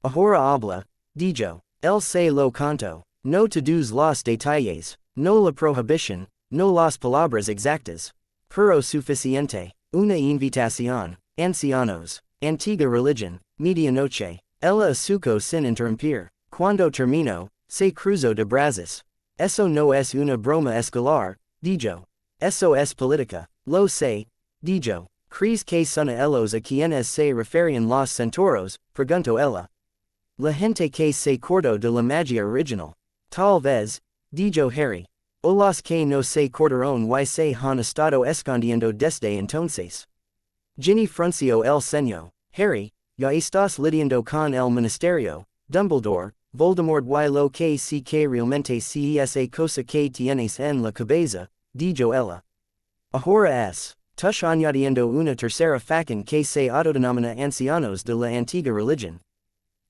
[SPEAKER 1] Ahora habla, dijo. Él se lo contó. No todos los detalles, no la prohibición, no las palabras exactas. Pero suficiente. Una invitación. Ancianos. Antigua religión. Medianoche. Ella asuco sin interrumpir. Cuando terminó, se cruzó de brazos. Eso no es una broma escolar, dijo. Eso es política. Lo sé. Dijo. ¿Crees que son a ellos a quienes se referían los centauros? Preguntó ella. La gente que se acordó de la magia original. Tal vez, dijo Harry. O los que no se acordaron y se han estado escondiendo desde entonces. Ginny frunció el ceño. Harry, ya estás lidiando con el ministerio, Dumbledore, Voldemort y lo que sí que realmente sí esa cosa que tienes en la cabeza, dijo ella. Ahora es. Tush añadiendo una tercera facción que se autodenomina ancianos de la antigua religión.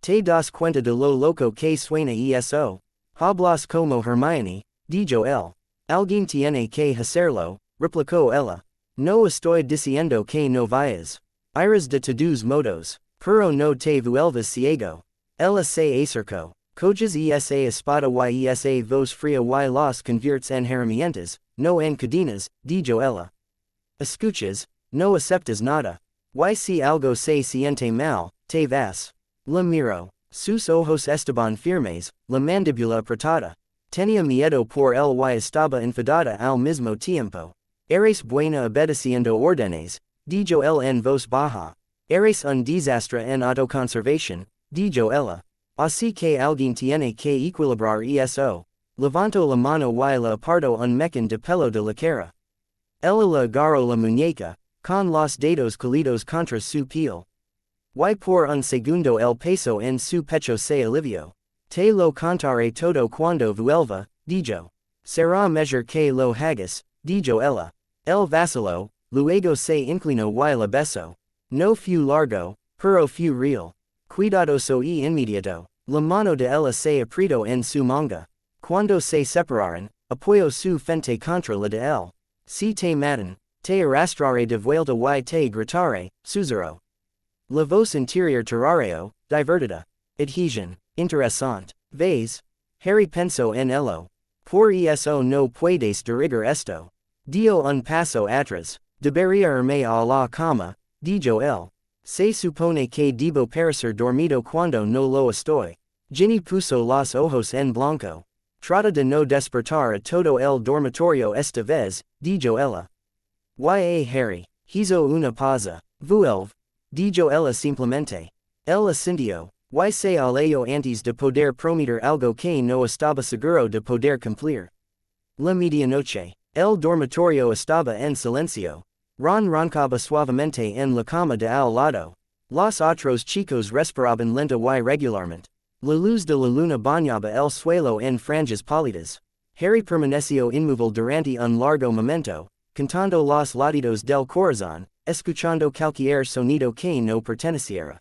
[SPEAKER 1] Te das cuenta de lo loco que suena eso. Hablas como Hermione, dijo él. Alguien tiene que hacerlo, replicó ella. No estoy diciendo que no vayas. Iras de todos modos, pero no te vuelvas ciego. Ella se acercó. Coges esa espada y esa voz fría y los conviertes en herramientas, no en cadenas, dijo ella. Escuchas, no aceptas nada. Y si algo se siente mal, te vas. La miró. Sus ojos estaban firmes, la mandíbula apretada. Tenía miedo por él y estaba enfadada al mismo tiempo. Eres buena obedeciendo órdenes, dijo él en voz baja. Eres un desastre en autoconservación, dijo ella. Así que alguien tiene que equilibrar eso. Levantó la mano y la apartó un mechón de pelo de la cara. Ella le agarró la muñeca, con los dedos colidos contra su piel. Y por un segundo el peso en su pecho se alivió. Te lo contaré todo cuando vuelva, dijo. Será mejor que lo hagas, dijo ella. El vaciló, luego se inclinó y la besó. No fue largo, pero fue real. Cuidadoso y inmediato. La mano de ella se apretó en su manga. Cuando se separaron, apoyó su frente contra la de él. Si te matan, te arrastraré de vuelta y te gritaré, susurró. La voz interior terroreo, divertida. Adhesion, interesante. ¿Ves? Harry pensó en ello. Por eso no puedes dirigar esto. Dio un paso atrás. Debería irme a la cama, dijo él. Se supone que debo parecer dormido cuando no lo estoy. Ginny puso los ojos en blanco. Trata de no despertar a todo el dormitorio esta vez, dijo ella. Harry, hizo una pausa. Vuelve, dijo ella simplemente. Él asintió. Y se alejó antes de poder prometer algo que no estaba seguro de poder cumplir. La medianoche. El dormitorio estaba en silencio. Ron roncaba suavemente en la cama de al lado. Los otros chicos respiraban lenta y regularmente. La luz de la luna bañaba el suelo en franjas pálidas. Harry permaneció inmóvil durante un largo momento, cantando los latidos del corazón, escuchando cualquier sonido que no perteneciera.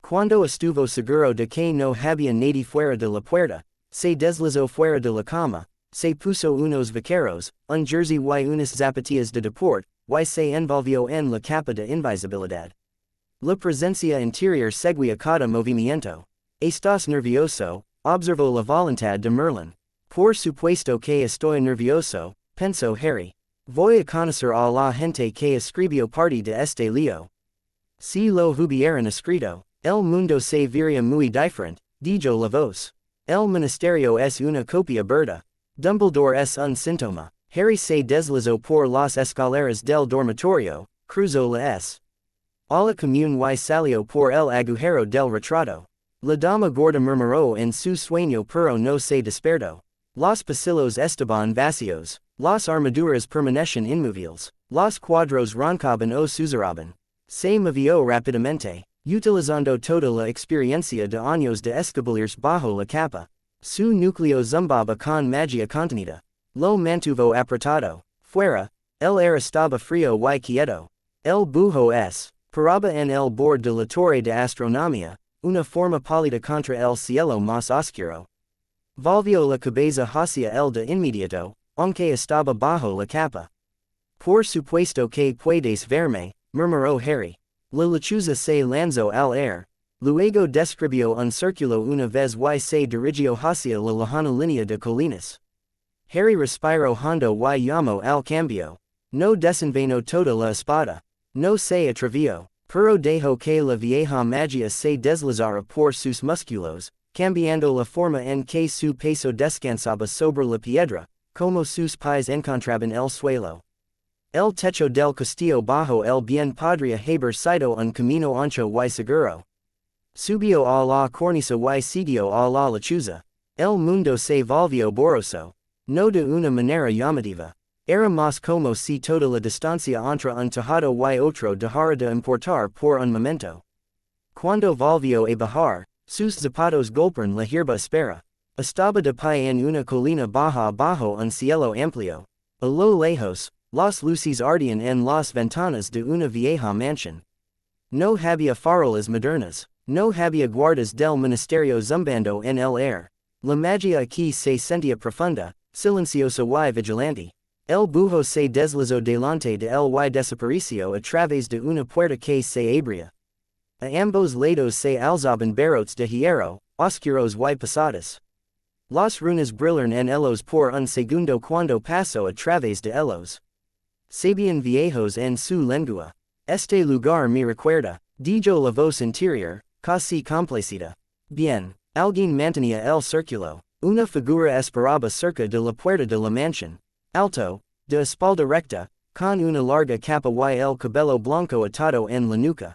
[SPEAKER 1] Cuando estuvo seguro de que no había nadie fuera de la puerta, se deslizó fuera de la cama, se puso unos vaqueros, un jersey y unas zapatillas de deporte, y se envolvió en la capa de invisibilidad. La presencia interior seguía cada movimiento. ¿Estás nervioso? Observó la voluntad de Merlín. Por supuesto que estoy nervioso, pensó Harry. Voy a conocer a la gente que escribió parte de este lío. Si lo hubieran escrito, el mundo se vería muy diferente, dijo la voz. El ministerio es una copia burda. Dumbledore es un síntoma. Harry se deslizó por las escaleras del dormitorio, cruzó la S. A la común y salió por el agujero del retrato. La dama gorda murmuró en su sueño pero no se despertó. Los pasillos estaban vacíos. Las armaduras permanecen inmóviles. Los cuadros roncaban o susurraban. Se movió rápidamente, utilizando toda la experiencia de años de escabullirse bajo la capa. Su núcleo zumbaba con magia contenida. Lo mantuvo apretado. Fuera, el aire estaba frío y quieto. El bujo paraba en el borde de la torre de astronomía, una forma pálida contra el cielo más oscuro. Volvió la cabeza hacia el de inmediato, aunque estaba bajo la capa. Por supuesto que puedes verme, murmuró Harry. La lechuza se lanzó al aire. Luego describió un círculo una vez y se dirigió hacia la lejana línea de colinas. Harry respiró hondo y llamó al cambio. No desenvainó toda la espada. No se atrevió, pero dejó que la vieja magia se deslizara por sus músculos, cambiando la forma en que su peso descansaba sobre la piedra, como sus pies encontraban el suelo. El techo del castillo bajo el bien podría haber sido un camino ancho y seguro. Subió a la cornisa y siguió a la lechuza. El mundo se volvió borroso. No de una manera llamativa. Era más como si toda la distancia entre un tejado y otro dejara de importar por un momento. Cuando volvió a bajar, sus zapatos golpearon la hierba espera. Estaba de pie en una colina baja bajo un cielo amplio. A lo lejos, las luces ardían en las ventanas de una vieja mansión. No había farolas modernas. No había guardas del ministerio zumbando en el aire. La magia aquí se sentía profunda, silenciosa y vigilante. El bujo se deslizó delante de él y desapareció a través de una puerta que se abría. A ambos lados se alzaban barrotes de hierro, oscuros y pesados. Las runas brillaron en ellos por un segundo cuando pasó a través de ellos. Sabían viejos en su lengua. Este lugar me recuerda, dijo la voz interior, casi complacida. Bien, alguien mantenía el círculo. Una figura esperaba cerca de la puerta de la mansión. Alto, de espalda recta, con una larga capa y el cabello blanco atado en la nuca.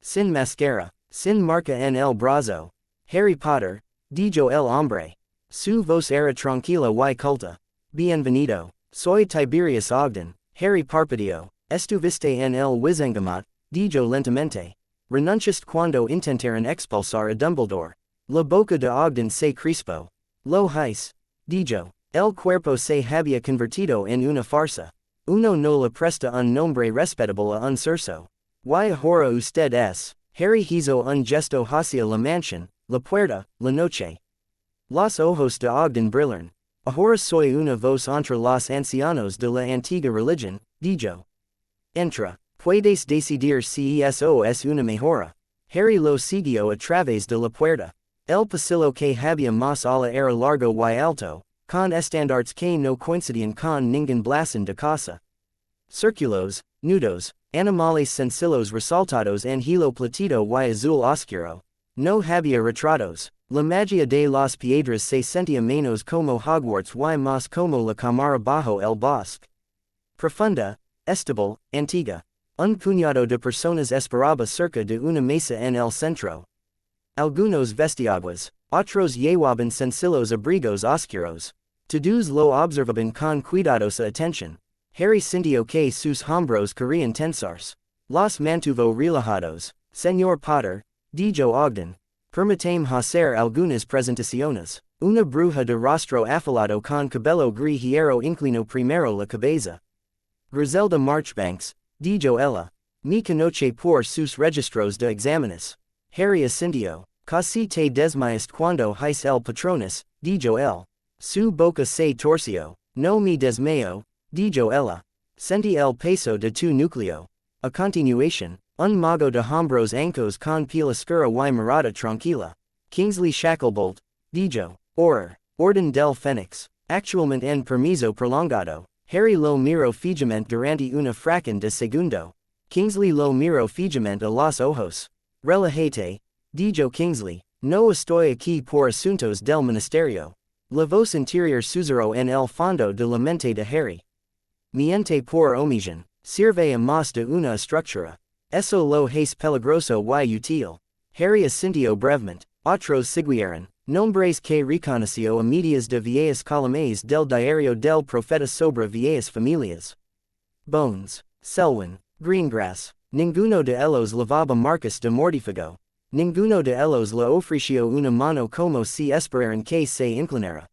[SPEAKER 1] Sin máscara, sin marca en el brazo. Harry Potter, dijo el hombre. Su voz era tranquila y culta. Bienvenido, soy Tiberius Ogden. Harry parpadeó. Estuviste en el Wizengamot, dijo lentamente. Renunciaste cuando intentaron expulsar a Dumbledore. La boca de Ogden se crispó. Lo hice, dijo. El cuerpo se había convertido en una farsa. Uno no le presta un nombre respetable a un cerso. Y ahora usted es. Harry hizo un gesto hacia la mansión, la puerta, la noche. Los ojos de Ogden brillaron. Ahora soy una voz entre los ancianos de la antigua religión, dijo. Entra. Puedes decidir si eso es una mejora. Harry lo siguió a través de la puerta. El pasillo que había más ala era largo y alto, con estandartes que no coincidían con ningún blasón de casa. Círculos, nudos, animales sencillos resaltados en hilo plateado y azul oscuro. No había retratos. La magia de las piedras se sentía menos como Hogwarts y más como la cámara bajo el bosque. Profunda, estable, antigua. Un puñado de personas esperaba cerca de una mesa en el centro. Algunos vestiaguas, otros llevaban sencillos abrigos oscuros. Todos lo observaban con cuidadosa atención. Harry sintió que sus hombros querían tensarse. Los mantuvo relajados. Señor Potter, dijo Ogden. Permítame hacer algunas presentaciones. Una bruja de rostro afilado con cabello gris hierro inclinó primero la cabeza. Griselda Marchbanks, dijo ella. Me conoce por sus registros de exámenes. Harry asintió. Casi te desmayaste cuando hice el patronus, dijo él. Su boca se torció, no me desmayo, dijo ella. Sentí el peso de tu núcleo. A continuación, un mago de hombros ancos con pila oscura y mirada tranquila. Kingsley Shacklebolt, dijo. Orden del Fénix. Actualmente en permiso prolongado. Harry lo miró fijamente durante una fracción de segundo. Kingsley lo miró fijamente a los ojos. Relájate, dijo Kingsley. No estoy aquí por asuntos del ministerio. La voz interior susurró en el fondo de la mente de Harry. Miente por omisión. Sirve a más de una estructura. Eso lo es peligroso y útil. Harry asintió brevemente. Otros siguieron. Nombres que reconoció a medias de viejas columnas del diario del profeta sobre viejas familias. Bones. Selwyn. Greengrass. Ninguno de ellos lavaba marcas de mortífago. Ninguno de ellos le ofreció una mano como si esperaran que se inclinara.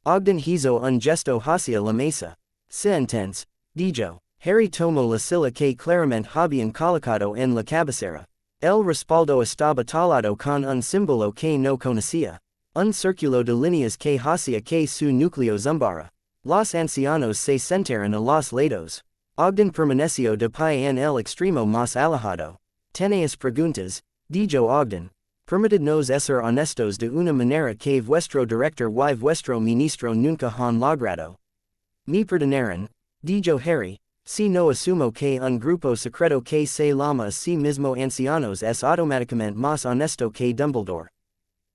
[SPEAKER 1] Ogden hizo un gesto hacia la mesa. Se intens, dijo. Harry tomó la silla que claramente habían colocado en la cabecera. El respaldo estaba talado con un símbolo que no conocía. Un círculo de líneas que hacía que su núcleo zumbara. Los ancianos se sentaron a los lados. Ogden permaneció de pie en el extremo más alejado. Tenéis preguntas, dijo Ogden. Permitidnos ser honestos de una manera que vuestro director y vuestro ministro nunca han logrado. Me perdonarán, dijo Harry, si no asumo que un grupo secreto que se llama a sí mismo ancianos es automáticamente más honesto que Dumbledore.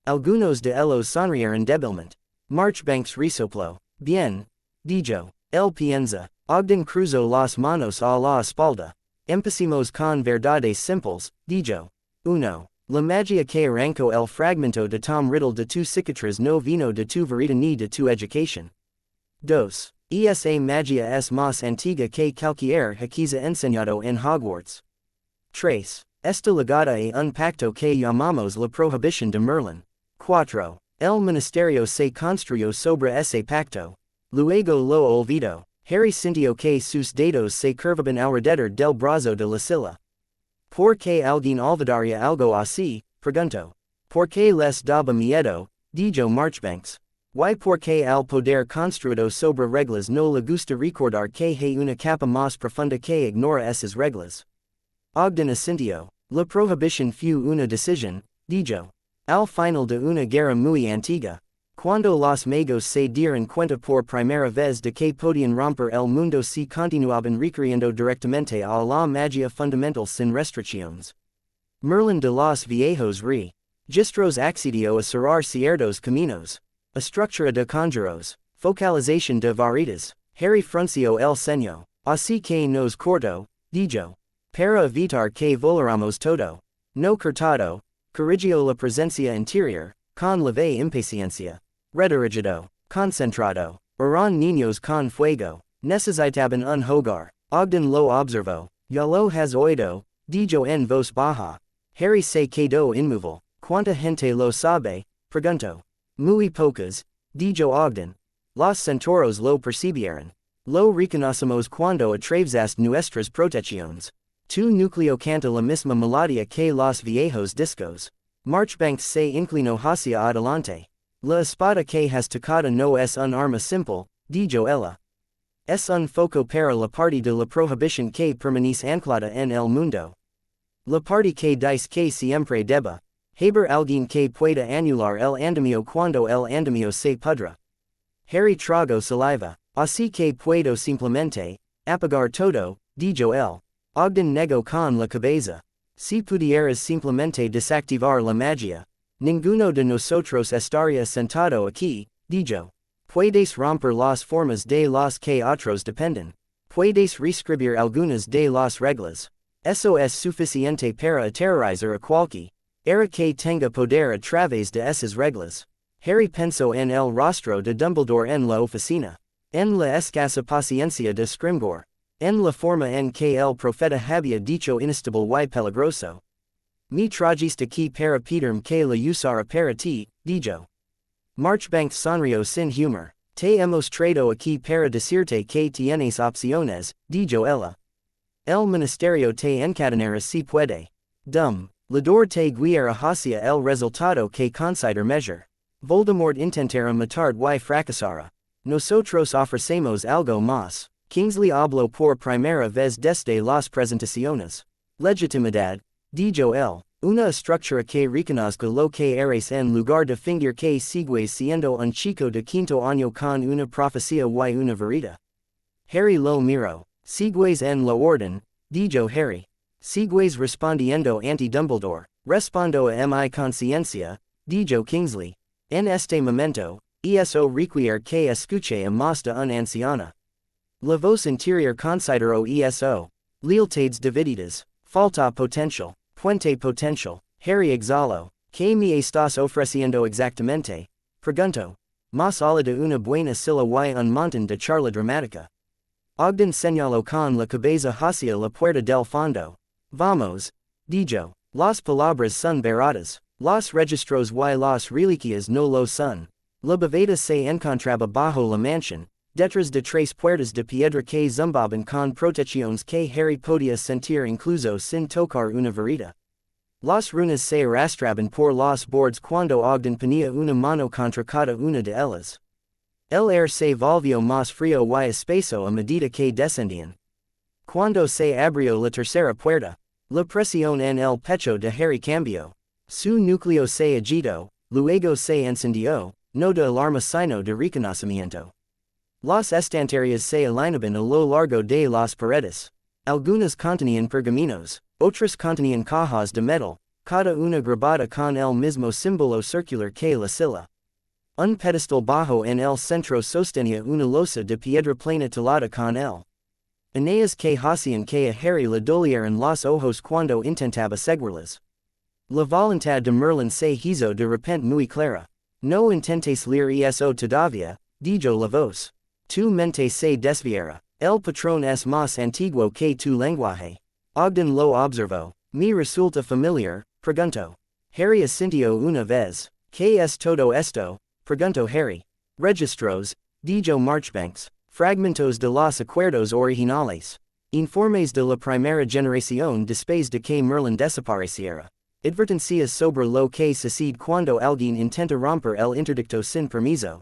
[SPEAKER 1] Algunos de ellos sonrieron débilmente. Marchbanks resopló. Bien, dijo. Él piensa. Ogden cruzó las manos a la espalda. Empecemos con verdades simples, dijo. 1. La magia que arrancó el fragmento de Tom Riddle de tu cicatriz no vino de tu vida ni de tu educación. 2. Esa magia es más antigua que cualquier hechizo enseñado en Hogwarts. 3. Está ligada a un pacto que llamamos la prohibición de Merlín. 4. El ministerio se construyó sobre ese pacto. Luego lo olvidó. Harry sintió que sus dedos se curvaban alrededor del brazo de la silla. ¿Por qué alguien olvidaría algo así? Preguntó. ¿Por qué les daba miedo? Dijo Marchbanks. ¿Y por qué al poder construido sobre reglas no le gusta recordar que hay una capa más profunda que ignora esas reglas? Ogden asintió. La prohibición fue una decisión, dijo. Al final de una guerra muy antigua. Cuando los magos se dieron cuenta por primera vez de que podían romper el mundo si continuaban recurriendo directamente a la magia fundamental sin restricciones. Merlin de los viejos registros accedió a cerrar ciertos caminos. Estructura de conjuros. Focalización de varitas. Harry frunció el ceño. Así que nos cortó, dijo. Para evitar que voláramos todo. No cortado. Corrigió la presencia interior, con leve impaciencia. Redirigido. Concentrado. Eran niños con fuego. Necesitaban un hogar. Ogden lo observó. Ya lo has oído, dijo en voz baja. Harry se quedó inmóvil. ¿Cuánta gente lo sabe? Preguntó. Muy pocas, dijo Ogden. Los centauros lo percibieron. Lo reconocemos cuando atravesas nuestras protecciones. Tu núcleo canta la misma melodía que los viejos discos. Marchbanks se inclinó hacia adelante. La espada que has tocado no es un arma simple, dijo ella. Es un foco para la parte de la prohibición que permanece anclada en el mundo. La parte que dice que siempre deba haber alguien que pueda anular el andamio cuando el andamio se pudra. Harry tragó saliva. Así que puedo simplemente apagar todo, dijo él. Ogden negó con la cabeza. Si pudieras simplemente desactivar la magia. Ninguno de nosotros estaría sentado aquí, dijo. Puedes romper las formas de los que otros dependen. Puedes reescribir algunas de las reglas. Eso es suficiente para aterrorizar a cualquiera que tenga poder a través de esas reglas. Harry pensó en el rostro de Dumbledore en la oficina. En la escasa paciencia de Scrimgeour. En la forma en que el profeta había dicho inestable y peligroso. Me trajiste aquí para pedirme que la usara para ti, dijo. Marchbanks sonrió sin humor. Te hemos traído aquí para decirte que tienes opciones, dijo ella. El ministerio te encadenará si puede. Dumbledore te guiará hacia el resultado que consider mejor. Voldemort intentara matar y fracasara. Nosotros ofrecemos algo más. Kingsley hablo por primera vez desde las presentaciones. Legitimidad, dijo él. Una estructura que reconozca lo que eres en lugar de fingir que sigues siendo un chico de quinto año con una profecía y una verita. Harry lo miró. Sigues en la orden, dijo Harry. Sigues respondiendo ante Dumbledore. Respondo a mi conciencia, dijo Kingsley. En este momento, eso requiere que escuche a más de un anciana. La voz interior consideró eso. Lealtades divididas. Falta potencial. Puente potencial. Harry exhaló. ¿Qué me estás ofreciendo exactamente? Preguntó. Más allá de una buena silla y un montón de charla dramática. Ogden señaló con la cabeza hacia la puerta del fondo. Vamos, dijo. Las palabras son baratas. Los registros y las reliquias no lo son. La bebida se encontraba bajo la mansión, detrás de tres puertas de piedra que zumbaban con protecciones que Harry podía sentir incluso sin tocar una varita. Las runas se arrastraban por los bordes cuando Ogden ponía una mano contra cada una de ellas. El aire se volvió más frío y espeso a medida que descendían. Cuando se abrió la tercera puerta, la presión en el pecho de Harry cambió. Su núcleo se agitó, luego se encendió, no de alarma sino de reconocimiento. Las estanterías se alineaban a lo largo de las paredes. Algunas contenían pergaminos, otras contenían cajas de metal, cada una grabada con el mismo símbolo circular que la silla. Un pedestal bajo en el centro sostenía una losa de piedra plana talada con él. Eneas que hacían que a Harry le dolieran los ojos cuando intentaba seguirlas. La voluntad de Merlín se hizo de repente muy clara. No intentes leer eso todavía, dijo la voz. Tu mente se desviará. El patrón es más antiguo que tu lenguaje. Ogden lo observó. Me resulta familiar, preguntó. Harry asintió una vez. ¿Qué es todo esto? Preguntó Harry. Registros, dijo Marchbanks. Fragmentos de los acuerdos originales. Informes de la primera generación después de que Merlín desapareciera. Advertencias sobre lo que sucede cuando alguien intenta romper el interdicto sin permiso.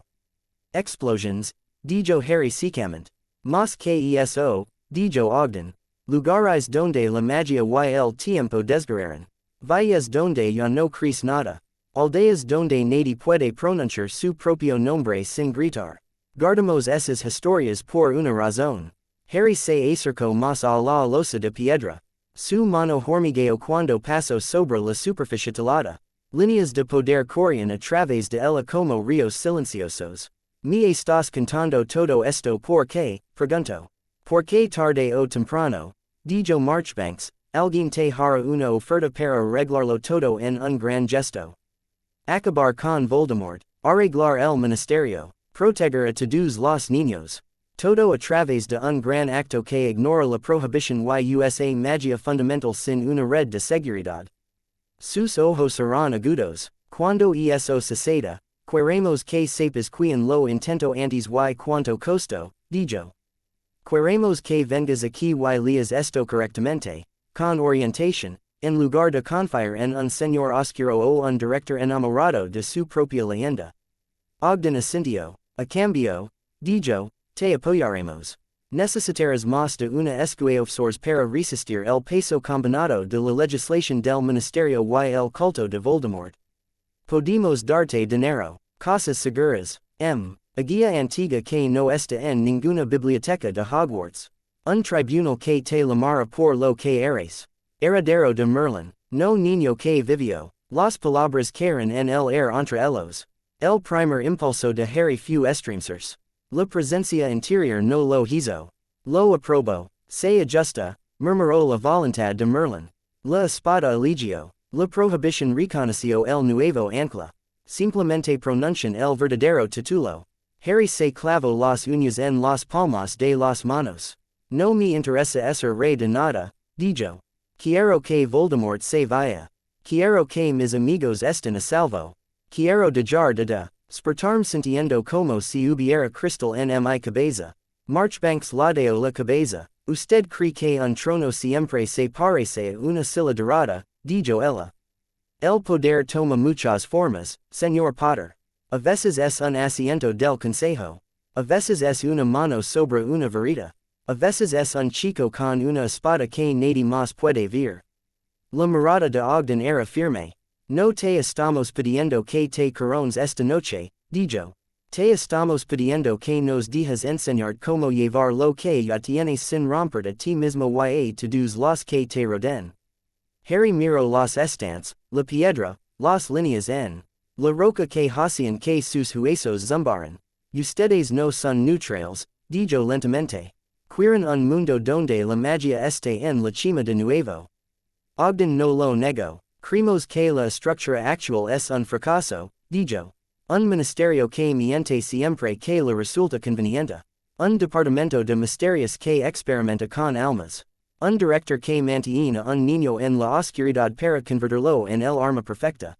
[SPEAKER 1] Explosions, dijo Harry secamente. Más que eso, dijo Ogden. Lugares donde la magia y el tiempo desguerraron. Valles donde ya no crees nada. Aldeas donde nadie puede pronunciar su propio nombre sin gritar. Guardamos esas historias por una razón. Harry se acercó más a la losa de piedra. Su mano hormigueó cuando pasó sobre la superficie talada. Líneas de poder corrían a través de ella como ríos silenciosos. ¿Me estás contando todo esto por qué? Preguntó. ¿Por qué tarde o temprano? Dijo Marchbanks. Alguien te hará una oferta para arreglarlo todo en un gran gesto. Acabar con Voldemort. Arreglar el ministerio. Proteger a todos los niños. Todo a través de un gran acto que ignora la prohibición y usa magia fundamental sin una red de seguridad. Sus ojos serán agudos. Cuando eso suceda, queremos que sepas quién lo intento antes y cuánto costó, dijo. Queremos que vengas aquí y leas esto correctamente, con orientación, en lugar de confiar en un señor oscuro o un director enamorado de su propia leyenda. Ogden asintió. A cambio, dijo, te apoyaremos. Necesitarás más de una escueofsors para resistir el peso combinado de la legislación del ministerio y el culto de Voldemort. Podemos darte dinero, cosas seguras, a guía antigua que no está en ninguna biblioteca de Hogwarts. Un tribunal que te llamará por lo que eres. Heredero de Merlín, no niño que vivió. Las palabras caen en el aire entre ellos. El primer impulso de Harry fue estremecerse. La presencia interior no lo hizo. Lo aprobó. Se ajusta, murmuró la voluntad de Merlín. La espada eligió. La prohibición reconoció el nuevo ancla. Simplemente pronuncian el verdadero título. Harry se clavó las uñas en las palmas de las manos. No me interesa ser rey de nada, dijo. Quiero que Voldemort se vaya. Quiero que mis amigos estén a salvo. Quiero dejar de despertarme sintiendo como si hubiera cristal en mi cabeza. Marchbanks ladeó la cabeza. Usted cree que un trono siempre se parece a una silla dorada, dijo ella. El poder toma muchas formas, señor Potter. A veces es un asiento del consejo. A veces es una mano sobre una varita. A veces es un chico con una espada que nadie más puede ver. La mirada de Ogden era firme. No te estamos pidiendo que te corones esta noche, dijo. Te estamos pidiendo que nos dejes enseñar cómo llevar lo que ya tienes sin romper a ti mismo y a todos los que te roden. Harry miró los estantes, la piedra, las líneas en la roca que hacían que sus huesos zumbaran. Ustedes no son neutrales, dijo lentamente. Quieren un mundo donde la magia esté en la cima de nuevo. Ogden no lo negó. Creemos que la estructura actual es un fracaso, dijo. Un ministerio que miente siempre que le resulta conveniente. Un departamento de misterios que experimenta con almas. Un director que mantiene a un niño en la oscuridad para convertirlo en el arma perfecta.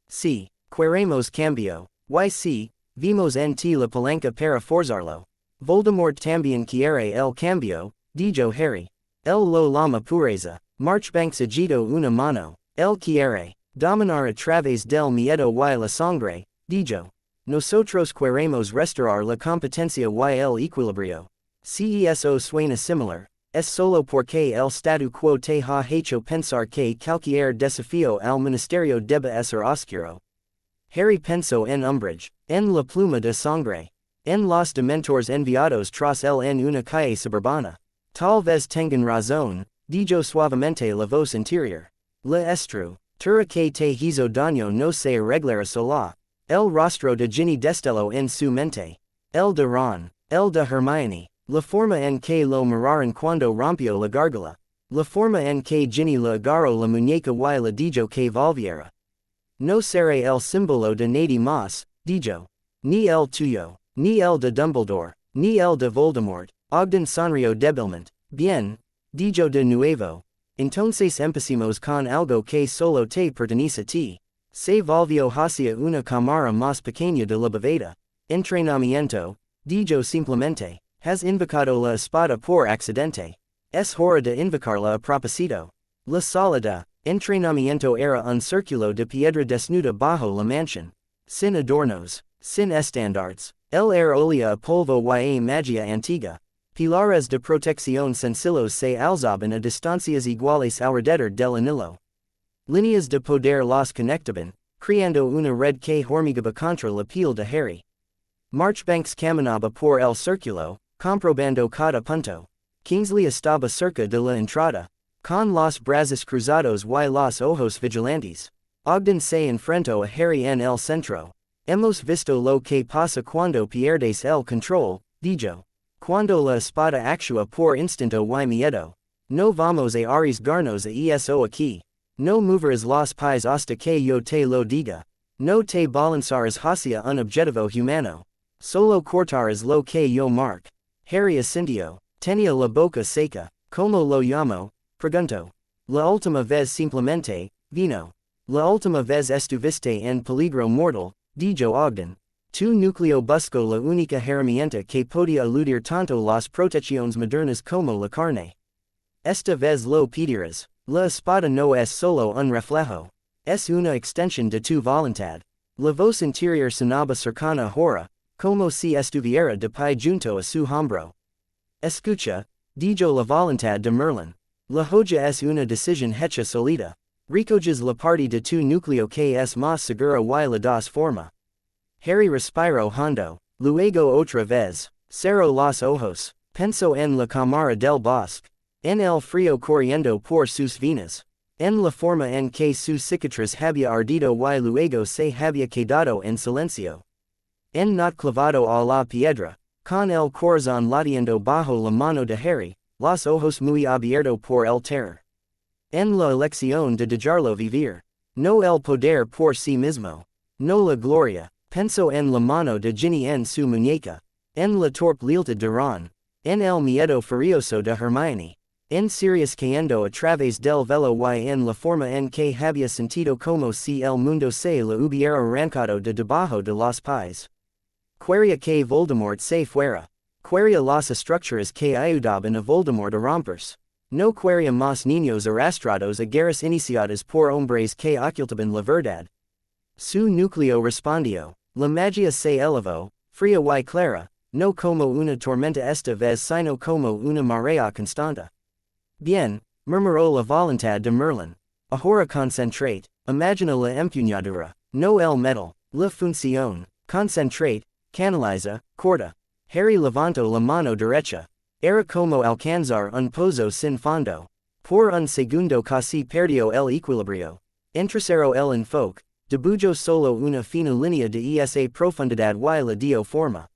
[SPEAKER 1] Sí, queremos cambio. Y sí, vimos en ti la palanca para forzarlo. Voldemort también quiere el cambio, dijo Harry. El lo llama pureza. Marchbanks agitó una mano. El quiere dominar a través del miedo y la sangre, dijo. Nosotros queremos restaurar la competencia y el equilibrio. Si eso suena similar, es solo porque el statu quo te ha hecho pensar que cualquier desafío al ministerio debe ser oscuro. Harry pensó en Umbridge, en la pluma de sangre, en los dementores enviados tras él en una calle suburbana. Tal vez tengan razón, dijo suavemente la voz interior. La estru, tura que te hizo daño no se arreglará sola. El rostro de Ginny destelló en su mente. El de Ron, el de Hermione, la forma en que lo miraron cuando rompió la gárgola. La forma en que Ginny le agarró la muñeca y le dijo que volviera. No seré el símbolo de nadie más, dijo. Ni el tuyo, ni el de Dumbledore, ni el de Voldemort. Ogden sonrió débilmente. Bien, dijo de nuevo. Entonces empecemos con algo que solo te pertenece a ti. Se volvió hacia una cámara más pequeña de la bóveda. Entrenamiento, dijo simplemente. Has invocado la espada por accidente. Es hora de invocarla a propósito. La sala de entrenamiento era un círculo de piedra desnuda bajo la mansión. Sin adornos, sin estandartes. El era olía a polvo y a magia antigua. Pilares de protección sencillos se alzaban a distancias iguales alrededor del anillo. Líneas de poder los conectaban, creando una red que hormigaba contra la piel de Harry. Marchbanks caminaba por el círculo, comprobando cada punto. Kingsley estaba cerca de la entrada, con los brazos cruzados y los ojos vigilantes. Ogden se enfrentó a Harry en el centro. Hemos visto lo que pasa cuando pierdes el control, dijo. Cuando la espada actúa por instinto y miedo. No vamos a arriesgarnos a eso aquí. No moverás los pies hasta que yo te lo diga. No te balanzarás hacia un objetivo humano. Solo cortarás lo que yo marque. Harry asintió. Tenía la boca seca. ¿Cómo lo llamo? Preguntó. La última vez simplemente, vino. La última vez estuviste en peligro mortal, dijo Ogden. Tu núcleo buscó la única herramienta que podía eludir tanto las protecciones modernas como la carne. Esta vez lo pedirás. La espada no es solo un reflejo. Es una extensión de tu voluntad. La voz interior sonaba cercana ahora, como si estuviera de pie junto a su hombro. Escucha, dijo la voluntad de Merlín. La joya es una decisión hecha solita. Recoges la parte de tu núcleo que es más segura y la das forma. Harry respiró hondo, luego otra vez, cerró los ojos, pensó en la cámara del bosque, en el frío corriendo por sus venas, en la forma en que su cicatriz había ardido y luego se había quedado en silencio. En not clavado a la piedra, con el corazón latiendo bajo la mano de Harry, los ojos muy abiertos por el terror. En la elección de dejarlo vivir, no el poder por sí mismo, no la gloria. Pensó en la mano de Ginny en su muñeca, en la torpe lealtad de Ron, en el miedo furioso de Hermione, en Sirius cayendo a través del velo y en la forma en que había sentido como si el mundo se le hubiera arrancado de debajo de los pies. Quería que Voldemort se fuera. Quería las estructuras que ayudaban a Voldemort a romperse. No quería más niños arrastrados a guerras iniciadas por hombres que ocultaban la verdad. Su núcleo respondió. La magia se elevó, fría y clara, no como una tormenta esta vez sino como una marea constante. Bien, murmuró la voluntad de Merlín. Ahora concentrate, imagina la empuñadura, no el metal, la función, concentrate, canaliza, corta. Harry levantó la mano derecha. Era como alcanzar un pozo sin fondo. Por un segundo casi perdió el equilibrio. Entrecero el enfoque, dibujó solo una fina línea de esa profundidad y la dio forma.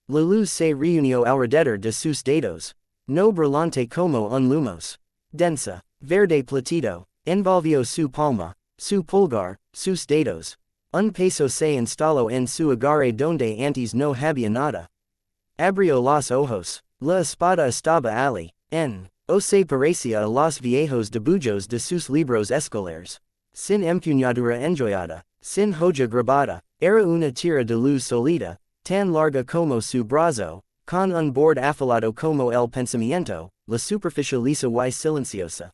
[SPEAKER 1] La luz se reunió alrededor de sus dedos. No brillante como un lumos. Densa, verde platido, envolvió su palma, su pulgar, sus dedos. Un peso se instaló en su agarre donde antes no había nada. Abrió los ojos. La espada estaba allí, o se parecía a los viejos dibujos de sus libros escolares. Sin empuñadura enjoyada, sin hoja grabada, era una tira de luz sólida, tan larga como su brazo, con un borde afilado como el pensamiento, la superficie lisa y silenciosa.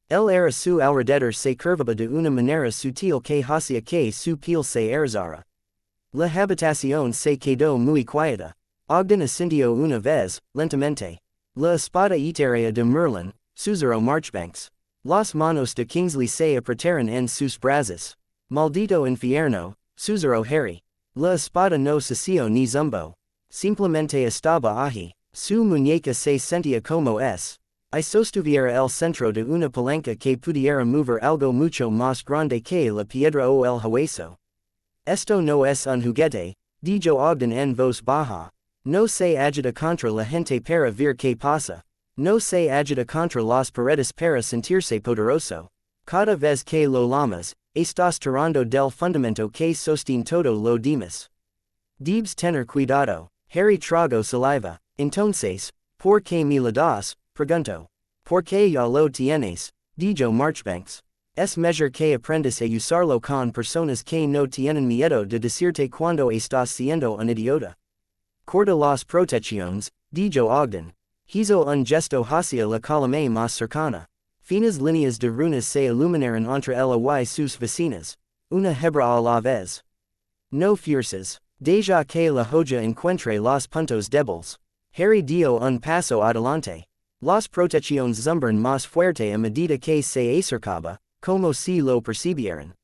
[SPEAKER 1] El era su alrededor se curvaba de una manera sutil que hacía que su piel se erizara. La habitación se quedó muy quieta. Ogden asintió una vez, lentamente. La espada etérea de Merlín, susurró Marchbanks. Las manos de Kingsley se apretaron en sus brazos. Maldito infierno, susurró Harry. La espada no cesó ni zumbó. Simplemente estaba allí. Su muñeca se sentía como y sostuviera el centro de una palanca que pudiera mover algo mucho más grande que la piedra o el hueso. Esto no es un juguete, dijo Ogden en voz baja. No se agita contra la gente para ver qué pasa. No se agita contra las paredes para sentirse poderoso. Cada vez que lo lamas, estás tirando del fundamento que sostiene todo lo demás. Debes tener cuidado. Harry tragó saliva. Entonces, ¿por qué me la das? Preguntó. ¿Por qué ya lo tienes? Dijo Marchbanks. Es mejor que aprendas a usarlo con personas que no tienen miedo de decirte cuando estás siendo un idiota. Corta las protecciones, dijo Ogden. Hizo un gesto hacia la columna más cercana. Finas líneas de runas se iluminaron entre ella y sus vecinas. Una hebra a la vez. No fuerzas. Deja que la hoja encuentre los puntos débiles. Harry dio un paso adelante. Las protecciones zumbaron más fuerte a medida que se acercaba, como si lo percibieran.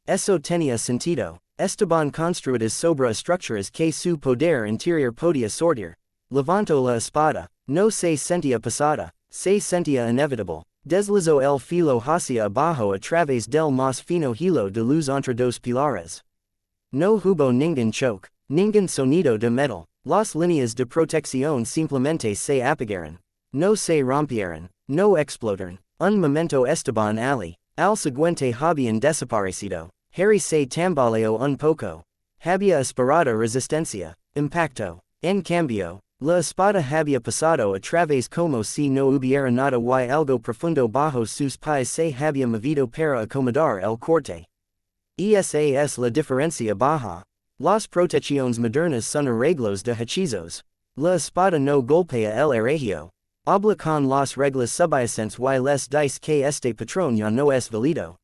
[SPEAKER 1] Eso tenía sentido. Estaban construidas sobre estructuras que su poder interior podía sortir. Levantó la espada, no se sentía pesada, se sentía inevitable. Deslizó el filo hacia abajo a través del más fino hilo de luz entre dos pilares. No hubo ningún choque, ningún sonido de metal. Las líneas de protección simplemente se apagaron. No se rompieron, no explotaron. Un momento estaban allí. Al siguiente habían desaparecido. Harry se tambaleó un poco. Había esperado resistencia. Impacto. En cambio, la espada había pasado a través como si no hubiera nada y algo profundo bajo sus pies se había movido para acomodar el corte. Esa es la diferencia baja. Las protecciones modernas son arreglos de hechizos. La espada no golpea el herejio. Habla con las reglas subyacentes y les dice que este patrón ya no es válido.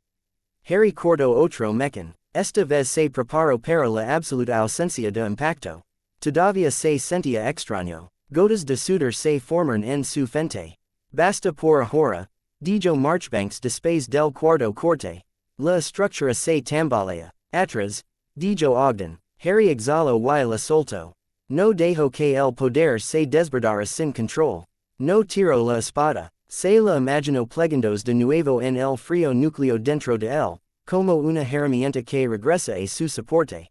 [SPEAKER 1] Harry cortó otro mecán. Esta vez se preparó para la absoluta ausencia de impacto. Todavía se sentía extraño. Gotas de sudor se forman en su frente. Basta por ahora, dijo Marchbanks después del cuarto corte. La estructura se tambalea. Atrás, dijo Ogden. Harry exhaló y la soltó. No dejó que el poder se desbordara sin control. No tiró la espada. Se la imaginó plegándose de nuevo en el frío núcleo dentro de él, como una herramienta que regresa a su soporte.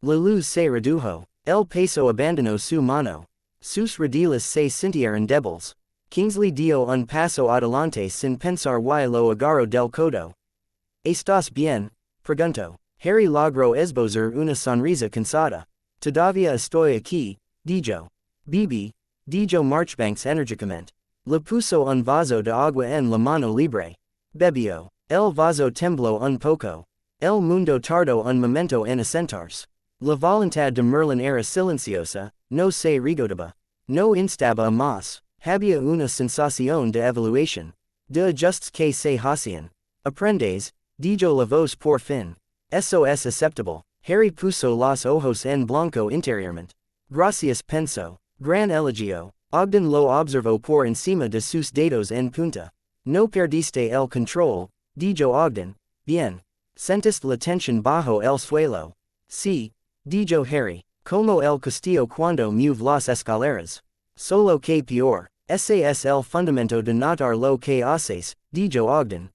[SPEAKER 1] La luz se redujo. El peso abandonó su mano. Sus rodillas se sintieron débiles. Kingsley dio un paso adelante sin pensar y lo agarró del codo. ¿Estás bien? Preguntó. Harry logró esbozar una sonrisa cansada. Todavía estoy aquí, dijo. Bibi, dijo Marchbanks enérgicamente. Le puso un vaso de agua en la mano libre. Bebió. El vaso tembló un poco. El mundo tardó un momento en asentarse. La voluntad de Merlín era silenciosa, no se regodaba. No instaba más. Había una sensación de evaluación. De ajustes que se hacían. Aprendes, dijo la voz por fin. Eso es aceptable. Harry puso los ojos en blanco interiormente. Gracias penso. Gran elogio. Ogden lo observó por encima de sus dedos en punta. No perdiste el control, dijo Ogden. Bien. Sentiste la tensión bajo el suelo. Sí, dijo Harry. Como el castillo cuando mueve las escaleras. Solo que peor. Ese es el fundamento de notar lo que haces, dijo Ogden.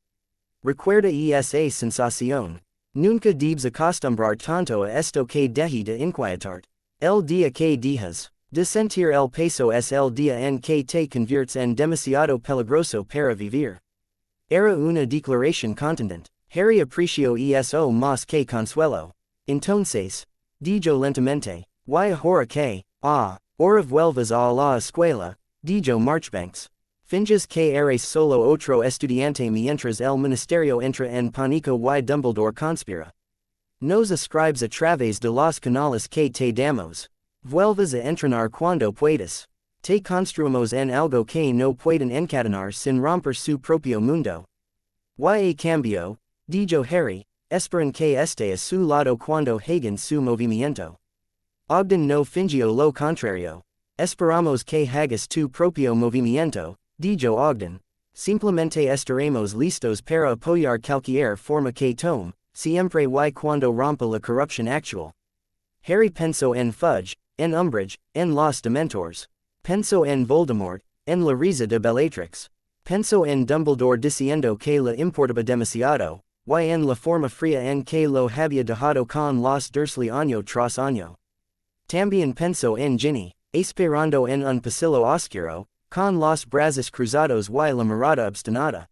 [SPEAKER 1] Recuerda esa sensación. Nunca debes acostumbrar tanto a esto que deje de inquietarte. El día que dejas de sentir el peso es el día en que te conviertes en demasiado peligroso para vivir. Era una declaración contundente. Harry apreció eso más que consuelo. Entonces, dijo lentamente, y ahora que, ahora vuelvas a la escuela, dijo Marchbanks. Finges que eres solo otro estudiante mientras el ministerio entra en pánico y Dumbledore conspira. Nos escribes a través de los canales que te damos. Vuelvas a entrenar cuando puedas. Te construimos en algo que no pueden encadenar sin romper su propio mundo. Y a cambio, dijo Harry, esperan que esté a su lado cuando hagan su movimiento. Ogden no fingió lo contrario. Esperamos que hagas tu propio movimiento, dijo Ogden. Simplemente estaremos listos para apoyar cualquier forma que tome, siempre y cuando rompa la corrupción actual. Harry pensó en Fudge, en Umbridge, en los Dementors. Pensó en Voldemort, en la risa de Bellatrix. Pensó en Dumbledore diciendo que le importaba demasiado, y en la forma fría en que lo había dejado con los Dursley año tras año. También pensó en Ginny, esperando en un pasillo oscuro, con los brazos cruzados y la mirada obstinada.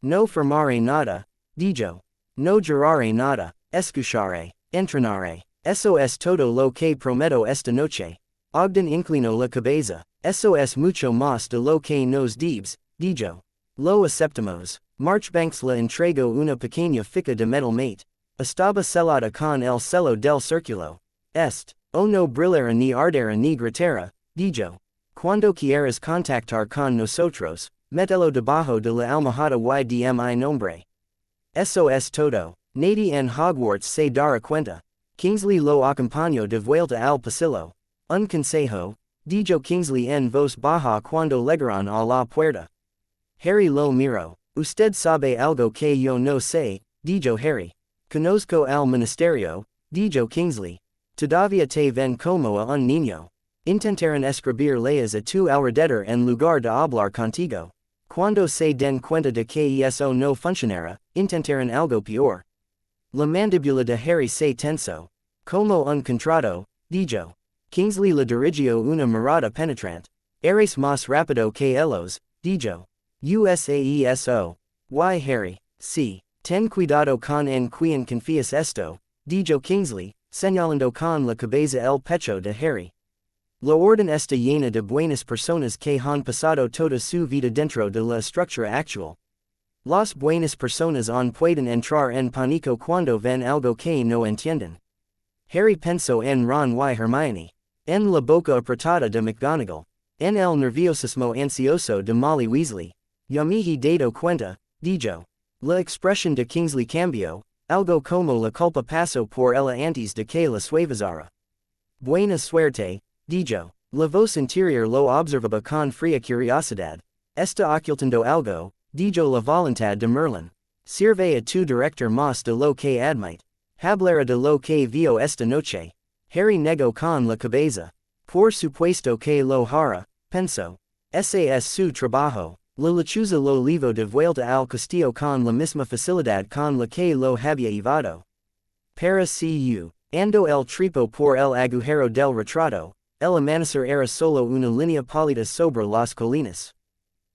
[SPEAKER 1] No firmaré nada, dijo. No juraré nada, escucharé, entrenaré. Eso es todo lo que prometo esta noche. Ogden inclinó la cabeza. Eso es mucho más de lo que nos debes, dijo. Lo aceptamos. Marchbanks le entregó una pequeña ficha de metal mate. Estaba sellada con el sello del círculo. No brillara ni ardera ni gritara, dijo. Cuando quieras contactar con nosotros, mételo debajo de la almohada y di mi nombre. Eso es todo. Nadie en Hogwarts se dará cuenta. Kingsley lo acompañó de vuelta al pasillo. Un consejo, dijo Kingsley en voz baja cuando llegaron a la puerta. Harry lo miró. Usted sabe algo que yo no sé, dijo Harry. Conozco al ministerio, dijo Kingsley. Todavía te ven como a un niño. Intentaron escribir leyes a tu alrededor en lugar de hablar contigo. Cuando se den cuenta de que eso no funcionará, intentaron algo peor. La mandíbula de Harry se tensó. Como un contrato, dijo. Kingsley le dirigió una mirada penetrante. Eres más rápido que ellos, dijo. Usaeso. Y Harry, sí. Ten cuidado con en quien confías esto, dijo Kingsley, señalando con la cabeza el pecho de Harry. La orden está llena de buenas personas que han pasado toda su vida dentro de la estructura actual. Las buenas personas no pueden entrar en pánico cuando ven algo que no entienden. Harry pensó en Ron y Hermione. En la boca apretada de McGonagall. En el nerviosismo ansioso de Molly Weasley. Ya me he dado cuenta, dijo. La expresión de Kingsley cambió, algo como la culpa pasó por ella antes de que la suavizara. Buena suerte, dijo. La voz interior lo observaba con fría curiosidad. Está ocultando algo, dijo la voluntad de Merlín. Sirve a tu director más de lo que admite. Hablará de lo que vio esta noche. Harry negó con la cabeza. Por supuesto que lo hará, pensó. Ese es su trabajo. La lechuza lo llevó de vuelta al castillo con la misma facilidad con la que lo había llevado. Para cu. Ando el tripo por el agujero del retrato. El amanecer era solo una línea pálida sobre las colinas.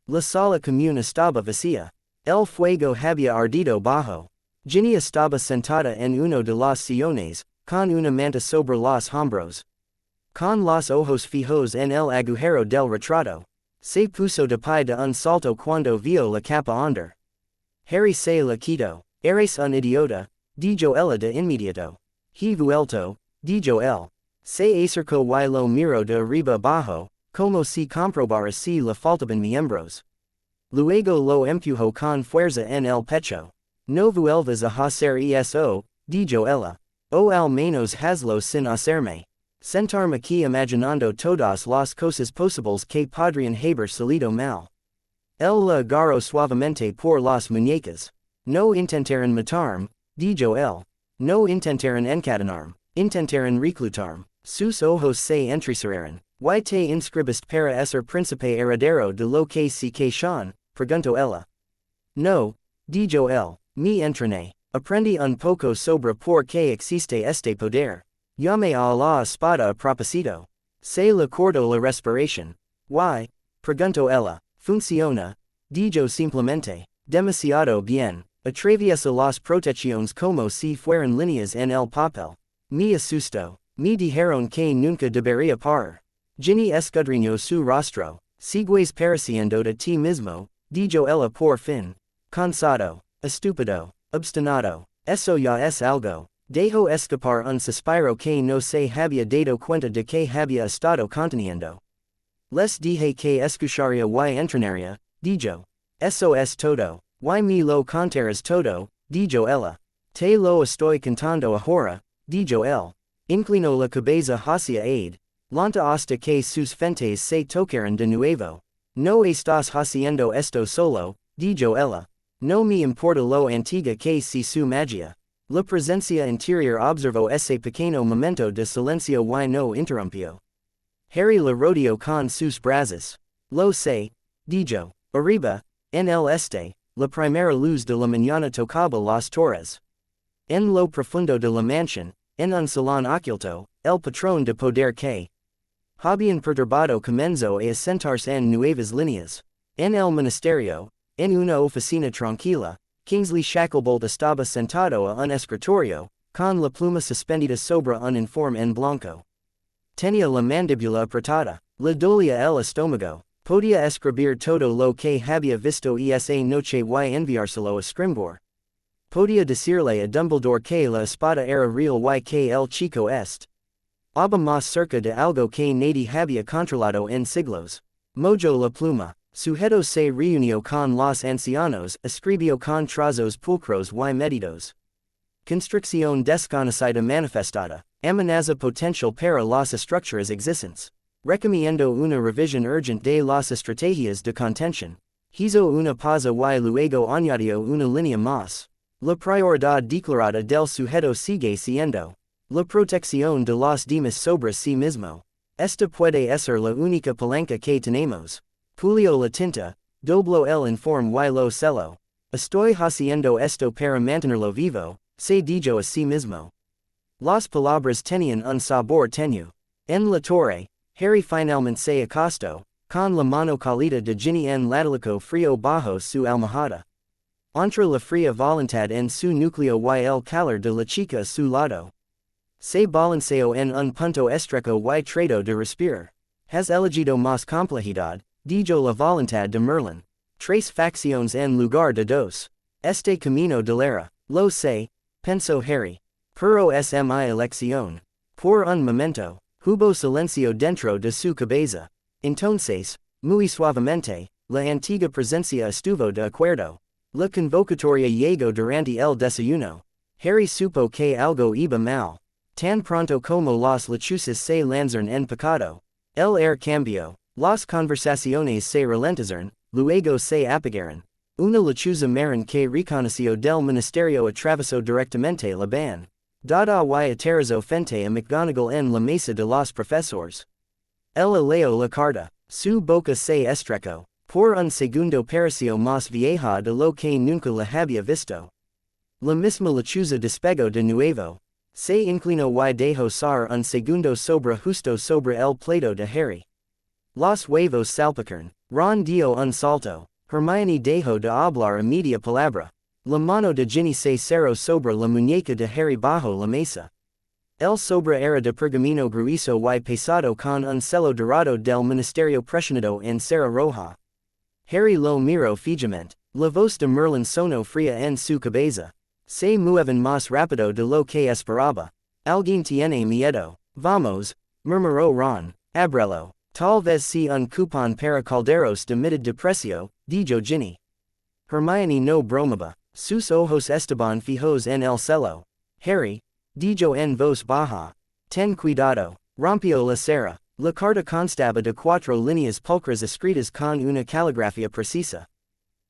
[SPEAKER 1] La sala común estaba vacía. El fuego había ardido bajo. Ginny estaba sentada en uno de los sillones, con una manta sobre los hombros. Con los ojos fijos en el agujero del retrato. Se puso de pie de un salto cuando vio la capa andar. Harry se la quitó. Eres un idiota, dijo ella de inmediato. He vuelto, dijo él. Se acercó y lo miró de arriba abajo, como si comprobara si le faltaban miembros. Luego lo empujó con fuerza en el pecho. No vuelvas a hacer eso, dijo ella. O al menos hazlo sin hacerme. Sentarme aquí imaginando todas las cosas posibles que podrían haber salido mal. El la agarró suavemente por las muñecas. No intentaron matarme, dijo él. No intentaron encadenarme, intentaron reclutarme. Sus ojos se entrecerraron. ¿Y te inscribiste para ser príncipe heredero de lo que se queixan? Preguntó ella. No, dijo él, me entrené. Aprendí un poco sobre por qué existe este poder. Llamé a la espada a propósito. Se le cortó la respiración. ¿Y? Preguntó ella. Funciona, dijo simplemente. Demasiado bien. Atraviesa las protecciones como si fueran líneas en el papel. Me asustó. Me dijeron que nunca debería parar. Ginny escudriñó su rostro. Sigues pareciendo de ti mismo, dijo ella por fin. Cansado. Estúpido. Obstinado. Eso ya es algo. Dejó escapar un suspiro que no se había dado cuenta de que había estado conteniendo. Les dije que escucharía y entrenaría, dijo. Eso es todo. Y me lo contarás todo, dijo ella. Te lo estoy contando ahora, dijo él. Inclinó la cabeza hacia aid. Lanta hasta que sus frentes se tocaron de nuevo. No estás haciendo esto solo, dijo ella. No me importa lo antigua que si su magia. La presencia interior observó ese pequeño momento de silencio y no interrumpió. Harry la rodeó con sus brazos. Lo sé, dijo. Arriba, en el este, la primera luz de la mañana tocaba las torres. En lo profundo de la mansión, en un salón oculto, el patrón de poder que habían perturbado comenzó a sentarse en nuevas líneas. En el ministerio, en una oficina tranquila, Kingsley Shacklebolt estaba sentado a un escritorio, con la pluma suspendida sobre un informe en blanco. Tenía la mandíbula apretada, le dolía el estómago, podía escribir todo lo que había visto esa noche y enviárselo a Scrimgeour. Podía decirle a Dumbledore que la espada era real y que el chico estaba más cerca de algo que nadie había controlado en siglos. Mojo la pluma. Sujeto se reunió con los ancianos, escribió con trazos pulcros y medidos. Constricción desconocida manifestada, amenaza potencial para las estructuras existentes. Recomiendo una revisión urgente de las estrategias de contención. Hizo una pausa y luego añadió una línea más. La prioridad declarada del sujeto sigue siendo la protección de los demás sobre sí mismo. Esta puede ser la única palanca que tenemos. Pulió la tinta, dobló el informe y lo celó. Estoy haciendo esto para mantenerlo vivo, se dijo a sí mismo. Las palabras tenían un sabor tenue. En la torre, Harry finalmente se acostó, con la mano cálida de Ginny en latilico frío bajo su almohada. Entre la fría voluntad en su núcleo y el calor de la chica a su lado. Se balanceó en un punto estrecho y trató de respirar. Has elegido más complejidad, dijo la voluntad de Merlín. Tres facciones en lugar de dos. Este camino delera. Lo sé, pensó Harry. Pero es mi elección. Por un momento, hubo silencio dentro de su cabeza. Entonces, muy suavemente, la antigua presencia estuvo de acuerdo. La convocatoria llegó durante el desayuno. Harry supo que algo iba mal. Tan pronto como las lechuzas se lanzaron en pecado. El air cambió. Las conversaciones se ralentizaron, luego se apagaron. Una lechuza marrón que reconoció del ministerio atravesó directamente la van. Dada y aterrizó frente a McGonagall en la mesa de los profesores. Ella leyó la carta. Su boca se estrechó. Por un segundo pareció más vieja de lo que nunca la había visto. La misma lechuza despegó de nuevo. Se inclinó y dejó caer un segundo sobre justo sobre el plato de Harry. Los huevos salpicaron. Ron dio un salto. Hermione dejó de hablar a media palabra. La mano de Ginny se cerró sobre la muñeca de Harry bajo la mesa. El sobre era de pergamino grueso y pesado con un celo dorado del ministerio presionado en cera roja. Harry lo miró fijamente. La voz de Merlín sonó fría en su cabeza. Se mueven más rápido de lo que esperaba. Alguien tiene miedo. Vamos, murmuró Ron. Abrelo. Tal vez si un cupón para calderos de mitad de precio, dijo Ginny. Hermione no bromaba. Sus ojos estaban fijos en el cielo. Harry, dijo en voz baja. Ten cuidado. Rompió la cera. La carta constaba de 4 líneas pulcras escritas con una caligrafía precisa.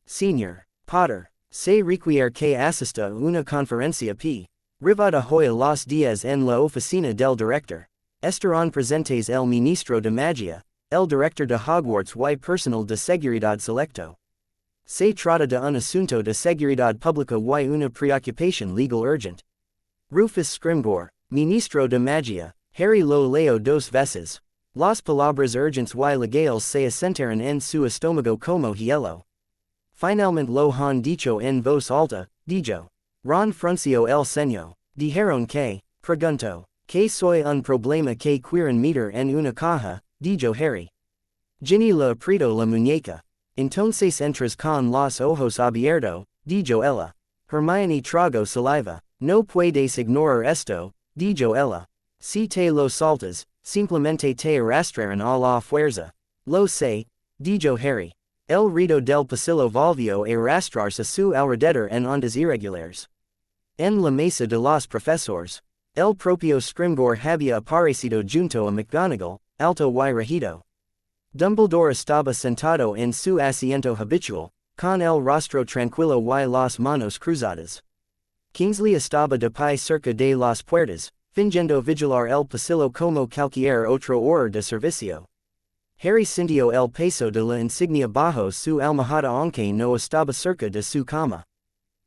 [SPEAKER 1] Señor Potter, se requiere que asista a una conferencia privada hoy a los 10 en la oficina del director. Estarán presentes el ministro de magia, el director de Hogwarts y personal de seguridad selecto. Se trata de un asunto de seguridad pública y una preocupación legal urgent. Rufus Scrimgeour, ministro de magia, Harry lo leo 2 veces. Las palabras urgentes y legales se asentaron en su estómago como hielo. Finalmente lo han dicho en voz alta, dijo. Ron frunció el ceño. Dijeron que, preguntó, que soy un problema que quieren meter en una caja, dijo Harry. Ginny le apretó la muñeca. Entonces entras con los ojos abiertos, dijo ella. Hermione tragó saliva. No puedes ignorar esto, dijo ella. Si te lo saltas, simplemente te arrastrarán a la fuerza. Lo sé, dijo Harry. El ruido del pasillo volvió a arrastrarse a su alrededor en ondas irregulares. En la mesa de los profesores, el propio Scrimgeour había aparecido junto a McGonagall, alto y regido. Dumbledore estaba sentado en su asiento habitual, con el rostro tranquilo y las manos cruzadas. Kingsley estaba de pie cerca de las puertas, fingiendo vigilar el pasillo como cualquier otro hora de servicio. Harry sintió el peso de la insignia bajo su almohada aunque no estaba cerca de su cama.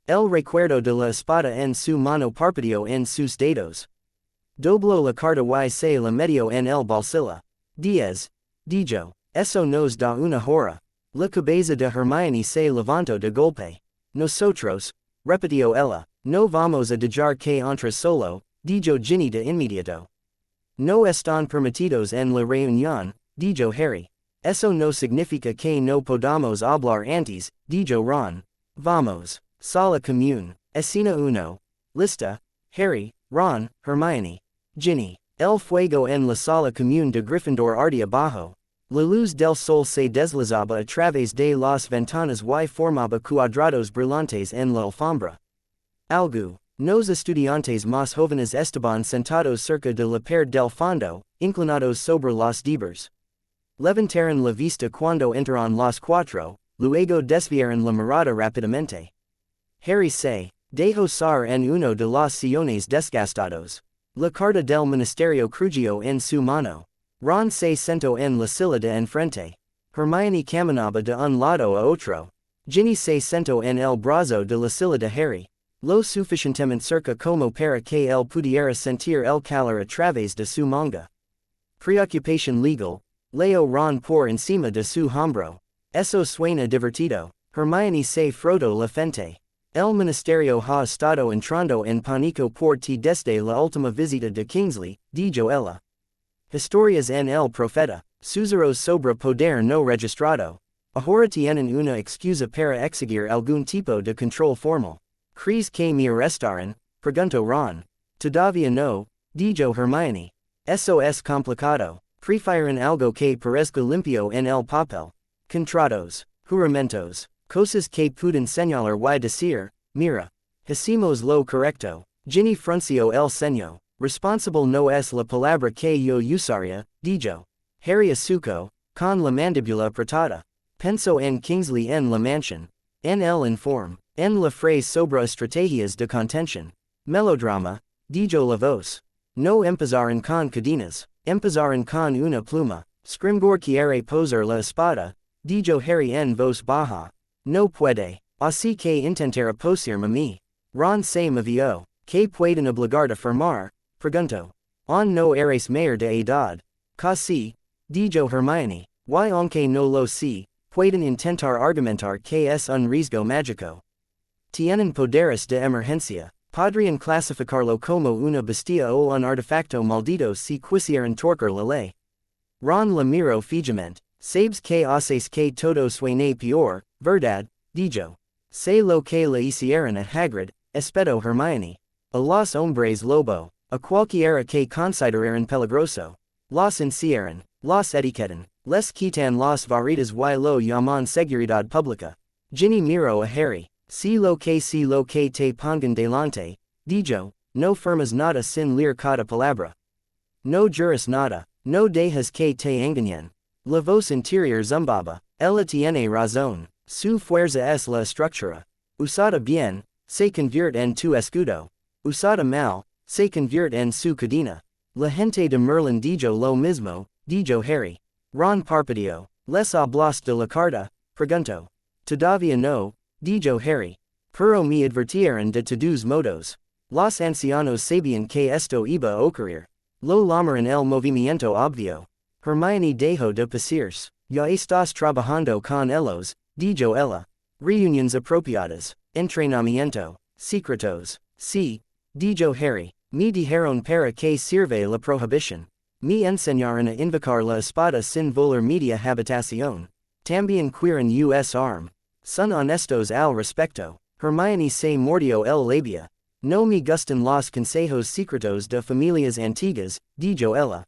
[SPEAKER 1] El recuerdo de la espada en su mano parpadeó en sus dedos. Dobló la carta y se la metió en el bolsillo. 10, dijo. Eso nos da una hora. La cabeza de Hermione se levantó de golpe. Nosotros, repitió ella, no vamos a dejar que entres solo, dijo Ginny de inmediato. No están permitidos en la reunión, dijo Harry. Eso no significa que no podamos hablar antes, dijo Ron. Vamos. Sala común. Escena 1. Lista. Harry, Ron, Hermione. Ginny. El fuego en la sala común de Gryffindor ardía bajo. La luz del sol se deslizaba a través de las ventanas y formaba cuadrados brillantes en la alfombra. Nos estudiantes más jóvenes estaban sentados cerca de la pared del fondo, inclinados sobre los dibers. Levantaron la vista cuando entraron los 4, luego desviaron la mirada rápidamente. Harry se dejó caer en uno de los sillones desgastados. La carta del ministerio crujió en su mano. Ron se sentó en la silla de enfrente. Hermione caminaba de un lado a otro. Ginny se sentó en el brazo de la silla de Harry. Lo suficientemente cerca como para que él pudiera sentir el calor a través de su manga. Preocupación legal. Leo Ron por encima de su hombro. Eso suena divertido. Hermione se frotó la frente. El ministerio ha estado entrando en pánico por ti desde la última visita de Kingsley, dijo ella. Historias en el profeta. Susurros sobre poder no registrado. Ahora tienen una excusa para exigir algún tipo de control formal. ¿Crees que me arrestarán? Preguntó Ron. Todavía no, dijo Hermione. Eso es complicado. Prefieren algo que parezca limpio en el papel. Contratos, juramentos, cosas que pueden señalar y decir, mira. Hicimos lo correcto. Ginny frunció el ceño. Responsable no es la palabra que yo usaría, dijo. Harry asuco, con la mandíbula apretada. Pensó en Kingsley en la mansión. En el informe. En la frase sobre estrategias de contención. Melodrama, dijo la voz. No empezaron con cadenas, empezaron con una pluma. Scrimgeour quiere posar la espada, dijo Harry en voz baja. No puede, así que intentará posarme a mí. Ron se movió. ¿Qué pueden obligar a firmar? Preguntó. On no eres mayor de edad. Casi, dijo Hermione. Y aunque no lo sé, pueden intentar argumentar que es un riesgo mágico. Tienen poderes de emergencia. Podrían clasificarlo como una bestia o un artefacto maldito si quisieran torcer la ley. Ron la miró fijamente. Sabes que haces que todo suene peor, verdad, dijo. Sé lo que le hicieron a Hagrid, espetó Hermione. A los hombres lobo, a cualquiera que consideraran peligroso. Los encierran, los etiquetan, les quitan las varitas y lo llaman seguridad pública. Ginny miró a Harry. Si lo que te pongan delante, dijo, no firmas nada sin leer cada palabra. No juris nada, no dejas que te engañen. La voz interior zumbaba, ella tiene razón, su fuerza es la estructura. Usada bien, se convierte en tu escudo. Usada mal, se convierte en su cadena. La gente de Merlín dijo lo mismo, dijo Harry. Ron parpadeó. Les hablas de la carta, preguntó. Todavía no, dijo Harry. Pero me advirtieron de todos modos. Los ancianos sabían que esto iba a ocurrir. Lo llamaron el movimiento obvio. Hermione dejó de pasirse. Ya estás trabajando con ellos, dijo ella. Reuniones apropiadas. Entrenamiento. Secretos. Sí, dijo Harry. Me dijeron para que sirve la prohibición. Me enseñaron a invocar la espada sin volar media habitación. También quieren us arm. Son honestos al respecto. Hermione se mordió el labio. No me gustan los consejos secretos de familias antiguas, dijo ella.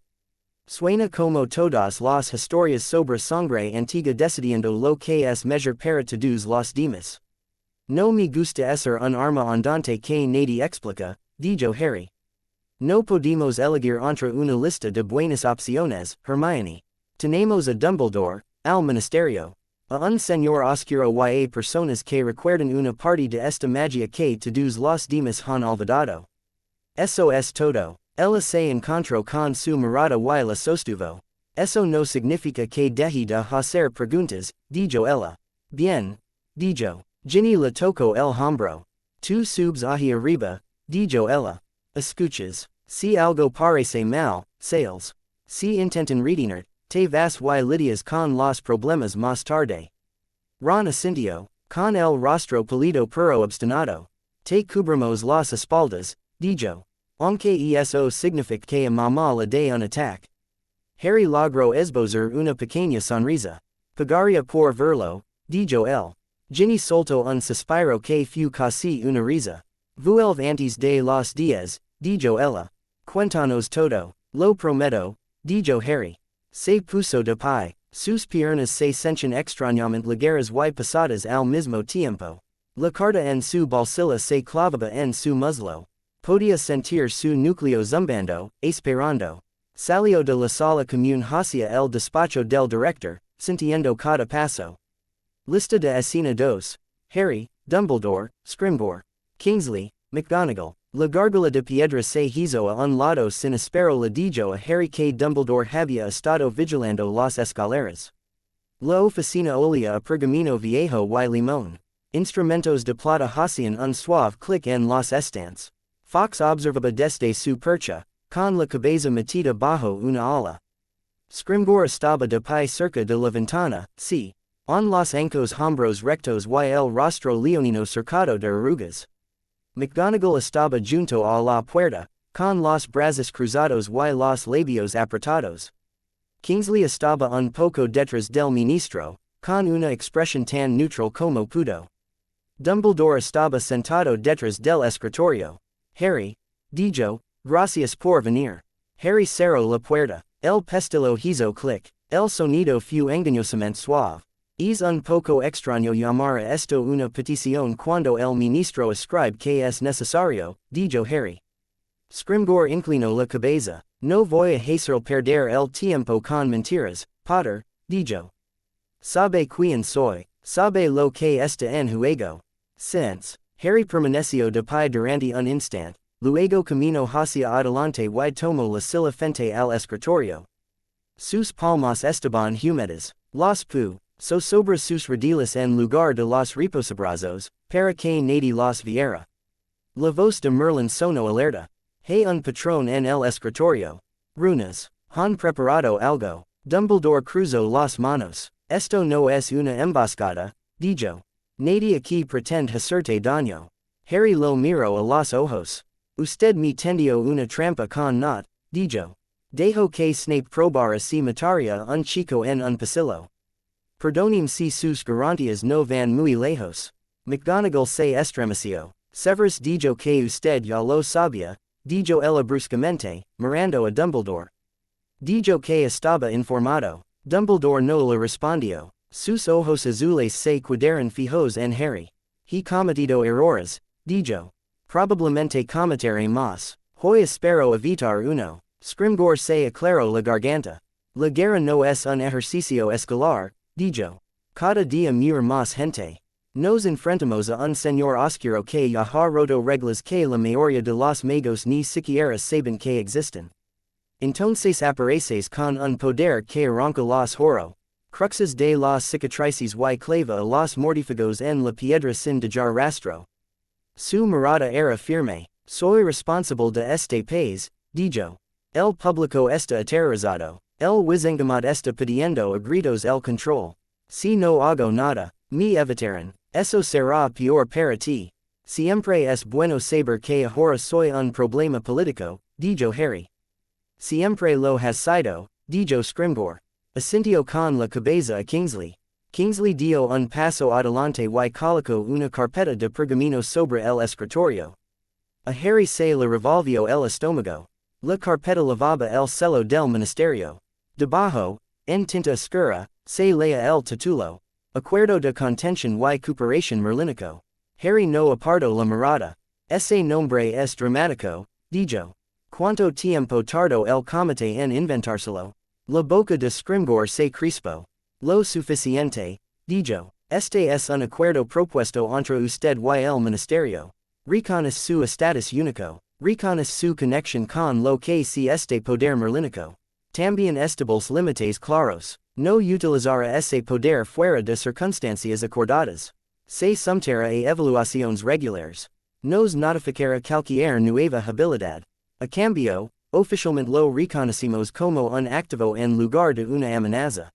[SPEAKER 1] Suena como todas las historias sobre sangre antigua decidiendo lo que es mejor para todos los demás. No me gusta ser un arma andante que nadie explica, dijo Harry. No podemos elegir entre una lista de buenas opciones, Hermione. Tenemos a Dumbledore, al ministerio. A un señor oscuro y a personas que recuerdan una parte de esta magia que todos los demás han olvidado. Eso es todo. Ella se encontró con su mirada y la sostuvo. Eso no significa que deje de hacer preguntas, dijo ella. Bien, dijo. Ginny le tocó el hombro. Tú subes ahí arriba, dijo ella. Escuchas. Si algo parece mal, sales. Si intentan retener, te vas y lidias con los problemas más tarde. Ron asintió, con el rostro pálido pero obstinado. Te cubrimos las espaldas, dijo. Aunque eso significa que a mamá le de un ataque. Harry logró esbozar una pequeña sonrisa. Pagaría por verlo, dijo él. Ginny soltó un suspiro que fue casi una risa. Vuelve antes de los 10, dijo ella. Cuéntanos todo, lo prometo, dijo Harry. Se puso de pie, sus piernas se sentían extrañamente ligeras y pesadas al mismo tiempo. La carta en su bolsillo se clavaba en su muslo. Podía sentir su núcleo zumbando, esperando. Salió de la sala común hacia el despacho del director, sintiendo cada paso. Lista de escena 2. Harry, Dumbledore, Scrimgeour. Kingsley, McGonagall. La gárgola de piedra se hizo a un lado sin espero le dijo a Harry que Dumbledore había estado vigilando las escaleras. La oficina olía a pergamino viejo y limón. Instrumentos de plata hacían un suave clic en los estantes. Fox observaba desde su percha, con la cabeza metida bajo una ala. Scrimgeour estaba de pie cerca de la ventana, sí. On los ancos hombros rectos y el rostro leonino cercado de arrugas. McGonagall estaba junto a la puerta, con los brazos cruzados y los labios apretados. Kingsley estaba un poco detrás del ministro, con una expresión tan neutral como pudo. Dumbledore estaba sentado detrás del escritorio. Harry, dijo, gracias por venir. Harry cerró la puerta. El pestillo hizo clic. El sonido fue engañosamente suave. Es un poco extraño llamar a esto una petición cuando el ministro escribe que es necesario, dijo Harry. Scrimgeour inclinó la cabeza. No voy a hacer perder el tiempo con mentiras, Potter, dijo. Sabe quién soy, sabe lo que está en juego. Sense. Harry permaneció de pie durante un instante, luego caminó hacia adelante y tomó la silla frente al escritorio. Sus palmas estaban húmedas. Los pu. Sobre sus rodillas en lugar de los reposabrazos, para que nadie los viera. La voz de Merlín sonó alerta. Hay un patrón en el escritorio. Runas. Han preparado algo. Dumbledore cruzó las manos. Esto no es una emboscada, dijo. Nadie aquí pretende hacerte daño. Harry lo miró a los ojos. Usted me tendió una trampa con Not, dijo. Dejo que Snape probara si mataría un chico en un pasillo. Perdonem si sus garantías no van muy lejos. McGonagall se estremeció. Severus dijo que usted ya lo sabía, dijo ella bruscamente, mirando a Dumbledore. Dijo que estaba informado. Dumbledore no le respondió. Sus ojos azules se quedaron fijos en Harry. He cometido errores, dijo. Probablemente cometere más. Hoy espero evitar uno. Scrimgor se aclaró la garganta. La guerra no es un ejercicio escolar, dijo. Cada día muere más gente. Nos enfrentamos a un señor oscuro que ya ha roto reglas que la mayoría de los magos ni siquiera saben que existen. Entonces apareces con un poder que arranca los cruxes de las cicatrices y clava a los mortífagos en la piedra sin dejar rastro. Su mirada era firme. Soy responsable de este país, dijo. El público está aterrorizado. El Wizengamot está pidiendo a gritos el control. Si no hago nada, me evitarán. Eso será peor para ti. Siempre es bueno saber que ahora soy un problema político, dijo Harry. Siempre lo has sido, dijo Scrimgeour. Asintió con la cabeza a Kingsley. Kingsley dio un paso adelante y colocó una carpeta de pergaminos sobre el escritorio. A Harry se le revolvió el estómago. La carpeta lavaba el celo del ministerio. Debajo, en tinta oscura, se leía el título. Acuerdo de contención y cooperación merlínico. Harry no apartó la mirada. Ese nombre es dramático, dijo. ¿Cuánto tiempo tardó el comité en inventárselo? La boca de Scrimgeour se crispó. Lo suficiente, dijo. Este es un acuerdo propuesto entre usted y el ministerio. Reconoce su estatus único. Reconoce su conexión con lo que si este poder merlínico. También estables límites claros. No utilizará ese poder fuera de circunstancias acordadas. Se someterá a evaluaciones regulares. Nos notificará cualquier nueva habilidad. A cambio, oficialmente lo reconocemos como un activo en lugar de una amenaza.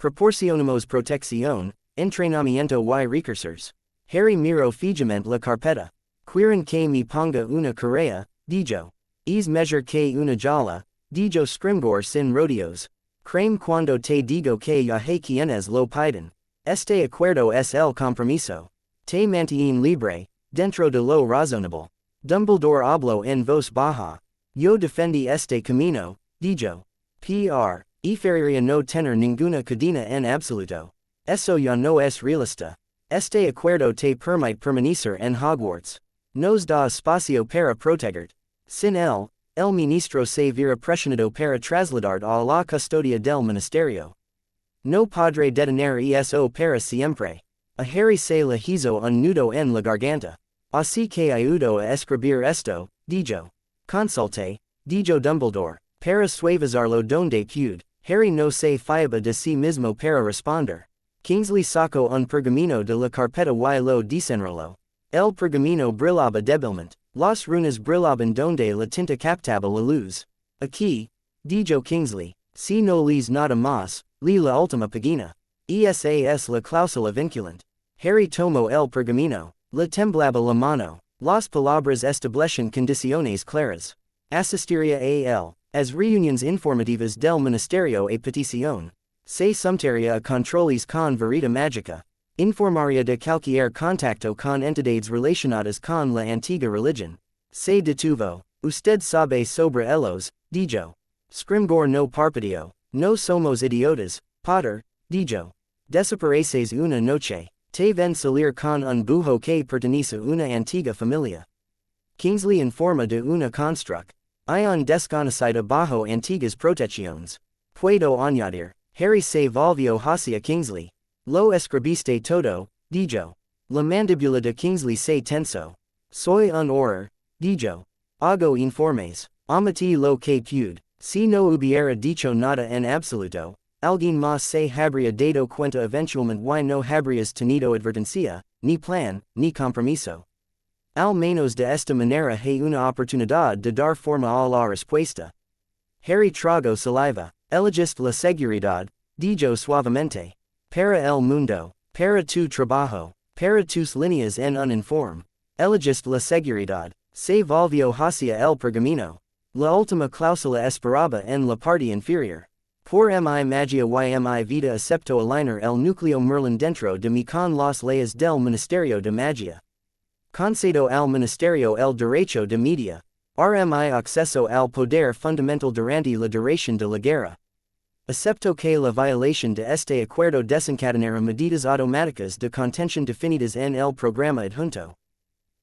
[SPEAKER 1] Proporcionamos protección, entrenamiento y recursos. Harry miró fijamente la carpeta. Quieren que me ponga una correa, dijo. Es mejor que una jala, dijo Scrimgeour sin rodeos. Creme cuando te digo que ya hay quienes lo piden. Este acuerdo es el compromiso. Te mantiene libre, dentro de lo razonable. Dumbledore habló en voz baja. Yo defendí este camino, dijo. Pr. Preferiría no tener ninguna cadena en absoluto. Eso ya no es realista. Este acuerdo te permite permanecer en Hogwarts. Nos da espacio para protegerte. Sin él, el ministro se verá presionado para trasladarte a la custodia del ministerio. No podré detener eso para siempre. A Harry se le hizo un nudo en la garganta. Así que ayudo a escribir esto, dijo. Consulte, dijo Dumbledore, para suavizarlo donde pude. Harry no se fiaba de sí mismo para responder. Kingsley sacó un pergamino de la carpeta y lo desenrolló. El pergamino brillaba débilmente. Las runas brillaban donde la tinta captaba la luz. Aquí, dijo Kingsley, si no lees nada más, lee la última página. Esa es la cláusula vinculante. Harry tomó el pergamino. Le temblaba la mano. Las palabras establecen condiciones claras. Asistiría a as reuniones informativas del ministerio a petición. Se sometería a controles con varita mágica. Informaría de cualquier contacto con entidades relacionadas con la antigua religión. Se detuvo. Usted sabe sobre ellos, dijo. Scrimgeour no parpadeó. No somos idiotas, Potter, dijo. Desapareces una noche. Te ven salir con un bujo que pertenece a una antigua familia. Kingsley informa de una construct. Hay un desconocido bajo antiguas protecciones. Puedo añadir. Harry se volvió hacia Kingsley. Lo escribiste todo, dijo. La mandíbula de Kingsley se tensó. Soy un horror, dijo. Hago informes. Omití lo que pude. Si no hubiera dicho nada en absoluto, alguien más se habría dado cuenta eventualmente y no habrías tenido advertencia, ni plan, ni compromiso. Al menos de esta manera hay una oportunidad de dar forma a la respuesta. Harry tragó saliva. Elegiste la seguridad, dijo suavemente. Para el mundo, para tu trabajo, para tus líneas en un informe. Elegiste la seguridad. Se volvió hacia el pergamino. La última cláusula esperaba en la parte inferior. Por mi magia y mi vida acepto alignar el núcleo Merlín dentro de mí con las leyes del Ministerio de Magia. Concedo al Ministerio el derecho de media. RMI acceso al poder fundamental durante la duración de la guerra. Acepto que la violación de este acuerdo desencadenará medidas automáticas de contención definidas en el programa adjunto.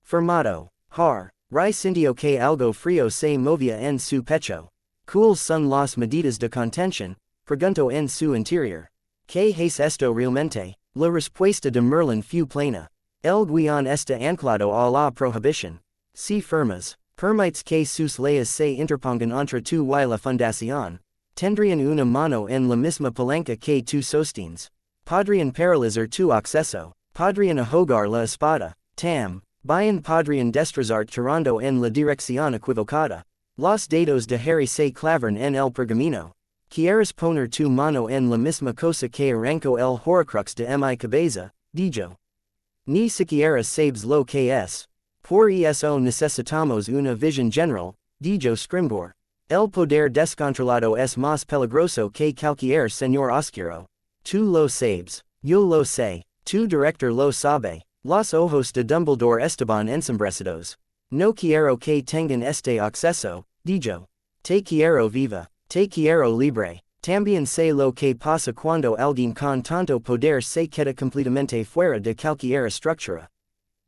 [SPEAKER 1] Formato. Har. Rice indio que algo frío se movía en su pecho. Cool son las medidas de contención, pregunto en su interior. ¿Qué es esto realmente? La respuesta de Merlín fue plena. El guión está anclado a la prohibición. Si firmas, permites que sus leyes se interpongan entre tú y la fundación, tendrían una mano en la misma palanca que tú sostienes. Podrían paralizar tu acceso. Podrían ahogar la espada. Bien podrían destrozar tirando en la dirección equivocada. Los dedos de Harry se clavaron en el pergamino. ¿Quieres poner tu mano en la misma cosa que arrancó el horcrux de mi cabeza? Dijo. Ni siquiera sabes lo que es. Por eso necesitamos una visión general, dijo Scrimgeour. El poder descontrolado es más peligroso que cualquier señor oscuro. Tú lo sabes. Yo lo sé. Tu director lo sabe. Los ojos de Dumbledore estaban ensombrecidos. No quiero que tengan este acceso, dijo. Te quiero viva. Te quiero libre. También sé lo que pasa cuando alguien con tanto poder se queda completamente fuera de cualquier estructura.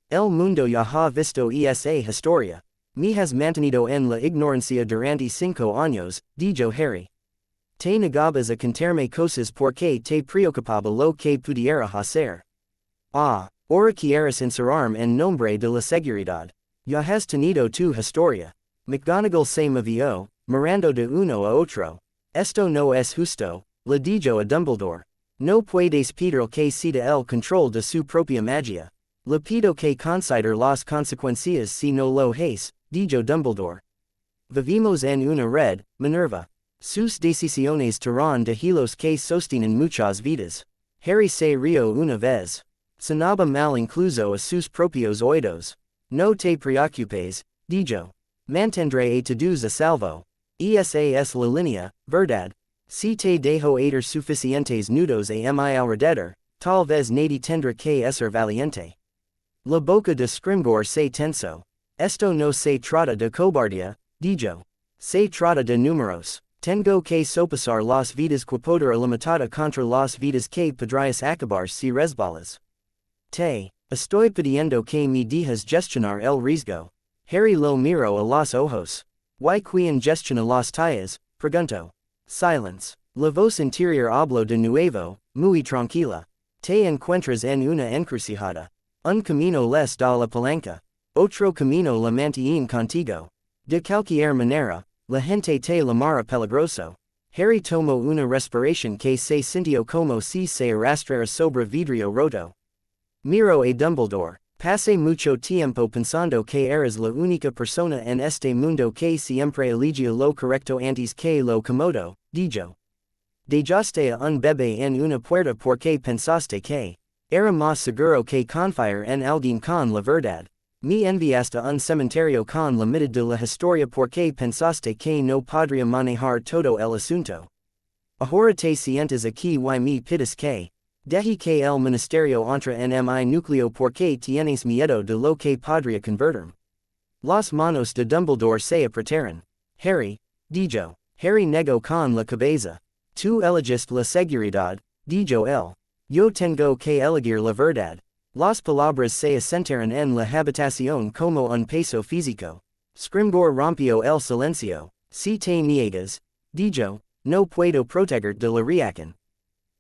[SPEAKER 1] El mundo ya ha visto esa historia. Me has mantenido en la ignorancia durante 5 años, dijo Harry. Te negabas a contarme cosas porque te preocupaba lo que pudiera hacer. Ahora quieres encerrarme en nombre de la seguridad. Ya has tenido tu historia. McGonagall se movió, mirando de uno a otro. Esto no es justo, le dijo a Dumbledore. No puedes pedir que ceda el control de su propia magia. Le pido que considere las consecuencias si no lo hace, dijo Dumbledore. Vivimos en una red, Minerva. Sus decisiones tiran de hilos que sostienen muchas vidas. Harry se rió una vez. Sonaba mal incluso a sus propios oídos. No te preocupes, dijo. Mantendré a todos a salvo. Esa es la línea, verdad. Si te dejo atar suficientes nudos a mi alrededor, tal vez nadie tendrá que ser valiente. La boca de Scrimgeour se tensó. Esto no se trata de cobardía, dijo. Se trata de números. Tengo que sopesar las vidas que podrá limitada contra las vidas que podrías acabar si resbalas. Te estoy pidiendo que me dejes gestionar el riesgo. Harry lo miró a los ojos. ¿Y quién gestiona las tallas? Preguntó. Silence. La voz interior habló de nuevo, muy tranquila. Te encuentras en una encrucijada. Un camino les da la palanca. Otro camino la mantiene contigo. De cualquier manera, la gente te llamará peligroso. Harry tomó una respiración que se sintió como si se arrastrara sobre vidrio roto. Miró a Dumbledore. Pasé mucho tiempo pensando que eres la única persona en este mundo que siempre elegía lo correcto antes que lo cómodo, dijo. Dejaste a un bebé en una puerta porque pensaste que era más seguro que confiar en alguien con la verdad. Me enviaste a un cementerio con la mitad de la historia porque pensaste que no podría manejar todo el asunto. Ahora te sientes aquí y me pides que deje que el ministerio entre en mi núcleo porque tienes miedo de lo que podría convertirme. Las manos de Dumbledore se apretaron. Harry, dijo. Harry negó con la cabeza. Tú elegiste la seguridad, dijo él. Yo tengo que elegir la verdad. Las palabras se asentaron en la habitación como un peso físico. Scrimgeour rompió el silencio. Si te niegas, dijo, no puedo protegerte de la reacción.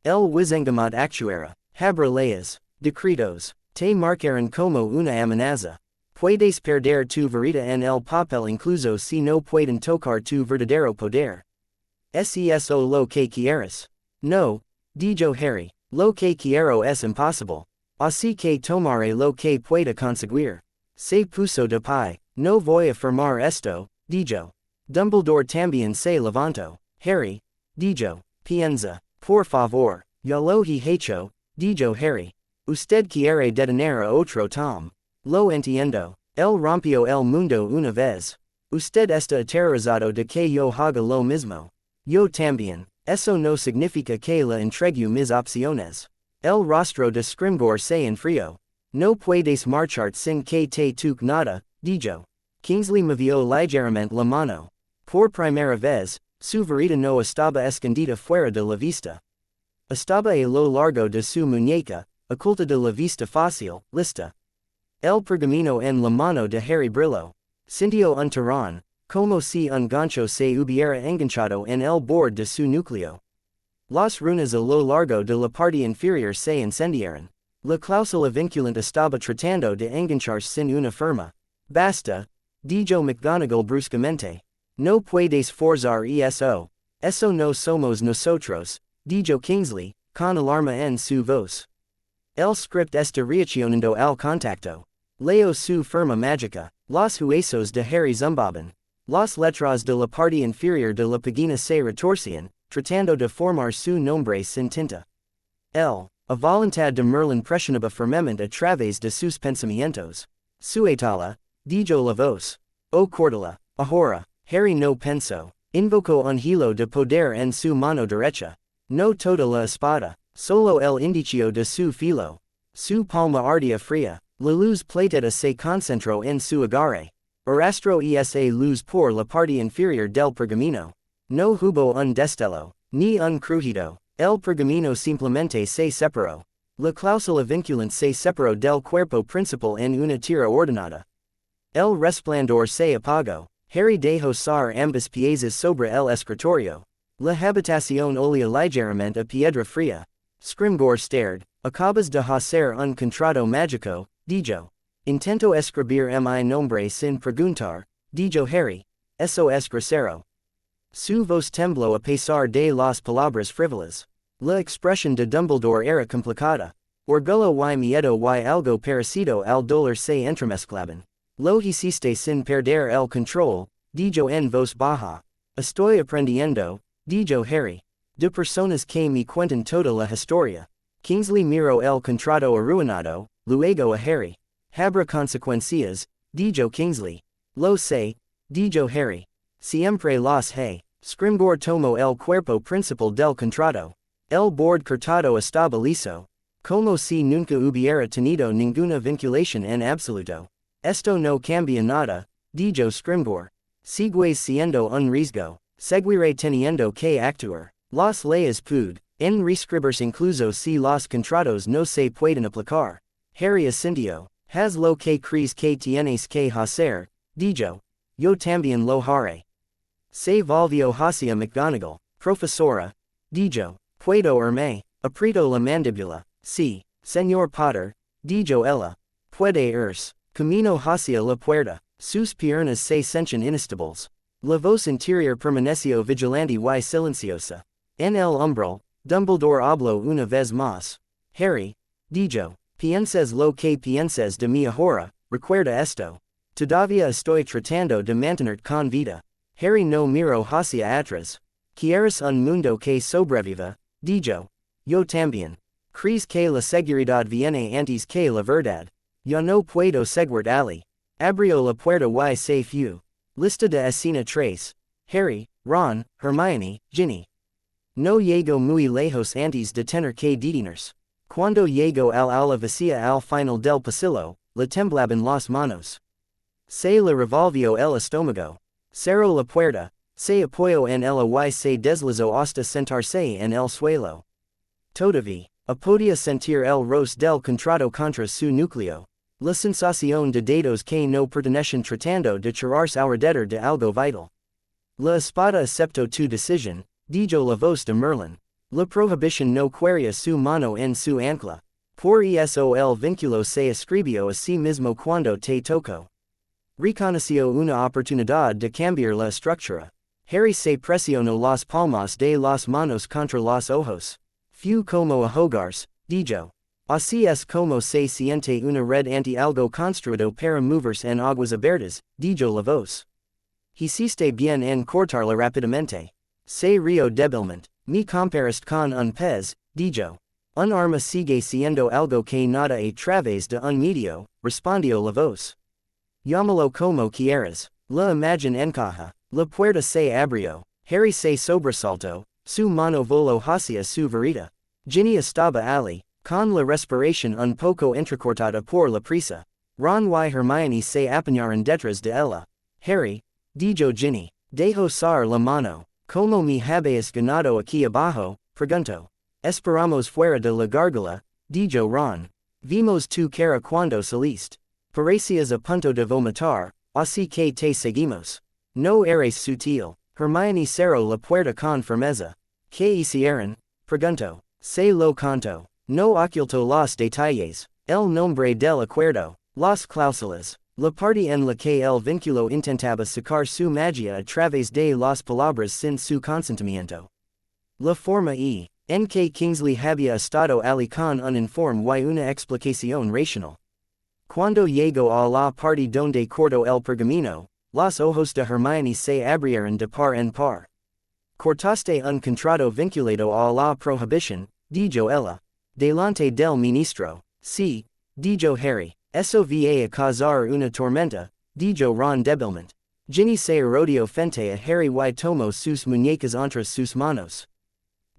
[SPEAKER 1] El wizengamot actuara. Habrá leyes, decretos. Te marcaron como una amenaza. Puedes perder tu vida en el papel incluso si no pueden tocar tu verdadero poder. ¿Es eso lo que quieres? No, dijo Harry. Lo que quiero es imposible. Así que tomaré lo que pueda conseguir. Se puso de pie. No voy a firmar esto, dijo. Dumbledore también se levantó. Harry, dijo. Piensa. Por favor, ya lo he hecho, dijo Harry. Usted quiere detener a otro Tom. Lo entiendo. Él rompió el mundo una vez. Usted está aterrorizado de que yo haga lo mismo. Yo también. Eso no significa que le entregue mis opciones. El rostro de Scrimgeour se enfrió. No puedes marchar sin que te toque nada, dijo. Kingsley movió ligeramente la mano. Por primera vez, su varita no estaba escondida fuera de la vista. Estaba a lo largo de su muñeca, oculta de la vista fácil, lista. El pergamino en la mano de Harry Brillo. Sintió un tirón, como si un gancho se hubiera enganchado en el borde de su núcleo. Las runas a lo largo de la parte inferior se incendiaron. La cláusula vinculante estaba tratando de engancharse sin una firma. Basta, dijo McGonagall bruscamente. No puedes forzar eso. Eso no somos nosotros, dijo Kingsley, con alarma en su voz. El script está reaccionando al contacto. Leo su firma mágica. Los huesos de Harry zumbaban. Las letras de la parte inferior de la página se retorcían, tratando de formar su nombre sin tinta. A voluntad de Merlín presionaba firmemente a través de sus pensamientos. Suétala, dijo la voz. O córtala, ahora. Harry no pensó. Invocó un hilo de poder en su mano derecha. No toda la espada, solo el indicio de su filo. Su palma ardía fría. La luz plateada se concentró en su agarre. Arrastró esa luz por la parte inferior del pergamino. No hubo un destello, ni un crujido. El pergamino simplemente se separó. La cláusula vinculante se separó del cuerpo principal en una tira ordenada. El resplandor se apagó. Harry dejó caer ambas piezas sobre el escritorio. La habitación olía ligeramente a piedra fría. Scrimgeour stared. Acabas de hacer un contrato mágico, dijo. Intento escribir mi nombre sin preguntar, dijo Harry. Eso es grosero. Su voz tembló a pesar de las palabras frívolas. La expresión de Dumbledore era complicada. Orgullo y miedo y algo parecido al dolor se entremezclaban. Lo hiciste sin perder el control, dijo en voz baja. Estoy aprendiendo, dijo Harry. De personas que me cuentan toda la historia. Kingsley miró el contrato arruinado, luego a Harry. Habrá consecuencias, dijo Kingsley. Lo sé, dijo Harry. Siempre las hay. Scrimgeour tomó el cuerpo principal del contrato. El borde cortado estaba liso. Como si nunca hubiera tenido ninguna vinculación en absoluto. Esto no cambia nada, dijo Scrimgeour. Sigues siendo un riesgo. Seguiré teniendo que actuar. Las leyes pueden reescribirse incluso si los contratos no se pueden aplicar. Harry asintió. Haz lo que crees que tienes que hacer, dijo. Yo también lo haré. Se volvió hacia McGonagall. Profesora, dijo. Puedo irme. Apretó la mandíbula. Sí, señor Potter, dijo ella. Puede irse. Camino hacia la puerta. Sus piernas se sentían inestables. La voz interior permaneció vigilante y silenciosa. En el umbral, Dumbledore habló una vez más. Harry, dijo. Pienses lo que pienses de mi ahora, recuerda esto. Todavía estoy tratando de mantenerte con vida. Harry no miró hacia atrás. ¿Quieres un mundo que sobreviva? Dijo. Yo también. ¿Crees que la seguridad viene antes que la verdad? Yo no puedo seguir Ali. Abrió la puerta y se fue. Lista de escena 3. Harry, Ron, Hermione, Ginny. No llegó muy lejos antes de tener que detenerse. Cuando llegó al aula vacía al final del pasillo, le temblaban las manos. Se le revolvió el estómago. Cerró la puerta, se apoyó en ella y se deslizó hasta sentarse en el suelo. Todavía, podía sentir el roce del contrato contra su núcleo. La sensación de dedos que no pertenecen tratando de tirarse alrededor de algo vital. La espada aceptó tu decisión, dijo la voz de Merlín. La prohibición no quería su mano en su ancla. Por eso el vínculo se escribió a sí mismo cuando te tocó. Reconoció una oportunidad de cambiar la estructura. Harry se presionó las palmas de las manos contra los ojos. Fue como ahogarse, dijo. Así es como se siente una red ante algo construido para moverse en aguas abiertas, dijo la voz. Hiciste bien en cortarla rápidamente. Se rió débilmente. Me comparaste con un pez, dijo. Un arma sigue siendo algo que nada a través de un medio, respondió la voz. Llámalo como quieras. La imagen encaja. La puerta se abrió. Harry se sobresaltó. Su mano voló hacia su varita. Ginny estaba allí, con la respiración un poco entrecortada por la prisa. Ron y Hermione se apiñaron detrás de ella. Harry, dijo Ginny, dejó caer la mano. ¿Cómo me habéis ganado aquí abajo? Preguntó. Esperamos fuera de la gárgola, dijo Ron. Vimos tu cara cuando saliste. Parecias a punto de vomitar, así que te seguimos. No eres sutil. Hermione cerró la puerta con firmeza. ¿Qué hicieron? Preguntó. Se lo canto. No ocultó los detalles. El nombre del acuerdo. Las cláusulas. La parte en la que el vínculo intentaba sacar su magia a través de las palabras sin su consentimiento. La forma en que Kingsley había estado allí con un informe y una explicación racional. Cuando llegó a la parte donde cortó el pergamino, los ojos de Hermione se abrieron de par en par. Cortaste un contrato vinculado a la prohibición, dijo ella. Delante del ministro. Sí, dijo Harry. Eso va a causar una tormenta, dijo Ron débilmente. Ginny se rodeó frente a Harry y tomó sus muñecas entre sus manos.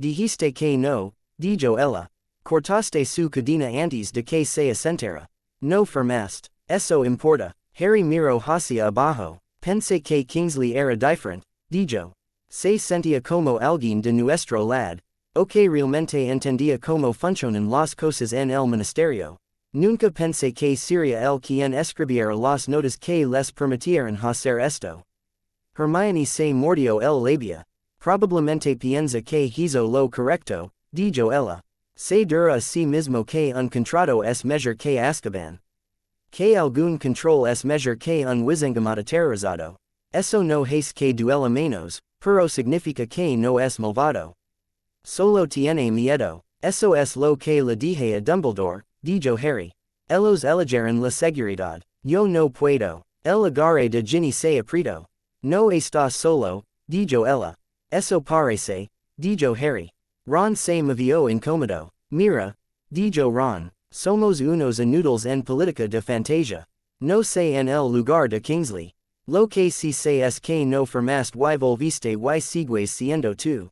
[SPEAKER 1] Dijiste que no, dijo ella. Cortaste su cadena antes de que se asentara. No firmaste. Eso importa. Harry miró hacia abajo. Pensé que Kingsley era diferente, dijo. Se sentía como alguien de nuestro lado. O que realmente entendía cómo funcionan las cosas en el ministerio. Nunca pensé que sería él quien escribiera las notas que les permitieran hacer esto. Hermione se mordió el labio. Probablemente piensa que hizo lo correcto, dijo ella. Se dura a sí mismo que un contrato es mejor que Azkaban. Que algún control es mejor que un wizengamot aterrorizado. Eso no es que duela menos, pero significa que no es malvado. Solo tiene miedo. Eso es lo que le dije a Dumbledore, dijo Harry. Ellos elegiron la seguridad. Yo no puedo. El agarre de Ginny se apretó. No estás solo, dijo ella. Eso parece, dijo Harry. Ron se movió incómodo. Mira, dijo Ron. Somos unos inútiles en política de fantasía. No sé en el lugar de Kingsley. Lo que sí sé es que no firmaste y volviste y sigues siendo tú.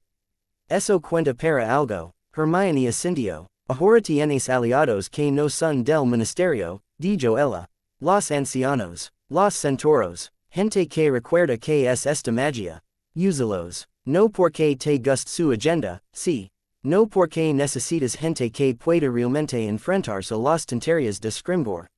[SPEAKER 1] Eso cuenta para algo. Hermione asintió. Ahora tienes aliados que no son del ministerio, dijo ella. Los ancianos. Los centauros. Gente que recuerda que es esta magia. Úsalos. No porque te guste su agenda, sí. No porque necesitas gente que pueda realmente enfrentarse a las tonterías de Scrimbor.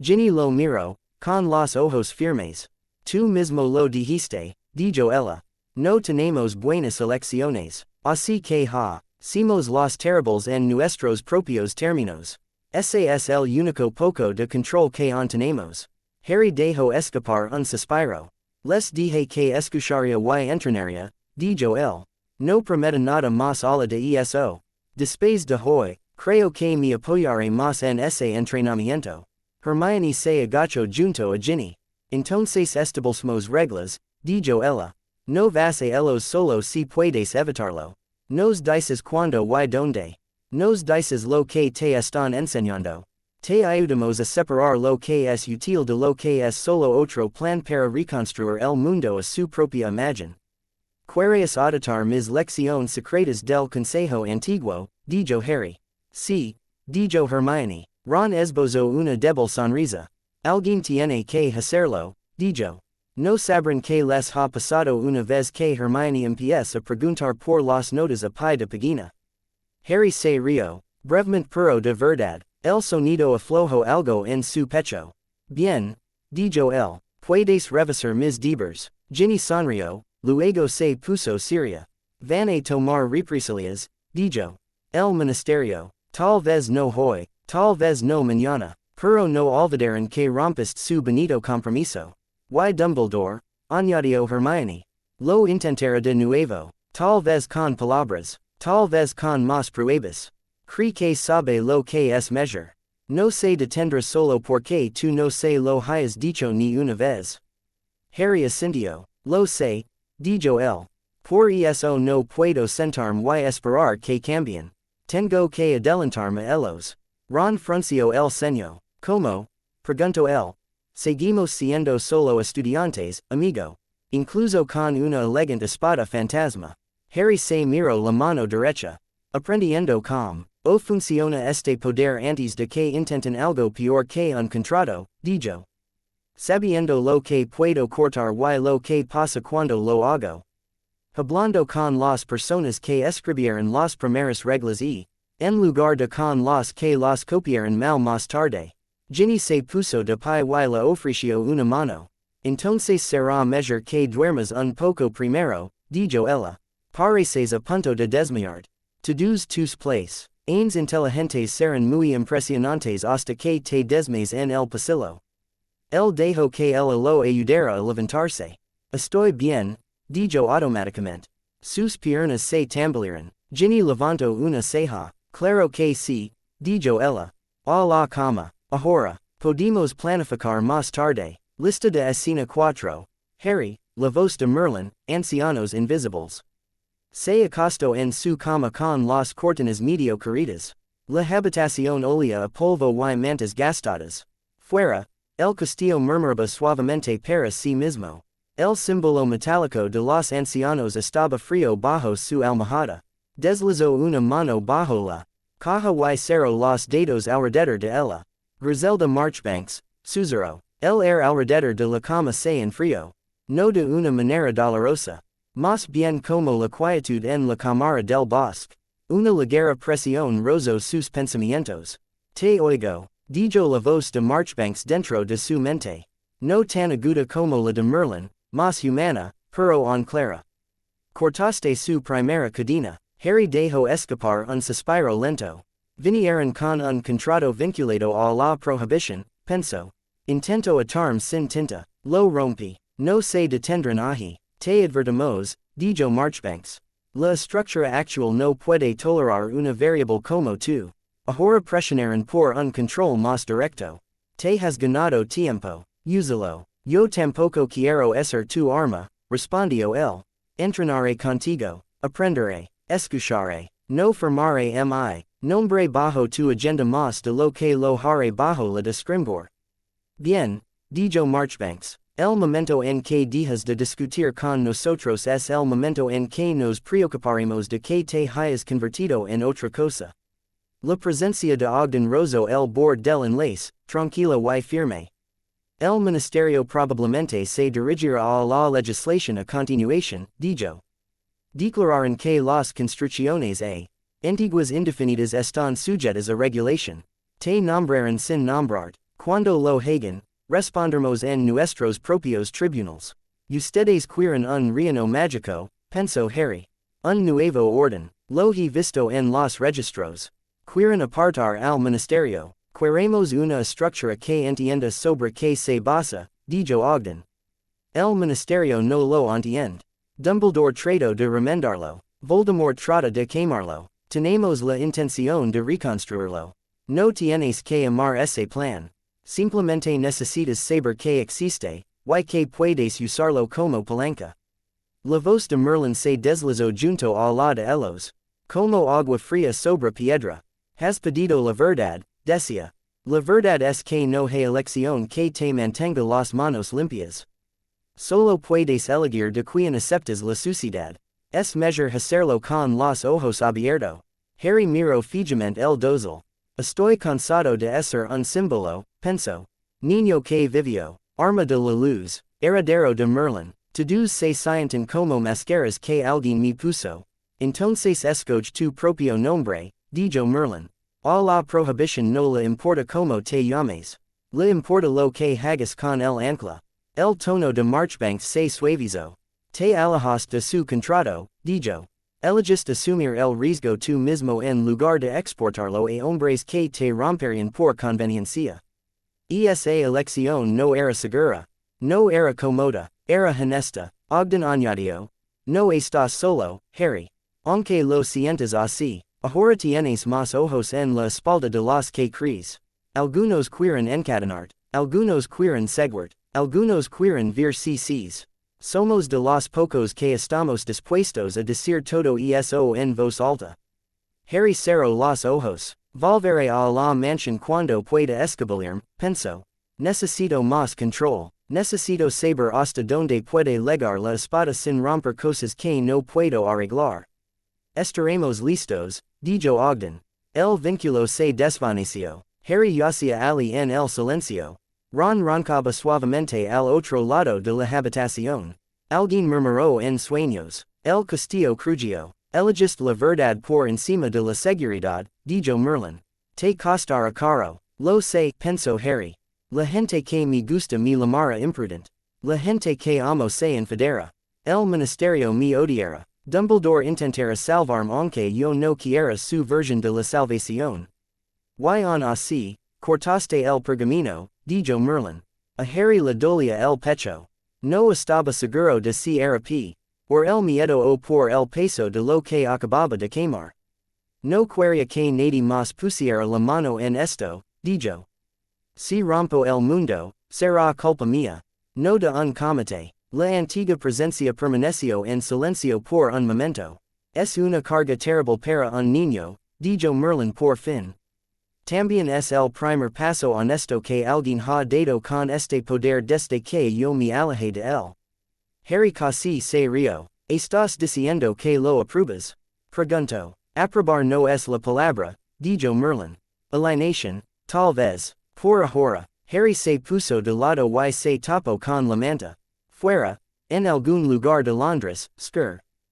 [SPEAKER 1] Ginny lo miró, con los ojos firmes. Tú mismo lo dijiste, dijo ella. No tenemos buenas elecciones. Así que hacemos los terribles en nuestros propios términos. Ese es el único poco de control que tenemos. Harry dejó escapar un suspiro. Les dije que escucharía y entrenaría, dijo él. No prometo nada más ala de eso. Después de hoy, creo que me apoyaré más en ese entrenamiento. Hermione se agachó junto a Ginny. Entonces establecemos reglas, dijo ella. No vas a ellos solo si puedes evitarlo. Nos dices cuándo y dónde. Nos dices lo que te están enseñando. Te ayudamos a separar lo que es útil de lo que es solo otro plan para reconstruir el mundo a su propia imagen. Querías auditar mis lecciones secretas del Consejo Antiguo, dijo Harry. Sí, dijo Hermione. Ron esbozó una débil sonrisa. Alguien tiene que hacerlo, dijo. No sabrán que les ha pasado una vez que Hermione empieza a preguntar por las notas a pie de página. Harry se rió, brevemente pero de verdad. El sonido aflojó algo en su pecho. Bien, dijo él. Puedes revisar mis deberes. Ginny sonrió. Luego se puso seria. Van a tomar represalias, dijo. El ministerio. Tal vez no hoy, tal vez no mañana, pero no olvidaron que rompiste su bonito compromiso. Y Dumbledore, añadió Hermione. Lo intentará de nuevo, tal vez con palabras, tal vez con más pruebas. Cree que sabe lo que es mejor. No se detendrá solo porque tú no se lo hayas dicho ni una vez. Harry asintió. Lo sé, dijo él. Por eso no puedo sentarme y esperar que cambien. Tengo que adelantarme a ellos. Ron frunció el ceño. ¿Cómo? Preguntó él. Seguimos siendo solo estudiantes, amigo. Incluso con una elegante espada fantasma. Harry se miró la mano derecha. Aprendiendo cómo funciona este poder antes de que intenten algo peor que un contrato, dijo. Sabiendo lo que puedo cortar y lo que pasa cuando lo hago. Hablando con las personas que escribieron las primeras reglas en lugar de con las que las copiaron mal más tarde. Ginny se puso de pie y la ofreció una mano. Entonces será mejor que duermas un poco primero, dijo ella. Pareces a punto de desmayar. Todos tus plays. Ains inteligentes serán muy impresionantes hasta que te desmayes en el pasillo. Él dijo que ella lo ayudara a levantarse. Estoy bien, dijo automáticamente. Sus piernas se tambalearon. Ginny levantó una ceja. Claro que sí, dijo ella. A la cama. Ahora, podemos planificar más tarde. Lista de escena 4. Harry, la voz de Merlín, ancianos invisibles. Se acostó en su cama con las cortinas medio corridas. La habitación olía a polvo y mantas gastadas. Fuera, el castillo murmuraba suavemente para sí mismo. El símbolo metálico de los ancianos estaba frío bajo su almohada. Deslizó una mano bajo la caja y cerró los dedos alrededor de ella. Griselda Marchbanks, susurró. El aire alrededor de la cama se enfrió. No de una manera dolorosa. Más bien como la quietud en la cámara del bosque. Una ligera presión rozó sus pensamientos. Te oigo, dijo la voz de Marchbanks dentro de su mente. No tan aguda como la de Merlín, más humana, pero on clara. Cortaste su primera cadena. Harry dejó escapar un suspiro lento. Vinieron con un contrato vinculado a la prohibición, pensó. Intento atarme sin tinta. Lo rompí. No se detendrán allí. Te advertimos, dijo Marchbanks. La estructura actual no puede tolerar una variable como tú. Ahora presionaron por un control más directo. Te has ganado tiempo. Úsalo. Yo tampoco quiero ser tu arma, respondió él. Entrenaré contigo. Aprenderé. Escucharé. No formaré mi nombre bajo tu agenda más de lo que lo haré bajo la de Scrimgeour. Bien, dijo Marchbanks. El momento en que dejas de discutir con nosotros es el momento en que nos preocuparemos de que te hayas convertido en otra cosa. La presencia de Ogden rozó el borde del enlace, tranquila y firme. El ministerio probablemente se dirigirá a la legislación a continuación, dijo. Declararon que las construcciones antiguas indefinidas están sujetas a regulación. Te nombraron sin nombrar. Cuando lo hagan, responderemos en nuestros propios tribunales. Ustedes quieren un reino mágico, pensó Harry. Un nuevo orden. Lo he visto en los registros. Quieren apartar al ministerio. Queremos una estructura que entienda sobre qué se basa, dijo Ogden. El ministerio no lo entiende. Dumbledore trató de remendarlo. Voldemort trata de quemarlo. Tenemos la intención de reconstruirlo. No tienes que amar ese plan. Simplemente necesitas saber que existe, y que puedes usarlo como palanca. La voz de Merlín se deslizó junto a la de ellos. Como agua fría sobre piedra. Has pedido la verdad, decía. La verdad es que no hay elección que te mantenga las manos limpias. Solo puedes elegir de quien aceptas la suciedad. Es mejor hacerlo con los ojos abiertos. Harry miró fijamente el dosel. Estoy cansado de ser un símbolo, pensó. Niño que vivió, arma de la luz, heredero de Merlín. Todos se sienten como máscaras que alguien me puso. Entonces escoge tu propio nombre, dijo Merlín. A la prohibición no le importa como te llames. Le importa lo que hagas con el ancla. El tono de Marchbanks se suavizó. Te alejas de su contrato, dijo. Elegiste asumir el riesgo tú mismo en lugar de exportarlo a hombres que te romperían por conveniencia. Esa elección no era segura. No era cómoda, era honesta. Ogden añadió. No estás solo, Harry. Aunque lo sientas así, ahora tienes más ojos en la espalda de los que crees. Algunos quieren encadenarte, algunos quieren seguirte, algunos quieren ver CCs. Somos de los pocos que estamos dispuestos a decir todo eso en voz alta. Harry cerró los ojos. Volveré a la mansión cuando pueda escabullirme, pensó. Necesito más control. Necesito saber hasta dónde puede llegar la espada sin romper cosas que no puedo arreglar. Estaremos listos, dijo Ogden. El vínculo se desvaneció. Harry yacía allí en el silencio. Ron roncaba suavemente al otro lado de la habitación. Alguien murmuró en sueños. El castillo crujió. Elegiste la verdad por encima de la seguridad, dijo Merlín. Te costará caro. Lo sé, penso Harry. La gente que me gusta me llamará imprudent. La gente que amo se enfadera. El ministerio me odiará. Dumbledore intentara salvarme aunque yo no quiera su versión de la salvación. Y aun así, cortaste el pergamino, dijo Merlin. A Harry le dolía el pecho. No estaba seguro de si era or el miedo o por el peso de lo que acababa de quemar. No quería que nadie más pusiera la mano en esto, dijo. Si rompo el mundo, será culpa mía. No de un comité. La antigua presencia permaneció en silencio por un momento. Es una carga terrible para un niño, dijo Merlin por fin. También es el primer paso honesto que alguien ha dado con este poder desde que yo me alejé de él. Harry casi se rió. ¿Estás diciendo que lo apruebas? Preguntó. Aprobar no es la palabra, dijo Merlin. Alienation, tal vez. Por ahora, Harry se puso de lado y se tapó con la manta. Fuera, en algún lugar de Londres,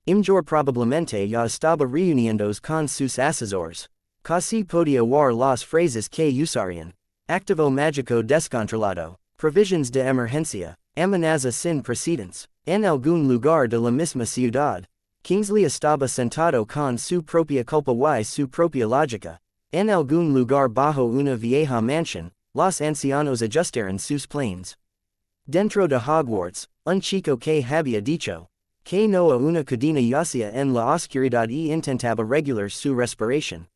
[SPEAKER 1] Imjor probablemente ya estaba reuniéndose con sus asesores. Casi podía oír las frases que usarían. Activo mágico descontrolado. Provisions de emergencia. Amenaza sin precedentes. En algún lugar de la misma ciudad. Kingsley estaba sentado con su propia culpa y su propia lógica. En algún lugar bajo una vieja mansión, los ancianos ajustaron sus planes. Dentro de Hogwarts, un chico que había dicho que no a una cadena yacía en la oscuridad y intentaba regular su respiración.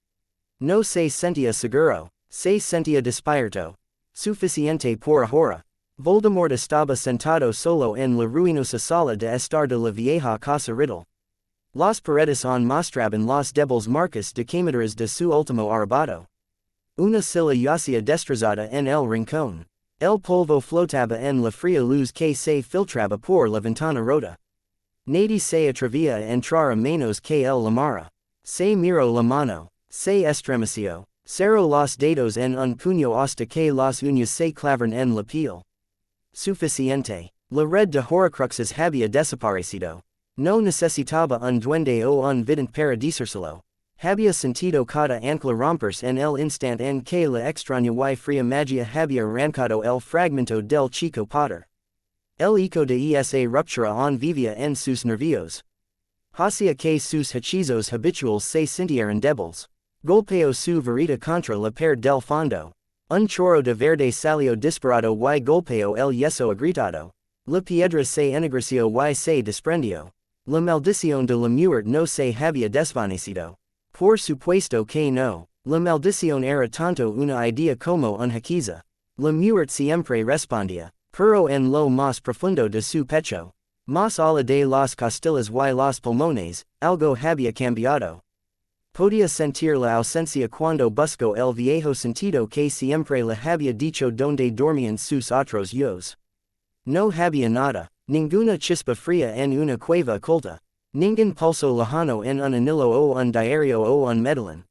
[SPEAKER 1] No se sentía seguro, se sentía despierto. Suficiente por ahora. Voldemort estaba sentado solo en la ruinosa sala de estar de la vieja casa Riddle. Las paredes mostraban los débiles marcas de quemaduras de su último arrebato. Una silla yacía destrozada en el rincón. El polvo flotaba en la fría luz que se filtraba por la ventana rota. Nadie se atrevía a entrar a menos que él llamara. Se miró la mano. Se estremeció. Cerró los dedos en un puño hasta que las uñas se clavaron en la piel. Suficiente. La red de horcruxes había desaparecido. No necesitaba un duende o un vidente para decírselo. Había sentido cada ancla romperse en el instante en que la extraña y fría magia había arrancado el fragmento del chico Potter. El eco de esa ruptura aún vivía en sus nervios. Hacía que sus hechizos habituales se sintieran débiles. Golpeó su varita contra la pared del fondo. Un chorro de verde salió disparado y golpeó el yeso agrietado. La piedra se ennegreció y se desprendió. La maldición de la muerte no se había desvanecido. Por supuesto que no. La maldición era tanto una idea como un hechizo. La muerte siempre respondía, pero en lo más profundo de su pecho. Más allá de las costillas y los pulmones, algo había cambiado. Podía sentir la ausencia cuando buscó el viejo sentido que siempre le había dicho donde dormían sus otros yos. No había nada, ninguna chispa fría en una cueva oculta. Ningún pulso lejano en un anillo o un diario o un medallón.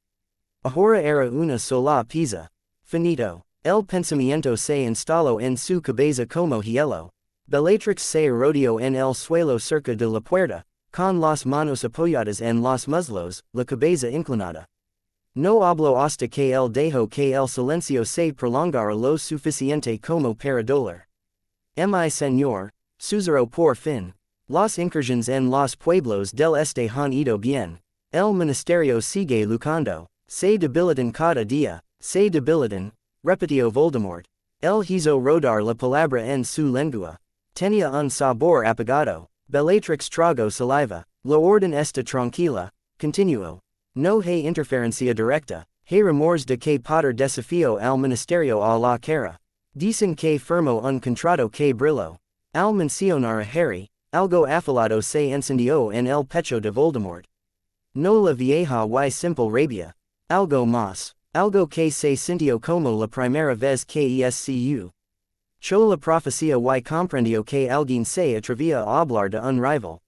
[SPEAKER 1] Ahora era una sola pieza. Finito. El pensamiento se instaló en su cabeza como hielo. Bellatrix se rodeó en el suelo cerca de la puerta, con las manos apoyadas en los muslos, la cabeza inclinada. No habló hasta que él dejó que el silencio se prolongara lo suficiente como para doler. Mi señor, susurró por fin. Las incursiones en los pueblos del este han ido bien. El ministerio sigue lucrando. Se debilitan cada día, se debilitan, repitió Voldemort. Él hizo rodar la palabra en su lengua. Tenía un sabor apagado. Bellatrix tragó saliva. La orden está tranquila, continuó. No hay interferencia directa. Hay rumores de que Potter desafió al ministerio a la cara. Dicen que firmó un contrato que brilló. Al mencionar a Harry, algo afilado se encendió en el pecho de Voldemort. No la vieja y simple rabia. Algo más. Algo que se sintió como la primera vez que escu. Cho la profecía y comprendió que alguien se atrevía a hablar de un rival.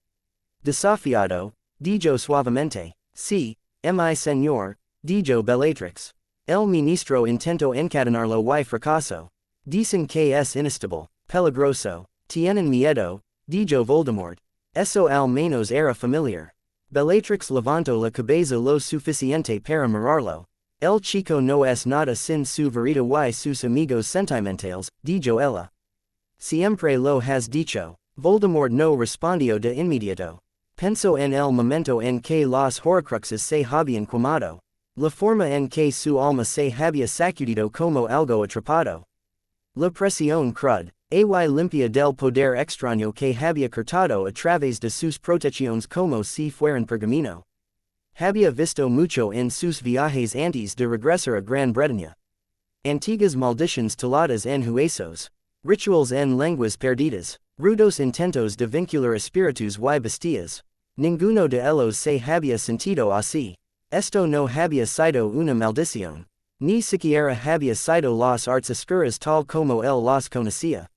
[SPEAKER 1] Desafiado, dijo suavemente. Sí, mi señor, dijo Bellatrix. El ministro intentó encadenarlo y fracasó. Dicen que es inestable, peligroso. Tienen miedo, dijo Voldemort. Eso al menos era familiar. Bellatrix levantó la cabeza lo suficiente para mirarlo. El chico no es nada sin su verita y sus amigos sentimentales, dijo ella. Siempre lo has dicho. Voldemort no respondió de inmediato. Pensó en el momento en que los horcruxes se habían quemado. La forma en que su alma se había sacudido como algo atrapado. La presión cruda y limpia del poder extraño que había cortado a través de sus protecciones como si fueran pergamino. Había visto mucho en sus viajes antes de regresar a Gran Bretaña. Antiguas maldiciones taladas en huesos. Rituals en lenguas perdidas. Rudos intentos de vincular espíritus y bestias. Ninguno de ellos se había sentido así. Esto no había sido una maldición. Ni siquiera había sido las artes oscuras tal como él las conocía.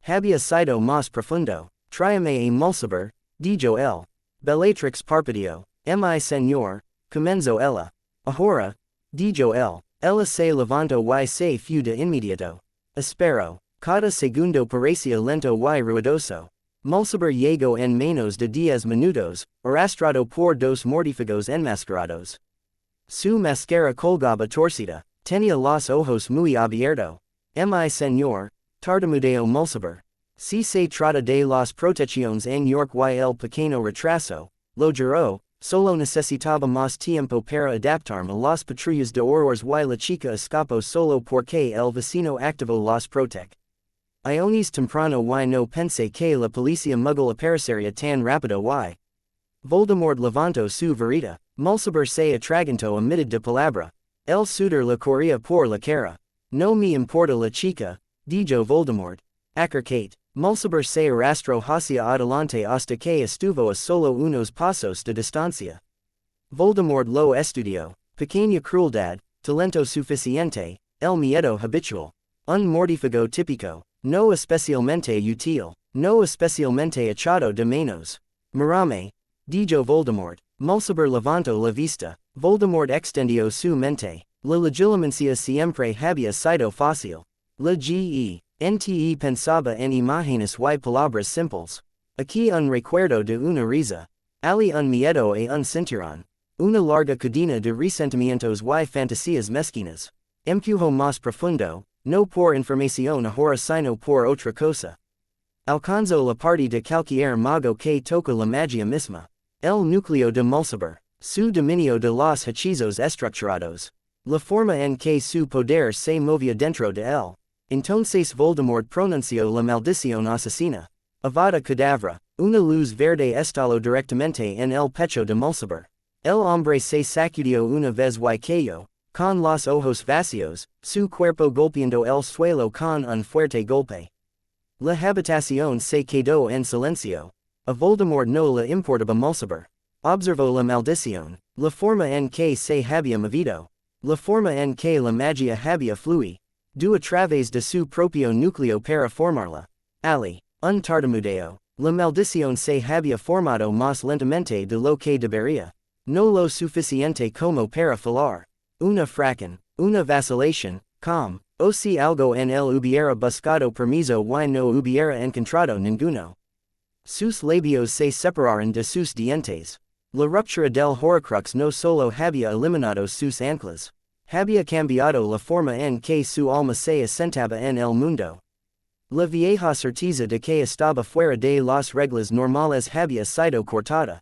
[SPEAKER 1] Había sido más profundo. Tráeme a Mulciber, dijo él. Bellatrix parpadeó. Mi señor, comenzó ella. Ahora, dijo él. Ella se levantó y se fue de inmediato. Espero. Cada segundo parecía lento y ruidoso. Mulciber llegó en menos de 10 minutos, arrastrado por dos mortífagos enmascarados. Su máscara colgaba torcida. Tenía los ojos muy abiertos. Mi señor, tartamudeó Mulciber. Si se trata de las protecciones en York y el pequeño retraso, lo juró, solo necesitaba más tiempo para adaptarme a las patrullas de horrores y la chica escapó solo porque el vecino activó los protec. Iones temprano y no pensé que la policía muggle aparecería tan rápido y. Voldemort levantó su varita. Mulciber se atragantó a mitad de palabra. El sudor le corría por la cara. No me importa la chica, dijo Voldemort. Acercate. Mulciber se arrastró hacia adelante hasta que estuvo a solo unos pasos de distancia. Voldemort lo estudió. Pequeña crueldad, talento suficiente, el miedo habitual. Un mortífago típico. No especialmente útil. No especialmente echado de menos. Mírame, dijo Voldemort. Mulciber levantó la vista. Voldemort extendió su mente. La legitimancia siempre había sido fácil. La gente pensaba en imágenes y palabras simples. Aquí un recuerdo de una risa. Ali un miedo e un cinturón. Una larga cadena de resentimientos y fantasías mezquinas. Empujo más profundo. No por información ahora sino por otra cosa. Alcanzó la parte de cualquier mago que toca la magia misma. El núcleo de Mulciber. Su dominio de los hechizos estructurados. La forma en que su poder se movía dentro de él. Entonces Voldemort pronunció la maldición asesina. Avada Kedavra. Una luz verde estalló directamente en el pecho de Mulciber. El hombre se sacudió una vez y cayó. Con los ojos vacíos, su cuerpo golpeando el suelo con un fuerte golpe. La habitación se quedó en silencio. A Voldemort no le importaba Mulciber. Observó la maldición, la forma en que se había movido, la forma en que la magia había fluido a través de su propio núcleo para formarla. Ali, un tartamudeo. La maldición se había formado más lentamente de lo que debería. No lo suficiente como para falar. Una fracción, una vacilación, o si algo en él hubiera buscado permiso y no hubiera encontrado ninguno. Sus labios se separaron de sus dientes. La ruptura del horcrux no solo había eliminado sus anclas. Había cambiado la forma en que su alma se asentaba en el mundo. La vieja certeza de que estaba fuera de las reglas normales había sido cortada.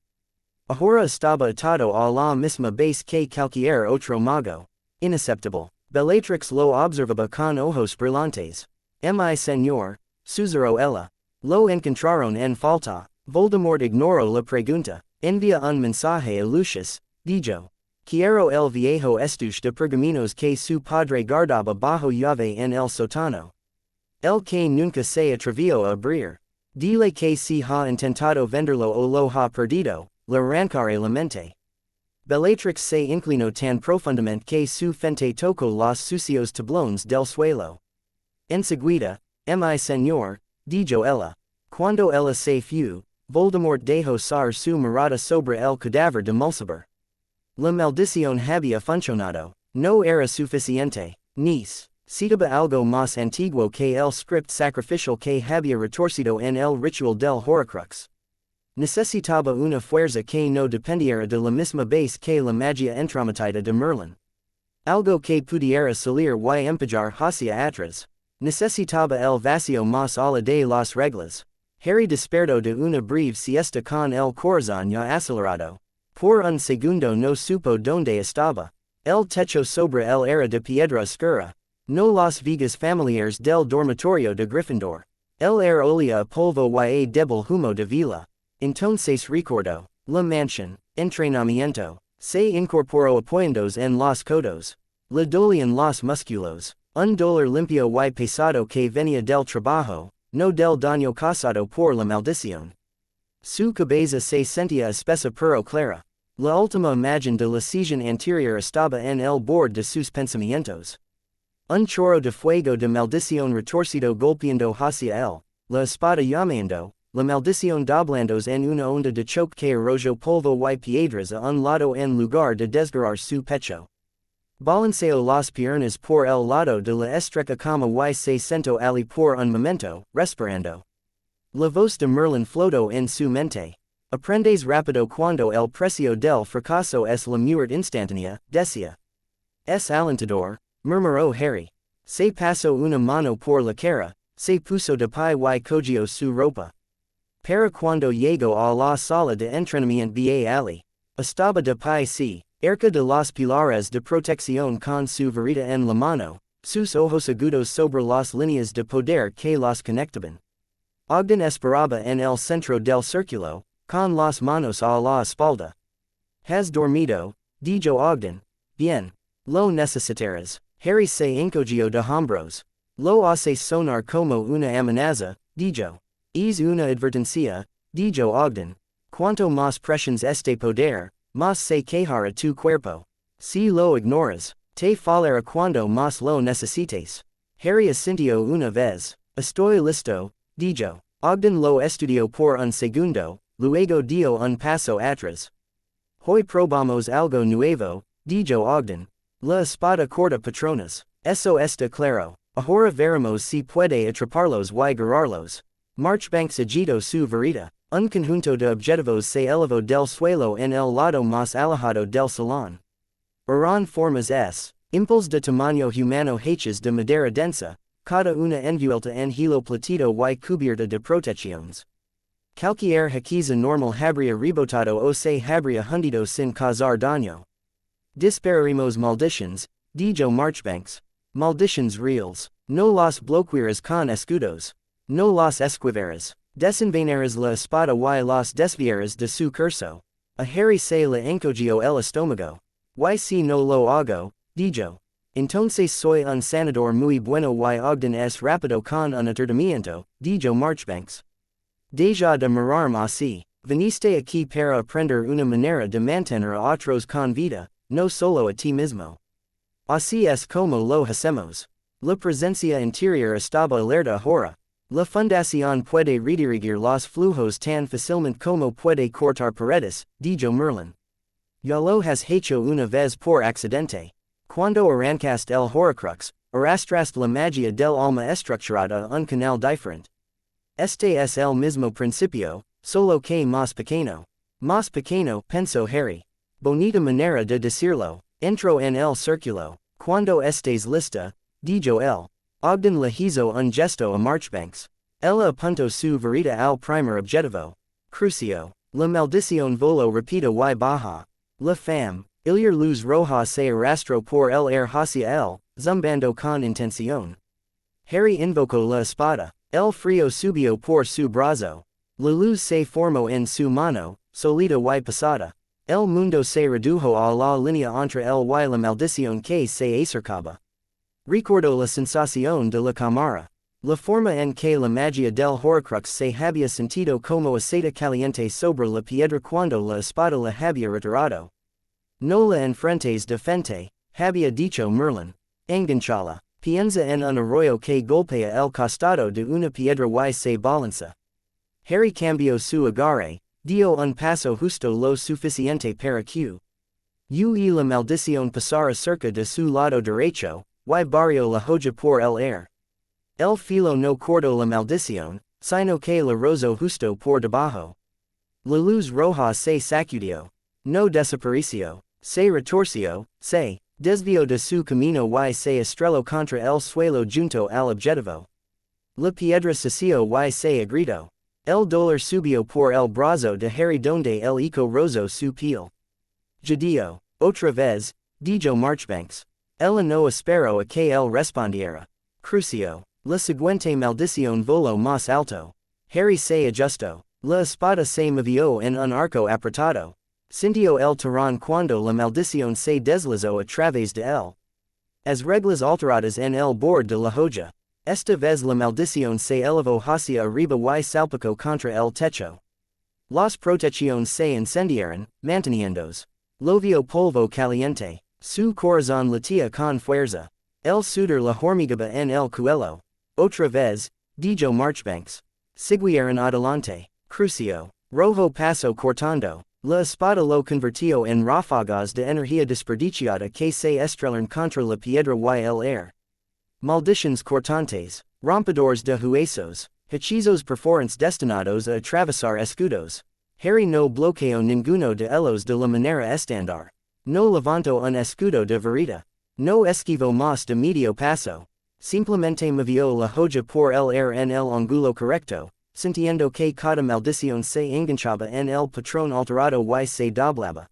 [SPEAKER 1] Ahora estaba atado a la misma base que cualquier otro mago. Inaceptable. Bellatrix lo observaba con ojos brillantes. Mi señor, susurró ella. Lo encontraron en falta. Voldemort ignoró la pregunta. Envía un mensaje a Lucius, dijo. Quiero el viejo estuche de pergaminos que su padre guardaba bajo llave en el sótano. El que nunca se atrevió a abrir. Dile que si ha intentado venderlo o lo ha perdido, le arrancaré la mente. Bellatrix se inclinó tan profundamente que su frente tocó los sucios tablones del suelo. Enseguida, mi señor, dijo ella. Cuando ella se fue, Voldemort dejó caer su mirada sobre el cadáver de Mulciber. La maldición había funcionado. No era suficiente. Necesitaba algo más antiguo que el script sacrificial que había retorcido en el ritual del Horcrux. Necesitaba una fuerza que no dependiera de la misma base que la magia entrometida de Merlín. Algo que pudiera salir y empujar hacia atrás. Necesitaba el vacío más allá de las reglas. Harry despertó de una breve siesta con el corazón ya acelerado. Por un segundo no supo dónde estaba. El techo sobre él era de piedra oscura. No las vigas familiares del dormitorio de Gryffindor. Él era olía a polvo y débil humo de vela. Entonces recordó. La mansión. Entrenamiento. Se incorporó apoyándose en los codos. Le dolían los músculos. Un dolor limpio y pesado que venía del trabajo, no del daño causado por la maldición. Su cabeza se sentía espesa pero clara. La última imagen de la sesión anterior estaba en el borde de sus pensamientos. Un chorro de fuego de maldición retorcido golpeando hacia él, la espada llamando, la maldición doblándose en una onda de choque que arrojó polvo y piedras a un lado en lugar de desgarrar su pecho. Balanceo las piernas por el lado de la estrecha cama y se sentó allí por un momento, respirando. La voz de Merlín flotó en su mente. Aprendes rápido cuando el precio del fracaso es la muerte instantánea, decía. Es alentador, murmuró Harry. Se pasó una mano por la cara, se puso de pie y cogió su ropa. Para cuando llegó a la sala de entrenamiento allí. Estaba de pie sí. Cerca de los pilares de protección con su varita en la mano, sus ojos agudos sobre las líneas de poder que los conectaban. Ogden esperaba en el centro del círculo, con las manos a la espalda. ¿Has dormido? Dijo Ogden. Bien. Lo necesitarás. Harry se encogió de hombros. Lo hace sonar como una amenaza, dijo. Es una advertencia, dijo Ogden. Cuanto más presiones este poder, más se quejará tu cuerpo. Si lo ignoras, te fallará cuando más lo necesites. Harry asintió una vez. Estoy listo, dijo. Ogden lo estudió por un segundo, luego dio un paso atrás. Hoy probamos algo nuevo, dijo Ogden. La espada corta patrones. Eso está claro. Ahora veremos si puede atraparlos y agarrarlos. Marchbanks agitó su varita. Un conjunto de objetivos se elevó del suelo en el lado más alejado del salón. Eran formas S, impulsos de tamaño humano hechas de madera densa, cada una envuelta en hilo plateado y cubierta de protecciones. Cualquier jaquiza normal habría rebotado o se habría hundido sin causar daño. Dispararemos maldiciones, dijo Marchbanks. Maldiciones reales. No las bloquearás con escudos. No las esquivarás. Desenvainarás la espada y las desviarás de su curso. A Harry se le encogió el estómago. Y si no lo hago, dijo. Entonces soy un sanador muy bueno y Ogden es rápido con un aturdimiento, dijo Marchbanks. Deja de mirarme así. Viniste aquí para aprender una manera de mantener a otros con vida, no solo a ti mismo. Así es como lo hacemos. La presencia interior estaba alerta ahora. La fundación puede redirigir los flujos tan fácilmente como puede cortar paredes, dijo Merlín. Ya lo has hecho una vez por accidente. Cuando arrancaste el horcrux, arrastraste la magia del alma estructurada a un canal diferente. Este es el mismo principio, solo que más pequeño. Más pequeño, pensó Harry. Bonita manera de decirlo. Entró en el círculo. Cuando estés lista, dijo él. Ogden le hizo un gesto a Marchbanks. Ella apuntó su varita al primer objetivo. Crucio. La maldición voló rápido y baja. La femme, ilir luz roja se arrastró por el aire hacia él, zumbando con intención. Harry invocó la espada. El frío subió por su brazo. La luz se formó en su mano, sólida y pesada. El mundo se redujo a la línea entre él y la maldición que se acercaba. Recordó la sensación de la cámara. La forma en que la magia del horcrux se había sentido como aceite caliente sobre la piedra cuando la espada la había retirado. No la enfrentes de frente, había dicho Merlín. Enganchala. Piensa en un arroyo que golpea el costado de una piedra y se balanza. Harry cambió su agarre, dio un paso justo lo suficiente para que la maldición pasara cerca de su lado derecho, y barrió la joya por el aire. El filo no cortó la maldición, sino que la rozó justo por debajo. La luz roja se sacudió. No desapareció, se retorció, se Desvio de su camino y se estrelló contra el suelo junto al objetivo. La piedra sació y se agrietó. El dolor subió por el brazo de Harry donde el eco rozó su piel. Judío, otra vez, dijo Marchbanks. Él no esperó a que él respondiera. Crucio. La siguiente maldición voló más alto. Harry se ajustó. La espada se movió en un arco apretado. Sintió el tirón cuando la maldición se deslizó a través de él. As reglas alteradas en el borde de la joya. Esta vez la maldición se elevó hacia arriba y salpicó contra el techo. Las protecciones se incendiaron, manteniéndose. Lo vio polvo caliente. Su corazón latía con fuerza. El sudor la hormigaba en el cuello. Otra vez, dijo Marchbanks. Siguieron adelante. Crucio. Rojo paso cortando. La espada lo convirtió en ráfagas de energía desperdiciada que se estrellaron contra la piedra y el aire. Maldiciones cortantes. Rompedores de huesos. Hechizos perforantes destinados a atravesar escudos. Harry no bloqueó ninguno de ellos de la manera estándar. No levantó un escudo de verita. No esquivó más de medio paso. Simplemente movió la joya por el aire en el ángulo correcto, sintiendo que cada maldición se enganchaba en el patrón alterado y se doblaba.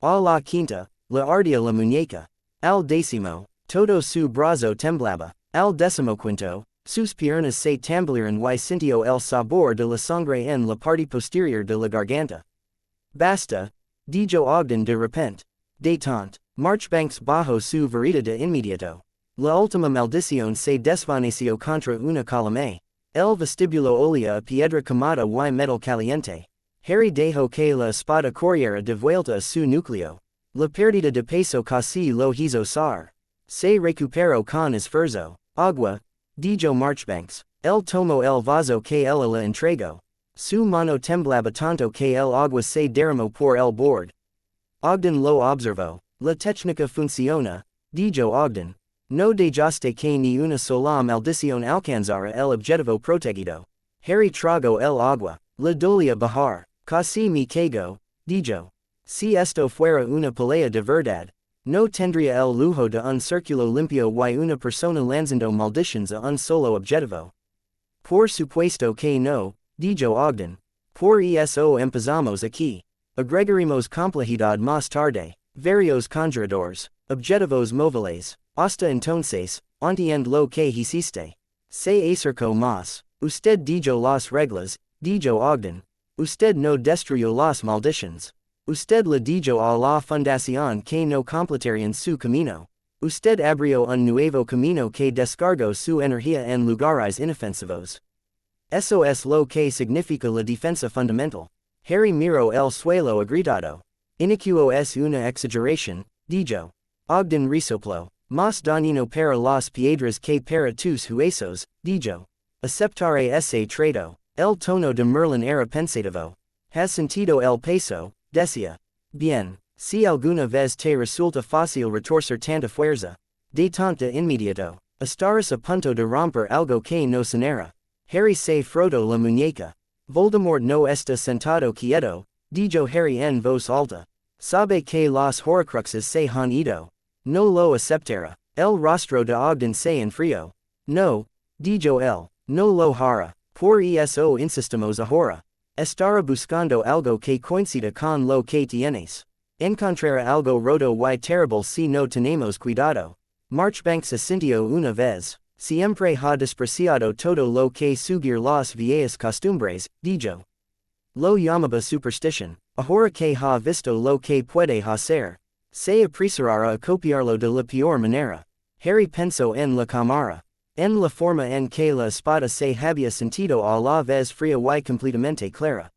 [SPEAKER 1] A la quinta, la ardía la muñeca. Al décimo, todo su brazo temblaba. Al decimoquinto, sus piernas se tambalearon y sintió el sabor de la sangre en la parte posterior de la garganta. Basta, dijo Ogden de repente. Détente. Marchbanks bajó su varita de inmediato. La última maldición se desvaneció contra una columna. El vestibulo olía a piedra quemada y metal caliente. Harry dejó que la espada corriera de vuelta a su núcleo. La pérdida de peso casi lo hizo zar. Se recuperó con esfuerzo. Agua, dijo Marchbanks. Él tomó el vaso que ella le entregó. Su mano temblaba tanto que el agua se derramó por el borde. Ogden lo observó. La técnica funciona, dijo Ogden. No dejaste que ni una sola maldición alcanzara el objetivo protegido. Harry tragó el agua. Le dolía bajar. Casi me caigo, dijo. Si esto fuera una pelea de verdad, no tendría el lujo de un círculo limpio y una persona lanzando maldiciones a un solo objetivo. Por supuesto que no, dijo Ogden. Por eso empezamos aquí. Agregaremos complejidad más tarde. Varios conjuradores. Objetivos móviles. Hasta entonces, entiende lo que hiciste. Se acercó más. Usted dijo las reglas, dijo Ogden. Usted no destruyó las maldiciones. Usted le dijo a la fundación que no completarían su camino. Usted abrió un nuevo camino que descargó su energía en lugares inofensivos. Eso es lo que significa la defensa fundamental. Harry miró el suelo agrietado. Inicuo es una exageración, dijo. Ogden resopló. Más dañino para las piedras que para tus huesos, dijo. Aceptaré ese trato. El tono de Merlín era pensativo. ¿Has sentido el peso? Decía. Bien. Si alguna vez te resulta fácil retorcer tanta fuerza. Detente de inmediato. Estarás a punto de romper algo que no sanara. Harry se frotó la muñeca. Voldemort no está sentado quieto, dijo Harry en voz alta. Sabe que las horcruxes se han ido. No lo aceptará. El rostro de Ogden se enfrió. No, dijo él, no lo hará. Por eso insistimos ahora. Estará buscando algo que coincida con lo que tienes. Encontrará algo roto y terrible si no tenemos cuidado. Marchbanks asintió una vez. Siempre ha despreciado todo lo que seguir las viejas costumbres, dijo. Lo llamaba superstición. Ahora que ha visto lo que puede hacer, se apresurará a copiarlo de la peor manera. Harry pensó en la cámara. En la forma en que la espada se había sentido a la vez fría y completamente clara.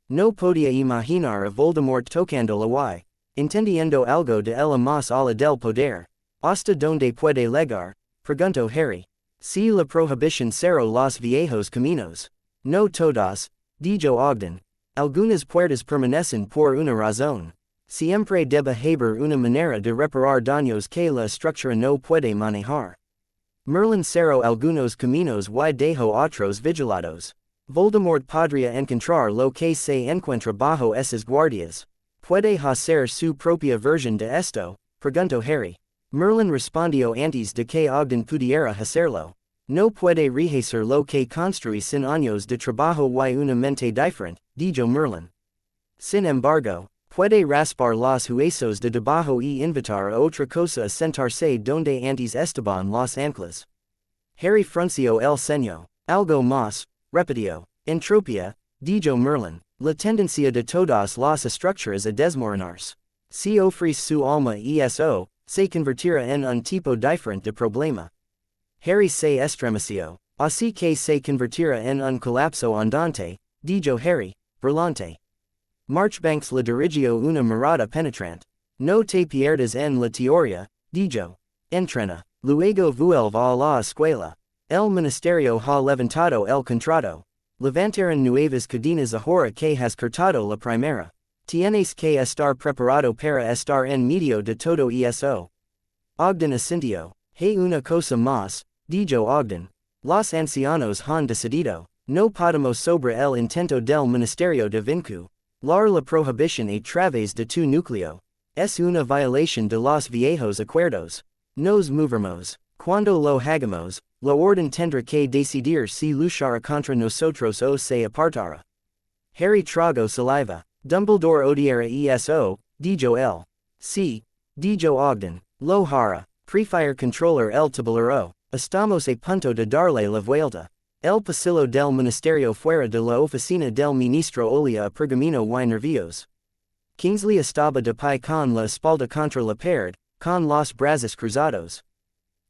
[SPEAKER 1] No podía imaginar a Voldemort tocándola y entendiendo algo de ella más allá del poder. ¿Hasta dónde puede llegar? Preguntó Harry. Si la prohibición cerró los viejos caminos. No todas, dijo Ogden. Algunas puertas permanecen por una razón. Siempre debe haber una manera de reparar daños que la estructura no puede manejar. Merlin cerró algunos caminos y dejó otros vigilados. Voldemort podría encontrar lo que se encuentra bajo esas guardias. ¿Puede hacer su propia versión de esto? Preguntó Harry. Merlin respondió antes de que Ogden pudiera hacerlo. No puede rehacer lo que construí sin años de trabajo y una mente diferente, dijo Merlin. Sin embargo, puede raspar los huesos de debajo y invitar a otra cosa a sentarse donde antes estaban los anclas. Harry frunció el ceño. Algo más, repitió. Entropía, dijo Merlin, la tendencia de todas las estructuras a desmoronarse. Si ofrece su alma y eso, se convertirá en un tipo diferente de problema. Harry se estremeció. Así que se convertirá en un colapso andante, dijo Harry, brillante. Marchbanks le dirigió una mirada penetrante. No te pierdas en la teoría, dijo. Entrena. Luego vuelve a la escuela. El ministerio ha levantado el contrato. Levantaron nuevas cadenas ahora que has cortado la primera. Tienes que estar preparado para estar en medio de todo eso. Ogden asintió. Hay una cosa más, dijo Ogden. Los ancianos han decidido. No podemos sobre el intento del ministerio de vincu. La prohibición a través de tu núcleo. Es una violación de los viejos acuerdos. Nos moveremos. Cuando lo hagamos, la orden tendrá que decidir si luchará contra nosotros o se apartará. Harry tragó saliva. Dumbledore odiara eso, dijo él. Sí, dijo Ogden. Lo hará. Prefiere controlar el tablero. Estamos a punto de darle la vuelta. El pasillo del ministerio fuera de la oficina del ministro olía a pergamino y nervios. Kingsley estaba de pie con la espalda contra la pared, con los brazos cruzados.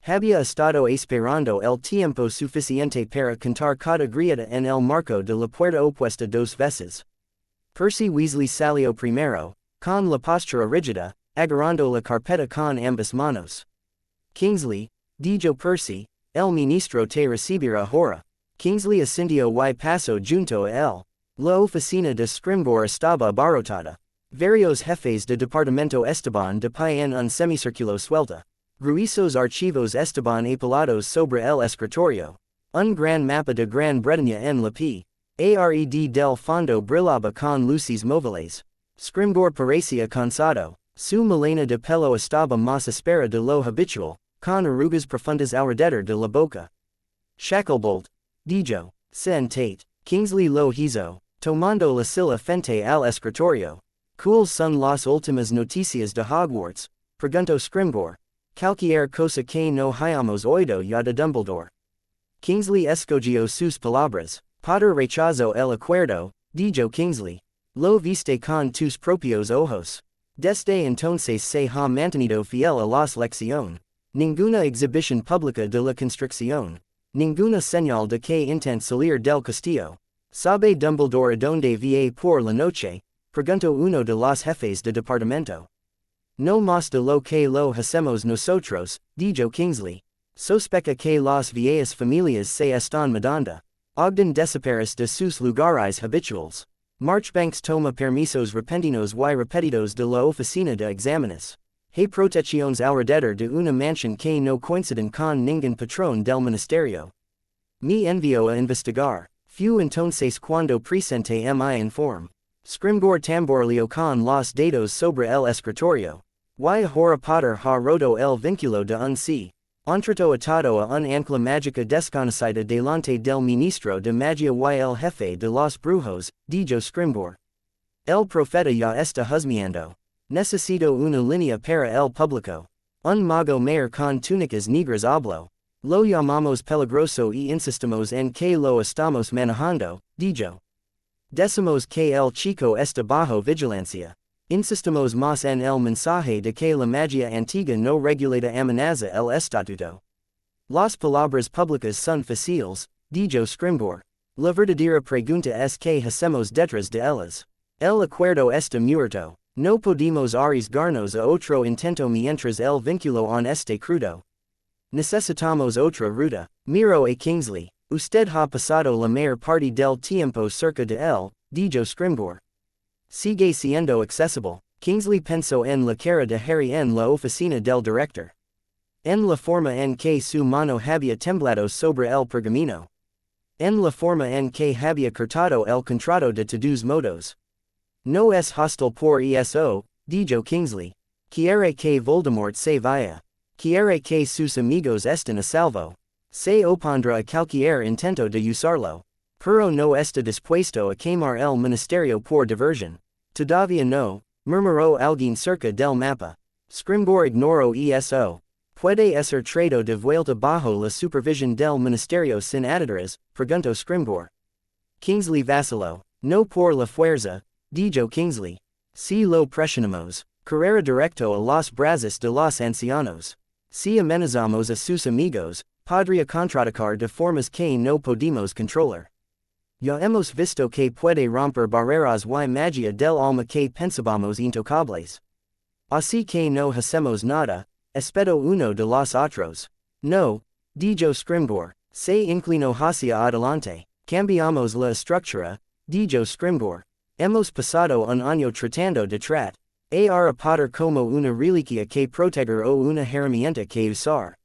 [SPEAKER 1] Había estado esperando el tiempo suficiente para cantar cada grieta en el marco de la puerta opuesta dos veces. Percy Weasley salió primero, con la postura rígida, agarrando la carpeta con ambas manos. Kingsley, dijo Percy, el ministro te recibirá ahora. Kingsley asintió y pasó junto a él. La oficina de Scrimgeour estaba abarrotada. Varios jefes de departamento estaban de pie en un semicírculo suelta. Gruesos archivos estaban apilados sobre el escritorio. Un gran mapa de Gran Bretaña en la pared del fondo brillaba con luces móviles. Scrimgeour parecía cansado. Su melena de pelo estaba más áspera de lo habitual, con arrugas profundas alrededor de la boca. Shacklebolt, dijo. Sentate. Kingsley lo hizo, tomando la silla frente al escritorio. ¿Cuáles son las últimas noticias de Hogwarts? Preguntó Scrimgeour. Cualquier cosa que no hayamos oído ya de Dumbledore. Kingsley escogió sus palabras. Potter rechazó el acuerdo, dijo Kingsley. Lo viste con tus propios ojos. Desde entonces se ha mantenido fiel a las lecciones. Ninguna exhibición pública de la constricción. Ninguna señal de que intenta salir del castillo. ¿Sabe Dumbledore donde vive por la noche? Preguntó uno de los jefes de departamento. No más de lo que lo hacemos nosotros, dijo Kingsley. Sospecha que las viejas familias se están mudando. Ogden desaparece de sus lugares habituales. Marchbanks toma permisos repentinos y repetidos de la oficina de exámenes. Hay protecciones alrededor de una mansión que no coinciden con ningún patrón del ministerio. Me envió a investigar. Fue entonces cuando presenté mi informe. Scrimgeour tamborileo con los dedos sobre el escritorio. Y ahora Potter ha roto el vínculo de un sí. Entretó atado a un ancla mágica desconocida delante del ministro de magia y el jefe de los brujos, dijo Scrimgeour. El profeta ya está husmeando. Necesito una línea para el público. Un mago mayor con túnicas negras habló. Lo llamamos peligroso y insistimos en que lo estamos manejando, dijo. Decimos que el chico está bajo vigilancia. Insistimos más en el mensaje de que la magia antigua no regulada amenaza el estatuto. Las palabras públicas son fáciles, dijo Scrimgeour. La verdadera pregunta es que hacemos detrás de ellas. El acuerdo está muerto. No podemos arriesgarnos a otro intento mientras el vínculo aún esté crudo. Necesitamos otra ruta. Miró a Kingsley. Usted ha pasado la mayor parte del tiempo cerca de él, dijo Scrimgeour. Sigue siendo accesible. Kingsley pensó en la cara de Harry en la oficina del director. En la forma en que su mano había temblado sobre el pergamino. En la forma en que había cortado el contrato de todos modos. No es hostil por eso, dijo Kingsley. Quiere que Voldemort se vaya. Quiere que sus amigos estén a salvo. Se opondrá a cualquier intento de usarlo. Pero no está dispuesto a quemar el ministerio por diversión. Todavía no, murmuró alguien cerca del mapa. Scrimgeour ignoró eso. Puede ser traído de vuelta bajo la supervisión del ministerio sin ataduras, preguntó Scrimgeour. Kingsley vaciló. No por la fuerza, dijo Kingsley. Si lo presionamos, correrá directo a los brazos de los ancianos. Si amenazamos a sus amigos, podría contraatacar de formas que no podemos controlar. Ya hemos visto que puede romper barreras y magia del alma que pensábamos intocables. Así que no hacemos nada, excepto uno de los otros. No, dijo Scrimgeour. Se inclinó hacia adelante. Cambiamos la estructura, dijo Scrimgeour. Hemos pasado un año tratando de ahora poder como una reliquia que proteger o una herramienta que usar.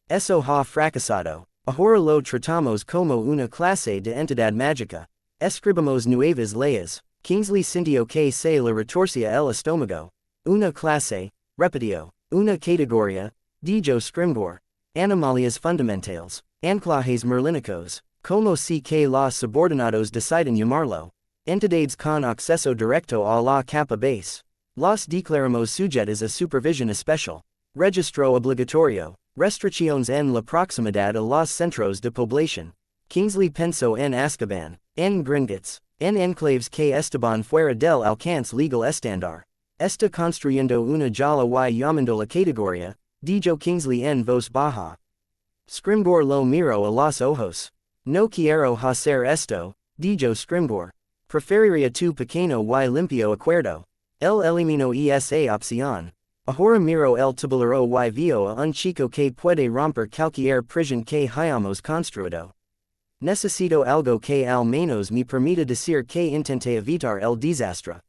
[SPEAKER 1] Eso ha fracasado. Ahora lo tratamos como una clase de entidad mágica. Escribimos nuevas leyes. Kingsley sintió que se le retorcía el estómago. Una clase, repitió. Una categoría, dijo Scrimgeour. Animalias fundamentales. Anclajes merlínicos. Como si que los subordinados deciden llamarlo. Entidades con acceso directo a la capa base. Los declaramos sujetos a supervisión especial. Registro obligatorio. Restricciones en la proximidad a los centros de población. Kingsley pensó en Azkaban, en Gringotts, en enclaves que estaban fuera del alcance legal estándar. Está construyendo una jala y llamando la categoría, dijo Kingsley en voz baja. Scrimgeour lo miró a los ojos. No quiero hacer esto, dijo Scrimgeour. Preferiría tu pequeño y limpio acuerdo. El elimino esa opción. Ahora miro el tablero y veo a un chico que puede romper cualquier prisión que hayamos construido. Necesito algo que al menos me permita decir que intenté evitar el desastre.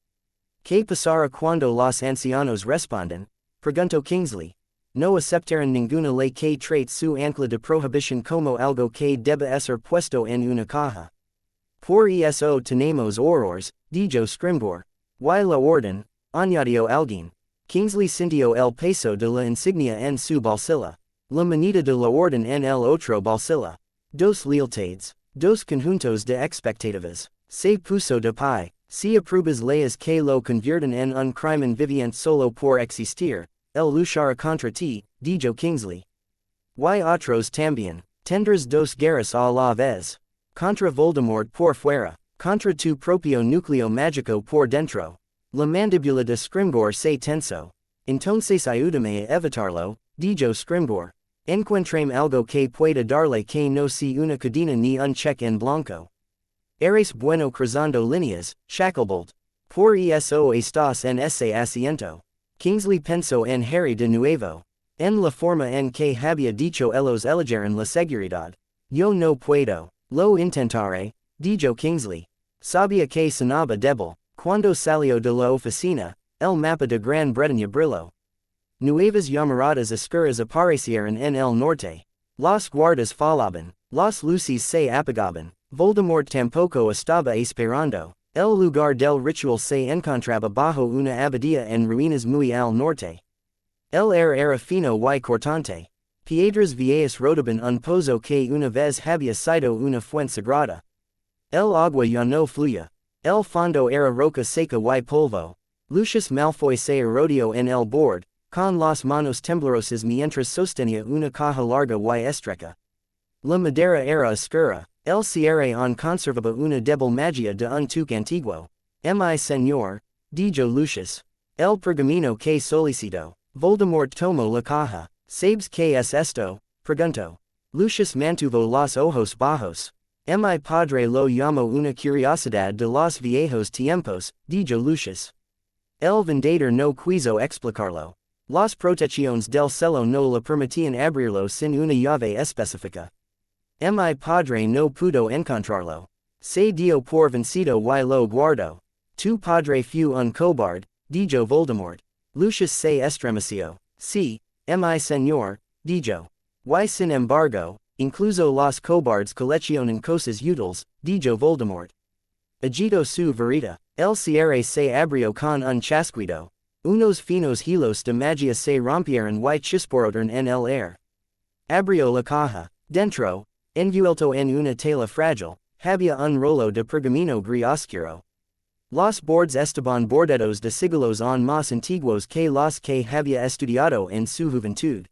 [SPEAKER 1] ¿Qué pasará cuando los ancianos responden? Preguntó Kingsley. No aceptarán ninguna ley que trate su ancla de prohibición como algo que deba ser puesto en una caja. Por eso tenemos horrores, dijo Scrimgeour. Y la orden, añadió alguien. Kingsley sintió el peso de la insignia en su bolsilla. La moneda de la orden en el otro bolsilla. Dos lealtades, dos conjuntos de expectativas. Se puso de pie. Si apruebas leyes que lo convierten en un crimen viviente solo por existir, el luchará contra ti, dijo Kingsley. Y otros también. Tendrás dos guerras a la vez. Contra Voldemort por fuera. Contra tu propio núcleo mágico por dentro. La mandíbula de Scrimgeour se tensó. Entonces ayúdame a evitarlo, dijo Scrimgeour. Encuéntrame algo que pueda darle que no sea una cadena ni un cheque en blanco. Eres bueno cruzando líneas, Shacklebolt. Por eso estás en ese asiento. Kingsley pensó en Harry de nuevo. En la forma en que había dicho ellos elegirían la seguridad. Yo no puedo. Lo intentaré, dijo Kingsley. Sabía que sonaba débil. Cuando salió de la oficina, el mapa de Gran Bretaña brilló. Nuevas llamaradas oscuras aparecieron en el norte. Los guardas fallaban, las luces se apagaban. Voldemort tampoco estaba esperando. El lugar del ritual se encontraba bajo una abadía en ruinas muy al norte. El aire era fino y cortante. Piedras viejas rodaban un pozo que una vez había sido una fuente sagrada. El agua ya no fluía. El fondo era roca seca y polvo. Lucius Malfoy se rodeó en el bord, con las manos temblorosas mientras sostenía una caja larga y estrecha. La madera era oscura. El cierre aún conservaba una débil magia de un toque antiguo. Mi señor, dijo Lucius. El pergamino que solicito. Voldemort tomó la caja. ¿Sabes qué es esto? Preguntó. Lucius mantuvo los ojos bajos. Mi padre lo llamó una curiosidad de los viejos tiempos, dijo Lucius. El vendedor no quiso explicarlo. Las protecciones del cielo no le permitían abrirlo sin una llave específica. Mi padre no pudo encontrarlo. Se dio por vencido y lo guardó. Tu padre fue un cobarde, dijo Voldemort. Lucius se estremeció. Sí, mi señor, dijo. Y sin embargo, incluso los cobardes coleccionan cosas útiles, dijo Voldemort. Agito su varita. El cierre se abrió con un chasquido. Unos finos hilos de magia se rompieron y chisporoteron en el aire. Abrió la caja. Dentro, envuelto en una tela frágil, había un rolo de pergamino gris oscuro. Los bordes estaban bordados de siglos aún más antiguos que los que había estudiado en su juventud.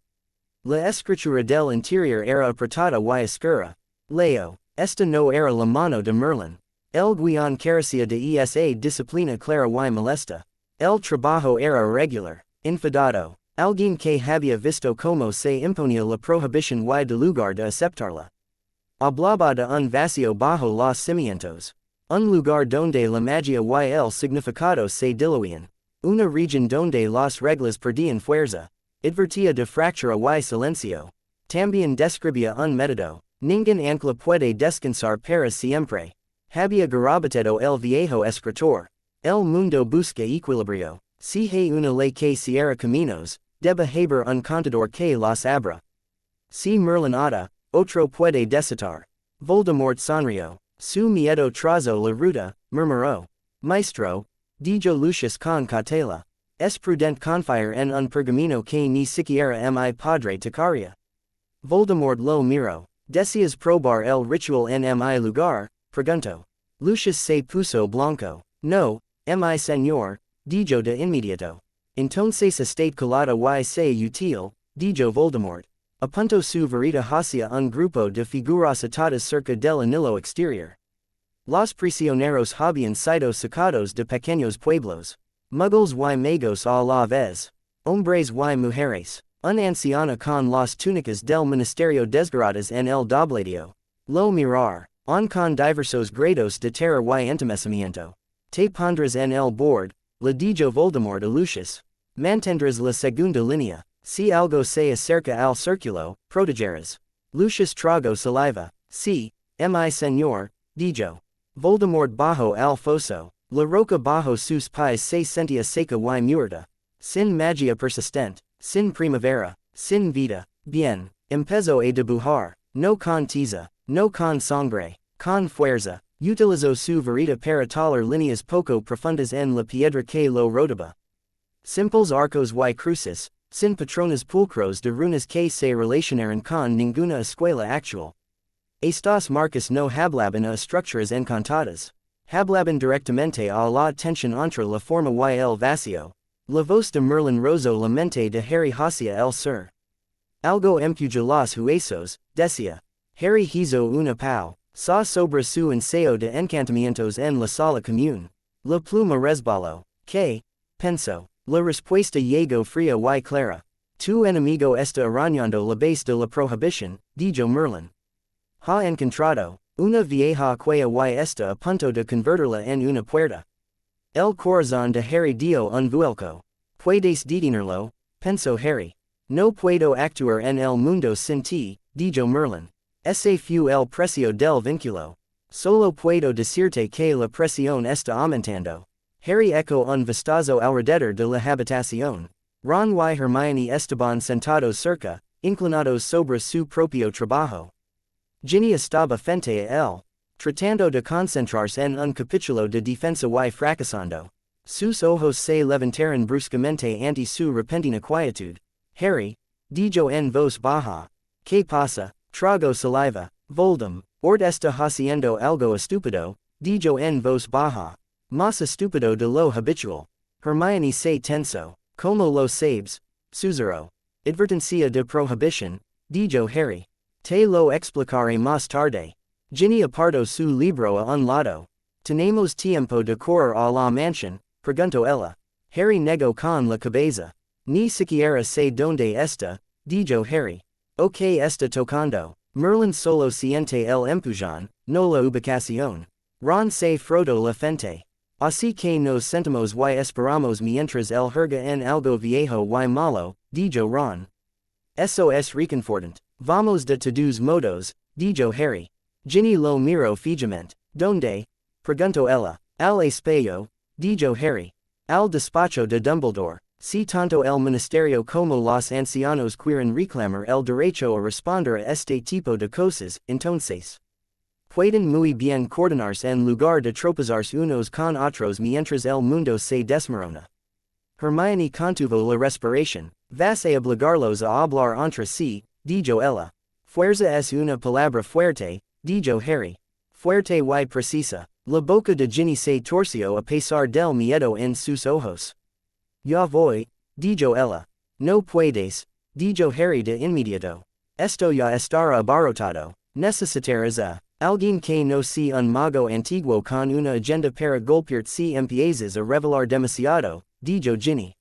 [SPEAKER 1] La escritura del interior era apretada y oscura. Leo, esta no era la mano de Merlín. El guion carecía de esa disciplina clara y molesta. El trabajo era irregular, enfadado. Alguien que había visto cómo se imponía la prohibición y de lugar de aceptarla. Hablaba de un vacío bajo los cimientos. Un lugar donde la magia y el significado se diluían. Una región donde las reglas perdían fuerza. Advertía de fractura y silencio. También describía un método. Ningún ancla puede descansar para siempre. Había garabateado el viejo escritor. El mundo busca equilibrio. Si hay una ley que cierra caminos, debe haber un contador que los abra. Si Merlín ata, otro puede desatar. Voldemort sonrió. Su miedo trazó la ruta, murmuró. Maestro, dijo Lucius con cautela. Es prudente confiar en un pergamino que ni siquiera mi padre tocaría. Voldemort lo miró. ¿Deseas probar el ritual en mi lugar? Preguntó. Lucius se puso blanco. No, mi señor, dijo de inmediato. Entonces estate colada y se útil, dijo Voldemort. Apuntó su varita hacia un grupo de figuras atadas cerca del anillo exterior. Los prisioneros habían sido sacados de pequeños pueblos. Muggles y magos a la vez. Hombres y mujeres. Una anciana con las túnicas del ministerio desgarradas en el dobledio. Lo mirar. Con diversos grados de terror y entumecimiento. Te pondrás en el board, le dijo Voldemort a Lucius. Mantendrás la segunda línea. Si algo se acerca al círculo, protegerás. Lucius tragó saliva. Sí, mi señor, dijo. Voldemort bajó al foso. La roca bajo sus pies se sentía seca y muerta. Sin magia persistente, sin primavera, sin vida. Bien, empezó a dibujar. No con tiza, no con sangre, con fuerza. Utilizó su varita para talar líneas poco profundas en la piedra que lo rodeaba. Simples arcos y cruces, sin patrones pulcros de runas que se relacionaran con ninguna escuela actual. Estas marcas no hablaban a estructuras encantadas. Hablaban directamente a la tensión entre la forma y el vacío. La voz de Merlín rozó la mente de Harry hacia el sur. Algo empuja los huesos, decía. Harry hizo una pau. Sa sobre su ensayo de encantamientos en la sala común. La pluma resbaló. ¿Qué? Pensó. La respuesta llegó fría y clara. Tu enemigo está arañando la base de la prohibición, dijo Merlín. Ha encontrado una vieja cueva y está a punto de convertirla en una puerta. El corazón de Harry dio un vuelco. Puedes detenerlo, pensó Harry. No puedo actuar en el mundo sin ti, dijo Merlín. Ese fue el precio del vínculo. Solo puedo decirte que la presión está aumentando. Harry echó un vistazo alrededor de la habitación. Ron y Hermione estaban sentados cerca, inclinados sobre su propio trabajo. Ginny estaba frente a él, tratando de concentrarse en un capítulo de defensa y fracasando. Sus ojos se levantaron bruscamente ante su repentina quietud. Harry, dijo en voz baja. ¿Qué pasa? Trago saliva. Voldemort está haciendo algo estúpido, dijo en voz baja. Más estúpido de lo habitual. Hermione se tensó. ¿Cómo lo sabes? Susurró. Advertencia de prohibición, dijo Harry. Te lo explicaré más tarde. Ginny apartó su libro a un lado. ¿Tenemos tiempo de correr a la mansión? Preguntó ella. Harry negó con la cabeza. Ni siquiera sé dónde está, dijo Harry. ¿O qué está tocando? Merlín solo siente el empujón, no la ubicación. Ron se frotó la frente. Así que nos sentimos y esperamos mientras él hurga en algo viejo y malo, dijo Ron. Eso es reconfortante. Vamos de todos modos, dijo Harry. Ginny lo miró fijamente. ¿Dónde? Preguntó ella. Al espejo, dijo Harry. Al despacho de Dumbledore. Si tanto el ministerio como los ancianos quieren reclamar el derecho a responder a este tipo de cosas, entonces pueden muy bien coordinarse en lugar de tropezarse unos con otros mientras el mundo se desmorona. Hermione contuvo la respiración. Vas a obligarlos a hablar entre sí, dijo ella. Fuerza es una palabra fuerte, dijo Harry. Fuerte y precisa. La boca de Ginny se torció a pesar del miedo en sus ojos. Ya voy, dijo ella. No puedes, dijo Harry de inmediato. Esto ya estará abarrotado. Necesitarás a alguien que no sea un mago antiguo con una agenda para golpear si empiezas a revelar demasiado, dijo Ginny.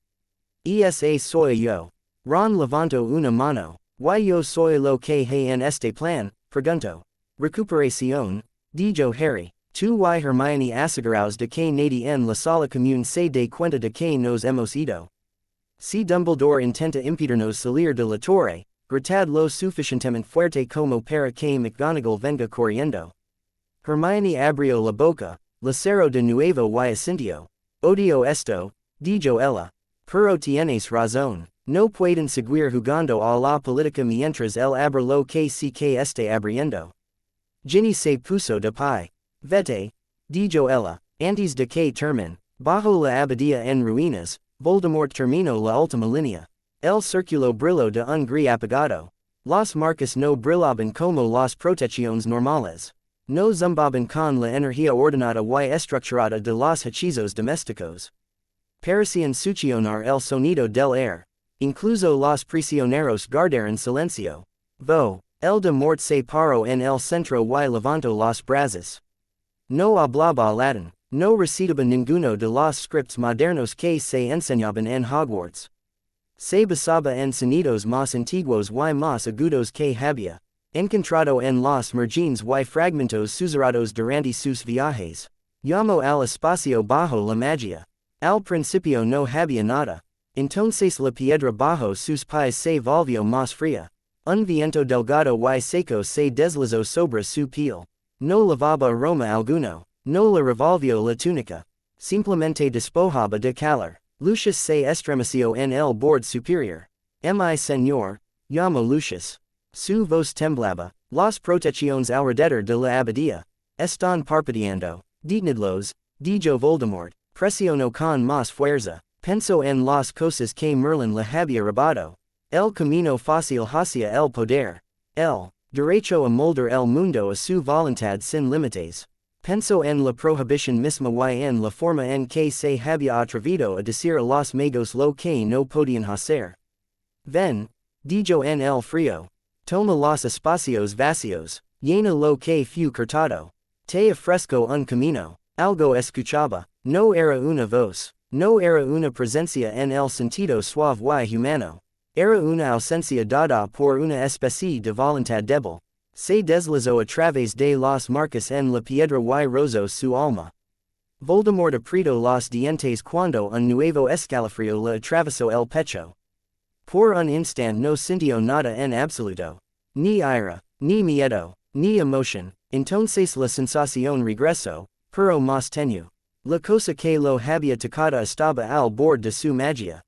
[SPEAKER 1] Esa soy yo. Ron levantó una mano. Y yo soy lo que hay en este plan, preguntó. Recuperación, dijo Harry. Tú y Hermione aseguraos de que nadie en la sala común se dé cuenta de que nos hemos ido. Si Dumbledore intenta impedirnos salir de la torre, gritad lo suficientemente fuerte como para que McGonagall venga corriendo. Hermione abrió la boca, la cerró de nuevo y asintió. Odio esto, dijo ella. Pero tienes razón. No pueden seguir jugando a la política mientras él abre lo que sí que esté abriendo. Ginny se puso de pie. Vete, dijo ella, antes de que termine. Bajo la abadía en ruinas, Voldemort terminó la última línea. El círculo brilló de un gris apagado. Las marcas no brillaban como las protecciones normales. No zumbaban con la energía ordenada y estructurada de los hechizos domésticos. Parecían succionar el sonido del aire. Incluso los prisioneros guardaron silencio. El de mort se paró en el centro y levantó los brazos. No hablaba latín, no recitaba ninguno de los scripts modernos que se enseñaban en Hogwarts. Se basaba en sonidos más antiguos y más agudos que había encontrado en los margines y fragmentos susurrados durante sus viajes. Llamó al espacio bajo la magia. Al principio no había nada. Entonces la piedra bajo sus pies se volvió más fría. Un viento delgado y seco se deslizó sobre su piel. No lavaba aroma alguno. No le revolvió la túnica. Simplemente despojaba de calor. Lucius se estremeció en el borde superior. Mi señor, llamó Lucius. Su voz temblaba. Las protecciones alrededor de la abadía están parpadeando. Detenidlos, dijo Voldemort. Presionó con más fuerza. Pensó en las cosas que Merlín le había robado. El camino fácil hacia el poder. El derecho a moldar el mundo a su voluntad sin límites. Pensó en la prohibición misma y en la forma en que se había atrevido a decir a los magos lo que no podían hacer. Ven, dijo en el frío. Toma los espacios vacíos. Llena lo que fue cortado. Te ofrezco un camino. Algo escuchaba. No era una voz. No era una presencia en el sentido suave y humano. Era una ausencia dada por una especie de voluntad débil. Se deslizó a través de las marcas en la piedra y rozó su alma. Voldemort apretó los dientes cuando un nuevo escalofrío le atravesó el pecho. Por un instante no sintió nada en absoluto. Ni ira, ni miedo, ni emoción. Entonces la sensación regresó, pero más tenue. La cosa que lo había tocado estaba al borde de su magia.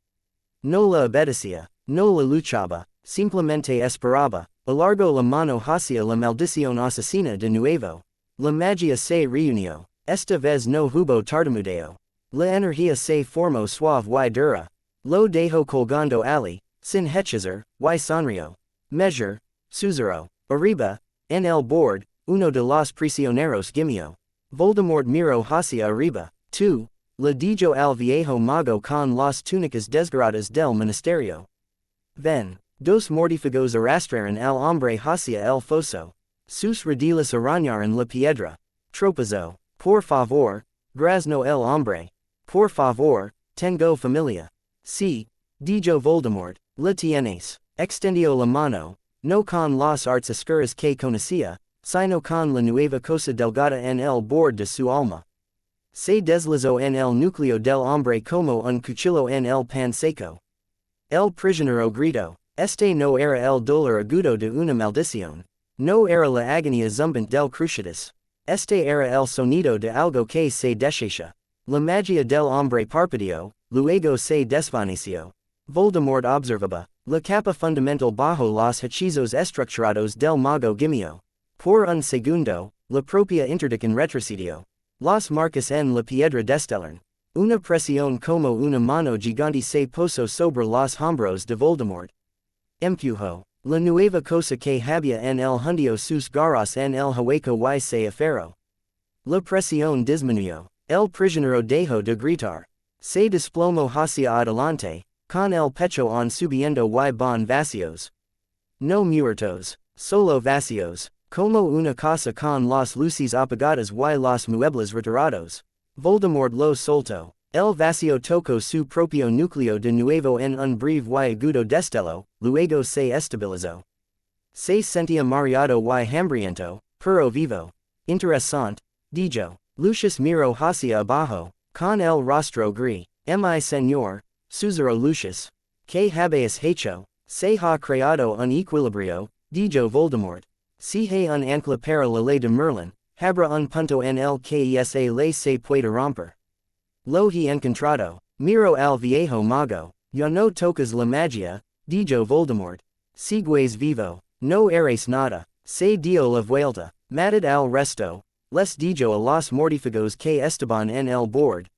[SPEAKER 1] No la obedecía, no la luchaba, simplemente esperaba. Alargó la mano hacia la maldición asesina de nuevo. La magia se reunió. Esta vez no hubo tartamudeo. La energía se formó suave y dura. Lo dejó colgando ali, sin hechizer, y sonrió. Measure, susurró. Arriba, en el borde, uno de los prisioneros gimió. Voldemort miró hacia arriba. Tú, le dijo al viejo mago con las túnicas desgarradas del ministerio. Ven. Dos mortífagos arrastraron al hombre hacia el foso. Sus rodillas arañaron la piedra. Tropezó. Por favor, graznó el hombre. Por favor, tengo familia. Sí, dijo Voldemort, la tienes. Extendió la mano, no con las artes oscuras que conocía, sino con la nueva cosa delgada en el borde de su alma. Se deslizó en el núcleo del hombre como un cuchillo en el pan seco. El prisionero gritó. Este no era el dolor agudo de una maldición. No era la agonía zumbante del cruciatus. Este era el sonido de algo que se deshace. La magia del hombre parpadeó, luego se desvaneció. Voldemort observaba. La capa fundamental bajo los hechizos estructurados del mago gimió. Por un segundo, la propia interdiction retrocedió. Las marcas en la piedra destellaron. Una presión como una mano gigante se puso sobre los hombros de Voldemort. Empujo. La nueva cosa que había en el hundió sus garras en el hueco y se aferró. La presión disminuyó. El prisionero dejó de gritar. Se desplomó hacia adelante, con el pecho on subiendo y bon vacíos. No muertos, solo vacíos, como una casa con las luces apagadas y los muebles retirados. Voldemort lo soltó. El vacío tocó su propio núcleo de nuevo en un breve y agudo destello, luego se estabilizó. Se sentía mareado y hambriento, pero vivo. Interesante, dijo. Lucius miró hacia abajo, con el rostro gris. Mi señor, susurró Lucius. ¿Qué habéis hecho? Se ha creado un equilibrio, dijo Voldemort. Si hay un ancla para la ley de Merlín, habrá un punto en el que esa ley se puede romper. Lo he encontrado. Miro al viejo mago. Ya no tocas la magia, dijo Voldemort. Sigues vivo. No eres nada. Se dio la vuelta. Matad al resto. Les dijo a los mortífagos que estaban en el bord.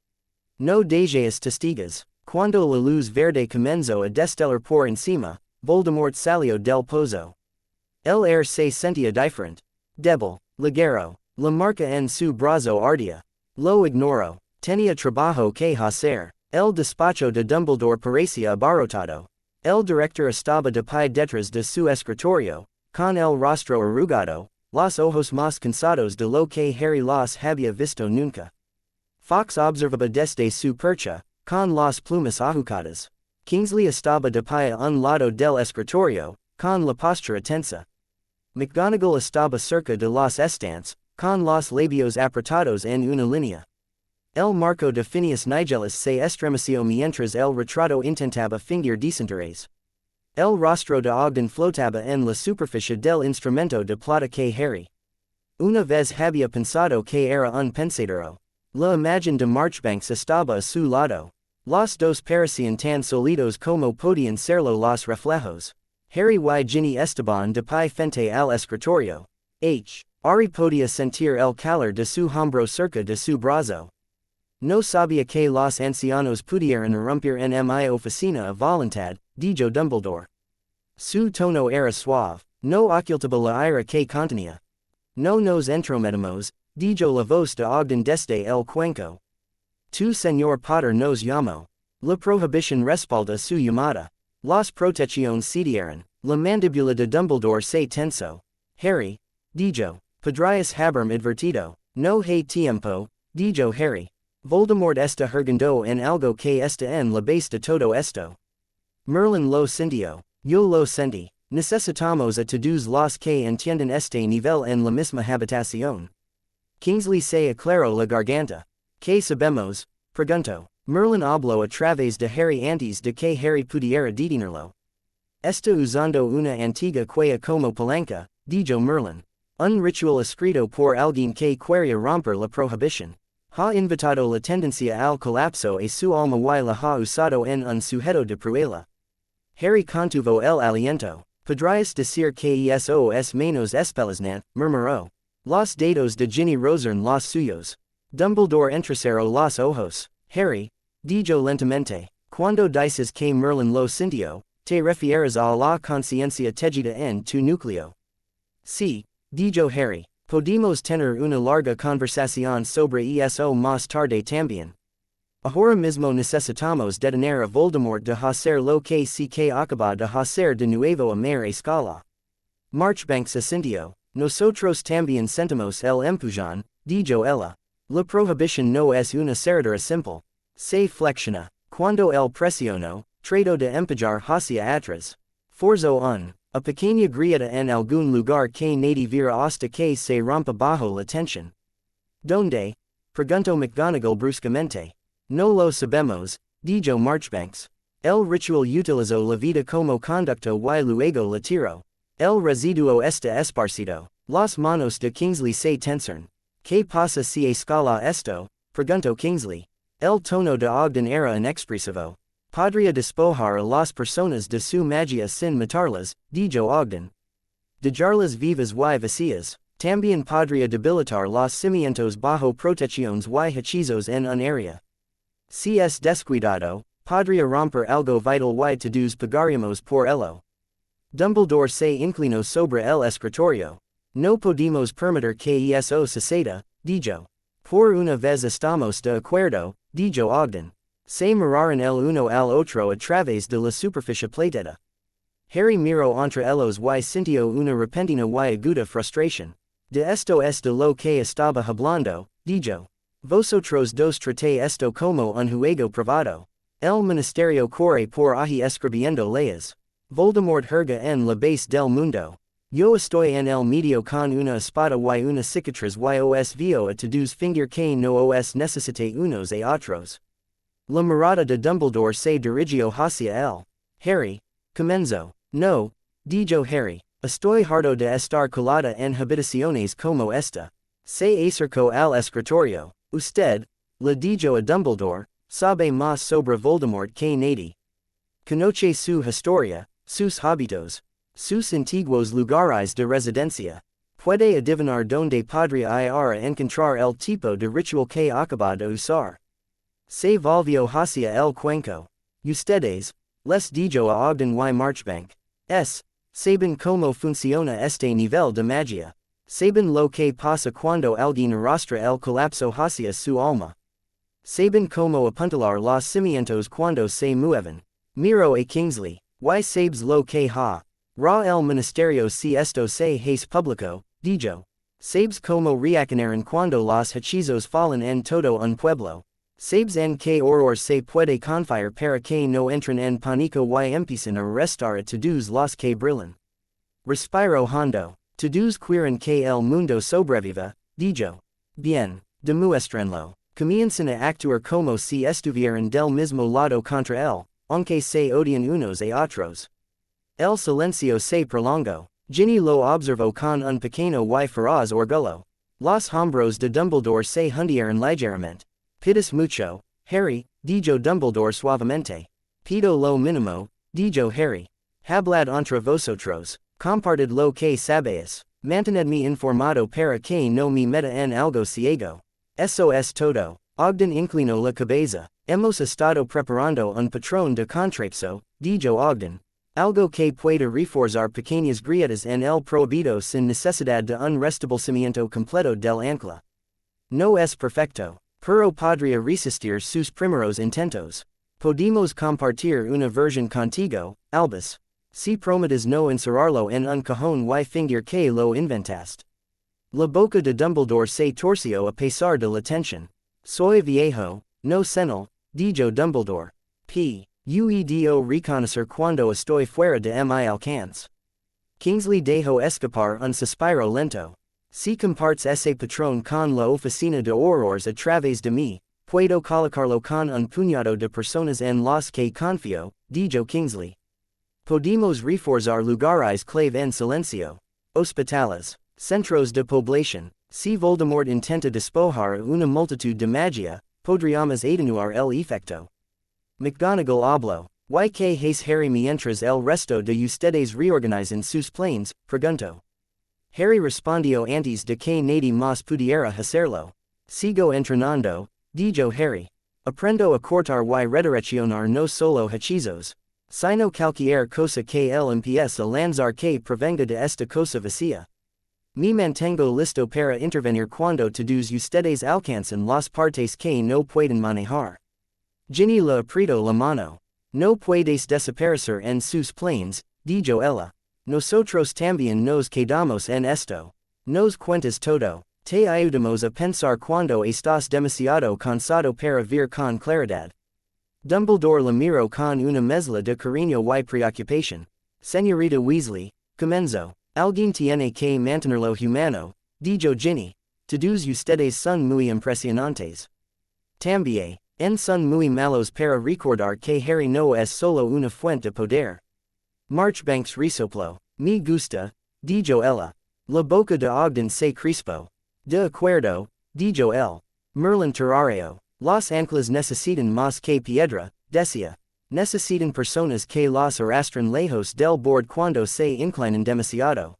[SPEAKER 1] No dejes testigos. Cuando la luz verde comenzó a destellar por encima, Voldemort salió del pozo. El aire se sentía diferente. Débil, ligero. La marca en su brazo ardía. Lo ignoró. Tenía trabajo que hacer. El despacho de Dumbledore parecía abarrotado. El director estaba de pie detrás de su escritorio, con el rostro arrugado, los ojos más cansados de lo que Harry los había visto nunca. Fawkes observaba desde su percha, con las plumas ajustadas. Kingsley estaba de pie a un lado del escritorio, con la postura tensa. McGonagall estaba cerca de los estantes, con los labios apretados en una línea. El marco de Phineas Nigelis se estremeció mientras el retrato intentaba fingir desinterés. El rostro de Ogden flotaba en la superficie del instrumento de plata que Harry una vez había pensado que era un pensadero. La imagen de Marchbanks estaba a su lado. Los dos parecían tan sólidos como podían serlo los reflejos. Harry y Ginny estaban de pie frente al escritorio. Harry podía sentir el calor de su hombro cerca de su brazo. No sabía que los ancianos pudieran irrumpir en mi oficina a voluntad, dijo Dumbledore. Su tono era suave, no ocultaba la ira que contenía. No nos entrometemos, dijo la voz de Ogden desde el cuenco. Tu señor Potter nos llamó. La prohibición respalda su llamada. Las protecciones cedieron. La mandíbula de Dumbledore se tensó. Harry, dijo, podrías haberme advertido. No hay tiempo, dijo Harry. Voldemort está hurgando en algo que está en la base de todo esto. Merlin lo sintió. Yo lo sentí. Necesitamos a todos los que entienden este nivel en la misma habitación. Kingsley se aclaró la garganta. ¿Qué sabemos? Preguntó. Merlin habló a través de Harry antes de que Harry pudiera detenerlo. Está usando una antigua cueva como palanca, dijo Merlin. Un ritual escrito por alguien que quería romper la prohibición. Ha invitado la tendencia al colapso a su alma y la ha usado en un sujeto de prueba. Harry contuvo el aliento. Podrías decir que eso es menos espeluznante, murmuró. Los dedos de Ginny rozaron los suyos. Dumbledore entrecerró los ojos. Harry, dijo lentamente, cuando dices que Merlin lo sintió, te refieres a la conciencia tejida en tu núcleo. Sí, dijo Harry. Podemos tener una larga conversación sobre eso más tarde también. Ahora mismo necesitamos detener a Voldemort de hacer lo que sí que acaba de hacer de nuevo a mayor escala. Marchbanks asintió. Nosotros también sentimos el empujón, dijo ella. La prohibición no es una cerradura simple. Se flexiona. Cuando el presionó, trató de empujar hacia atrás. Forzó a pequeña grieta en algún lugar que nadie viera hasta que se rompa bajo la tensión. ¿Dónde? Preguntó McGonagall bruscamente. No lo sabemos, dijo Marchbanks. El ritual utilizó la vida como conducto y luego la tiró. El residuo está esparcido. Las manos de Kingsley se tensaron. ¿Qué pasa si escala esto? Preguntó Kingsley. El tono de Ogden era inexpresivo. Podría despojar a las personas de su magia sin matarlas, dijo Ogden. Dejarlas vivas y vacías. También podría debilitar los cimientos bajo protecciones y hechizos en un área. Si es descuidado, podría romper algo vital y todos pagaríamos por ello. Dumbledore se inclinó sobre el escritorio. No podemos permitir que eso suceda, dijo. Por una vez estamos de acuerdo, dijo Ogden. Se miraron el uno al otro a través de la superficie plateada. Harry miró entre ellos y sintió una repentina y aguda frustración. De esto es de lo que estaba hablando, dijo. Vosotros dos traté esto como un juego privado. El ministerio corre por ahí escribiendo leyes. Voldemort jerga en la base del mundo. Yo estoy en el medio con una espada y una cicatriz y os veo a todos fingir que no os necesite unos a otros. La mirada de Dumbledore se dirigió hacia él. Harry, comenzó. No, dijo Harry. Estoy harto de estar colada en habitaciones como esta. Se acercó al escritorio. Usted, le dijo a Dumbledore, sabe más sobre Voldemort que nadie. Conoce su historia, sus hábitos, sus antiguos lugares de residencia. Puede adivinar dónde podría ir a encontrar el tipo de ritual que acaba de usar. Se volvió hacia el cuenco. Ustedes, les dijo a Ogden y Marchbank. Saben cómo funciona este nivel de magia. Saben lo que pasa cuando alguien arrastra el colapso hacia su alma. Saben cómo apuntalar los cimientos cuando se mueven. Miro a Kingsley. Y sabes lo que ha. Ra el ministerio si esto se hace público, dijo. Sabes cómo reaccionaron cuando los hechizos fallen en todo un pueblo. Sabes en qué horror se puede confiar para que no entren en pánico y empiecen a arrestar a todos los que brillan. Respiro hondo. Todos quieren que el mundo sobreviva, dijo. Bien, demuéstrenlo. Comienzan a actuar como si estuvieran del mismo lado contra él, aunque se odian unos a otros. El silencio se prolongó. Ginny lo observó con un pequeño y feroz orgullo. Los hombros de Dumbledore se hundieron ligeramente. Pides mucho, Harry, dijo Dumbledore suavemente. Pido lo mínimo, dijo Harry. Hablad entre vosotros. Compartid lo que sabéis. Mantenedme informado para que no me meta en algo ciego. Eso es todo. Ogden inclinó la cabeza. Hemos estado preparando un patrón de contrapeso, dijo Ogden. Algo que pueda reforzar pequeñas grietas en el prohibido sin necesidad de un restablecimiento completo del ancla. No es perfecto, pero podría resistir sus primeros intentos. Podemos compartir una versión contigo, Albus. Si prometes no encerrarlo en un cajón y fingir que lo inventaste. La boca de Dumbledore se torció a pesar de la tensión. Soy viejo, no senil, dijo Dumbledore. Puedo reconocer cuando estoy fuera de mi alcance. Kingsley dejó escapar un suspiro lento. Si compartes ese patrón con la oficina de horrores a través de mí, puedo colocarlo con un puñado de personas en los que confío, dijo Kingsley. Podemos reforzar lugares clave en silencio. Hospitales, centros de población. Si Voldemort intenta despojar a una multitud de magia, podríamos atenuar el efecto. McGonagall habló. ¿Y qué hace Harry mientras el resto de ustedes reorganizan sus planes? Preguntó. Harry respondió antes de que nadie más pudiera hacerlo. Sigo entrenando, dijo Harry. Aprendo a cortar y redireccionar no solo hechizos, sino cualquier cosa que él empiece a lanzar que provenga de esta cosa vacía. Me mantengo listo para intervenir cuando todos ustedes alcancen las partes que no pueden manejar. Ginny le apretó la mano. No puedes desaparecer en sus planes, dijo ella. Nosotros también nos quedamos en esto. Nos cuentas todo. Te ayudamos a pensar cuando estás demasiado cansado para ver con claridad. Dumbledore la miró con una mezcla de cariño y preocupación. Señorita Weasley, comenzó. Alguien tiene que mantenerlo humano, dijo Ginny. Todos ustedes son muy impresionantes. También, son muy malos para recordar que Harry no es solo una fuente de poder. Marchbanks resopló. Me gusta, dijo ella. La boca de Ogden se crispó. De acuerdo, dijo él. Merlín terrario. Los anclas necesitan más que piedra, decía. Necesitan personas que los arrastren lejos del borde cuando se inclinan demasiado.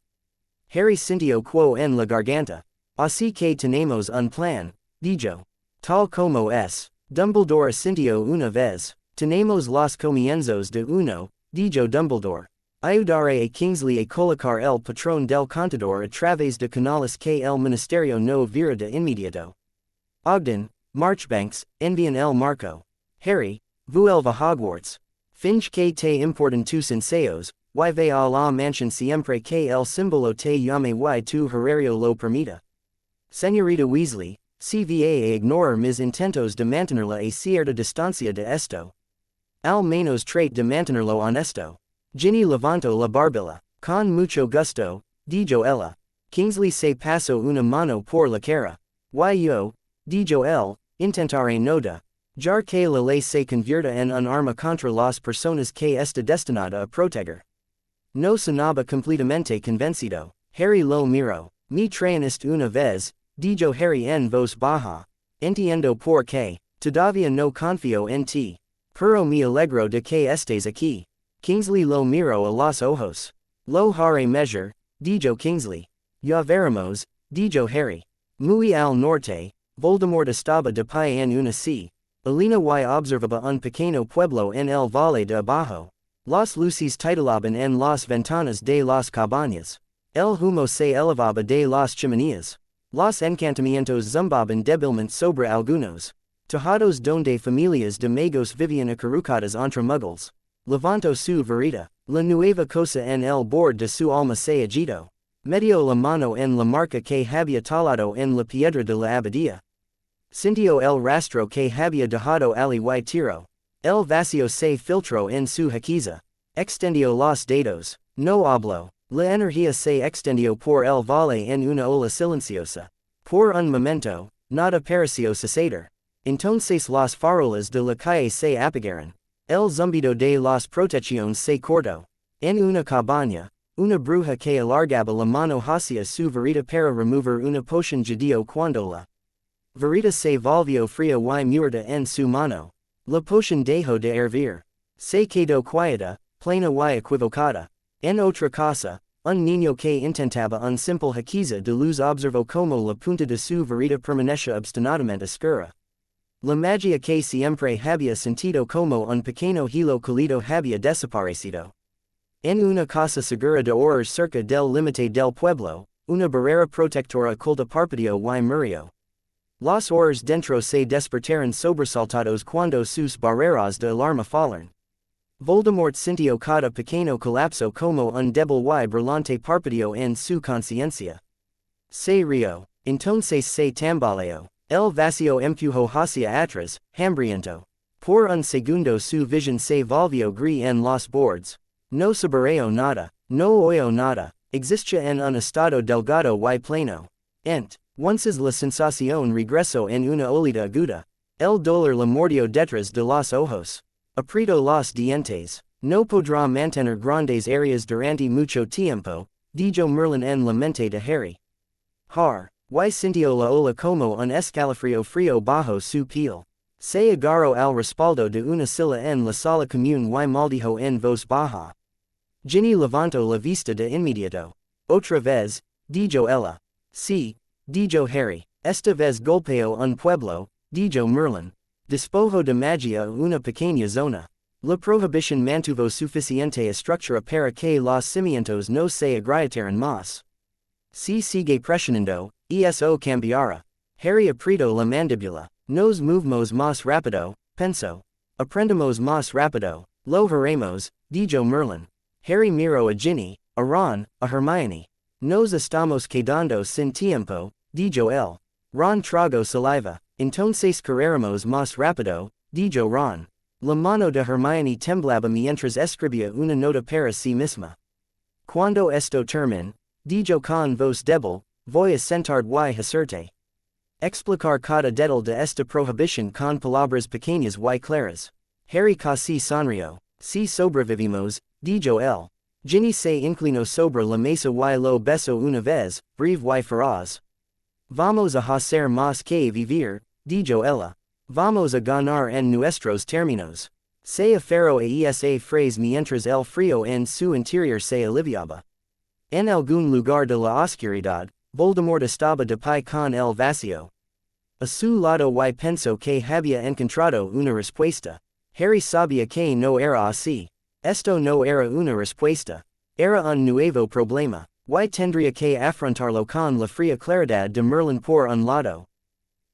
[SPEAKER 1] Harry sintió quo en la garganta. Así que tenemos un plan, dijo. Tal como es. Dumbledore asintio una vez. Tenemos los comienzos de uno, dijo Dumbledore. Ayudare a Kingsley a colocar el patrón del contador a través de canales que el ministerio no viera de inmediato. Ogden, Marchbanks, envían el marco. Harry, vuelve a Hogwarts. Finge que te importan tus enseos, y ve a la mansión siempre que el símbolo te llame y tu horario lo permita. Señorita Weasley, si va a ignorar mis intentos de mantenerla a cierta distancia de esto. Al menos trate de mantenerlo honesto. Ginny levantó la barbilla. Con mucho gusto, dijo ella. Kingsley se pasó una mano por la cara. Yo, dijo él, intentaré no dejar que la ley se convierta en un arma contra las personas que está destinada a proteger. No sonaba completamente convencido. Harry lo miró. Me traeniste una vez, dijo Harry en voz baja. Entiendo por qué. Todavía no confío en ti. Pero me alegro de que estés aquí. Kingsley lo miró a los ojos. Lo haré mejor, dijo Kingsley. Ya veremos, dijo Harry. Muy al norte, Voldemort estaba de pie en una Elena y observaba un pequeño pueblo en el valle de abajo. Las luces titilaban en las ventanas de las cabañas. El humo se elevaba de las chimeneas. Los encantamientos zumbaban débilmente sobre algunos tejados donde familias de magos vivían acurrucadas entre muggles. Levantó su varita. La nueva cosa en el borde de su alma se agitó. Metió la mano en la marca que había talado en la piedra de la abadía. Sintió el rastro que había dejado Ali y tiro. El vacío se filtró en su jaquiza. Extendió los dedos. No habló. La energía se extendió por el valle en una ola silenciosa. Por un momento, nada pareció suceder. Entonces las farolas de la calle se apagaron. El zumbido de las protecciones se cortó. En una cabaña, una bruja que alargaba la mano hacia su varita para remover una poción judío cuando la varita se volvió fría y muerta en su mano. La poción dejó de hervir. Se quedó quieta, plena y equivocada. En otra casa, un niño que intentaba un simple jaquiza de luz observó como la punta de su varita permanecía obstinadamente oscura. La magia que siempre había sentido como un pequeño hilo cálido había desaparecido. En una casa segura de horror cerca del límite del pueblo, una barrera protectora oculta parpadeó y murió. Los horrores dentro se despertaron sobresaltados cuando sus barreras de alarma fallaron. Voldemort sintió cada pequeño colapso como un débil y brillante parpadeo en su conciencia. Se rió. Entonces se tambaleó. El vacío empujó hacia atrás, hambriento. Por un segundo su visión se volvió gris en los bordes. No saboreó nada, no oyó nada, existía en un estado delgado y pleno. Entonces la sensación regresó en una olida aguda. El dolor la mordió detrás de los ojos. Apretó los dientes. No podrá mantener grandes áreas durante mucho tiempo, dijo Merlín en la mente de Harry. Y sintió la ola como un escalofrío frío bajo su piel. Se agarró al respaldo de una silla en la sala común y maldijo en voz baja. Ginny levantó la vista de inmediato. Otra vez, dijo ella. Sí, dijo Harry. Esta vez golpeó un pueblo, dijo Merlín. Despojó de magia una pequeña zona. La prohibición mantuvo suficiente estructura para que los cimientos no se agrietaran más. Si sigue presionando, eso cambiará. Harry apretó la mandíbula. Nos movemos más rápido, pensó. Aprendemos más rápido. Lo haremos, dijo Merlín. Harry miró a Ginny, a Ron, a Hermione. Nos estamos quedando sin tiempo, dijo él. Ron tragó saliva. Entonces correremos más rápido, dijo Ron. La mano de Hermione temblaba mientras escribía una nota para sí misma. Cuando esto termine, dijo con voz débil, voy a sentar y hacerte explicar cada detalle de esta prohibición con palabras pequeñas y claras. Harry casi sonrió. Si sobrevivimos, dijo él. Ginny se inclinó sobre la mesa y lo besó una vez, breve y feroz. Vamos a hacer más que vivir, dijo ella. Vamos a ganar en nuestros términos. Se aferró a esa frase mientras el frío en su interior se aliviaba. En algún lugar de la oscuridad, Voldemort estaba de pie con el vacío. A su lado y penso que había encontrado una respuesta. Harry sabía que no era así. Esto no era una respuesta. Era un nuevo problema. Y tendría que afrontarlo con la fría claridad de Merlín por un lado.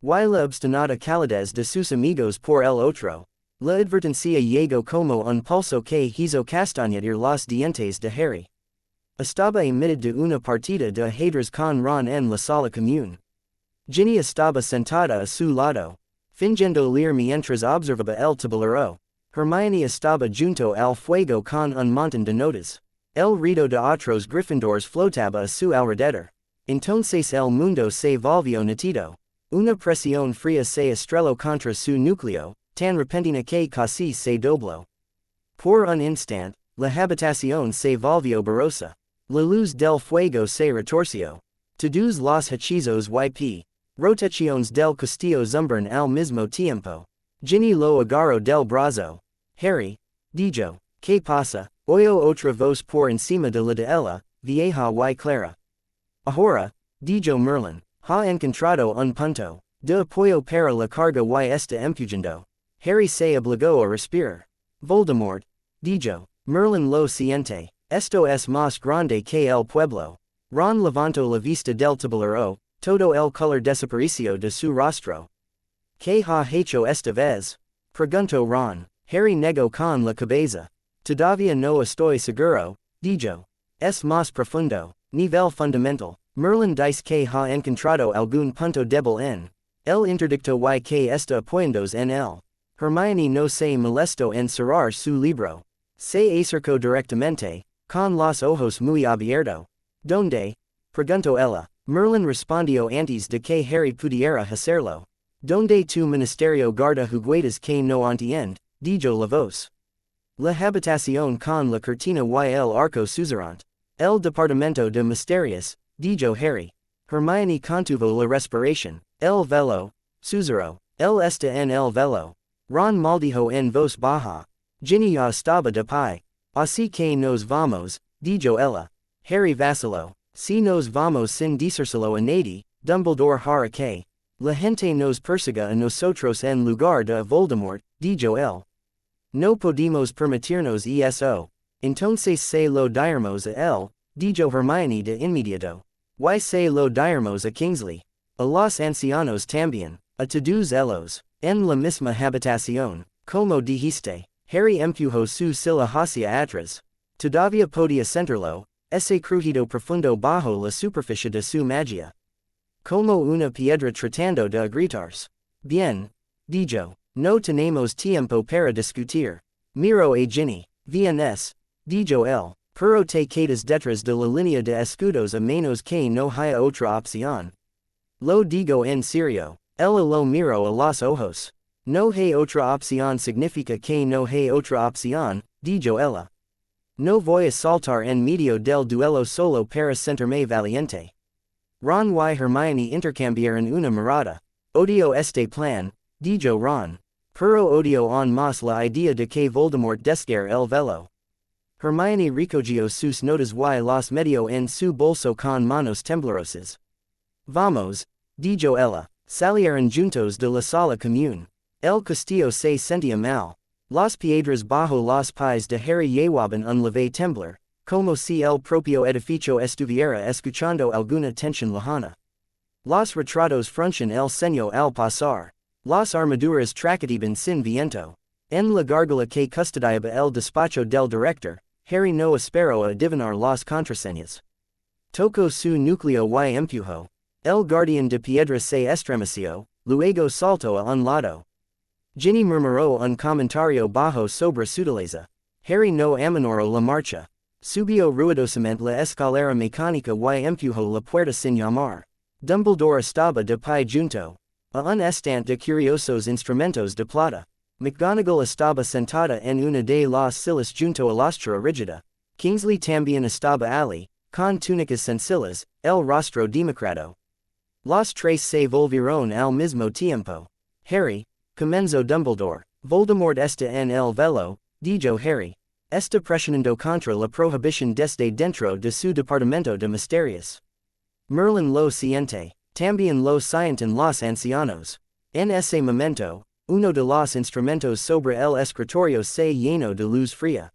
[SPEAKER 1] Y la obstinada calidez de sus amigos por el otro. La advertencia llegó como un pulso que hizo castañetear los dientes de Harry. Estaba en mitad de una partida de ajedrez con Ron en la sala común. Ginny estaba sentada a su lado, fingiendo leer mientras observaba el tablero. Hermione estaba junto al fuego con un montón de notas. El ruido de otros Gryffindors flotaba a su alrededor. Entonces el mundo se volvió nítido. Una presión fría se estrelló contra su núcleo, tan repentina que casi se dobló. Por un instante, la habitación se volvió borrosa. La luz del fuego se retorció. Todos los hechizos y rotaciones del castillo zumban al mismo tiempo. Ginny lo agarró del brazo. Harry, dijo, ¿qué pasa? Oyó otra voz por encima de la de ella, vieja y clara. Ahora, dijo Merlín, ha encontrado un punto de apoyo para la carga y está empujando. Harry se obligó a respirar. Voldemort, dijo, Merlín lo siente, esto es más grande que el pueblo. Ron levantó la vista del tablero, todo el color desapareció de su rostro. ¿Qué ha hecho esta vez? Preguntó Ron. Harry negó con la cabeza. Todavía no estoy seguro, dijo. Es más profundo, nivel fundamental. Merlín dice que ha encontrado algún punto débil en el interdicto y que está apoyándose en él. Hermione no se molestó en cerrar su libro. Se acercó directamente, con los ojos muy abiertos. ¿Dónde? Preguntó ella. Merlín respondió antes de que Harry pudiera hacerlo. ¿Dónde tu ministerio guarda juguetes que no entiende? Dijo la voz. La habitación con la cortina y el arco susurrante. El departamento de misterios, dijo Harry. Hermione contuvo la respiración. El velo, susurró. Él está en el velo. Ron maldijo en voz baja. Ginny ya estaba de pie. Así que nos vamos, dijo ella. Harry vaciló. Si nos vamos sin decírselo a nadie, Dumbledore hará que la gente nos persiga a nosotros en lugar de a Voldemort, dijo él. No podemos permitirnos eso. Entonces se lo diremos a él, dijo Hermione de inmediato. Y se lo diremos a Kingsley. A los ancianos también, a todos ellos, en la misma habitación, como dijiste. Harry empujó su silla hacia atrás. Todavía podía sentirlo, ese crujido profundo bajo la superficie de su magia. Como una piedra tratando de gritarse. Bien, dijo. No tenemos tiempo para discutir. Miro a Ginny. Vienes, dijo él, pero te quedas detrás de la línea de escudos a menos que no haya otra opción. Lo digo en serio. Ella lo miró a los ojos. No hay otra opción significa que no hay otra opción, dijo ella. No voy a saltar en medio del duelo solo para sentirme valiente. Ron y Hermione intercambiaron una mirada. Odio este plan, dijo Ron. Pero odio aún más la idea de que Voldemort desgarre el velo. Hermione recogió sus notas y los metió en su bolso con manos temblorosas. Vamos, dijo ella. Salieron juntos de la sala común. El castillo se sentía mal. Las piedras bajo los pies de Harry llevaban un leve temblar, como si el propio edificio estuviera escuchando alguna tensión lejana. Los retratos fruncían el ceño al pasar. Las armaduras traquetiban sin viento. En la gárgola que custodiaba el despacho del director, Harry no esperó a adivinar las contraseñas. Tocó su núcleo y empujó. El guardián de piedra se estremeció, luego saltó a un lado. Ginny murmuró un comentario bajo sobre sutileza. Harry no aminoró la marcha. Subió ruidosamente la escalera mecánica y empujó la puerta sin llamar. Dumbledore estaba de pie junto a un estante de curiosos instrumentos de plata. McGonagall estaba sentada en una de las sillas junto a la lastra rígida. Kingsley también estaba allí, con túnicas sencillas, el rostro demacrado. Los tres se volvieron al mismo tiempo. Harry, comenzó Dumbledore. Voldemort está en el velo, dijo Harry. Está presionando contra la prohibición desde dentro de su departamento de misterios. Merlín lo siente. también lo sienten los ancianos. En ese momento, uno de los instrumentos sobre el escritorio se llenó de luz fría.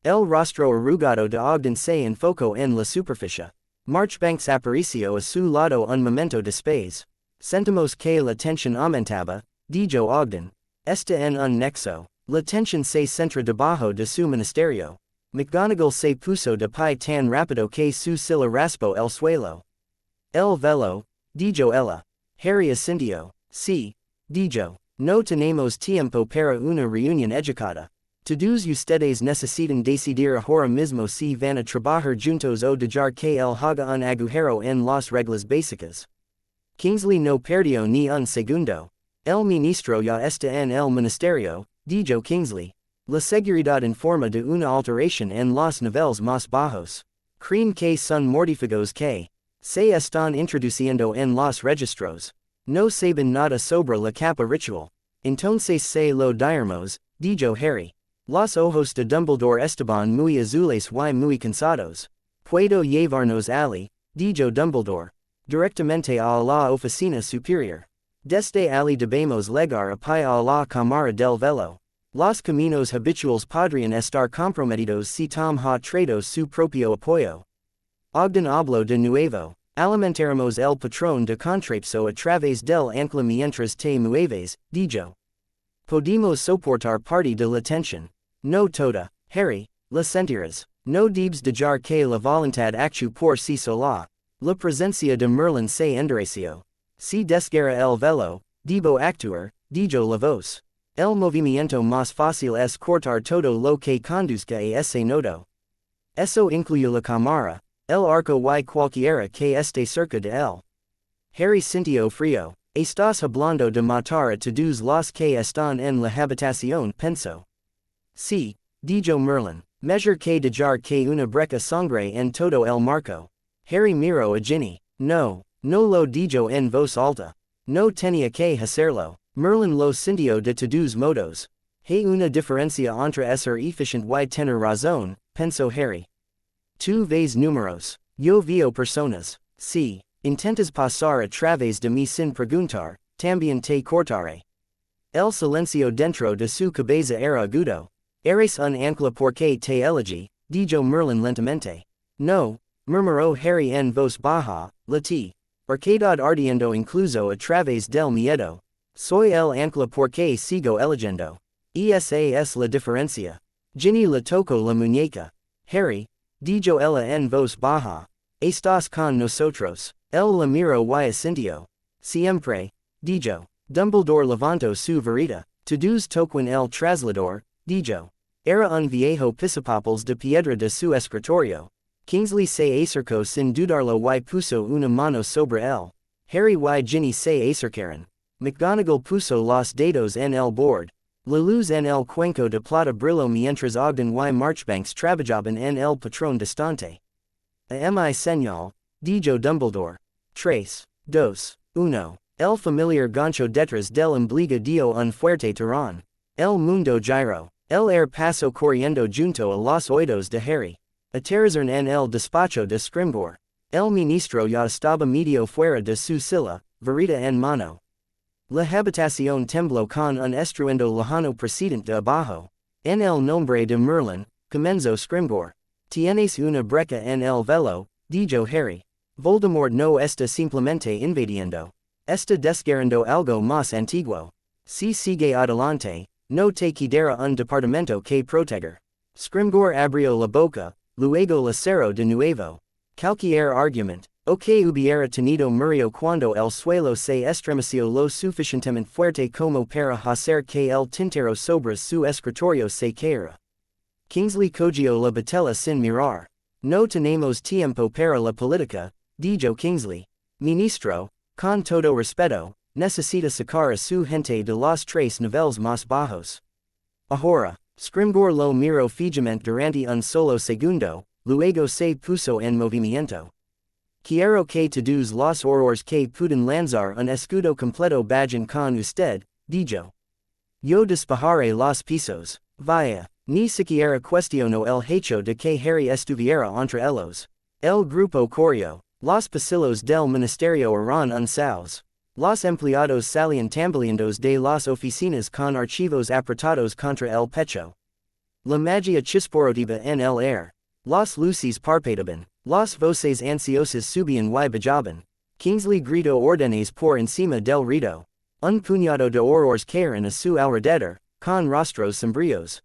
[SPEAKER 1] El rostro arrugado de Ogden se enfocó en la superficie. Marchbanks apareció a su lado un momento después. Sentimos que la tensión aumentaba, dijo Ogden. Está en un nexo. La tensión se centra debajo de su ministerio. McGonagall se puso de pie tan rápido que su silla raspó el suelo. El velo, dijo ella. Harry asintió. Sí, dijo. No tenemos tiempo para una reunión educada. Todos ustedes necesitan decidir ahora mismo si van a trabajar juntos o dejar que él haga un agujero en las reglas básicas. Kingsley no perdió ni un segundo. El ministro ya está en el ministerio, dijo Kingsley. La seguridad en forma de una alteración en los niveles más bajos. Creen que son mortífagos que se están introduciendo en los registros. No saben nada sobre la capa ritual. Entonces se lo diremos, dijo Harry. Los ojos de Dumbledore estaban muy azules y muy cansados. Puedo llevarnos allí, dijo Dumbledore. Directamente a la oficina superior. Desde allí debemos llegar a pie a la cámara del velo. Los caminos habituales podrían estar comprometidos si Tom ha traído su propio apoyo. Ogden habló de nuevo. Alimentaremos el patrón de contrapso a través del ancla mientras te mueves, dijo. Podemos soportar parte de la tensión. No toda, Harry, la sentirás. No debes dejar que la voluntad actúe por sí sola. La presencia de Merlín se endureció. Si desgarra el velo, debo actuar, dijo la voz. El movimiento más fácil es cortar todo lo que conduzca a ese nodo. Eso incluye la cámara, el arco y cualquiera que esté cerca de él. Harry sintió frío. Estás hablando de matar a todos los que están en la habitación, pensó. Sí, dijo Merlín. Mejor que dejar que una breca sangre en todo el marco. Harry miró a Ginny. No lo dijo en voz alta. No tenía que hacerlo. Merlín lo sintió de todos modos. Hay una diferencia entre ser eficiente y tener razón, pensó Harry. Tú ves números. Yo veo personas. Sí. Intentas pasar a través de mí sin preguntar, también te cortaré. El silencio dentro de su cabeza era agudo. Eres un ancla porque te elegí, dijo Merlín lentamente. No, murmuró Harry en voz baja, la arquedad ardiendo incluso a través del miedo. Soy el ancla porque sigo eligiendo. Esa es la diferencia. Ginny le tocó la muñeca. Harry, dijo ella en voz baja. Estás con nosotros. Él la miró y asintió. Siempre, dijo. Dumbledore levantó su varita. Todos toquen el traslador, dijo. Era un viejo pisapapeles de piedra de su escritorio. Kingsley se acercó sin dudarlo y puso una mano sobre él. Harry y Ginny se acercaron. McGonagall puso los dedos en el board. La luz en el cuenco de plata brilló mientras Ogden y Marchbanks trabajaban en el patrón distante. A mi señal, dijo Dumbledore. 3, 2, 1. El familiar gancho detrás del ombligo dio un fuerte tirón. El mundo giró. El air pasó corriendo junto a los oídos de Harry. Aterrizaron en el despacho de Scrimgeour. El ministro ya estaba medio fuera de su silla, varita en mano. La habitación tembló con un estruendo lejano procedente de abajo. En el nombre de Merlín, comenzó Scrimgeour. Tienes una brecha en el velo, dijo Harry. Voldemort no está simplemente invadiendo. Está desgarrando algo más antiguo. Si sigue adelante, no te quedará un departamento que proteger. Scrimgeour abrió la boca, luego la cerró de nuevo. Cualquier argument, o que hubiera tenido murió cuando el suelo se estremeció lo suficientemente fuerte como para hacer que el tintero sobre su escritorio se cayera. Kingsley cogió la botella sin mirar. No tenemos tiempo para la política, dijo Kingsley. Ministro, con todo respeto, necesita sacar a su gente de los 3 niveles más bajos. Ahora, Scrimgeour lo miró fijamente durante un solo segundo, luego se puso en movimiento. Quiero que todos los horrores que pueden lanzar un escudo completo vayan con usted, dijo. Yo despejaré los pisos. Vaya, ni siquiera cuestionó el hecho de que Harry estuviera entre ellos. El grupo corrió. Los pasillos del ministerio eran unsaos. Los empleados salían tambaleando de las oficinas con archivos apretados contra el pecho. La magia chisporrotiva en el aire. Las luces parpadeaban. Las voces ansiosas subían y bajaban. Kingsley gritó órdenes por encima del rito. Un puñado de horrores caeron a su alrededor, con rostros sombríos.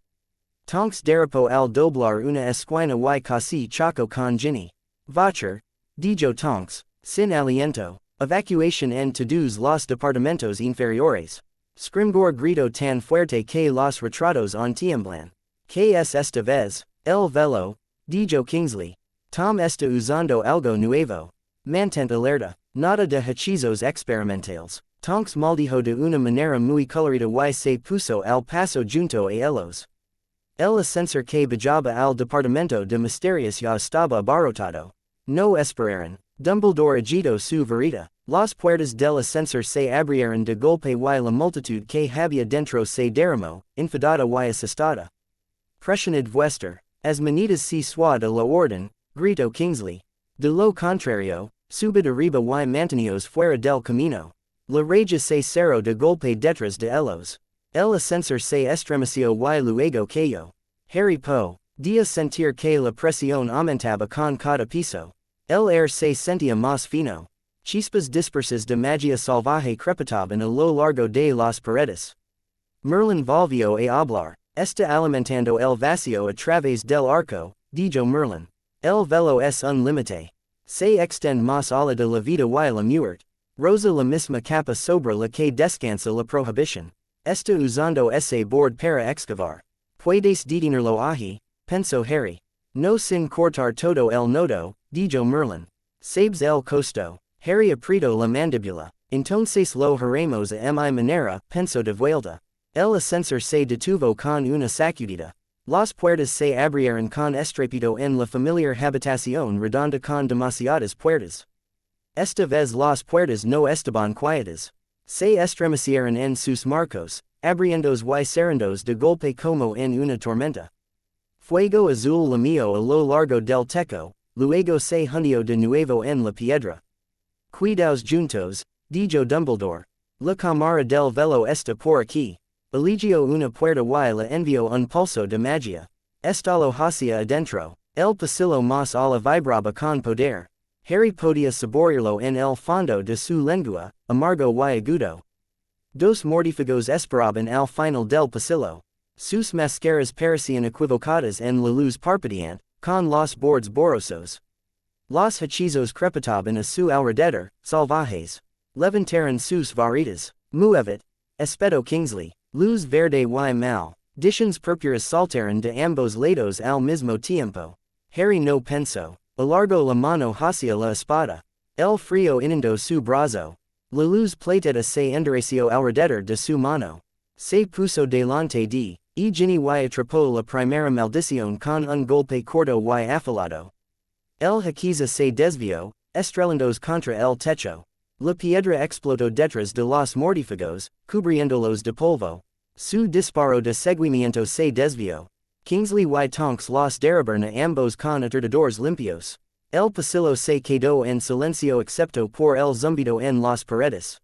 [SPEAKER 1] Tonks derapó al doblar una esquina y casi chocó con Ginny. Vacher, dijo Tonks, sin aliento. Evacuación en todos los departamentos inferiores. Scrimgor grito tan fuerte que los retratos en tiemblan. ¿Qué es esta vez? El velo, dijo Kingsley. Tom está usando algo nuevo. Mantente alerta. Nada de hechizos experimentales. Tonks maldijo de una manera muy colorida y se puso al paso junto a ellos. El ascensor que bajaba al departamento de misterios ya estaba abarrotado. No esperaron. Dumbledore agitó su varita. Las puertas del ascensor se abrieron de golpe y la multitud que había dentro se derramó, enfadada y asustada. Presionad vuestra. As manitas se suad a la orden, gritó Kingsley. De lo contrario, subid arriba y manteneos fuera del camino. La raya se cerró de golpe detrás de ellos. El ascensor se estremeció y luego cayó. Harry podía sentir que la presión aumentaba con cada piso. El aire se sentía más fino. Chispas dispersas de magia salvaje crepitaban a lo largo de las paredes. Merlín volvió a hablar. Está alimentando el vacío a través del arco, dijo Merlín. El velo es un límite. Se extend más allá de la vida y la muerte. Rosa la misma capa sobre la que descansa la prohibición. Está usando ese bord para excavar. Puedes detenerlo allí, pensó Harry. No sin cortar todo el nodo, dijo Merlín. Sabes el costo. Harry apretó la mandíbula. Entonces lo haremos a mi manera, pensó de vuelta. El ascensor se detuvo con una sacudida. Las puertas se abrieron con estrépito en la familiar habitación redonda con demasiadas puertas. Esta vez las puertas no estaban quietas. Se estremecieron en sus marcos, abriendos y cerrandos de golpe como en una tormenta. Fuego azul lamió a lo largo del techo, luego se hundió de nuevo en la piedra. Cuidaos juntos, dijo Dumbledore. La cámara del velo está por aquí. Eligió una puerta y la envió un pulso de magia. Estalo hacia adentro. El pasillo más ala vibraba con poder. Harry podía saborearlo en el fondo de su lengua, amargo y agudo. Dos mortífagos esperaban al final del pasillo. Sus máscaras parecían equivocadas en la luz parpadeante, con los bordes borrosos. Los hechizos crepitaban a su alrededor, salvajes. Levantaron sus varitas. Muevit. Espeto Kingsley. Luz verde y mal. Diciones purpuras saltaron de ambos lados al mismo tiempo. Harry no pensó. Alargó la mano hacia la espada. El frío inundó su brazo. La luz plateada se endureció alrededor de su mano. Se puso delante de Ginny y atrapó la primera maldición con un golpe corto y afilado. El hechizo se desvió, estrelándose contra el techo. La piedra explotó detrás de los mortífagos, cubriéndolos de polvo. Su disparo de seguimiento se desvió. Kingsley y Tonks los derribaron a ambos con aterradores limpios. El pasillo se quedó en silencio excepto por el zumbido en las paredes.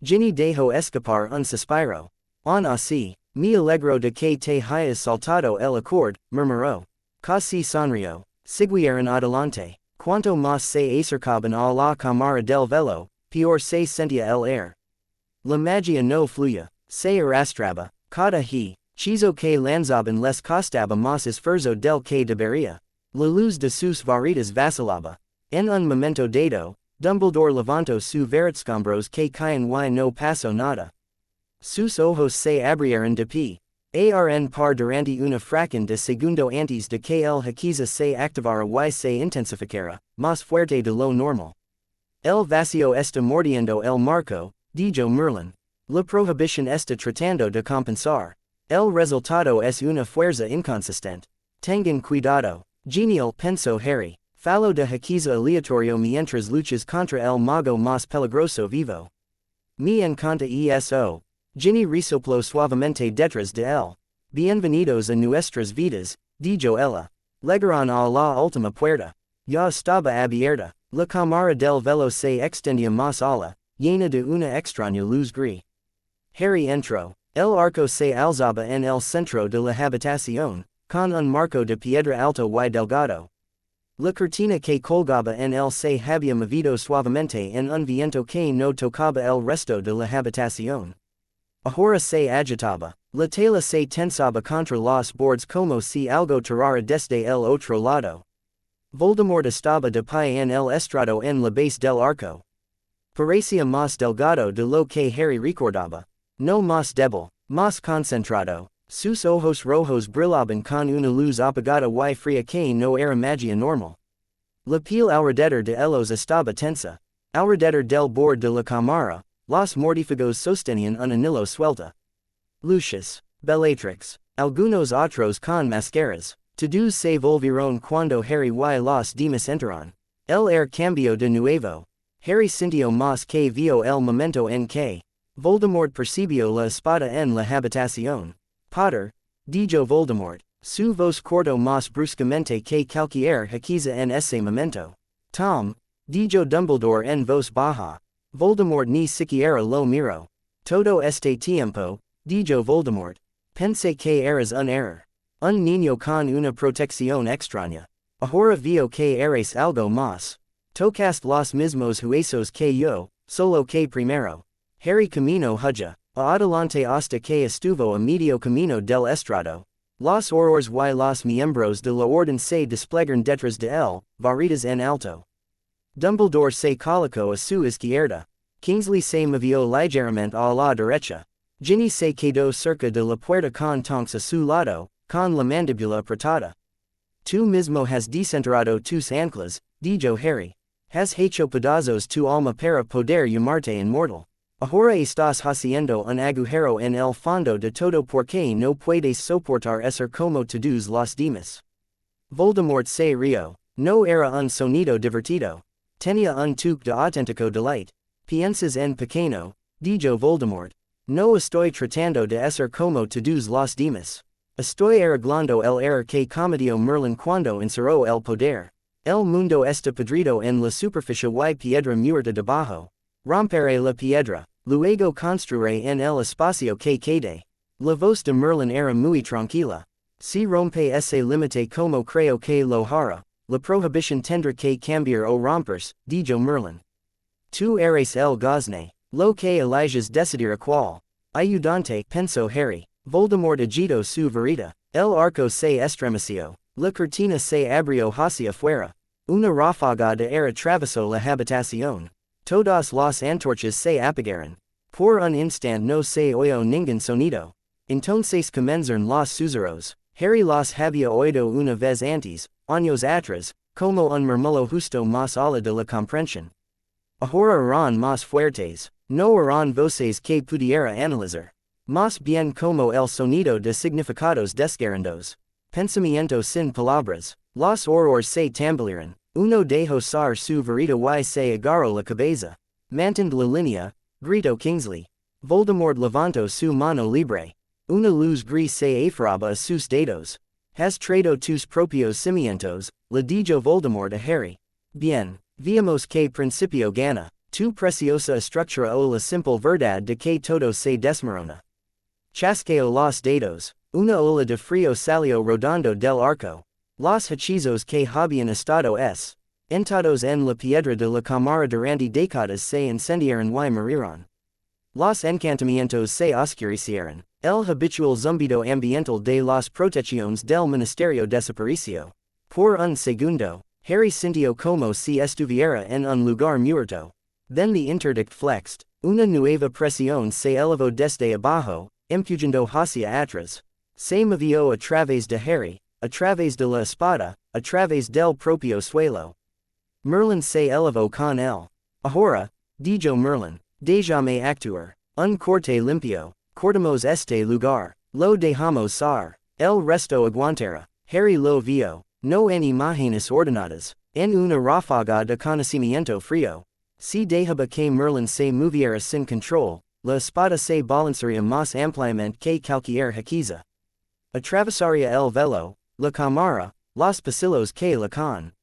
[SPEAKER 1] Ginny dejó escapar un suspiro. Aun así, me alegro de que te hayas saltado el acord, murmuró. Casi sonrió. Siguieron adelante. Cuanto más se acercaban a la cámara del velo, peor se sentía el aire. La magia no fluía. Se arrastraba. Cada hechizo que lanzaban les costaba más esfuerzo del que debería. La luz de sus varitas vacilaba. En un momento dado, Dumbledore levantó su varitscombros que caen y no pasó nada. Sus ojos se abrieron de pie. Arn par durante una fracción de segundo antes de que el hechizo se activara y se intensificara, más fuerte de lo normal. El vacío está mordiendo el marco, dijo Merlín. La prohibición está tratando de compensar. El resultado es una fuerza inconsistente. Tengan cuidado. Genial, pensó Harry. Fallo de hechizo aleatorio mientras luchas contra el mago más peligroso vivo. Me encanta eso. Ginny resopló suavemente detrás de él. Bienvenidos a nuestras vidas, dijo ella. Llegaron a la última puerta. Ya estaba abierta, la cámara del velo se extendía más ala, llena de una extraña luz gris. Harry entró. El arco se alzaba en el centro de la habitación, con un marco de piedra alto y delgado. La cortina que colgaba en él se había movido suavemente en un viento que no tocaba el resto de la habitación. Ahora se agitaba. La tela se tensaba contra los bordes como si algo tirara desde el otro lado. Voldemort estaba de pie en el estrado en la base del arco. Parecía más delgado de lo que Harry recordaba. No más débil, más concentrado. Sus ojos rojos brillaban con una luz apagada y fría que no era magia normal. La piel alrededor de ellos estaba tensa. Alrededor del borde de la cámara, los mortífagos sostenían un anillo suelta. Lucius, Bellatrix, algunos otros con máscaras. Todos se volvieron cuando Harry y los demás entraron. El air cambió de nuevo. Harry sintió más que vio el momento en que Voldemort percibió la espada en la habitación. Potter, dijo Voldemort, su voz cortó más bruscamente que cualquier hechiza en ese momento. Tom, dijo Dumbledore en voz baja. Voldemort ni siquiera lo miró. Todo este tiempo, dijo Voldemort, pensé que eras un error. Un niño con una protección extraña. Ahora veo que eres algo más. Tocaste los mismos huesos que yo, solo que primero. Harry camino huya, adelante hasta que estuvo a medio camino del estrado. Los horrores y los miembros de la orden se desplegaron detrás de él, varitas en alto. Dumbledore se colocó a su izquierda. Kingsley se movió ligeramente a la derecha. Ginny se quedó cerca de la puerta con Tonks a su lado, con la mandíbula apretada. Tú mismo has desenterrado tus anclas, dijo Harry. Has hecho pedazos tu alma para poder llamarte inmortal. Ahora estás haciendo un agujero en el fondo de todo porque no puedes soportar ser como todos los demás. Voldemort se rió. No era un sonido divertido. Tenía un toque de auténtico delight. Piensas en pequeño, dijo Voldemort. No estoy tratando de ser como todos los demás. Estoy arreglando el error que cometió Merlín cuando encerró el poder. El mundo está podrido en la superficie y piedra muerta debajo. Romperé la piedra. Luego construiré en el espacio que quede. La voz de Merlín era muy tranquila. Si rompe ese límite como creo que lo hará, la prohibición tendrá que cambiar o romperse, dijo Merlín. Tú eres el gozne. Lo que eliges decidir cuál. Ayudante, pensó Harry. Voldemort agitó su varita. El arco se estremeció. La cortina se abrió hacia afuera. Una ráfaga de aire atravesó la habitación. Todas las antorchas se apagaron. Por un instante no se oyó ningún sonido. Entonces comenzaron los susurros. Harry los había oído una vez antes, años atrás, como un murmullo justo más allá de la comprensión. Ahora eran más fuertes. No eran voces que pudiera analizar. Más bien como el sonido de significados desgarrados. Pensamiento sin palabras. Los horrores se tambalearon. Uno dejó salir su varita y se agarró la cabeza. Mantén la línea, gritó Kingsley. Voldemort levantó su mano libre. Una luz gris se aferraba a sus dedos. Has traído tus propios cimientos, le dijo Voldemort a Harry. Bien, veamos que principio gana. Tu preciosa estructura o la simple verdad de que todo se desmorona. Chasqueó los dedos. Una ola de frío salió rodando del arco. Los hechizos que habían estado entrados en la piedra de la cámara durante décadas se incendiaron y murieron. Los encantamientos se oscurecieron. El habitual zumbido ambiental de las protecciones del ministerio desapareció. Por un segundo, Harry sintió como si estuviera en un lugar muerto. Then the interdict flexed. Una nueva presión se elevó desde abajo, empujando hacia atrás. Se movió a través de Harry, a través de la espada, a través del propio suelo. Merlín se elevó con él. Ahora, dijo Merlín, déjame actuar. Un corte limpio. Cortamos este lugar. Lo dejamos ser. El resto aguantará. Harry lo vio. No en imágenes ordenadas. En una ráfaga de conocimiento frío. Si dejaba que Merlín se moviera sin control, la espada se balanzaría más ampliamente que cualquier hechiza. Atravesaría el velo, la cámara, los pasillos que la con.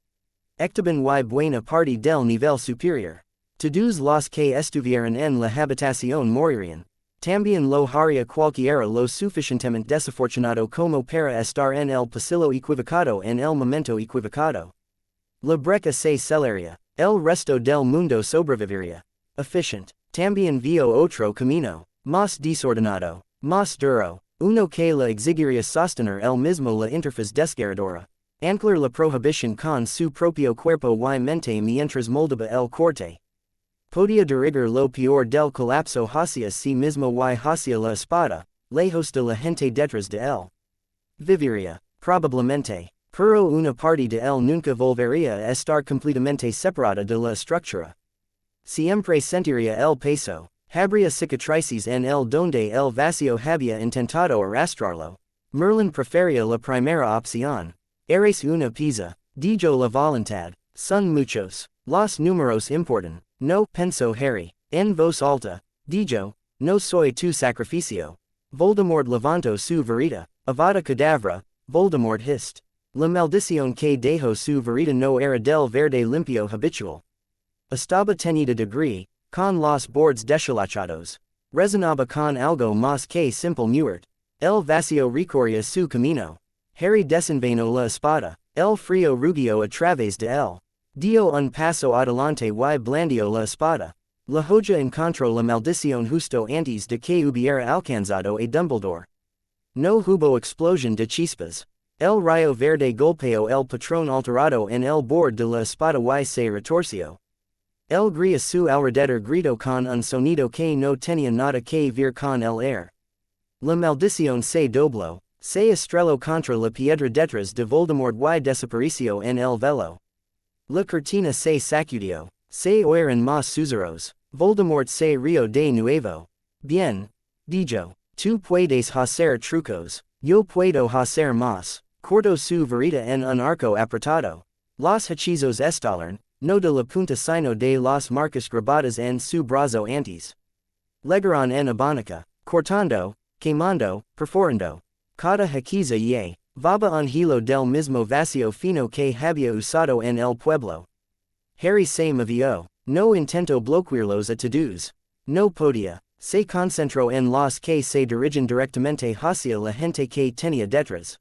[SPEAKER 1] Estaban y buena parte del nivel superior. Todos los que estuvieran en la habitación morirían. También lo haría cualquiera lo suficientemente desafortunado como para estar en el pasillo equivocado en el momento equivocado. La brecha se celaría. El resto del mundo sobreviviría. Efficient. También vio otro camino. Más desordenado. Más duro. Uno que la exigiría sostener el mismo la interfaz desgarradora. Anclar la prohibición con su propio cuerpo y mente mientras moldaba el corte. Podía dirigir lo peor del colapso hacia sí mismo y hacia la espada, lejos de la gente detrás de él. Viviría, probablemente, pero una parte de él nunca volvería a estar completamente separada de la estructura. Siempre sentiría el peso, habría cicatrices en el donde el vacío había intentado arrastrarlo. Merlín prefería la primera opción. Eres una pieza, dijo la voluntad, son muchos, los números importan. No, pensó Harry, en voz alta, dijo, no soy tu sacrificio. Voldemort levantó su varita, avada cadavra, Voldemort hissed. La maldición que dejó su varita no era del verde limpio habitual. Estaba teñida de gris, con los bordes deshilachados. Resonaba con algo más que simple muerte. El vacío recorría su camino. Harry desenvainó la espada, el frío rugió a través de él. Dio un paso adelante y blandió la espada. La joya encontró la maldición justo antes de que hubiera alcanzado a Dumbledore. No hubo explosión de chispas. El rayo verde golpeó el patrón alterado en el borde de la espada y se retorció. El gris a su alrededor gritó con un sonido que no tenía nada que ver con el air. La maldición se dobló, se estrelló contra la piedra detrás de Voldemort y desapareció en el velo. La cortina se sacudió, se oyeron más susurros. Voldemort se rió de nuevo. Bien, dijo, tú puedes hacer trucos, yo puedo hacer más. Cortó su varita en un arco apretado. Los hechizos estallaron, no de la punta sino de las marcas grabadas en su brazo antes. Legaron en abónica, cortando, quemando, perforando. Cada hechizo Vaba un hilo del mismo vacío fino que había usado en el pueblo. Harry se movió, no intentó bloquearlos a todos. No podía, se concentró en los que se dirigen directamente hacia la gente que tenía detrás.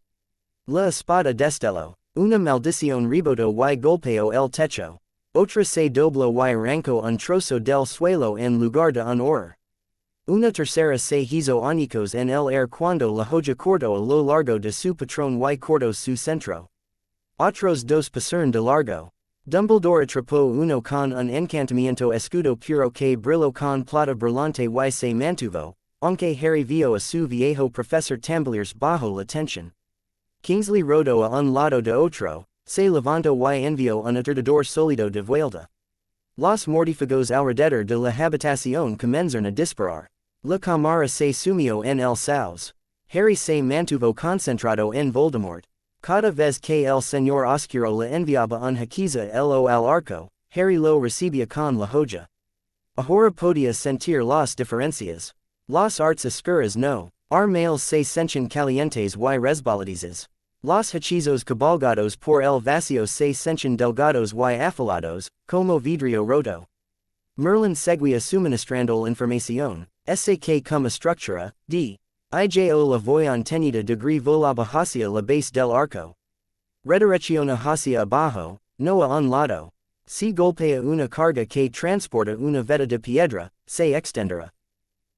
[SPEAKER 1] La espada destelló, una maldición rebotó y golpeó el techo. Otra se dobló y arrancó un trozo del suelo en lugar de un oar. Una tercera se hizo añicos en el air cuando la joya cortó a lo largo de su patrón y cortó su centro. Otros dos pasaron de largo. Dumbledore atrapó uno con un encantamiento escudo puro que brilló con plata brillante y se mantuvo, aunque Harry vio a su viejo profesor tambalearse bajo la tensión. Kingsley rodó a un lado de otro, se levantó y envió un aturdidor sólido de vuelta. Los mortífagos alrededor de la habitación comenzaron a disparar. La cámara se sumió en el caos. Harry se mantuvo concentrado en Voldemort. Cada vez que el señor oscuro le enviaba un hechizo al arco, Harry lo recibía con la joya. Ahora podía sentir las diferencias. Las artes oscuras no, armales se sentían calientes y resbaladizas. Los hechizos cabalgados por el vacío se sentían delgados y afilados, como vidrio roto. Merlin seguía suministrando la información. Ese que como estructura, ijo la voy tenida degree volaba hacia la base del arco. Redirecciona hacia abajo, no a un lado. Si golpea una carga que transporta una veta de piedra, se extenderá.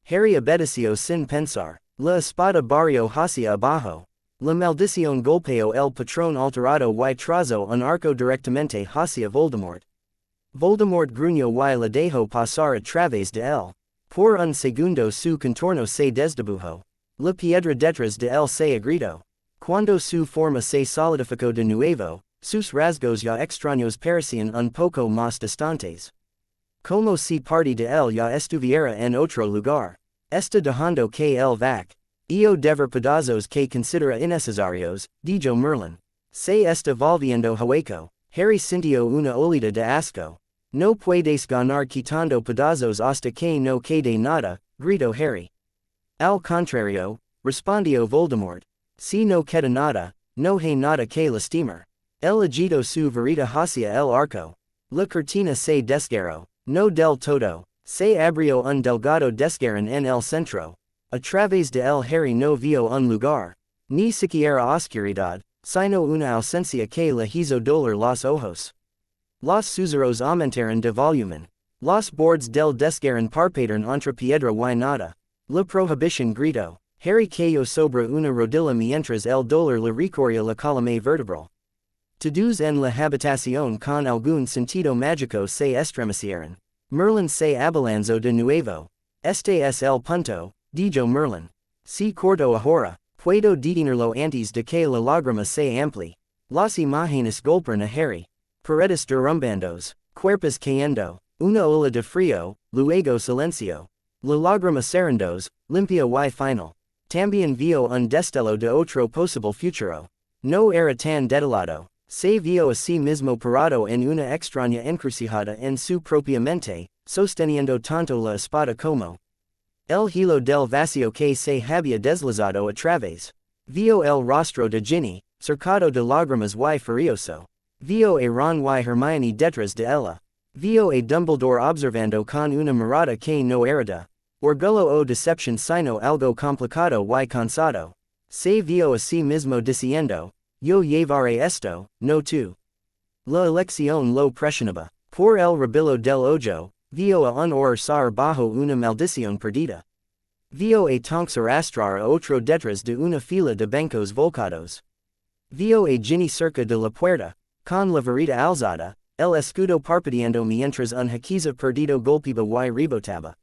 [SPEAKER 1] Harry obedeció sin pensar. La espada barrió hacia abajo. La maldición golpeó el patrón alterado y trazó un arco directamente hacia Voldemort. Voldemort gruñó y la dejó pasar a través de él. Por un segundo su contorno se desdibujó. La piedra detrás de él se agrietó. Cuando su forma se solidificó de nuevo, sus rasgos ya extraños parecían un poco más distantes. Como si parte de él ya estuviera en otro lugar. Está dejando que el vac. Yo dever pedazos que considera innecesarios, dijo Merlin. Se está volviendo hueco. Harry sintió una olida de asco. No puedes ganar quitando pedazos hasta que no quede nada, gritó Harry. Al contrario, respondió Voldemort. Si no queda nada, no hay nada que lastimar. El agito su verita hacia el arco. La cortina se desgarró. No del todo. Se abrió un delgado desgarrón en el centro. A través de el Harry no vio un lugar. Ni siquiera oscuridad, sino una ausencia que le hizo doler los ojos. Los susurros aumentaron de volumen. Los bordes del desgarrón parpadearon entre piedra y nada. La prohibición gritó. Harry cayó sobre una rodilla mientras el dolor le recorría la columna vertebral. Todos en la habitación con algún sentido mágico se estremecieron. Merlín se abalanzó de nuevo. Este es el punto, dijo Merlín. Si corto ahora, puedo detenerlo antes de que la lágrima se amplie. Las imágenes golpearon a Harry. Paredes derrumbandos, cuerpos cayendo, una ola de frío, luego silencio. La lágrima cerrándose, limpia y final. También vio un destello de otro posible futuro. No era tan detalado. Se vio a sí mismo parado en una extraña encrucijada en su propia mente, sosteniendo tanto la espada como el hilo del vacío que se había deslizado a través. Vio el rostro de Ginny, cercado de lágrimas y furioso. Vio a Ron y Hermione detrás de ella. Vio a Dumbledore observando con una mirada que no era de orgullo o decepción sino algo complicado y cansado. Se vio a sí mismo diciendo, yo llevaré esto, no tú. La elección lo presionaba. Por el rabillo del ojo, vio a un orzar bajo una maldición perdida. Vio a Tonks arrastrar a otro detrás de una fila de bancos volcados. Vio a Ginny cerca de la puerta, con la varita alzada, el escudo parpadeando mientras un hechizo perdido golpeaba y rebotaba.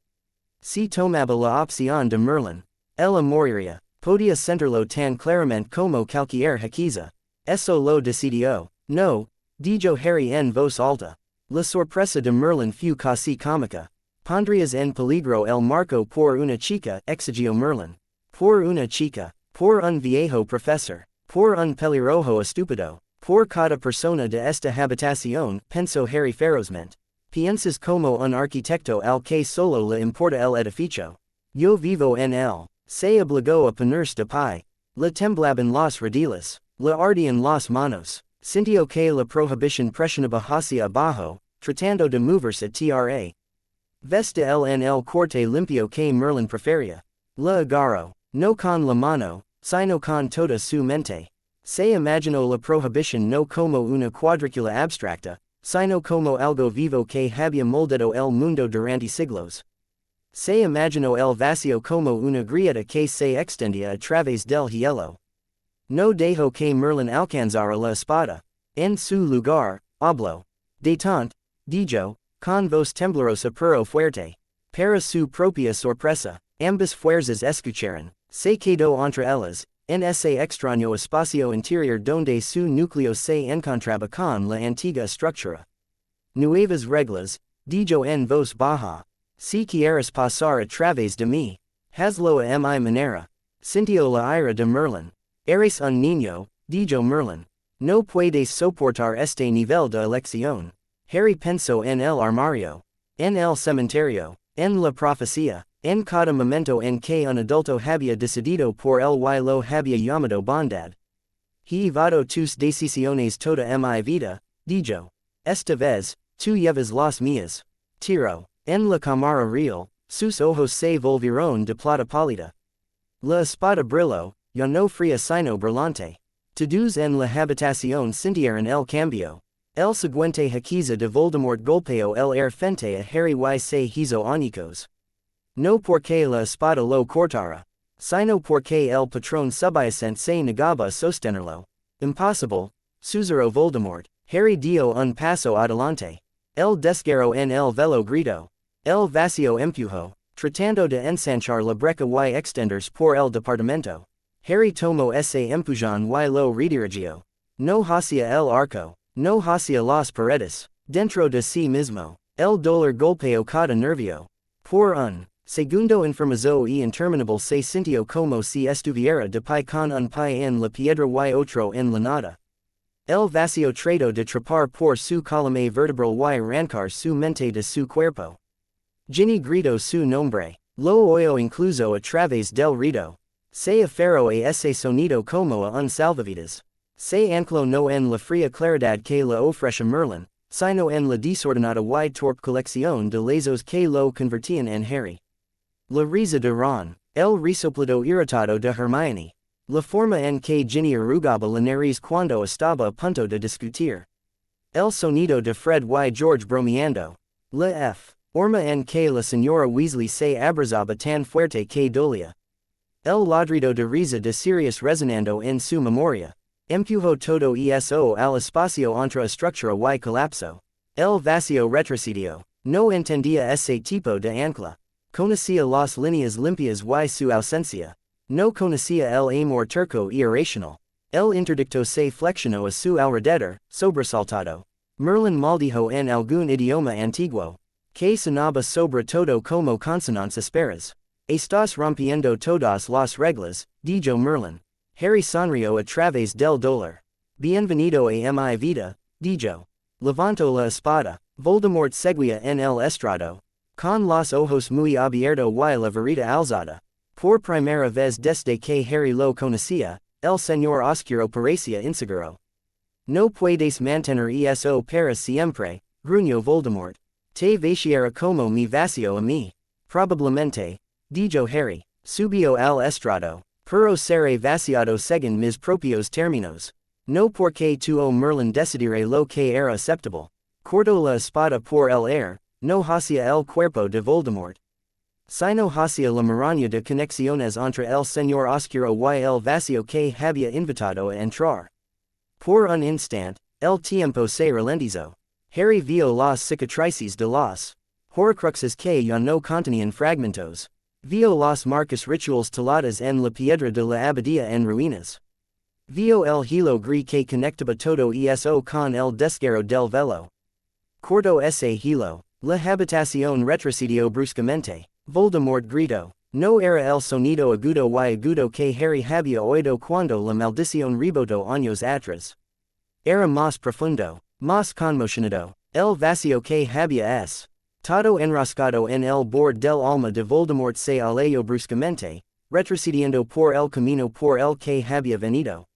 [SPEAKER 1] Si tomaba la opción de Merlín, ella moriría. Podía sentirlo tan claramente como cualquier hechizo. Eso lo decidió. No, dijo Harry en voz alta. La sorpresa de Merlín fue casi cómica. Pondrías en peligro el marco por una chica, exigió Merlín. Por una chica. Por un viejo profesor. Por un pelirrojo estúpido. Por cada persona de esta habitación, pensó Harry ferozmente. Piensas como un arquitecto al que solo le importa el edificio. Yo vivo en él. Se obligó a ponerse de pie. Le temblaban los rodiles. Le ardían las manos. Sintió que la prohibición presionaba hacia abajo, tratando de moverse tra. Veste él en el corte limpio que Merlín prefería. Le agarró. No con la mano, sino con toda su mente. Se imaginó la prohibición no como una cuadrícula abstracta, sino como algo vivo que había moldado el mundo durante siglos. Se imaginó el vacío como una grieta que se extendía a través del hielo. No dejó que Merlín alcanzara la espada. En su lugar, habló. Detente, dijo, con voz temblorosa pero fuerte. Para su propia sorpresa, ambas fuerzas escucharon. Se quedó entre ellas, en ese extraño espacio interior donde su núcleo se encontraba con la antigua estructura. Nuevas reglas, dijo en voz baja. Si quieres pasar a través de mí, hazlo a mi manera. Sintió la ira de Merlín. Eres un niño, dijo Merlín. No puedes soportar este nivel de elección. Harry pensó en el armario, en el cementerio, en la profecía, en cada momento en que un adulto había decidido por él y lo había llamado bondad. He llevado tus decisiones toda mi vida, dijo. Esta vez, tú llevas las mías. Tiro. En la cámara real, sus ojos se volvieron de plata pálida. La espada brilló, ya no fría sino brillante. Todos en la habitación sintieron el cambio. El siguiente hechizo de Voldemort golpeó el air frente a Harry y se hizo añicos. No porque la espada lo cortara, sino porque el patrón subyacente se negaba a sostenerlo. Imposible, susurró Voldemort. Harry dio un paso adelante. El desgarró en el velo gritó. El vacío empujó, tratando de ensanchar la brecha y extenderse por el departamento. Harry tomó ese empujón y lo redirigió. No hacia el arco, no hacia las paredes, dentro de sí mismo. El dolor golpeó cada nervio. Por un segundo enfermizo y interminable se sintió como si estuviera de pie con un pie en la piedra y otro en la nada. El vacío trató de trepar por su columna vertebral y arrancar su mente de su cuerpo. Ginny gritó su nombre. Lo oyó incluso a través del ruido. Se aferró a ese sonido como a un salvavidas. Se anclo no en la fría claridad que la ofrece Merlin, sino en la desordenada y torpe colección de lazos que lo convertían en Harry. La risa de Ron, el resoplido irritado de Hermione. La forma en que Ginny arrugaba la nariz cuando estaba a punto de discutir. El sonido de Fred y George bromeando. La forma en que la señora Weasley se abrazaba tan fuerte que dolía. El ladrido de risa de Sirius resonando en su memoria. Empujó todo eso al espacio entre estructura y colapso. El vacío retrocedió. No entendía ese tipo de ancla. Conocía las líneas limpias y su ausencia. No conocía el amor turco irracional. El interdicto se flexionó a su alrededor, sobresaltado. Merlin maldijo en algún idioma antiguo. Que sonaba sobre todo como consonantes asperas. Estás rompiendo todas las reglas, dijo Merlin. Harry sonrió a través del dolor. Bienvenido a mi vida, dijo. Levantó la espada. Voldemort seguía en el estrado. Con los ojos muy abiertos y la varita alzada. Por primera vez desde que Harry lo conocía, el señor oscuro parecía inseguro. No puedes mantener eso para siempre, gruñó Voldemort. Te vaciará como mi vacío a mí. Probablemente, dijo Harry. Subió al estrado. Pero seré vaciado según mis propios términos. No porque tu Merlin decidiré lo que era aceptable. Cortó la espada por el aire, no hacia el cuerpo de Voldemort. Sino hacia la maraña de conexiones entre el señor oscuro y el vacío que había invitado a entrar. Por un instant, el tiempo se ralentizó. Harry vio las cicatrices de las horcruxes que ya no contenían fragmentos. Vio las marcas rituales taladas en la piedra de la abadía en ruinas. Vio el hilo gris que conectaba todo eso con el desgarro del velo. Cortó ese hilo. La habitación retrocedió bruscamente. Voldemort gritó. No era el sonido agudo y agudo que Harry había oído cuando la maldición rebotó años atrás. Era más profundo, más conmocionado. El vacío que había todo enroscado en el borde del alma de Voldemort se alejó bruscamente, retrocediendo por el camino por el que había venido.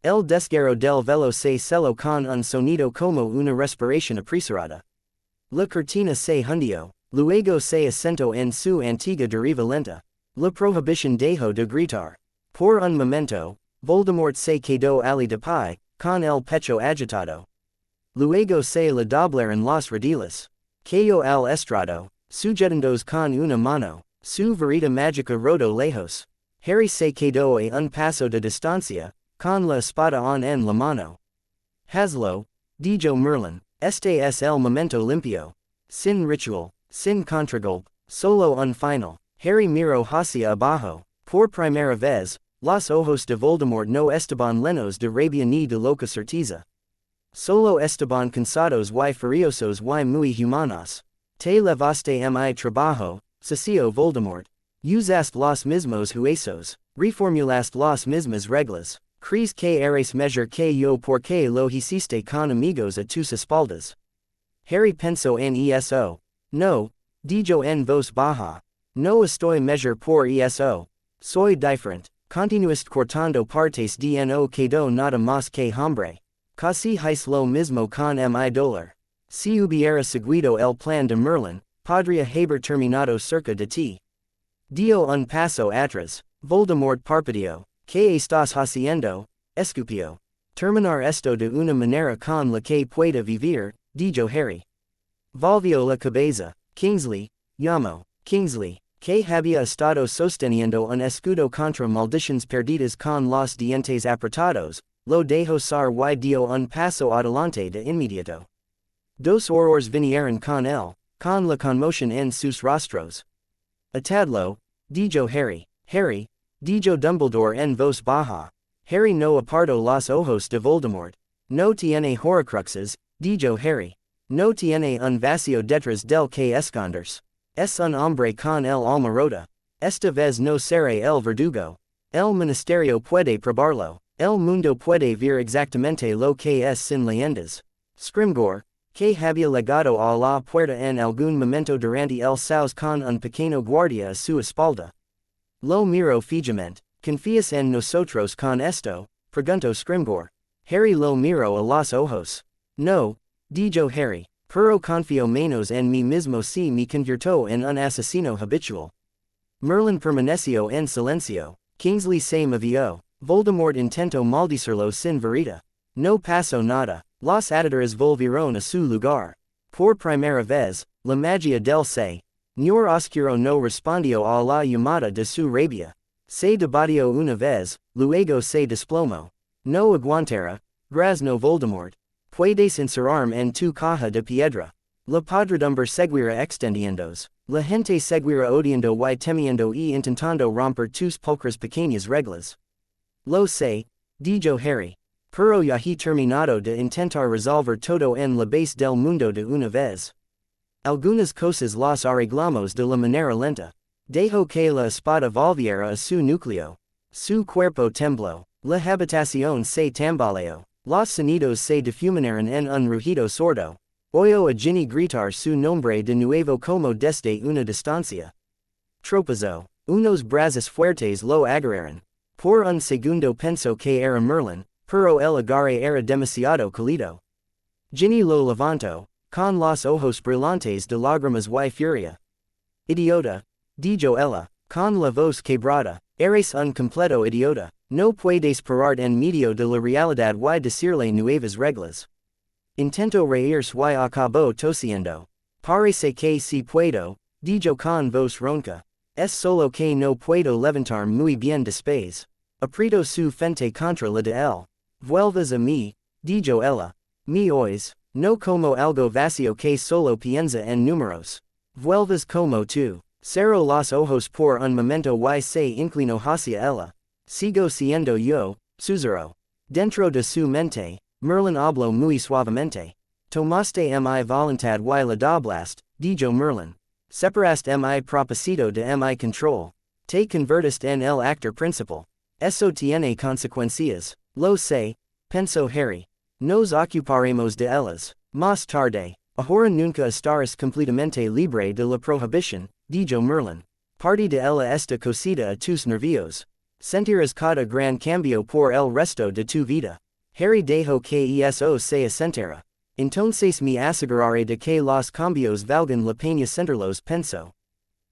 [SPEAKER 1] El desgarro del velo se celó con un sonido como una respiración apresurada. La cortina se hundió, luego se asentó en su antigua deriva lenta. La prohibición dejó de gritar. Por un momento, Voldemort se quedó ali de pie, con el pecho agitado. Luego se le doblaron las rodillas. Cayó al estrado, sujetándose con una mano. Su varita mágica rodó lejos. Harry se quedó a un paso de distancia, con la espada en la mano. Hazlo, dijo Merlin. Este es el momento limpio. Sin ritual, sin contragolpe, solo un final. Harry miró hacia abajo. Por primera vez, los ojos de Voldemort no estaban llenos de rabia ni de loca certeza. Solo estaban cansados y furiosos y muy humanos. Te levaste mi trabajo, sació Voldemort. Usaste los mismos huesos. Reformulaste las mismas reglas. ¿Crees que eres mejor que yo porque lo hiciste con amigos a tus espaldas? Harry pensó en eso. No, dijo en voz baja. No estoy mejor por eso. Soy diferente. Continuaste cortando partes de no quedó nada más que hambre. Casi hice lo mismo con mi dolor. Si hubiera seguido el plan de Merlin, podría haber terminado cerca de ti. Dio un paso atrás. Voldemort parpadeó. ¿Qué estás haciendo? Escupió. Terminar esto de una manera con la que pueda vivir, dijo Harry. Volvió la cabeza. Kingsley, llamó. Kingsley, que había estado sosteniendo un escudo contra maldiciones perdidas con los dientes apretados, lo dejó sar y dio un paso adelante de inmediato. Dos horrores vinieron con él, con la conmoción en sus rostros. Atadlo, dijo Harry. Harry, dijo Dumbledore en voz baja. Harry no apartó los ojos de Voldemort. No tiene horcruxes, dijo Harry. No tiene un vacío detrás del que esconderse. Es un hombre con el alma rota. Esta vez no seré el verdugo. El ministerio puede probarlo. El mundo puede ver exactamente lo que es sin leyendas. Scrimgeour, que había llegado a la puerta en algún momento durante el saus con un pequeño guardia a su espalda. Lo miró fijamente. ¿Confías en nosotros con esto? Preguntó Scrimgeour. Harry lo miro a los ojos. No, dijo Harry, pero confío menos en mí mismo si me convierto en un asesino habitual. Merlin permaneció en silencio. Kingsley se movió. Voldemort intentó maldecirlo sin verita. No pasó nada. Los auditores volvieron a su lugar. Por primera vez, la magia del Señor Oscuro no respondió a la llamada de su rabia. Se debatió una vez, luego se desplomó. No aguantara, grazno Voldemort. Puedes encerrarme en tu caja de piedra. La podredumbre seguirá extendiéndose. La gente seguirá odiando y temiendo y intentando romper tus pulcras pequeñas reglas. Lo sé, dijo Harry. Pero ya he terminado de intentar resolver todo en la base del mundo de una vez. Algunas cosas las arreglamos de la manera lenta. Dejo que la espada volviera a su núcleo. Su cuerpo tembló. La habitación se tambaleó. Los sonidos se difuminaron en un rugido sordo. Oyó a Ginny gritar su nombre de nuevo como desde una distancia. Tropezó. Unos brazos fuertes lo agarraron. Por un segundo pensó que era Merlin, pero el agarre era demasiado cálido. Ginny lo levantó, con los ojos brillantes de lágrimas y furia. Idiota, dijo ella, con la voz quebrada, eres un completo idiota. No puedes parar en medio de la realidad y decirle nuevas reglas. Intento reírse y acabó tosiendo. Parece que si puedo, dijo con voz ronca. Es solo que no puedo levantar muy bien después. Aprieto su frente contra la de él. Vuelvas a mí, dijo ella. Me oyes, no como algo vacío que solo piensa en números. Vuelvas como tú. Cerró los ojos por un momento y se inclinó hacia ella. Sigo siendo yo, susurró. Dentro de su mente, Merlin habló muy suavemente. Tomaste mi voluntad y la doblaste, dijo Merlin. Separaste mi propósito de mi control. Te convertiste en el actor principal. Eso tiene consecuencias. Lo sé, pensó Harry. Nos ocuparemos de ellas. Más tarde. Ahora nunca estarás completamente libre de la prohibición, dijo Merlin. Parte de ella está cosida a tus nervios. Sentirás cada gran cambio por el resto de tu vida. Harry dejó que eso se asentara. Entonces me aseguraré de que los cambios valgan la pena sentirlos, pensó.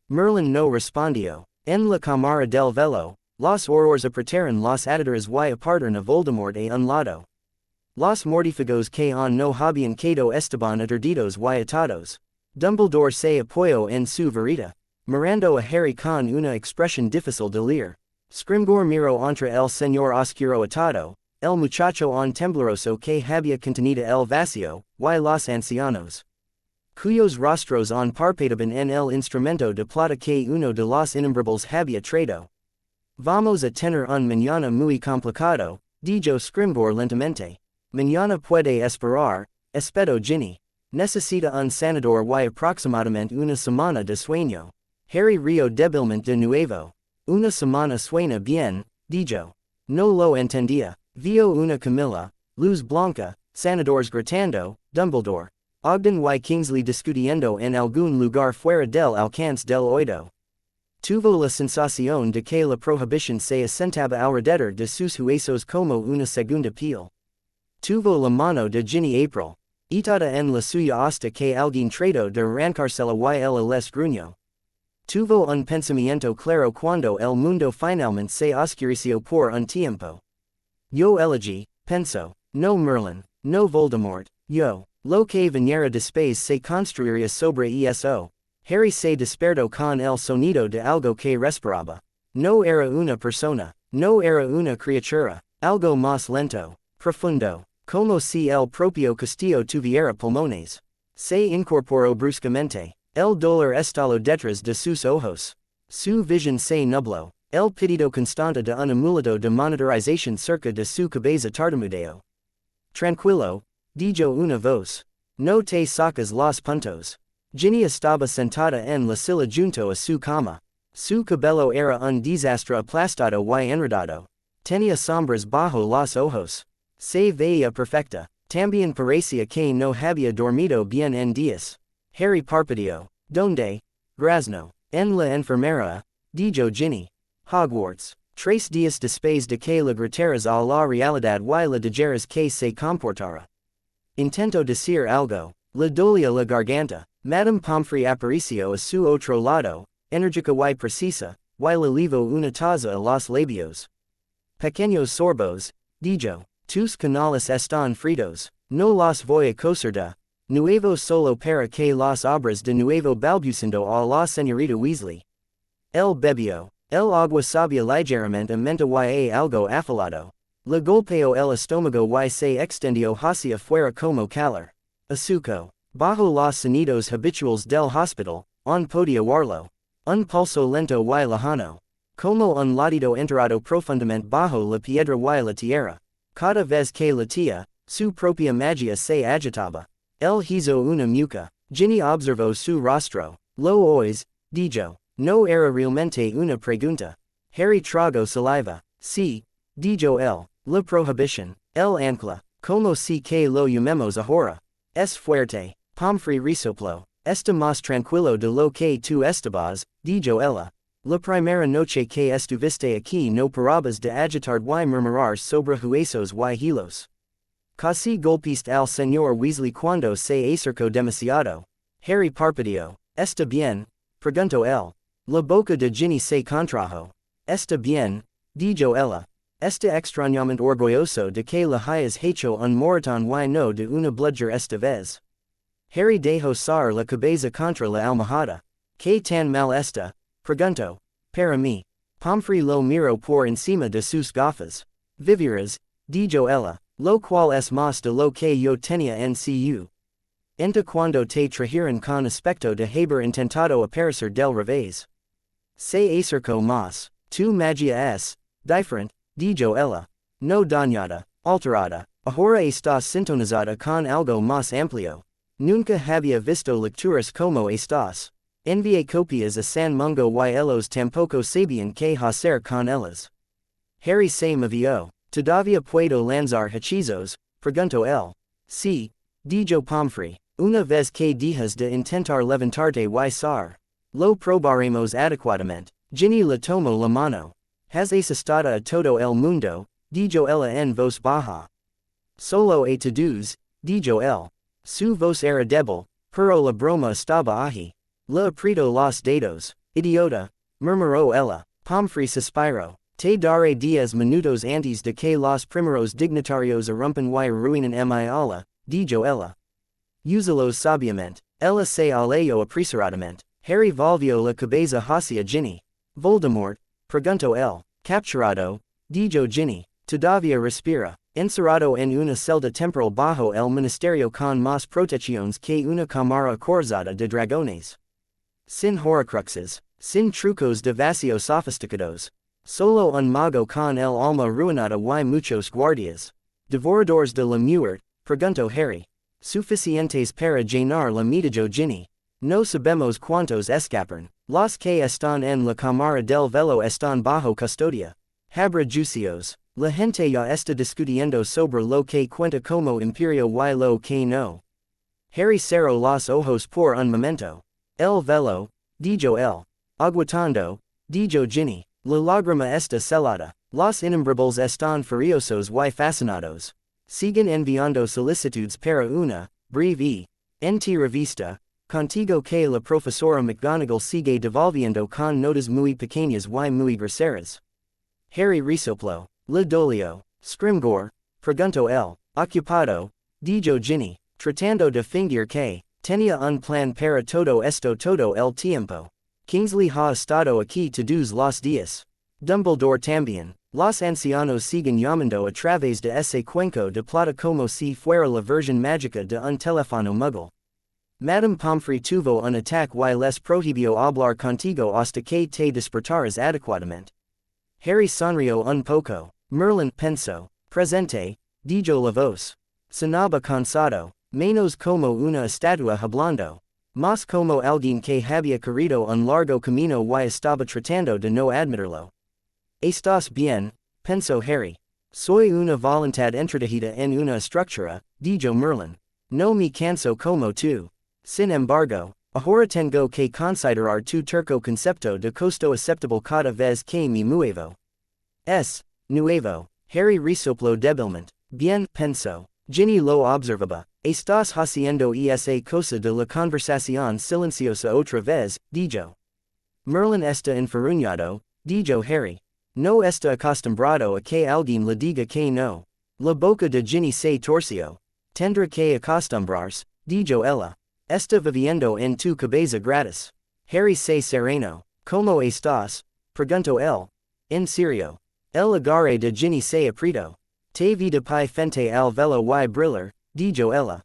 [SPEAKER 1] Merlin no respondió. En la cámara del velo, los horrores apretaron los auditores y apartaron a Voldemort a un lado. Los mortífagos que no habían quedado estaban aturdidos y atados. Dumbledore se apoyó en su varita, mirando a Harry con una expresión difícil de leer. Scrimgeour miró entre el señor oscuro atado, el muchacho on tembloroso que había contenido el vacío, y los ancianos, cuyos rostros on parpadeaban en el instrumento de plata que uno de los innombrables había traído. Vamos a tener un mañana muy complicado, dijo Scrimgeour lentamente. Mañana puede esperar, espero Ginny. Necesita un sanador y aproximadamente una semana de sueño. Harry rió débilmente de nuevo. Una semana suena bien, dijo. No lo entendía. Vio una Camilla, luz blanca, sanadores gritando, Dumbledore. Ogden y Kingsley discutiendo en algún lugar fuera del alcance del oído. Tuvo la sensación de que la prohibición se asentaba alrededor de sus huesos como una segunda piel. Tuvo la mano de Ginny April. Itada en la suya hasta que alguien trató de arrancársela y ella les gruñó. Tuvo un pensamiento claro cuando el mundo finalmente se oscureció por un tiempo. Yo elegí, pensó, no Merlin, no Voldemort, yo. Lo que viniera después se construiría sobre eso. Harry se despertó con el sonido de algo que respiraba. No era una persona, no era una criatura, algo más lento, profundo, como si el propio castillo tuviera pulmones. Se incorporó bruscamente. El dolor estalló detrás de sus ojos. Su visión se nubló. El pedido constante de un amuleto de monitorización cerca de su cabeza tartamudeó. Tranquilo, dijo una voz. No te sacas los puntos. Ginny estaba sentada en la silla junto a su cama. Su cabello era un desastre aplastado y enredado. Tenía sombras bajo los ojos. Se veía perfecta. También parecía que no había dormido bien en días. Harry parpadeó. ¿Dónde? Grazno. En la enfermería, dijo Ginny. Hogwarts. Tres días después de que la gritaras a la realidad y la dijeras que se comportara. Intento decir algo, le dolía la garganta, Madame Pomfrey apareció a su otro lado, enérgica y precisa, y le levo una taza a los labios. Pequeños sorbos, dijo, tus canales están fritos, no los voy a cocer de nuevo solo para que las abras de nuevo balbuciendo a la señorita Weasley. El bebió, el agua sabía ligeramente a menta y algo afilado. Le golpeó el estómago y se extendió hacia fuera como calor. Azuco, bajo los sonidos habituales del hospital, on podía oírlo. Un pulso lento y lejano. Como un latido enterrado profundamente bajo la piedra y la tierra. Cada vez que latía, su propia magia se agitaba. Él hizo una mueca. Ginny observó su rostro. Lo oís, dijo. No era realmente una pregunta. Harry tragó saliva. Sí, dijo él. La prohibición. El ancla. Como si que lo llamemos ahora. Es fuerte. Pomfrey resopló. Está más tranquilo de lo que tú estabas, dijo ella. La primera noche que estuviste aquí no parabas de agitar y murmurar sobre huesos y hilos. Casi golpeaste al señor Weasley cuando se acercó demasiado. Harry parpadeó. ¿Está bien? Preguntó él. La boca de Ginny se contrajo. ¿Está bien? Dijo ella. Está extrañamente orgulloso de que le hayas hecho un moratón y no de una bludger esta vez. Harry dejó caer la cabeza contra la almohada. ¿Qué tan mal está? Preguntó. Para mí. Pomfrey lo miró por encima de sus gafas. Vivieras, dijo ella, lo cual es más de lo que yo tenía en cu. Enta cuando te trajeron con aspecto de haber intentado aparecer del revés. Se acercó más. Tu magia es diferente, dijo ella. No dañada, alterada, ahora estás sintonizada con algo más amplio. Nunca había visto lecturas como estas. Envié copias a San Mungo y ellos tampoco sabían qué hacer con ellas. Harry se movió. ¿Todavía puedo lanzar hechizos? Preguntó él. Sí, dijo Pomfrey. Una vez que dejas de intentar levantarte y sar. Lo probaremos adecuadamente. Ginny le tomó la mano. Has asustado a todo el mundo, dijo ella en voz baja. Solo a todos, dijo él. Su voz era débil, pero la broma estaba ahí. Le apretó los dedos. Idiota, murmuró ella. Pomfrey suspiró. Te daré 10 minutos antes de que los primeros dignatarios irrumpan y arruinen mi ala, dijo ella. Úsalos sabiamente. Ella se alejó apresuradamente. Harry volvió la cabeza hacia Ginny. Voldemort, preguntó él. Capturado, dijo Ginny. Todavía respira. Encerrado en una celda temporal bajo el ministerio con más protecciones que una cámara acorazada de dragones. Sin horcruxes, sin trucos de vacío sofisticados. Solo un mago con el alma ruinada y muchos guardias. Devoradores de la muerte, preguntó Harry. Suficientes para llenar la mitad Ginny. No sabemos cuántos escapan. Los que están en la cámara del velo están bajo custodia. Habrá juicios. La gente ya está discutiendo sobre lo que cuenta como imperio y lo que no. Harry cerró los ojos por un momento. El velo, dijo él. Aguantando, dijo Ginny. La lágrima está celada. Los innombrables están furiosos y fascinados. Siguen enviando solicitudes para una breve entrevista contigo que la profesora McGonagall sigue devolviendo con notas muy pequeñas y muy groseras. Harry resopló. Le dolió. Scrimgeour, preguntó él. Ocupado, dijo Ginny, tratando de fingir que tenía un plan para todo esto todo el tiempo. Kingsley ha estado aquí todos los días. Dumbledore también. Los ancianos siguen llamando a través de ese cuenco de plata como si fuera la versión mágica de un teléfono muggle. Madame Pomfrey tuvo un ataque y les prohibió hablar contigo hasta que te despertaras adecuadamente. Harry sonrió un poco. Merlín pensó. Presente, dijo la voz. Sonaba cansado, menos como una estatua hablando. Más como alguien que había corrido un largo camino y estaba tratando de no admitirlo. Estás bien, pensó Harry. Soy una voluntad entretejida en una estructura, dijo Merlín. No me canso como tú. Sin embargo, ahora tengo que considerar tu terco concepto de costo aceptable cada vez que me muevo. S. Nuevo. Harry resoplo débilmente. Bien, penso. Ginny lo observaba. Estás haciendo esa cosa de la conversación silenciosa otra vez, dijo. Merlin está enfurruñado, dijo Harry. No está acostumbrado a que alguien le diga que no. La boca de Ginny se torció. Tendrá que acostumbrarse, dijo ella. Está viviendo en tu cabeza gratis. Harry se serenó. ¿Cómo estás? Preguntó él. En serio. El agarre de Ginny se apretó. Te vi de pie frente al velo y brillar, dijo ella.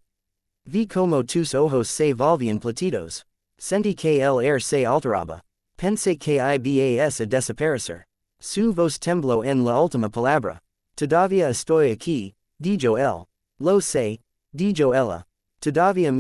[SPEAKER 1] Vi como tus ojos se volvían platidos. Sentí que el aire se alteraba. Pensé que ibas a desaparecer. Su voz tembló en la última palabra. Todavía estoy aquí, dijo él. Lo sé, dijo ella. Todavía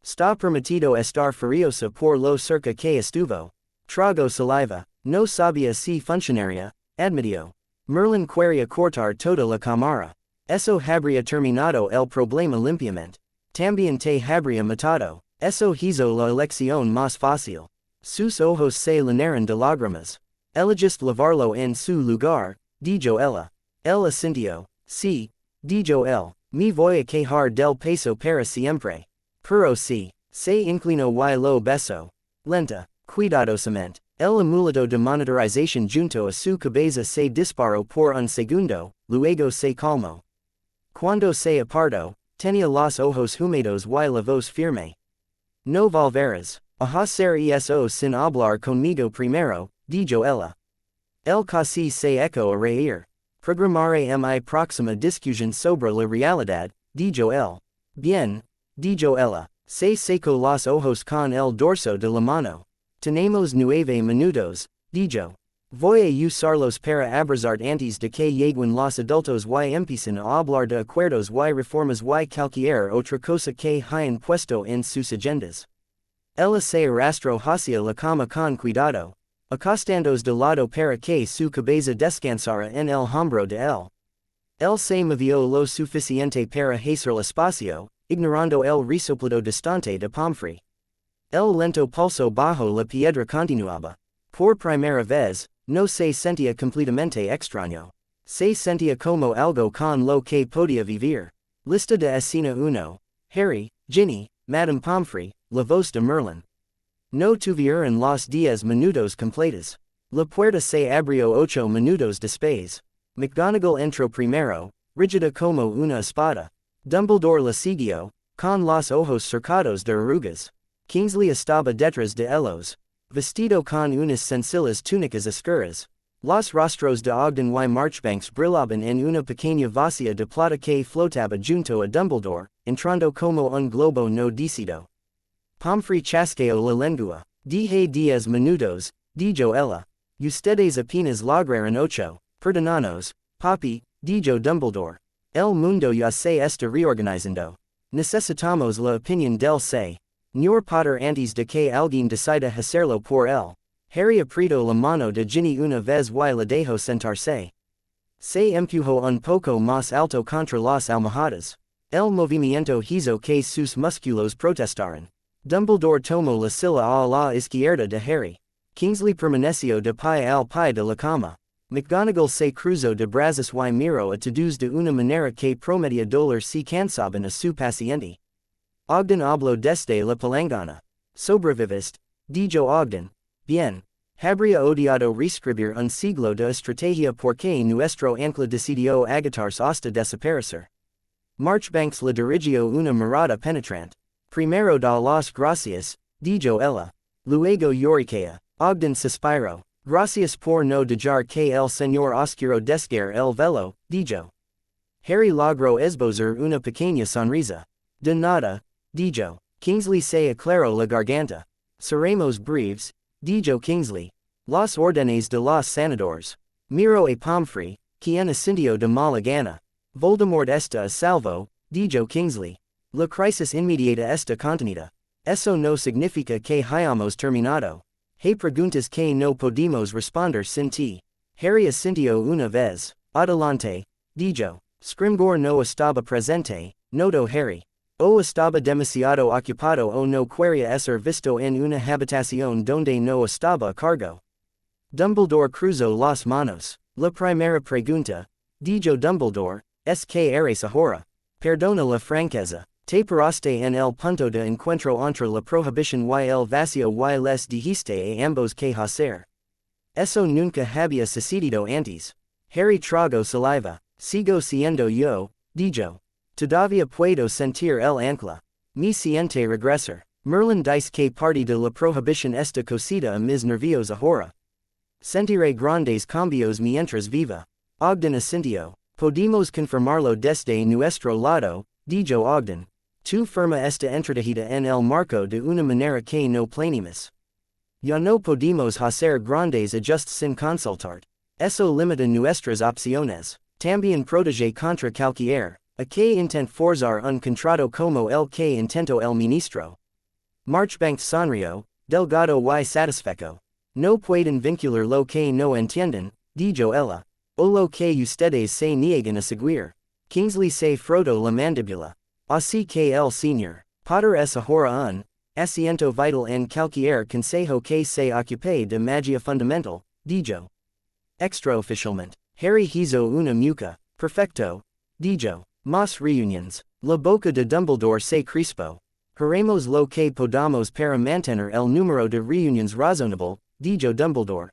[SPEAKER 1] está permitido estar furiosa por lo cerca que estuvo. Trago saliva. No sabía si funcionaría, admitió. Merlin quería cortar toda la cámara. Eso habría terminado el problema limpiamente. También te habría matado. Eso hizo la elección más fácil. Sus ojos se llenaron de lágrimas. Elegiste lavarlo en su lugar, dijo ella. Él asintió. Sí, dijo él. Me voy a quejar del peso para siempre. Pero sí. Se inclinó y lo besó. Lenta, cuidadosamente. El amuleto de monitorización junto a su cabeza se disparó por un segundo, luego se calmó. Cuando se apartó, tenía los ojos húmedos y la voz firme. No volverás a hacer eso sin hablar conmigo primero, dijo ella. El casi se echó a reír. Programaré mi próxima discusión sobre la realidad, dijo él. Bien, dijo ella. Se secó los ojos con el dorso de la mano. Tenemos 9 minutos, dijo. Voy a usarlos para abrazar antes de que lleguen los adultos y empiecen a hablar de acuerdos y reformas y cualquier otra cosa que hayan puesto en sus agendas. Ella se arrastró hacia la cama con cuidado, acostándose de lado para que su cabeza descansara en el hombro de él. Él se movió lo suficiente para hacer espacio, ignorando el resoplido distante de Pomfrey. El lento pulso bajo la piedra continuaba. Por primera vez, no se sentía completamente extraño. Se sentía como algo con lo que podía vivir. Lista de escena 1. Harry, Ginny, Madame Pomfrey, la voz de Merlin. No tuvieron los 10 minutos completos. La puerta se abrió 8 minutos después. McGonagall entró primero, rígida como una espada. Dumbledore la siguió, con los ojos cercados de arrugas. Kingsley estaba detrás de ellos, vestido con unas sencillas túnicas oscuras. Los rostros de Ogden y Marchbanks brillaban en una pequeña vacía de plata que flotaba junto a Dumbledore, entrando como un globo no decido. Pomfrey chasqueó la lengua. Dije 10 minutos, dijo ella. Ustedes apenas lograron 8. Perdonanos, papi, dijo Dumbledore. El mundo ya se está reorganizando. Necesitamos la opinión del Señor Potter antes de que alguien decida hacerlo por él. Harry apretó la mano de Ginny una vez y la dejó sentarse. Se empujó un poco más alto contra las almohadas. El movimiento hizo que sus músculos protestaran. Dumbledore tomó la silla a la izquierda de Harry. Kingsley permaneció de pie al pie de la cama. McGonagall se cruzó de brazos y miró a todos de una manera que prometía dolor si cansaban a su paciente. Ogden habló desde la palangana. Sobreviviste, dijo Ogden. Bien. Habría odiado reescribir un siglo de estrategia porque nuestro ancla decidió agatarse hasta desaparecer. Marchbanks le dirigió una mirada penetrante. Primero da las gracias, dijo ella. Luego lloriquea. Ogden suspiró. Gracias por no dejar que el señor oscuro desgarre el velo, dijo. Harry logró esbozar una pequeña sonrisa. De nada, dijo. Kingsley se aclaró la garganta. Seremos breves, dijo Kingsley. Los órdenes de los senadores. Miro a Pomfrey, quien asintió de mala gana. Voldemort está a salvo, dijo Kingsley. La crisis inmediata está contenida. Eso no significa que hayamos terminado. Hay preguntas que no podemos responder sin ti. Harry asintió una vez. Adelante, dijo. Scrimgeour no estaba presente, notó Harry. O estaba demasiado ocupado o no quería ser visto en una habitación donde no estaba a cargo. Dumbledore cruzó las manos. La primera pregunta, dijo Dumbledore, es que eres ahora. Perdona la franqueza. Te paraste en el punto de encuentro entre la prohibición y el vacío y les dijiste a ambos que hacer. Eso nunca había sucedido antes. Harry trago saliva. Sigo siendo yo, dijo. Todavía puedo sentir el ancla. Me siente regresar. Merlin dice que parte de la prohibición está cosida a mis nervios ahora. Sentiré grandes cambios mientras viva. Ogden asintió. Podemos confirmarlo desde nuestro lado, dijo Ogden. Tu firma está entretejida en el marco de una manera que no planeamos. Ya no podemos hacer grandes ajustes sin consultar. Eso limita nuestras opciones. También protege contra cualquier a que intent forzar un contrato como el que intentó el ministro. Marchbank sonrió, delgado y satisfecho. No pueden vincular lo que no entienden, dijo ella, o lo que ustedes se niegan a seguir. Kingsley se frotó la mandíbula. Así que el señor Potter es ahora un asiento vital en cualquier consejo que se ocupe de magia fundamental, dijo. Extraoficialmente, Harry hizo una mueca. Perfecto, dijo. Más reuniones. La boca de Dumbledore se crispó. Haremos lo que podamos para mantener el número de reuniones razonable, dijo Dumbledore.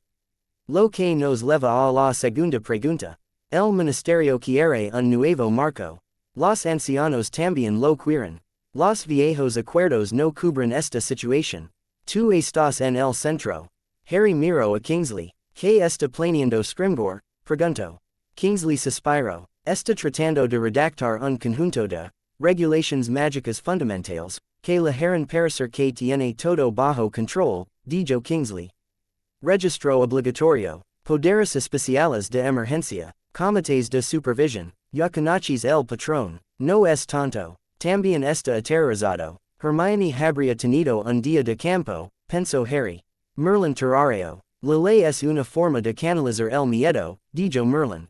[SPEAKER 1] Lo que nos leva a la segunda pregunta. El ministerio quiere un nuevo marco. Los ancianos también lo quieren. Los viejos acuerdos no cubren esta situación. Tú estás en el centro. Harry miró a Kingsley. ¿Qué está planeando Scrimgeour? Preguntó. Kingsley suspiró. Está tratando de redactar un conjunto de regulaciones mágicas fundamentales, que le harán parecer que tiene todo bajo control, dijo Kingsley. Registro obligatorio. Poderes especiales de emergencia. Comités de supervisión. Ya conoces el patrón. No es tonto. También está aterrorizado. Hermione habría tenido un día de campo, pensó Harry. Merlin terrario. La ley es una forma de canalizar el miedo, dijo Merlin.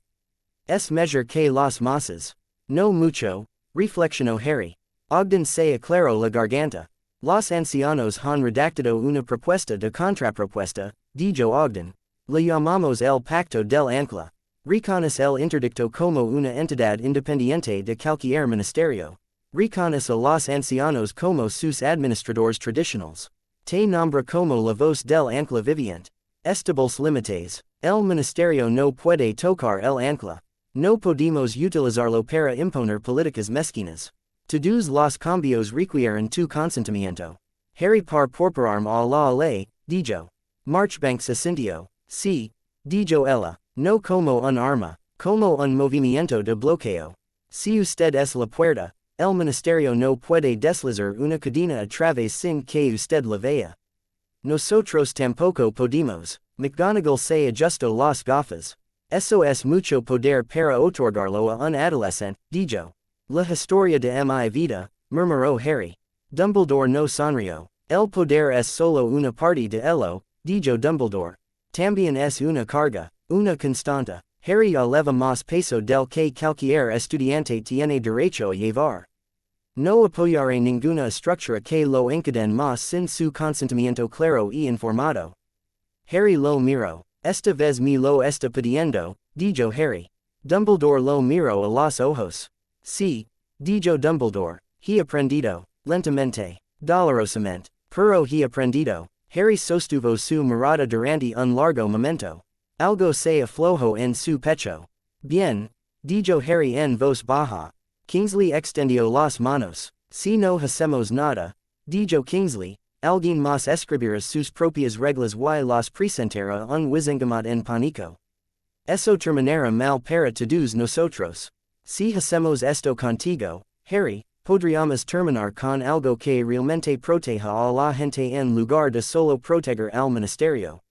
[SPEAKER 1] Es mejor que las masas. No mucho, reflexionó Harry. Ogden se aclaró la garganta. Los ancianos han redactado una propuesta de contrapropuesta, dijo Ogden. Le llamamos el pacto del ancla. Reconoce el interdicto como una entidad independiente de cualquier ministerio. Reconoce a los ancianos como sus administradores tradicionales. Te nombra como la voz del ancla viviente. Estables límites. El ministerio no puede tocar el ancla. No podemos utilizarlo para imponer políticas mezquinas. Todos los cambios requieren tu consentimiento. Harry par porpararme a la ley, dijo. Marchbanks asintió. Sí, dijo ella. No como un arma, como un movimiento de bloqueo. Si usted es la puerta, el ministerio no puede deslizar una cadena a través sin que usted la vea. Nosotros tampoco podemos. McGonagall se ajustó las gafas. Eso es mucho poder para otorgarlo a un adolescente, dijo. La historia de mi vida, murmuró Harry. Dumbledore no sonrió. El poder es solo una parte de ello, dijo Dumbledore. También es una carga. Una constante. Harry eleva más peso del que cualquier estudiante tiene derecho a llevar. No apoyaré ninguna estructura que lo encadene más sin su consentimiento claro y informado. Harry lo miró. Esta vez me lo está pidiendo, dijo Harry. Dumbledore lo miró a los ojos. Sí, dijo Dumbledore. He aprendido. Lentamente. Dolorosamente. Pero he aprendido. Harry sostuvo su mirada durante un largo momento. Algo se aflojó en su pecho. Bien, dijo Harry en voz baja. Kingsley extendió las manos. Si no hacemos nada, dijo Kingsley, alguien más escribirá sus propias reglas y las presentará un wizengamot en pánico. Eso terminará mal para todos nosotros. Si hacemos esto contigo, Harry, podríamos terminar con algo que realmente proteja a la gente en lugar de solo proteger al ministerio.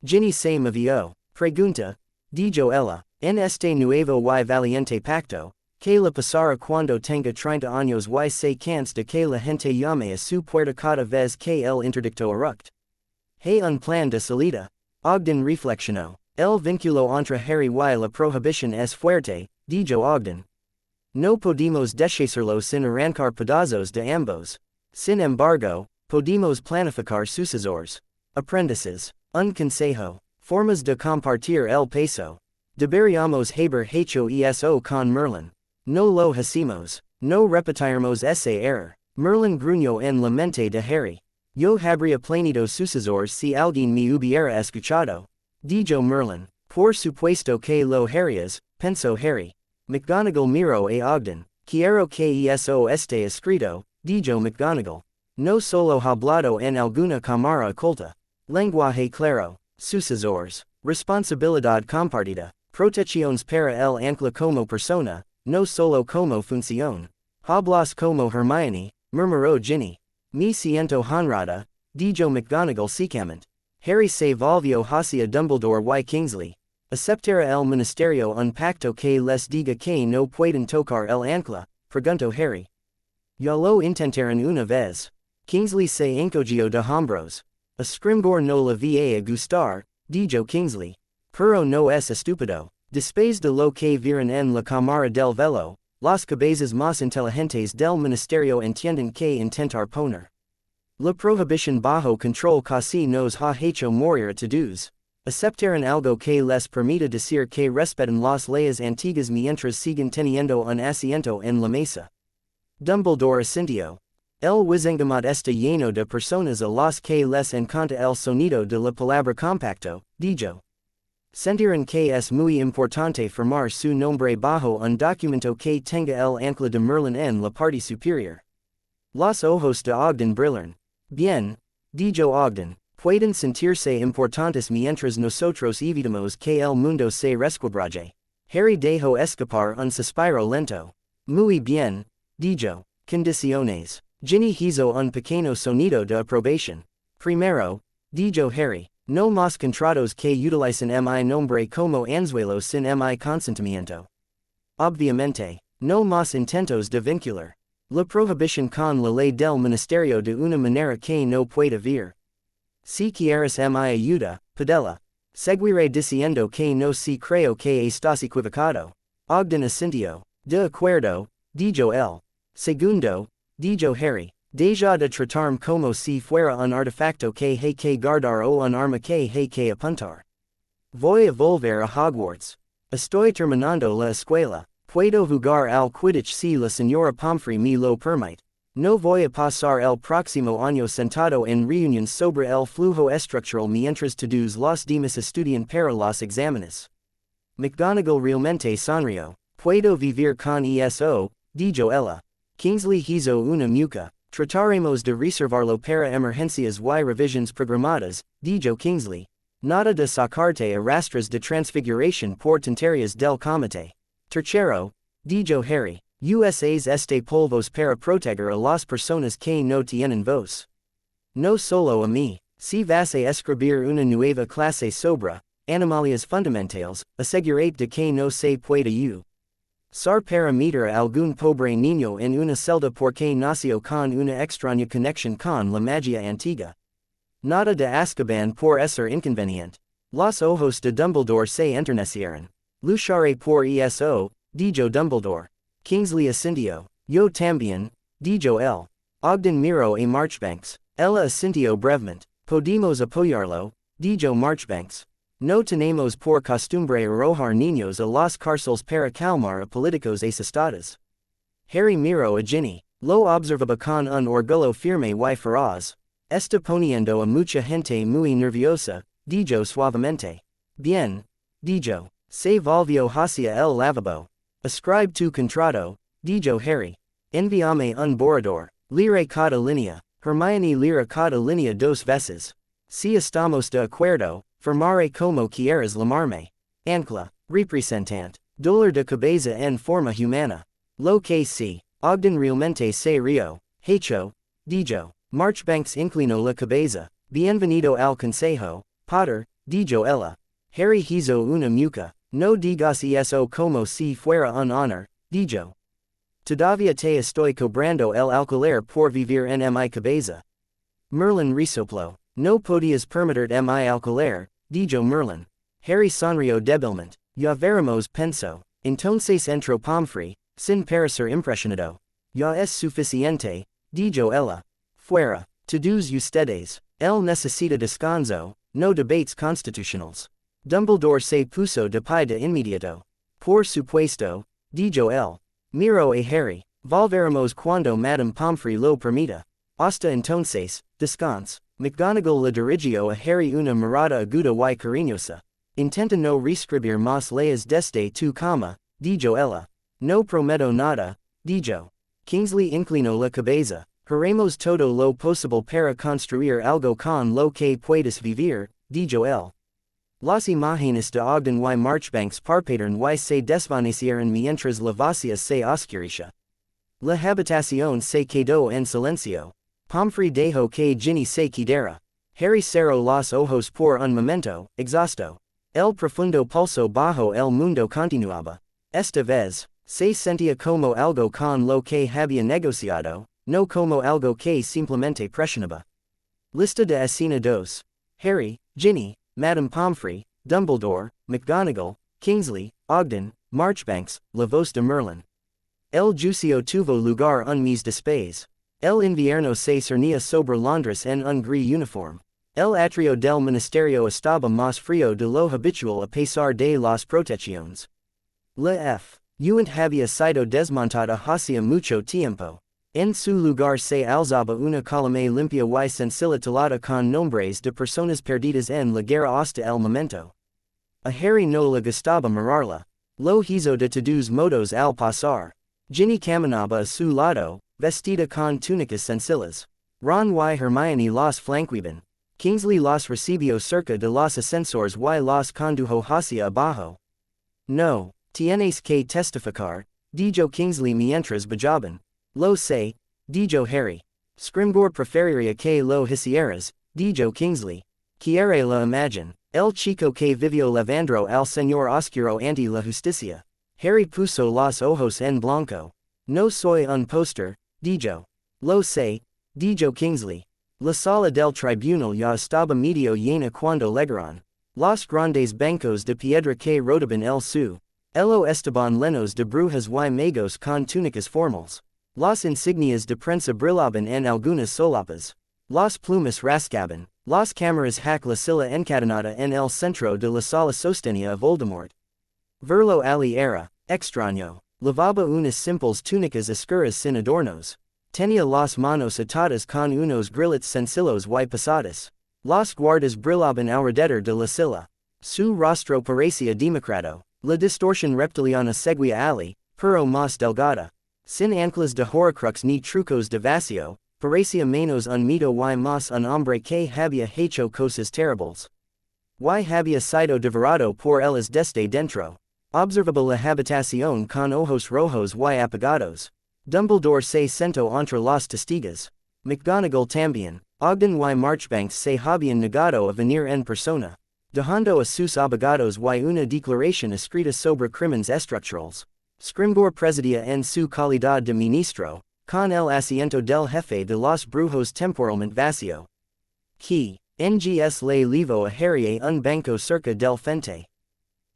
[SPEAKER 1] Ginny se movió. Pregunta, dijo ella, en este nuevo y valiente pacto, que le pasará cuando tenga 30 años y se canse de que la gente llame a su puerta cada vez que el interdicto eructe. Hay un plan de salida. Ogden reflexionó. El vínculo entre Harry y la prohibición es fuerte, dijo Ogden. No podemos deshacerlo sin arrancar pedazos de ambos. Sin embargo, podemos planificar sucesores. Aprendices. Un consejo. Formas de compartir el peso. Deberíamos haber hecho eso con Merlin. No lo hacemos. No repetiremos ese error. Merlin gruñó en la mente de Harry. Yo habría planeado sucesores si alguien me hubiera escuchado. Dijo Merlin. Por supuesto que lo harías, pensó Harry. McGonagall miró a Ogden. Quiero que eso esté escrito, dijo McGonagall. No solo hablado en alguna cámara oculta. Lenguaje claro. Sucesores. Responsabilidad compartida. Protecciones para el ancla como persona, no solo como función. Hablas como Hermione, murmuró Ginny. Me siento honrada, dijo McGonagall secamente. Harry se volvió hacia Dumbledore y Kingsley. ¿Aceptará el ministerio un pacto que les diga que no pueden tocar el ancla? Preguntó Harry. Ya lo intentaron una vez. Kingsley se encogió de hombros. A Scrimgeour no le va a gustar, dijo Kingsley. Pero no es estúpido. Después de lo que vieron en la cámara del velo, las cabezas más inteligentes del ministerio entienden que intentar poner la prohibición bajo control casi nos ha hecho morir a todos. Aceptaron algo que les permita decir que respetan las leyes antiguas mientras siguen teniendo un asiento en la mesa. Dumbledore asintió. El Wizengamot está lleno de personas a las que les encanta el sonido de la palabra compacto, dijo. Sentiran que es muy importante firmar su nombre bajo un documento que tenga el ancla de Merlin en la parte superior. Los ojos de Ogden brillaron. Bien, dijo Ogden, pueden sentirse importantes mientras nosotros evitamos que el mundo se resquebraje. Harry dejó escapar un suspiro lento. Muy bien, dijo. Condiciones. Ginny hizo un pequeño sonido de aprobación. Primero, dijo Harry. No más contratos que utilicen mi nombre como anzuelo sin mi consentimiento. Obviamente, no más intentos de vincular la prohibición con la ley del ministerio de una manera que no pueda vir. Si quieres mi ayuda, pedela. Seguiré diciendo que no si creo que estás equivocado. Ogden asintió. De acuerdo, dijo él. Segundo, dijo Harry. Deja de tratarme como si fuera un artefacto que hay que guardar o un arma que hay que apuntar. Voy a volver a Hogwarts. Estoy terminando la escuela. Puedo jugar al Quidditch si la señora Pomfrey me lo permite. No voy a pasar el próximo año sentado en reuniones sobre el flujo estructural mientras todos los demás estudian para los exámenes. McGonagall realmente sonrió. Puedo vivir con eso, dijo ella. Kingsley hizo una mueca. Trataremos de reservarlo para emergencias y revisiones programadas, dijo Kingsley. Nada de sacarte a rastras de transfiguración por tonterías del comité. Tercero, dijo Harry. Usas este polvos para proteger a las personas que no tienen voz. No solo a mí. Si vas a escribir una nueva clase sobre animales fundamentales, asegurate de que no se pueda usar para meter a algún pobre niño en una celda porque nació con una extraña conexión con la magia antigua. Nada de Azkaban por ser inconveniente. Los ojos de Dumbledore se enternecieron. Lucharé por eso, dijo Dumbledore. Kingsley asintió. Yo también, dijo él. Ogden miró a Marchbanks. Ella asintió brevemente. Podemos apoyarlo, dijo Marchbanks. No tenemos por costumbre arrojar niños a las cárceles para calmar a políticos asestados. Harry miró a Ginny. Lo observaba con un orgullo firme y feroz. Está poniendo a mucha gente muy nerviosa, dijo suavemente. Bien, dijo. Se volvió hacia el lavabo. Escribe tu contrato, dijo Harry. Envíame un borrador. Leeré cada línea. Hermione leerá cada línea dos veces. Si estamos de acuerdo, firmaré como quieras llamarme. Ancla. Representante. Dolor de cabeza en forma humana. Lo que sí. Ogden realmente se rió. Hecho, dijo. Marchbanks inclinó la cabeza. Bienvenido al consejo, Potter, dijo ella. Harry hizo una mueca. No digas eso como si fuera un honor, dijo. Todavía te estoy cobrando el alquiler por vivir en mi cabeza. Merlin resopló. No podías permitir mi alquiler, dijo Merlin. Harry sonrió débilmente. Ya veremos, pensó. Entonces entró Pomfrey, sin parecer impresionado. Ya es suficiente, dijo ella. Fuera. Todos ustedes. Él necesita descanso, no debates constitucionales. Dumbledore se puso de pie de inmediato. Por supuesto, dijo él. Miro a Harry. Volveremos cuando Madame Pomfrey lo permita. Hasta entonces, descanse. McGonagall le dirigió a Harry una mirada aguda y cariñosa. Intenta no reescribir más leyes desde tu cama, dijo ella. No prometo nada, dijo. Kingsley inclinó la cabeza. Haremos todo lo posible para construir algo con lo que puedes vivir, dijo él. Las imágenes de Ogden y Marchbanks parpadearon y se desvanecieron mientras la vacía se oscurecía. La habitación se quedó en silencio. Pomfrey dejó que Ginny se quedara. Harry cerró los ojos por un momento, exhausto. El profundo pulso bajo el mundo continuaba. Esta vez, se sentía como algo con lo que había negociado, no como algo que simplemente presionaba. Lista de escena 2. Harry, Ginny, Madame Pomfrey, Dumbledore, McGonagall, Kingsley, Ogden, Marchbanks, la voz de Merlín. El juicio tuvo lugar un mes después. El invierno se cernía sobre Londres en un gris uniforme. El atrio del ministerio estaba más frío de lo habitual a pesar de las protecciones. La F. Uint había sido desmontada hacía mucho tiempo. En su lugar se alzaba una columna limpia y sencilla talada con nombres de personas perdidas en la guerra hasta el momento. A Harry no le gustaba mirarla. Lo hizo de todos modos al pasar. Ginny caminaba a su lado, vestida con túnicas sencillas. Ron y Hermione los flanqueaban. Kingsley los recibió cerca de los ascensores y los condujo hacia abajo. No, tienes que testificar, dijo Kingsley mientras bajaban. Lo sé, dijo Harry. Scrimgeour preferiría que lo hicieras, dijo Kingsley. Quiere la imagen. El chico que vivió levandro al señor oscuro ante la justicia. Harry puso los ojos en blanco. No soy un póster, dijo. Lo sé, dijo Kingsley. La sala del tribunal ya estaba medio llena cuando llegaron. Los grandes bancos de piedra que rodeaban el su. Elo estaban llenos de brujas y magos con túnicas formales. Las insignias de prensa brillaban en algunas solapas. Las plumas rascaban. Las cámaras hack la silla encadenada en el centro de la sala sostenía a Voldemort. Verlo ali era extraño. Lavaba unas simples túnicas oscuras sin adornos. Tenía las manos atadas con unos grilletes sencillos y pesados. Las guardas brillaban alrededor de la silla. Su rostro parecía demacrado. La distorsión reptiliana seguía ali, pero más delgada. Sin anclas de horcrux ni trucos de vacío, parecía menos un mito y más un hombre que había hecho cosas terribles. Y había sido devorado por ellas desde dentro. Observaba la habitación con ojos rojos y apagados. Dumbledore se sentó entre los testigos. McGonagall también. Ogden y Marchbanks se habían negado a venir en persona. Dejando a sus abogados y una declaración escrita sobre crímenes estructurales. Scrimgeour presidía en su calidad de ministro, con el asiento del jefe de los brujos temporalmente vacío. He, ngs le llevó a Harry a un banco cerca del frente.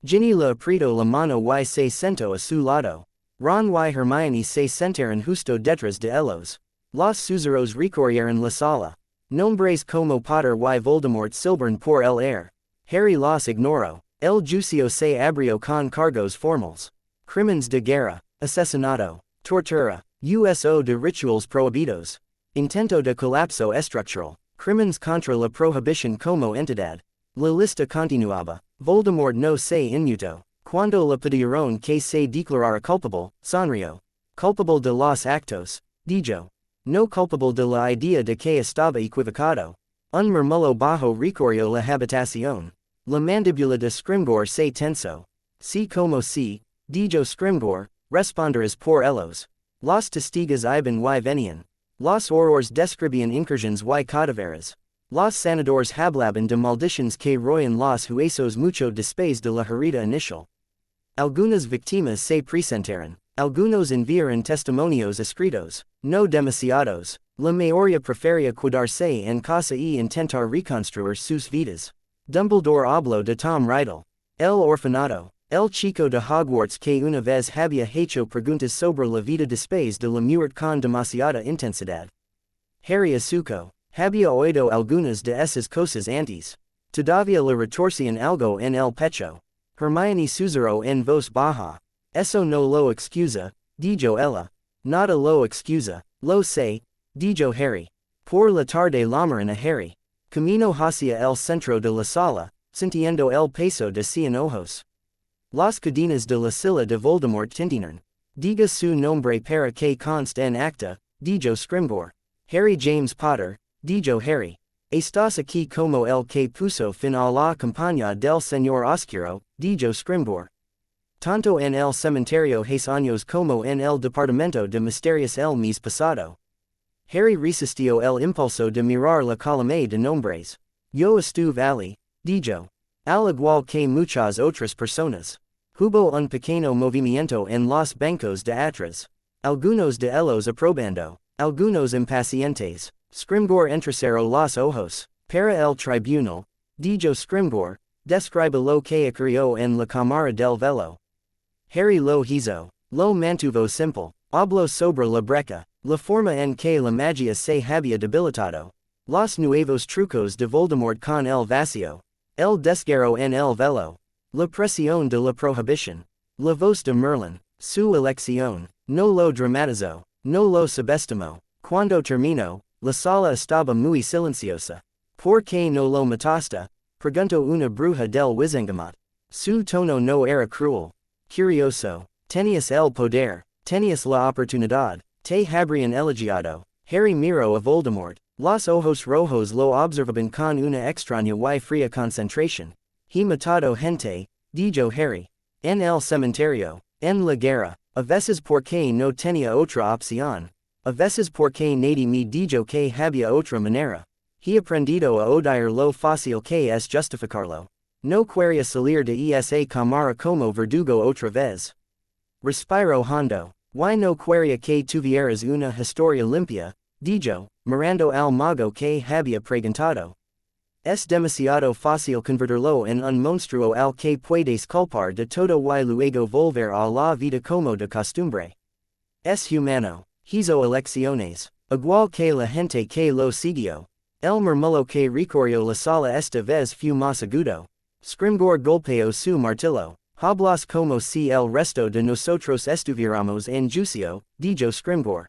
[SPEAKER 1] Ginny le apretó la mano y se sentó a su lado. Ron y Hermione se sentaron justo detrás de ellos. Los susurros recorrieron la sala. Nombres como Potter y Voldemort silbern por el air. Harry los ignoró. El juicio se abrió con cargos formales. Crímenes de guerra, asesinato, tortura, uso de rituals prohibidos. Intento de colapso estructural. Crímenes contra la prohibición como entidad. La lista continuaba. Voldemort no se inmutó. Cuando le pidieron que se declarara culpable, sonrió. Culpable de los actos, dijo. No culpable de la idea de que estaba equivocado. Un murmullo bajo recorrió la habitación. La mandíbula de Scrimgeour se tensó. Sí como sí, dijo Scrimgeour, responderás por ellos. Los testigos iban y venían. Los horrores describían incursiones y cadáveres. Los sanadores hablaban de maldiciones que roían los huesos mucho después de la herida inicial. Algunas víctimas se presentaron. Algunos enviaron testimonios escritos. No demasiados. La mayoría prefería quedarse en casa y intentar reconstruir sus vidas. Dumbledore habló de Tom Riddle. El orfanato. El chico de Hogwarts que una vez había hecho preguntas sobre la vida después de la muerte con demasiada intensidad. Harry asuco. Había oído algunas de esas cosas antes. Todavía la retorcion algo en el pecho. Hermione susurró en voz baja. Eso no lo excusa, dijo ella. Nada lo excusa, lo sé, dijo Harry. Por la tarde llamaron a Harry. Camino hacia el centro de la sala, sintiendo el peso de cien ojos. Las cadenas de la silla de Voldemort tintieron. Diga su nombre para que conste en acta, dijo Scrimgeour. Harry James Potter, dijo Harry. Estás aquí como el que puso fin a la campaña del Señor Oscuro, dijo Scrimgeour. Tanto en el cementerio hace años como en el departamento de misterios el mes pasado. Harry resistió el impulso de mirar la columna de nombres. Yo estuve allí, dijo. Al igual que muchas otras personas. Hubo un pequeño movimiento en los bancos de atrás. Algunos de ellos aprobando, algunos impacientes. Scrimgeour entrecerró los ojos. Para el tribunal, dijo Scrimgeour, describe lo que ocurrió en la cámara del velo. Harry lo hizo, lo mantuvo simple, habló sobre la brecha, la forma en que la magia se había debilitado, los nuevos trucos de Voldemort con el vacío, el desgarro en el velo, la presión de la prohibición, la voz de Merlín, su elección, no lo dramatizó, no lo subestimó. Cuando terminó, la sala estaba muy silenciosa. ¿Por qué no lo mataste? Preguntó una bruja del Wizengamot. Su tono no era cruel. Curioso. Tenías el poder, tenías la oportunidad, te habrían elogiado. Harry miró a Voldemort. Los ojos rojos lo observaban con una extraña y fría concentración. He matado gente, dijo Harry. En el cementerio, en la guerra, a veces porque no tenía otra opción. A veces porque nadie me dijo que había otra manera. He aprendido a odiar lo fácil que es justificarlo. No quería salir de esa cámara como verdugo otra vez. Respiró hondo. Y no quería que tuvieras una historia limpia, dijo, mirando al mago que había preguntado. Es demasiado fácil convertirlo en un monstruo al que puedes culpar de todo y luego volver a la vida como de costumbre. Es humano. Hizo elecciones, igual que la gente que lo siguió. El murmullo que recorrió la sala esta vez fue más agudo. Scrimgeour golpeó su martillo. Hablas como si el resto de nosotros estuviéramos en juicio, dijo Scrimgeour.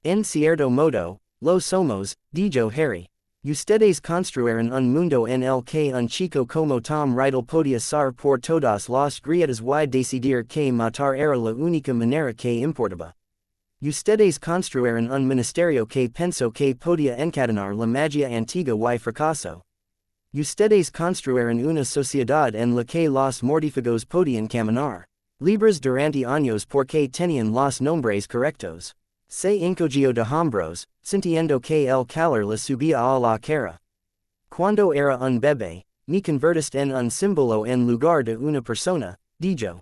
[SPEAKER 1] En cierto modo, lo somos, dijo Harry. Ustedes construyeron un mundo en el que un chico como Tom Riddle podía ser por todas las grietas y decidir que matar era la única manera que importaba. Ustedes construyeron un ministerio que pensó que podía encadenar la magia antigua y fracasó. Ustedes construyeron una sociedad en la que los mortífagos podían caminar libres durante años porque tenían los nombres correctos. Se encogió de hombros, sintiendo que el calor le subía a la cara. Cuando era un bebé, me convertiste en un símbolo en lugar de una persona, dijo.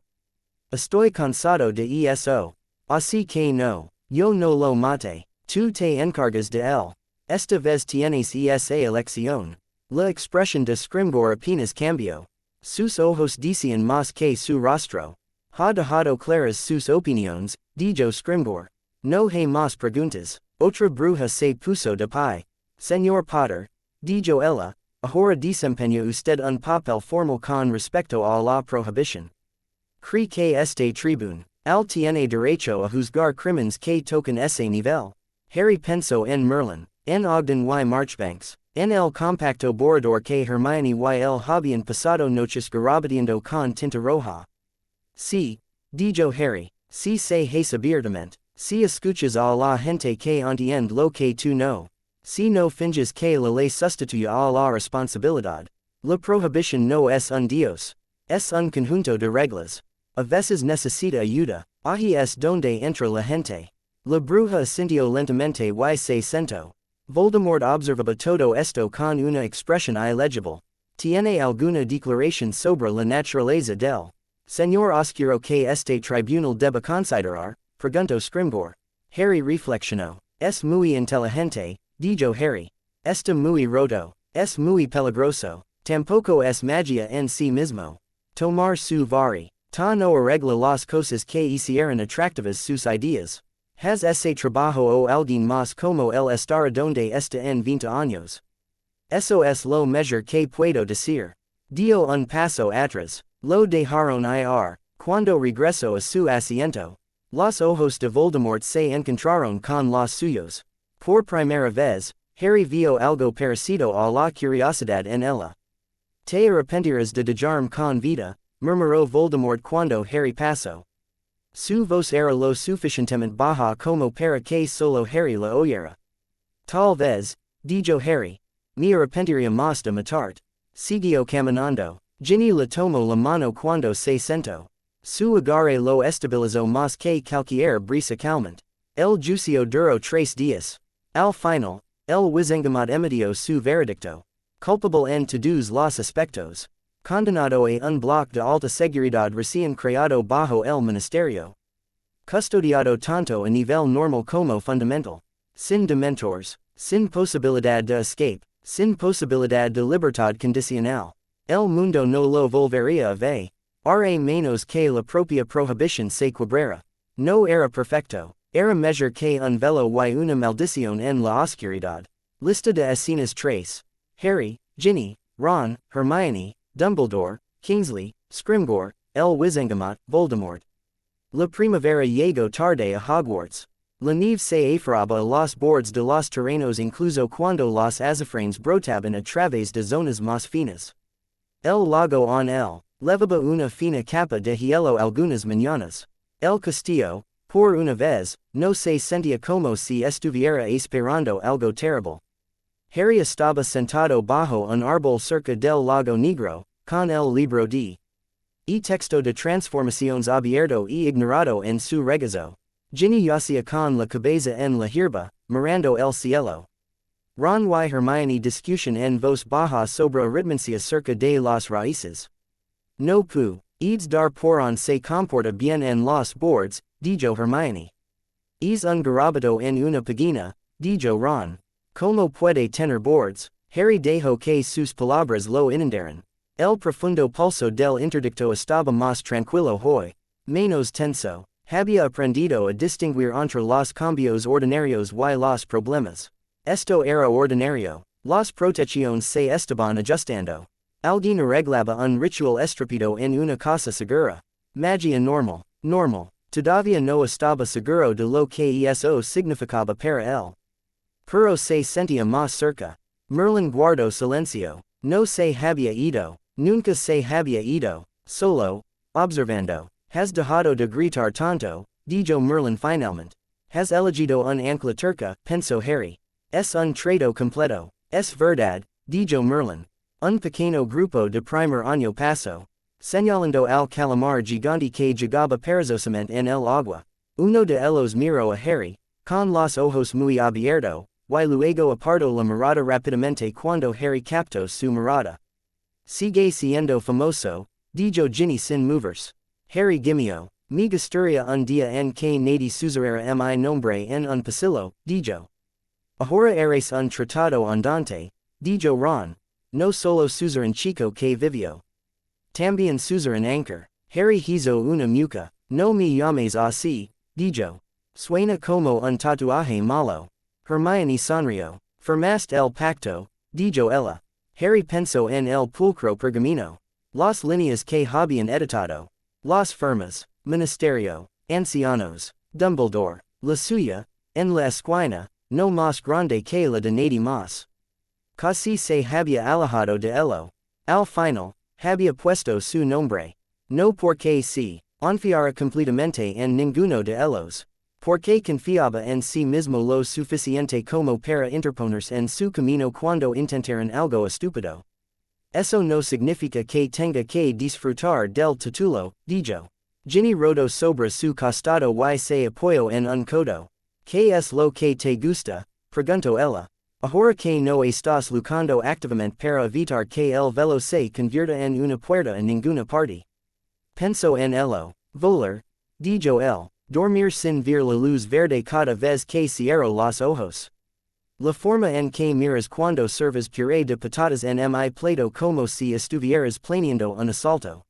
[SPEAKER 1] Estoy cansado de eso. Así que no, yo no lo maté. Tú te encargas de él. Esta vez tienes esa elección. La expresión de Scrimgeour apenas cambió. Sus ojos decían más que su rostro. Ha dejado claras sus opiniones, dijo Scrimgeour. No hay más preguntas. Otra bruja se puso de pie. Señor Potter, dijo ella, ahora desempeña usted un papel formal con respecto a la prohibición. Cree que este tribune, al tiene derecho a juzgar crímenes que tocan ese nivel. Harry pensó en Merlín, en Ogden y Marchbanks, en el compacto borrador que Hermione y él habían pasado noches garabateando con tinta roja. Sí, dijo Harry, si se hace abiertamente, si escuchas a la gente que entiende lo que tú no. Si no finges que la ley sustituye a la responsabilidad. La prohibición no es un dios. Es un conjunto de reglas. A veces necesita ayuda. Ahí es donde entra la gente. La bruja asintió lentamente y se sentó. Voldemort observaba todo esto con una expresión ilegible. ¿Tiene alguna declaración sobre la naturaleza del Señor Oscuro que este tribunal debe considerar? Preguntó Scrimgeour. Harry reflexionó. Es muy inteligente, dijo Harry. Está muy roto. Es muy peligroso. Tampoco es magia en sí mismo. Tomar su vari. Ta no arregla las cosas que hicieran atractivas sus ideas. Haz ese trabajo o alguien más como él estará donde está en 20 años. Sos lo measure que puedo decir. Dio un paso atrás. Lo dejaron ir. Cuando regreso a su asiento. Los ojos de Voldemort se encontraron con los suyos. Por primera vez, Harry vio algo parecido a la curiosidad en ella. Te arrepentirás de dejarme con vida, murmuró Voldemort cuando Harry pasó. Su voz era lo suficientemente baja como para que solo Harry la oyera. Tal vez, dijo Harry. Me arrepentiría más de matarte. Siguió caminando. Ginny le tomó la mano cuando se sentó. Su agarre lo estabilizó más que cualquier brisa calmante. El juicio duró 3 días. Al final, el Wizengamot emitió su veredicto. Culpable en todos los aspectos. Condenado a un bloque de alta seguridad recién creado bajo el ministerio. Custodiado tanto a nivel normal como fundamental. Sin dementores. Sin posibilidad de escape. Sin posibilidad de libertad condicional. El mundo no lo volvería a ver. Ra menos que la propia prohibición se quebrara. No era perfecto. Era mejor que un velo y una maldición en la oscuridad. Lista de escenas 3. Harry, Ginny, Ron, Hermione, Dumbledore, Kingsley, Scrimgeour, el Wizengamot, Voldemort. La primavera llegó tarde a Hogwarts. La nieve se aferraba a los bordes de los terrenos incluso cuando los azafranes brotaban a través de zonas más finas. El lago on el levaba una fina capa de hielo algunas mañanas. El castillo, por una vez, no se sentía como si estuviera esperando algo terrible. Harry estaba sentado bajo un árbol cerca del lago Negro, con el libro de texto de transformaciones abierto y ignorado en su regazo. Ginny yacía con la cabeza en la hierba, mirando el cielo. Ron y Hermione discutían en voz baja sobre arritmencia cerca de las raíces. No puedes dar por on se comporta bien en los bordes, dijo Hermione. Es un garabato en una página, dijo Ron. ¿Cómo puede tener bordes? Harry dejó que sus palabras lo inundaran. El profundo pulso del interdicto estaba más tranquilo hoy. Menos tenso. Había aprendido a distinguir entre los cambios ordinarios y los problemas. Esto era ordinario. Las protecciones se estaban ajustando. Alguien arreglaba un ritual estúpido en una casa segura. Magia normal. Todavía no estaba seguro de lo que eso significaba para él. Pero se sentía más cerca. Merlín guardó silencio. No se había ido. Nunca se había ido. Solo, observando. Has dejado de gritar tanto, dijo Merlín finalmente. Has elegido un ancla turca, pensó Harry. Es un trato completo. Es verdad, dijo Merlín. Un pequeño grupo de primer año pasó. Señalando al calamar gigante que llegaba perazosamente en el agua. Uno de ellos miró a Harry, con los ojos muy abiertos, y luego apartó la mirada rápidamente cuando Harry captó su mirada. Sigue siendo famoso, dijo Ginny sin moverse. Harry gimió. Me gustaría un día en que nadie susurrara mi nombre en un pasillo, dijo. Ahora eres un tratado andante, dijo Ron. No solo susurran chico que vivió. También susurran anchor. Harry hizo una mueca. No me llames así, dijo. Suena como un tatuaje malo. Hermione sonrió. Firmaste el pacto, dijo ella. Harry pensó en el pulcro pergamino. Las líneas que habían editado. Las firmas. Ministerio. Ancianos. Dumbledore. La suya. En la esquina. No más grande que la de nadie más. Casi se había alejado de elo. Al final, había puesto su nombre. No porque si confiara completamente en ninguno de ellos. Porque confiaba en sí mismo lo suficiente como para interponerse en su camino cuando intentaran algo estúpido. Eso no significa que tenga que disfrutar del título, dijo. Ginny rodó sobre su costado y se apoyó en un codo. ¿Qué es lo que te gusta? Preguntó ella. Ahora que no estás luchando activamente para evitar que el velo se convierta en una puerta en ninguna parte. Pensó en ello. Volar, dijo él. Dormir sin ver la luz verde cada vez que cierro los ojos. La forma en que miras cuando serves puré de patatas en mi plato como si estuvieras planeando un asalto.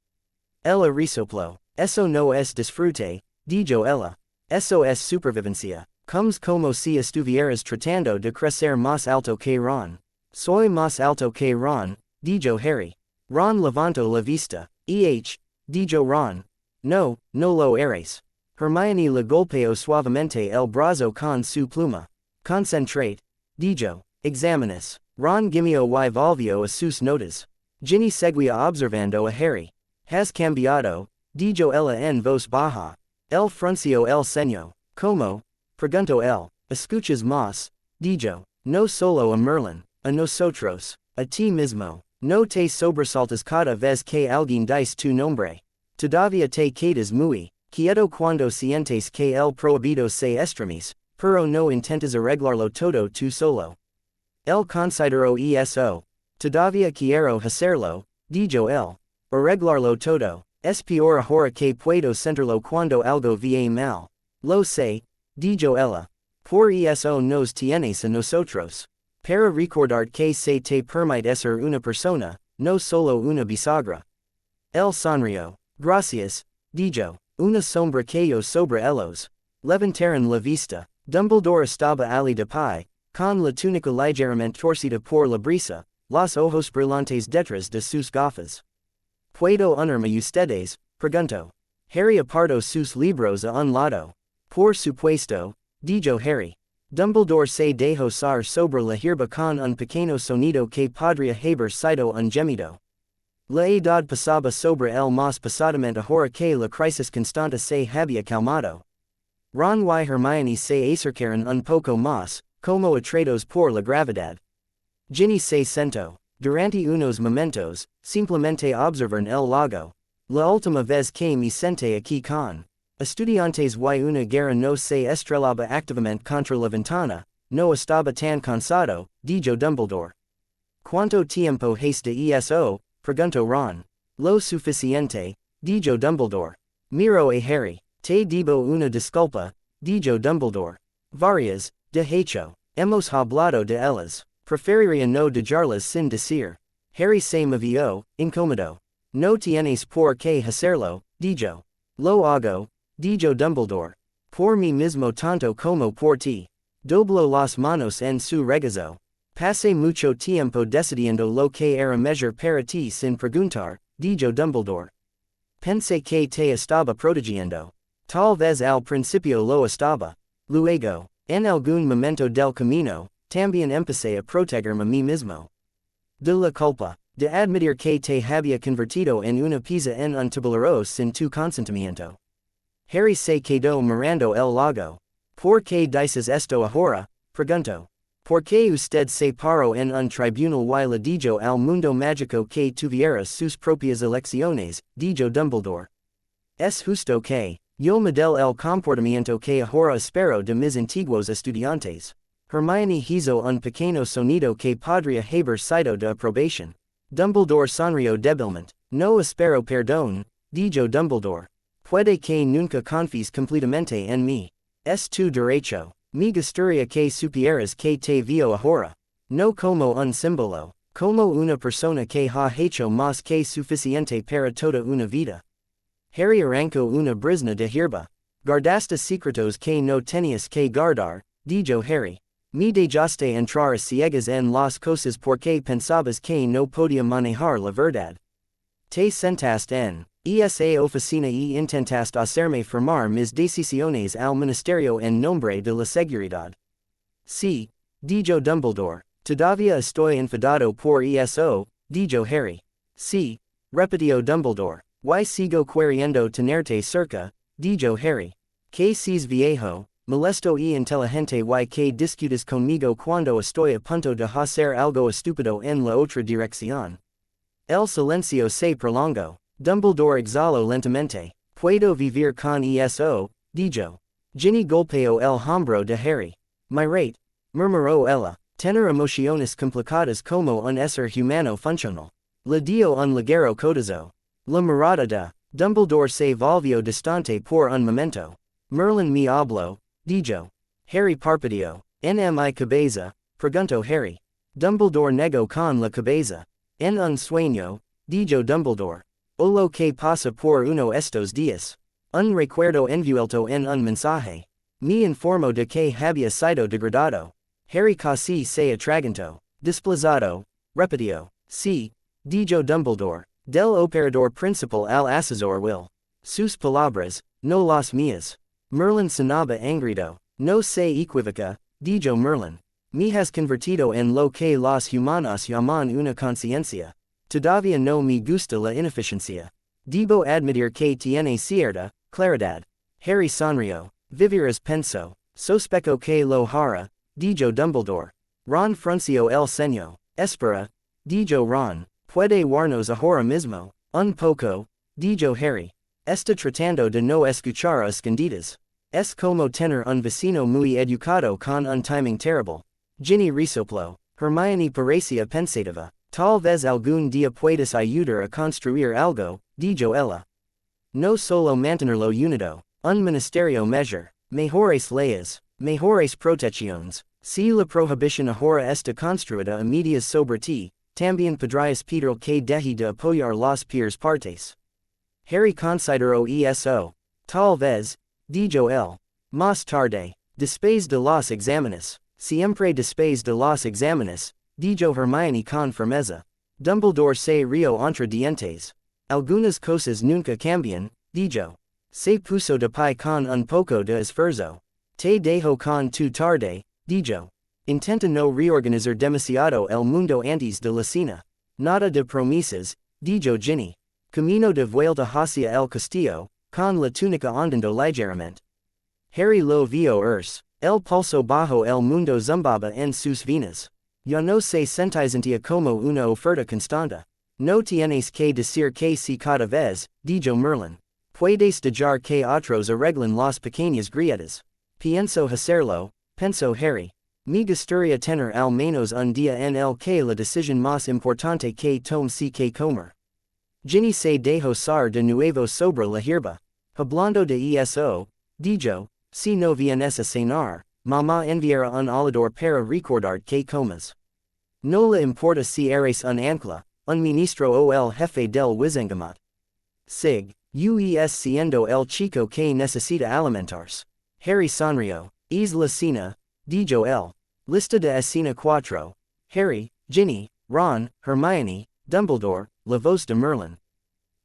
[SPEAKER 1] Ella resopló. Eso no es disfrute, dijo ella. Eso es supervivencia. Comes como si estuvieras tratando de crecer más alto que Ron. Soy más alto que Ron, dijo Harry. Ron levantó la vista. Dijo Ron. No, no lo eres. Hermione le golpeó suavemente el brazo con su pluma. Concentrate, dijo. Exámenes. Ron gimió y volvió a sus notas. Ginny seguía observando a Harry. Has cambiado, dijo ella en voz baja. Él frunció el ceño. ¿Cómo? Preguntó él. Escuchas más, dijo. No solo a Merlín, a nosotros, a ti mismo. No te sobresaltas cada vez que alguien dice tu nombre. Todavía te quedas muy quieto cuando sientes que el prohibido se estremes, pero no intentas arreglarlo todo tú solo. El consideró eso. Todavía quiero hacerlo, dijo él. Arreglarlo todo. Es peor ahora que puedo sentirlo cuando algo viene mal. Lo sé, dijo ella. Por eso nos tienes a nosotros. Para recordar que se te permite ser una persona, no solo una bisagra. Él sonrió. Gracias, dijo. Una sombra cayó sobre ellos. Levantaron la vista. Dumbledore estaba ali de pie, con la túnica ligeramente torcida por la brisa, los ojos brillantes detrás de sus gafas. ¿Puedo unirme ustedes? Preguntó. Harry apartó sus libros a un lado. Por supuesto, dijo Harry. Dumbledore se dejó caer sobre la hierba con un pequeño sonido que podría haber sido un gemido. La edad pasaba sobre él más pesadamente ahora que la crisis constante se había calmado. Ron y Hermione se acercaron un poco más, como atraídos por la gravedad. Ginny se sentó. Durante unos momentos, simplemente observaron el lago. La última vez que me senté aquí con estudiantes y una guerra no se estrellaba activamente contra la ventana, no estaba tan cansado, dijo Dumbledore. ¿Cuánto tiempo has de eso? Preguntó Ron. Lo suficiente, dijo Dumbledore. Miró a Harry. Te debo una disculpa, dijo Dumbledore. Varias, de hecho, hemos hablado de ellas. Preferiría no dejarlas sin decir. Harry se movió, incómodo. No tienes por qué hacerlo, dijo. Lo hago, dijo Dumbledore. Por mí mismo tanto como por ti. Dobló las manos en su regazo. Pasé mucho tiempo decidiendo lo que era mejor para ti sin preguntar, dijo Dumbledore. Pensé que te estaba protegiendo. Tal vez al principio lo estaba. Luego, en algún momento del camino, también empecé a protegerme a mí mismo. De la culpa, de admitir que te había convertido en una pieza en un tablero sin tu consentimiento. Harry se quedó mirando el lago. ¿Por qué dices esto ahora? Preguntó. ¿Por qué usted se paró en un tribunal y le dijo al mundo mágico que tuviera sus propias elecciones? Dijo Dumbledore. Es justo que yo modelo el comportamiento que ahora espero de mis antiguos estudiantes. Hermione hizo un pequeño sonido que podría haber sido de aprobación. Dumbledore sonrió débilmente. No espero perdón, dijo Dumbledore. Puede que nunca confíes completamente en mí. Es tu derecho. Me gustaría que supieras que te veo ahora. No como un símbolo, como una persona que ha hecho más que suficiente para toda una vida. Harry arrancó una brizna de hierba. Guardaste secretos que no tenías que guardar, dijo Harry. Me dejaste entrar a ciegas en las cosas porque pensabas que no podía manejar la verdad. Te sentaste en esa oficina y intentaste hacerme firmar mis decisiones al ministerio en nombre de la seguridad. Sí, dijo Dumbledore. Todavía estoy enfadado por eso, dijo Harry. Sí, repitió Dumbledore. Y sigo queriendo tenerte cerca, dijo Harry. Que seas viejo, molesto y inteligente y que discutas conmigo cuando estoy a punto de hacer algo estúpido en la otra dirección. El silencio se prolongó. Dumbledore exhaló lentamente. Puedo vivir con eso, dijo. Ginny golpeó el hombro de Harry. Mirate, murmuró ella. Tener emociones complicadas como un ser humano funcional. Le dio un ligero codazo. La mirada de Dumbledore se volvió distante por un momento. Merlín me habló, dijo. Harry parpadeó. ¿En mi cabeza? Preguntó Harry. Dumbledore negó con la cabeza. En un sueño, dijo Dumbledore. O lo que pasa por uno estos días. Un recuerdo envuelto en un mensaje. Me informó de que había sido degradado. Harry casi se atragantó. Desplazado, repetio, c. Dijo Dumbledore, del operador principal al asesor will. Sus palabras, no las mías. Merlin sonaba angrido, no se equivoca, dijo Merlin. Me has convertido en lo que los humanos llaman una conciencia. Todavía no me gusta la ineficiencia. Debo admitir que tiene cierta claridad. Harry sonrió. Viveras pensó. Sospecho que lo hará, dijo Dumbledore. Ron frunció el ceño. Espera, dijo Ron. Puede warnos ahora mismo. Un poco, dijo Harry. Está tratando de no escuchar a escondidas. Es como tener un vecino muy educado con un timing terrible. Ginny resopló. Hermione parecía pensativa. Tal vez algún día puedas ayudar a construir algo, dijo ella. No solo mantenerlo unido. Un ministerio mejor. Mejores leyes. Mejores protecciones. Si la prohibición ahora está construida a medias sobre ti, también podrías pedir que deje de apoyar las peores partes. Harry consideró eso. Tal vez, dijo él. Más tarde, después de los exámenes. Siempre después de los exámenes, dijo Hermione con firmeza. Dumbledore se rió entre dientes. Algunas cosas nunca cambian, dijo. Se puso de pie con un poco de esfuerzo. Te dejo con tu tarde, dijo. Intenta no reorganizar demasiado el mundo antes de la cena. Nada de promesas, dijo Ginny. Camino de vuelta hacia el castillo, con la túnica andando ligeramente. Harry lo vio el pulso bajo el mundo zumbaba en sus venas. Ya no se sentía como una oferta constante. No tienes que decir que si cada vez, dijo Merlin. Puedes dejar que otros arreglen las pequeñas grietas. Pienso hacerlo, pensó Harry. Me gustaría tener al menos un día en el que la decisión más importante que tome si que comer. Ginny se dejó sar de nuevo sobre la hierba. Hablando de eso, dijo, si no vienes a cenar, mamá enviará un olador para recordar que comas. No le importa si eres un ancla, un ministro o el jefe del wizengamot. Sig, siendo el chico que necesita alimentarse. Harry sonrió. Es la cena, dijo él. Lista de escena 4. Harry, Ginny, Ron, Hermione, Dumbledore, la voz de Merlin.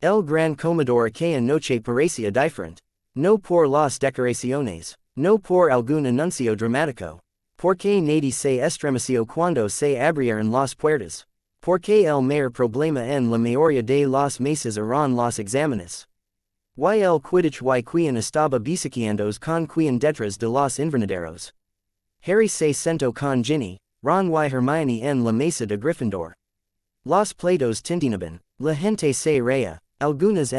[SPEAKER 1] El gran comedor aquella noche parecía diferente. No por las decoraciones, no por algún anuncio dramático. Porque nadie se estremeció cuando se abrieron las puertas. Porque el mayor problema en la mayoría de las mesas eran los exámenes. Y el quidditch y quien estaba besuqueándose con quien detrás de los invernaderos. Harry se sentó con Ginny, Ron y Hermione en la mesa de Gryffindor. Los platos tintinaban, la gente se reía, algunas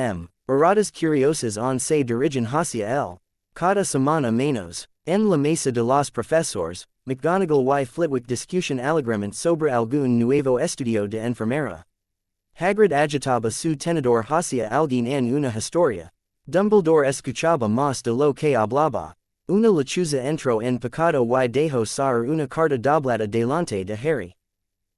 [SPEAKER 1] miradas curiosas on se dirigen hacia él. Cada semana menos, en la mesa de los profesores, McGonagall y Flitwick discutían alegremente sobre algún nuevo estudio de enfermera. Hagrid agitaba su tenedor hacia alguien en una historia. Dumbledore escuchaba más de lo que hablaba. Una lechuza entró en pecado y dejó salir una carta doblada delante de Harry.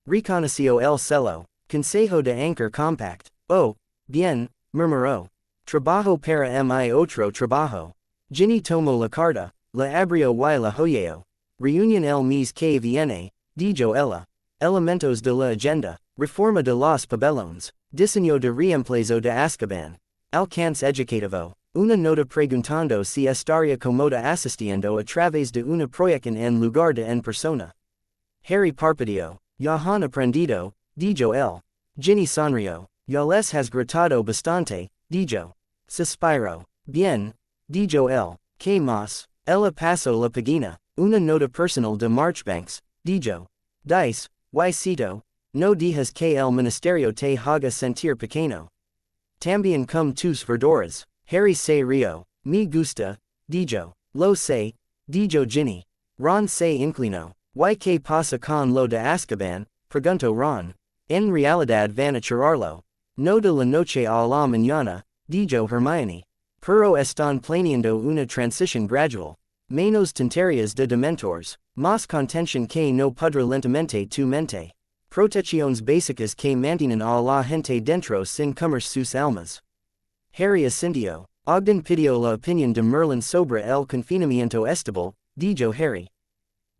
[SPEAKER 1] Reconoció el celo. Consejo de Anchor Compact. Oh, bien, murmuró. Trabajo para mi otro trabajo. Ginny tomó la carta, la abrió y la hojeó. Reunión el mes que viene, dijo ella. Elementos de la agenda, reforma de los pabelones, diseño de reemplazo de Azkaban. Alcance educativo. Una nota preguntando si estaría cómoda asistiendo a través de una proyección en lugar de en persona. Harry parpadeó. Ya han aprendido, dijo él. Ginny sonrió. Ya les has gritado bastante, dijo. Suspiró. Bien, dijo él. ¿Qué más? Ella pasó la página. Una nota personal de Marchbanks, dijo. Dice, y cito, no dejas que el ministerio te haga sentir pequeño. También como tus verduras. Harry se rió. Me gusta, dijo. Lo sé, dijo Ginny. Ron se inclinó. ¿Y qué pasa con lo de Azkaban? Preguntó Ron. En realidad van a cerrarlo. No de la noche a la mañana, dijo Hermione. Pero están planeando una transición gradual. Menos tonterías de dementors. Más contention que no pudra lentamente tu mente. Protecciones básicas que mantienen a la gente dentro sin comer sus almas. Harry asintió. Ogden pidió la opinión de Merlin sobre el confinamiento estable, dijo Harry.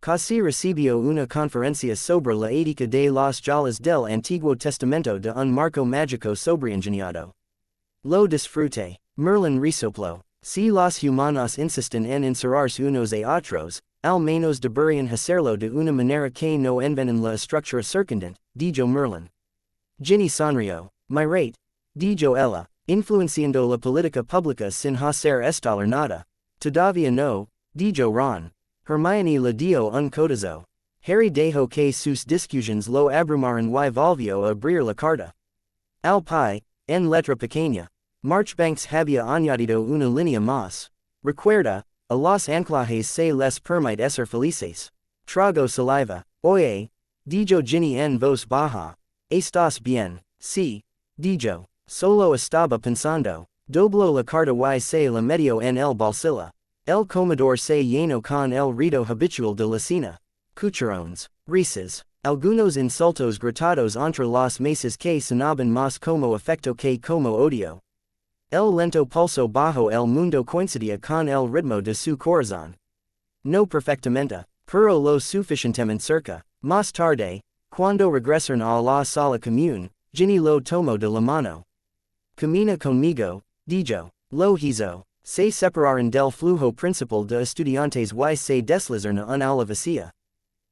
[SPEAKER 1] Casi recibió una conferencia sobre la ética de las jalas del Antiguo Testamento de un marco mágico sobreingeniado. Lo disfruté. Merlín resopló. Si los humanos insisten en encerrarse unos a otros, al menos deberían hacerlo de una manera que no envenen la estructura circundante, dijo Merlín. Ginny sonrió. Mi rate, dijo ella, influenciando la política pública sin hacer estallar nada. Todavía no, dijo Ron. Hermione le dio un codazo. Harry dejó que sus discusiones lo abrumaran y volvió a abrir la carta. Al pie, en letra pequeña. Marchbanks había añadido una línea más. Recuerda, a los anclajes se les permite ser felices. Trago saliva. Oye, dijo Ginny en voz baja. ¿Estás bien? Sí, dijo. Solo estaba pensando. Dobló la carta y se la metió en el bolsillo. El comedor se llenó con el ruido habitual de la cena. Cucharones, risas, algunos insultos gritados entre las mesas que sonaban más como afecto que como odio. El lento pulso bajo el mundo coincidía con el ritmo de su corazón. No perfectamente, pero lo suficientemente cerca. Más tarde, cuando regresaron a la sala común, Ginny lo tomó de la mano. Camina conmigo, dijo. Lo hizo. Se separaron del flujo principal de estudiantes y se deslizaron a la vacía.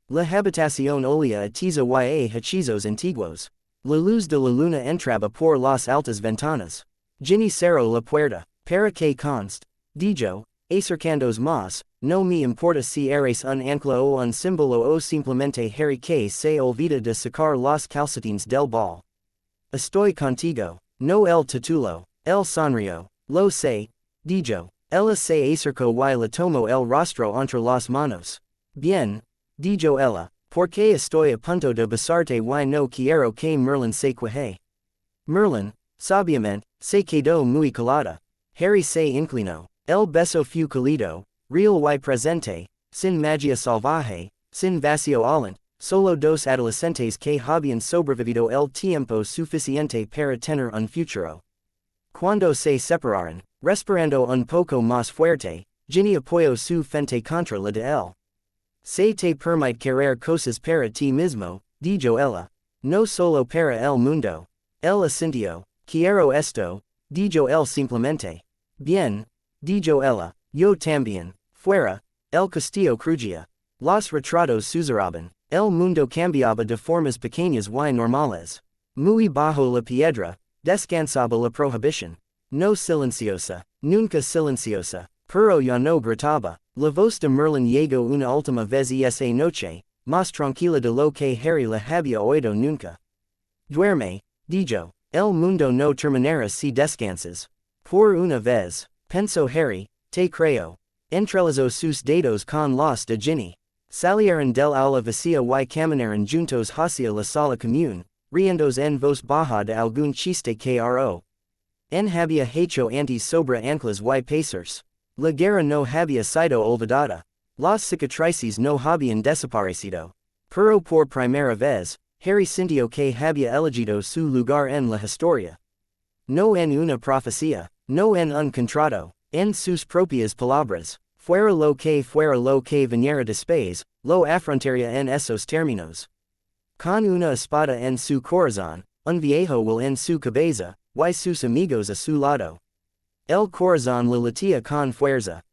[SPEAKER 1] La habitación olía a tiza y a hechizos antiguos. La luz de la luna entraba por las altas ventanas. Ginny cerró la puerta. Para que conste, dijo, acercándoos más, no me importa si eres un ancla o un símbolo o simplemente Harry que se olvida de sacar los calcetines del bal. Estoy contigo. No el titulo. El sonrió. Lo sé, dijo. Ella se acercó y le tomó el rostro entre las manos. Bien, dijo ella, porque estoy a punto de besarte y no quiero que Merlín se queje. Merlín, sabiamente, se quedó muy calada. Harry se inclinó. El beso fue cálido, real y presente, sin magia salvaje, sin vacío alent, solo dos adolescentes que habían sobrevivido el tiempo suficiente para tener un futuro. Cuando se separaron, respirando un poco más fuerte, Ginny apoyó su frente contra la de él. Se te permite querer cosas para ti mismo, dijo ella. No solo para el mundo. Él asintió. Quiero esto, dijo él simplemente. Bien, dijo ella, yo también. Fuera, el castillo crujía. Los retratos susurraban. El mundo cambiaba de formas pequeñas y normales. Muy bajo la piedra, descansaba la prohibición. No silenciosa, nunca silenciosa, pero ya no gritaba. La voz de Merlín llegó una última vez y esa noche, más tranquila de lo que Harry la había oído nunca. Duerme, dijo. El mundo no terminará si descansas. Por una vez, pensó Harry, te creo. Entrelazó sus dedos con los de Ginny. Salieron del aula vacía y caminaron juntos hacia la sala común, riéndose en voz baja de algún chiste que en había hecho antes sobre anclas y pacers. La guerra no había sido olvidada. Las cicatrices no habían desaparecido. Pero por primera vez, Harry sintió que había elegido su lugar en la historia. No en una profecía, no en un contrato, en sus propias palabras. Fuera lo que viniera después, lo afrontaría en esos términos. Con una espada en su corazón, un viejo will en su cabeza, y sus amigos a su lado. El corazón le latía con fuerza.